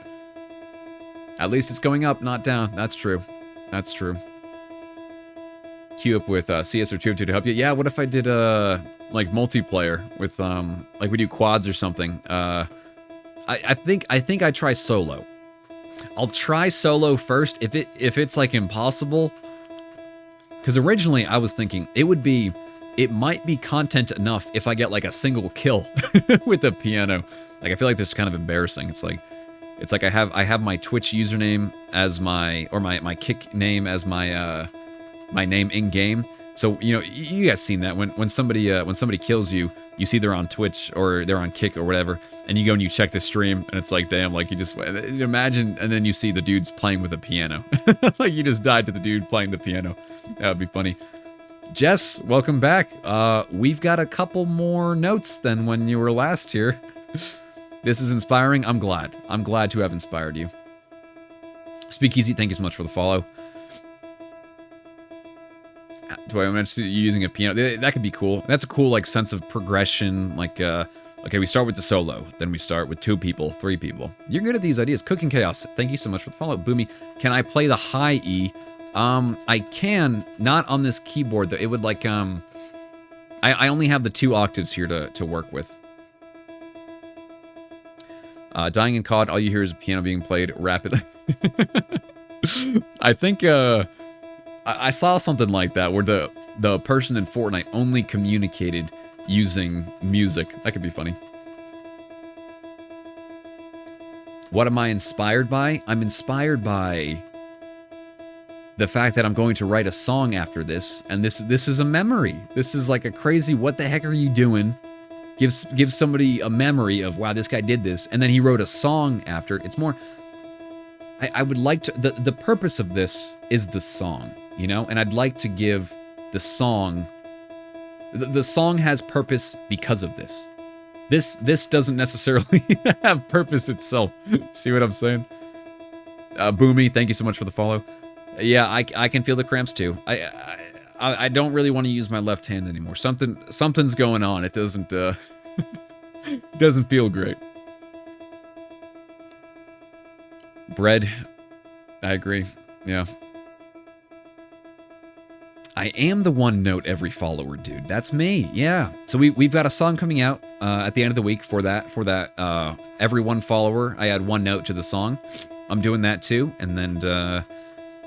At least it's going up, not down. That's true. That's true. Queue up with CS or 2 to help you. Yeah, what if I did like multiplayer with like we do quads or something? I think I try solo. I'll try solo first if it's like impossible. Because originally I was thinking it might be content enough if I get like a single kill with the piano. Like I feel like this is kind of embarrassing. It's like I have my Twitch username as my Kick name as my name in game. So you know you guys seen that when somebody kills you, you see they're on Twitch or they're on Kick or whatever, and you go and you check the stream and it's like damn, like you just imagine, and then you see the dude's playing with a piano, like you just died to the dude playing the piano. That would be funny. Jess, welcome back. We've got a couple more notes than when you were last here. This is inspiring. I'm glad to have inspired you. Speakeasy, thank you so much for the follow. Do I want to see you using a piano? That could be cool. That's a cool like sense of progression. Like, okay, we start with the solo, then we start with 2 people, 3 people. You're good at these ideas. Cooking Chaos, thank you so much for the follow. Boomy, can I play the high E? I can, not on this keyboard though. It would like, I only have the 2 octaves here to work with. Dying in COD, all you hear is a piano being played rapidly. I think, I saw something like that where the person in Fortnite only communicated using music. That could be funny. What am I inspired by? I'm inspired by the fact that I'm going to write a song after this, and this is a memory. This is like a crazy, what the heck are you doing? Gives somebody a memory of, wow, this guy did this, and then he wrote a song after. It's more, I would like to, the purpose of this is the song, you know? And I'd like to give the song, the song has purpose because of this. This doesn't necessarily have purpose itself. See what I'm saying? Boomy, thank you so much for the follow. Yeah, I can feel the cramps too. I don't really want to use my left hand anymore. Something's going on. It doesn't doesn't feel great. Bread, I agree. Yeah. I am the one note every follower, dude. That's me. Yeah. So we've got a song coming out at the end of the week for that every one follower. I add 1 note to the song. I'm doing that too, and then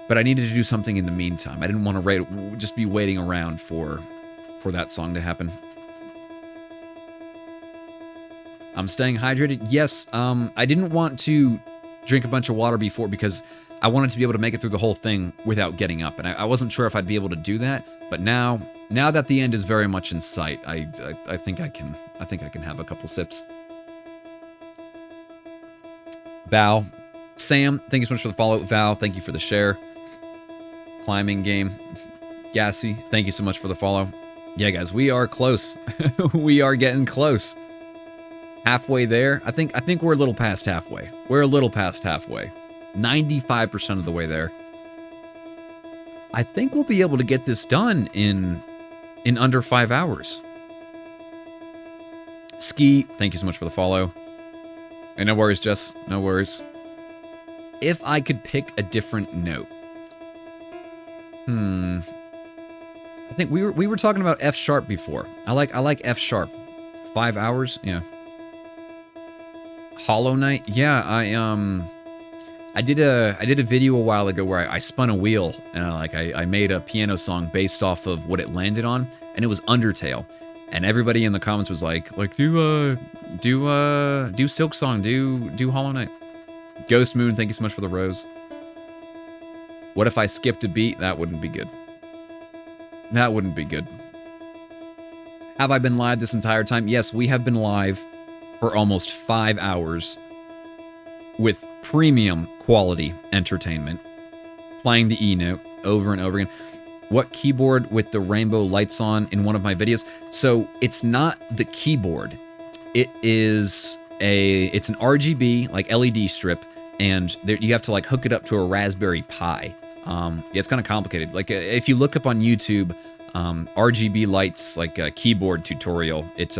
but I needed to do something in the meantime. I didn't want to just be waiting around for that song to happen. I'm staying hydrated. Yes. I didn't want to drink a bunch of water before because I wanted to be able to make it through the whole thing without getting up, and I wasn't sure if I'd be able to do that. But now that the end is very much in sight, I think I can have a couple sips. Val, Sam, thank you so much for the follow. Val, thank you for the share. Climbing game, Gassy, thank you so much for the follow. Yeah, guys, we are close. We are getting close. Halfway there. I think we're a little past halfway. We're a little past halfway. 95% of the way there. I think we'll be able to get this done in under 5 hours. Ski, thank you so much for the follow. And no worries, Jess. No worries. If I could pick a different note. I think we were talking about F sharp before. I like F sharp. 5 hours, yeah. Hollow Knight, yeah. I did a video a while ago where I spun a wheel and I made a piano song based off of what it landed on, and it was Undertale. And everybody in the comments was like do Silk Song, do Hollow Knight. Ghost Moon, thank you so much for the rose. What if I skipped a beat? That wouldn't be good. That wouldn't be good. Have I been live this entire time? Yes, we have been live for almost 5 hours with premium quality entertainment, playing the E note over and over again. What keyboard with the rainbow lights on in one of my videos? So it's not the keyboard. It's an RGB like LED strip, and you have to like hook it up to a Raspberry Pi. Yeah, it's kind of complicated. Like if you look up on YouTube, RGB lights like a keyboard tutorial. It's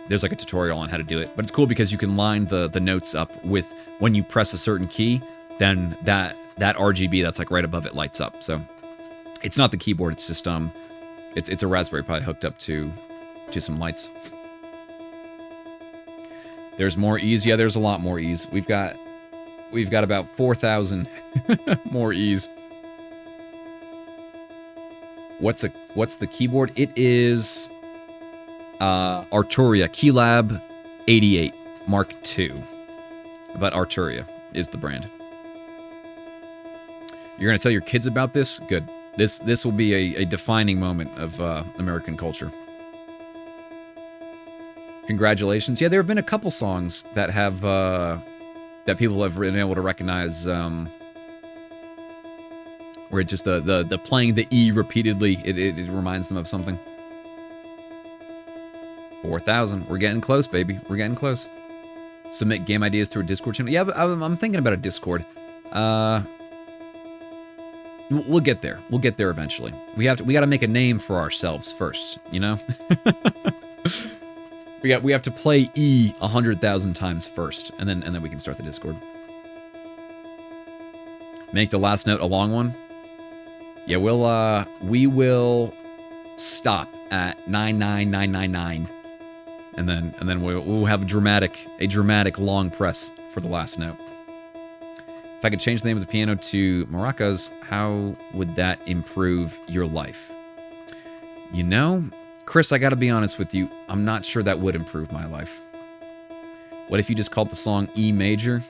there's like a tutorial on how to do it, but it's cool because you can line the notes up with when you press a certain key, then that RGB that's like right above it lights up. So it's not the keyboard. It's just it's a Raspberry Pi hooked up to some lights. There's more E's. Yeah, there's a lot more E's. We've got about 4,000 more E's. What's the keyboard? It is Arturia Keylab 88 Mark II. But Arturia is the brand. You're gonna tell your kids about this? Good. This will be a defining moment of American culture. Congratulations. Yeah, there have been a couple songs that have that people have been able to recognize. Where it just the playing the E repeatedly, it reminds them of something. 4,000. We're getting close, baby. We're getting close. Submit game ideas to a Discord channel. Yeah, but I'm thinking about a Discord. We'll get there. We'll get there eventually. We got to make a name for ourselves first, you know? we have to play E 100,000 times first, and then we can start the Discord. Make the last note a long one. Yeah, we will stop at 99999, and then we'll have a dramatic long press for the last note. If I could change the name of the piano to maracas, how would that improve your life? You know, Chris, I gotta be honest with you, I'm not sure that would improve my life. What if you just called the song E major?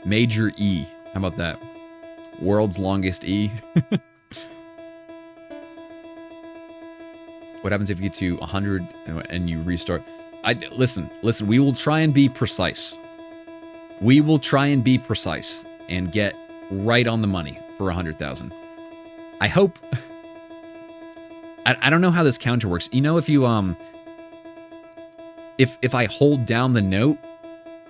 Major E. How about that? World's longest E. What happens if you get to 100 and you restart? Listen, we will try and be precise. We will try and be precise and get right on the money for 100,000. I hope. I don't know how this counter works. You know, if you if I hold down the note,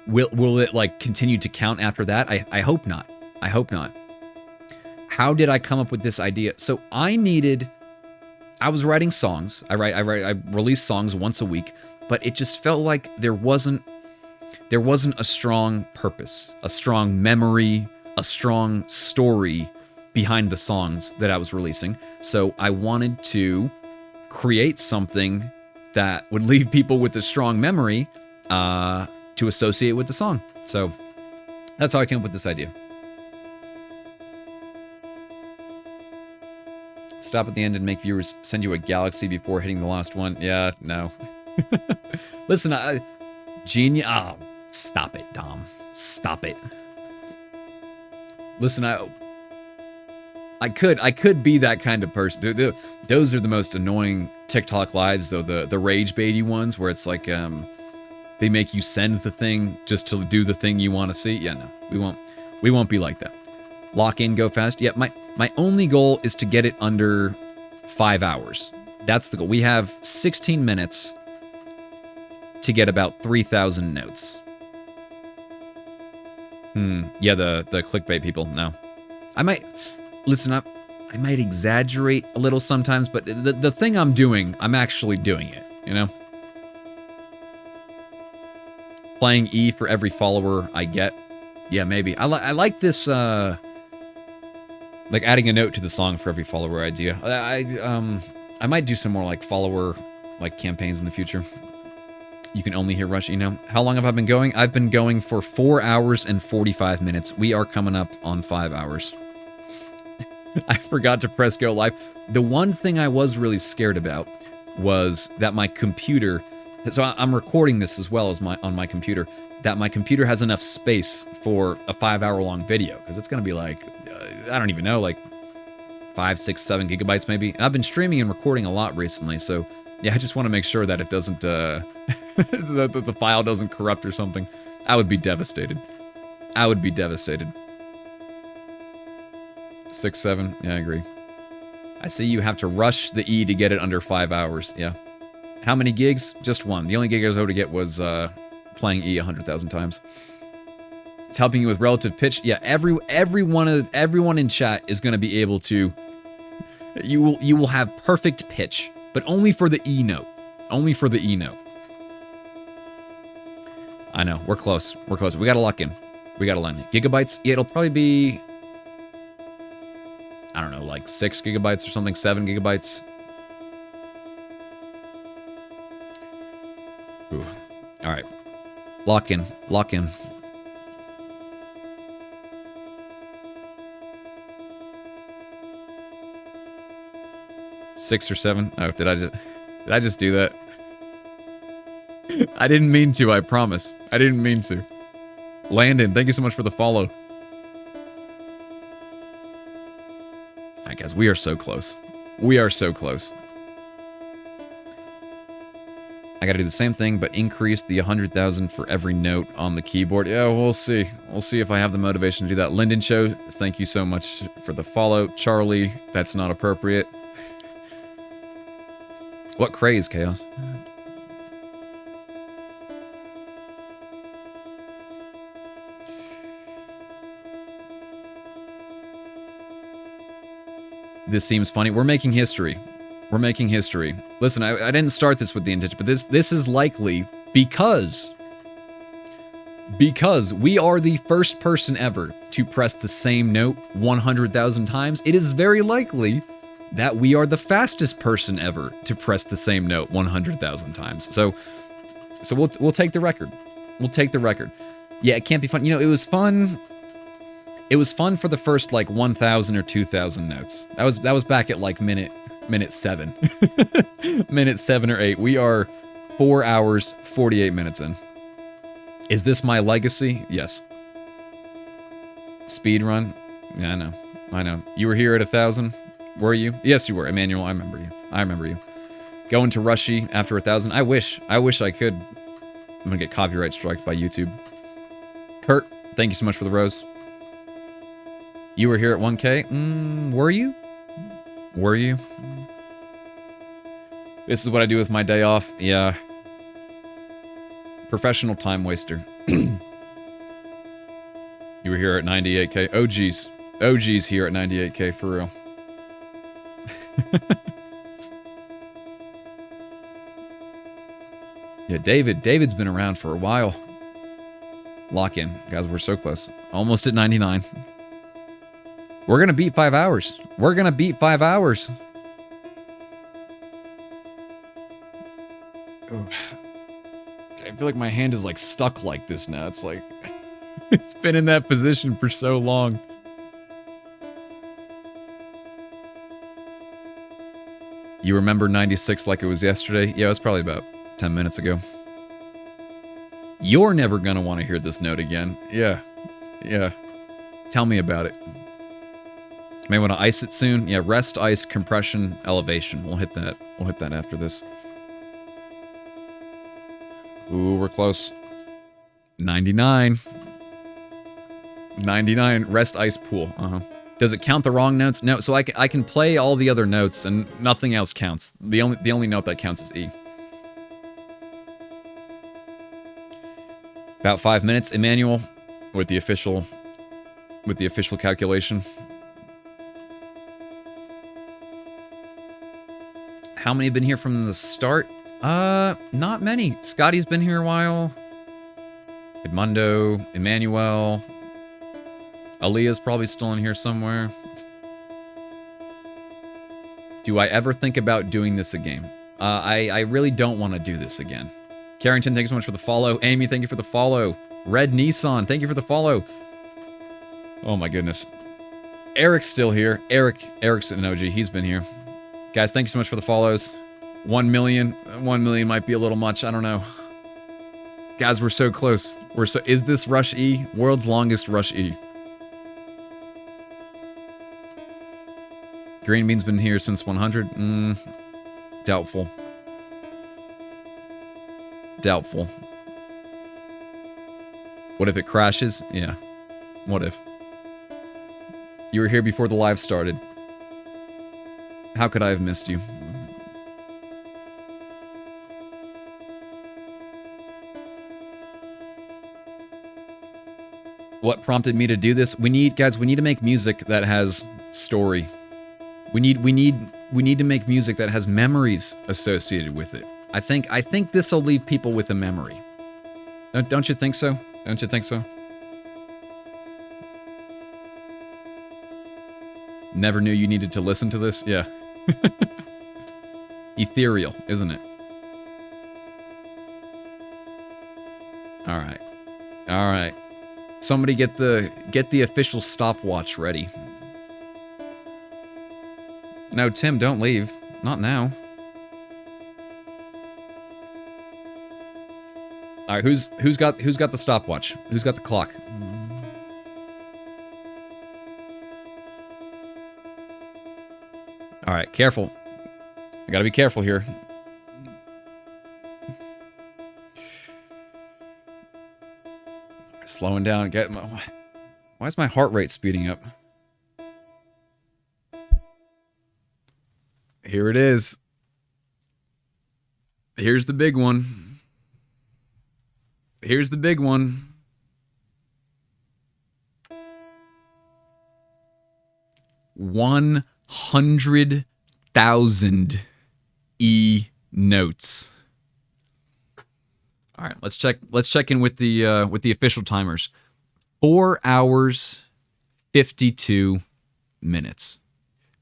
will it like continue to count after that? I hope not. I hope not. How did I come up with this idea? So I was writing songs. I release songs once a week, but it just felt like there wasn't a strong purpose, a strong memory, a strong story behind the songs that I was releasing. So I wanted to create something that would leave people with a strong memory to associate with the song. So that's how I came up with this idea. Stop at the end and make viewers send you a galaxy before hitting the last one. Yeah, no. Listen, genius. Oh, stop it, Dom. Stop it. Listen, I could be that kind of person. Those are the most annoying TikTok lives, though, the rage baity ones, where it's like they make you send the thing just to do the thing you want to see. Yeah, no, we won't be like that. Lock in, go fast. Yeah, my only goal is to get it under 5 hours. That's the goal. We have 16 minutes to get about 3,000 notes. Yeah, the clickbait people. No, I might exaggerate a little sometimes, but the thing I'm doing, I'm actually doing it. You know, playing E for every follower I get. Yeah, maybe. I like this. Like adding a note to the song for every follower idea. I might do some more like follower like campaigns in the future. You can only hear Rush, you know. How long have I been going? I've been going for 4 hours and 45 minutes. We are coming up on 5 hours. I forgot to press go live. The one thing I was really scared about was that my computer, so I'm recording this as well as on my computer, that my computer has enough space for a 5 hour long video, because it's going to be like, I don't even know, like 5, 6, 7 gigabytes maybe. And I've been streaming and recording a lot recently, so yeah, I just want to make sure that it doesn't, the file doesn't corrupt or something. I would be devastated. 6, 7, yeah, I agree. I see you have to rush the E to get it under 5 hours, yeah. How many gigs? Just one. The only gig I was able to get was playing E 100,000 times. It's helping you with relative pitch. Yeah, everyone in chat is going to be able to. You will have perfect pitch, but only for the E note. Only for the E note. I know, we're close. We got to lock in. We got to line it. Gigabytes. Yeah, it'll probably be, I don't know, like 6 gigabytes or something. 7 gigabytes. Ooh. All right. Lock in. 6 or 7. Oh, did I just do that? I didn't mean to, I promise. I didn't mean to. Landon, thank you so much for the follow. All right, guys, we are so close. I gotta do the same thing, but increase the 100,000 for every note on the keyboard. Yeah, we'll see. We'll see if I have the motivation to do that. Lyndon Show, thank you so much for the follow. Charlie, that's not appropriate. What craze, Chaos? This seems funny. We're making history. We're making history. Listen, I didn't start this with the intention, but this is likely because we are the first person ever to press the same note 100,000 times. It is very likely that we are the fastest person ever to press the same note 100,000 times. So we'll take the record. We'll take the record. Yeah, it can't be fun. You know, it was fun. It was fun for the first like 1,000 or 2,000 notes. That was back at like minute 7. minute 7 or 8. We are 4 hours 48 minutes in. Is this my legacy? Yes. Speed run? Yeah, I know. You were here at 1,000? Were you? Yes, you were. Emmanuel, I remember you. Going to Rushy after 1,000? I wish I could. I'm gonna get copyright striked by YouTube. Kurt, thank you so much for the rose. You were here at 1K? Were you? Were you? This is what I do with my day off. Yeah. Professional time waster. You were here at 98K. OGs here at 98K for real. Yeah, David's been around for a while. Lock in. Guys, we're so close. Almost at 99. We're gonna beat 5 hours. We're gonna beat 5 hours. Oh. I feel like my hand is like stuck like this now. It's like it's been in that position for so long. You remember 96 like it was yesterday? Yeah, it was probably about 10 minutes ago. You're never gonna want to hear this note again. Yeah. Tell me about it. May want to ice it soon. Yeah, rest, ice, compression, elevation. We'll hit that. We'll hit that after this. Ooh, we're close. 99. 99. Rest, ice, pool. Does it count the wrong notes? No. So I can play all the other notes and nothing else counts. The only note that counts is E. About 5 minutes, Emmanuel, with the official calculation. How many have been here from the start? Not many. Scotty's been here a while. Edmundo, Emmanuel. Aaliyah's probably still in here somewhere. Do I ever think about doing this again? I really don't want to do this again. Carrington, thank you so much for the follow. Amy, thank you for the follow. Red Nissan, thank you for the follow. Oh my goodness. Eric's still here. Eric's an OG. He's been here. Guys, thank you so much for the follows. 1 million. 1 million might be a little much. I don't know. Guys, we're so close. Is this Rush E? World's longest Rush E. Green Bean's been here since 100. Doubtful. Doubtful. What if it crashes? Yeah. What if? You were here before the live started. How could I have missed you? What prompted me to do this? Guys, we need to make music that has story. We need to make music that has memories associated with it. I think this will leave people with a memory. Don't you think so? Don't you think so? Never knew you needed to listen to this? Yeah. Ethereal, isn't it? All right. Somebody get the official stopwatch ready. No, Tim, don't leave. Not now. All right, who's got the stopwatch? Who's got the clock? All right, careful. I gotta be careful here. Slowing down. Why is my heart rate speeding up? Here it is. Here's the big one. Here's the big one. 100,000 notes. All right, let's check in with the official timers. 4 hours 52 minutes.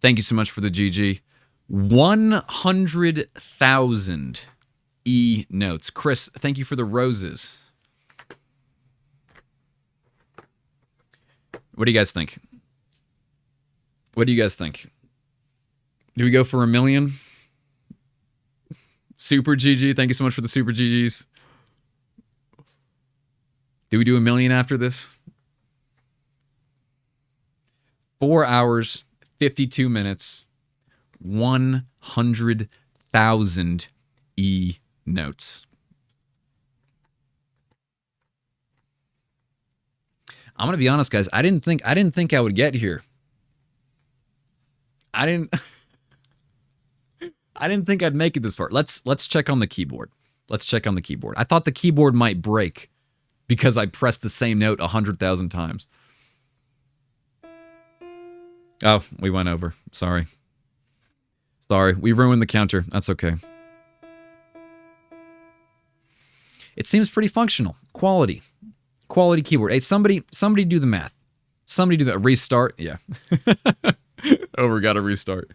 Thank you so much for the GG. 100,000 notes. Chris, thank you for the roses. What do you guys think? What do you guys think? Do we go for 1 million? Super GG. Thank you so much for the super GGs. Do we do 1 million after this? 4 hours, 52 minutes, 100,000 notes. I'm gonna be honest, guys. I didn't think I would get here. I didn't think I'd make it this far. Let's check on the keyboard. Let's check on the keyboard. I thought the keyboard might break because I pressed the same note 100,000 times. Oh, we went over. Sorry. We ruined the counter. That's okay. It seems pretty functional. Quality keyboard. Hey, somebody do the math. Somebody do that. Restart. Yeah. Oh, we got to restart.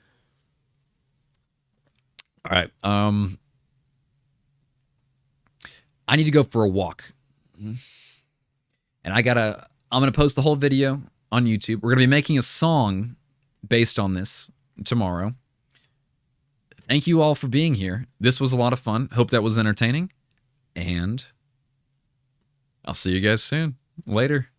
All right. I need to go for a walk. And I'm going to post the whole video on YouTube. We're going to be making a song based on this tomorrow. Thank you all for being here. This was a lot of fun. Hope that was entertaining. And I'll see you guys soon. Later.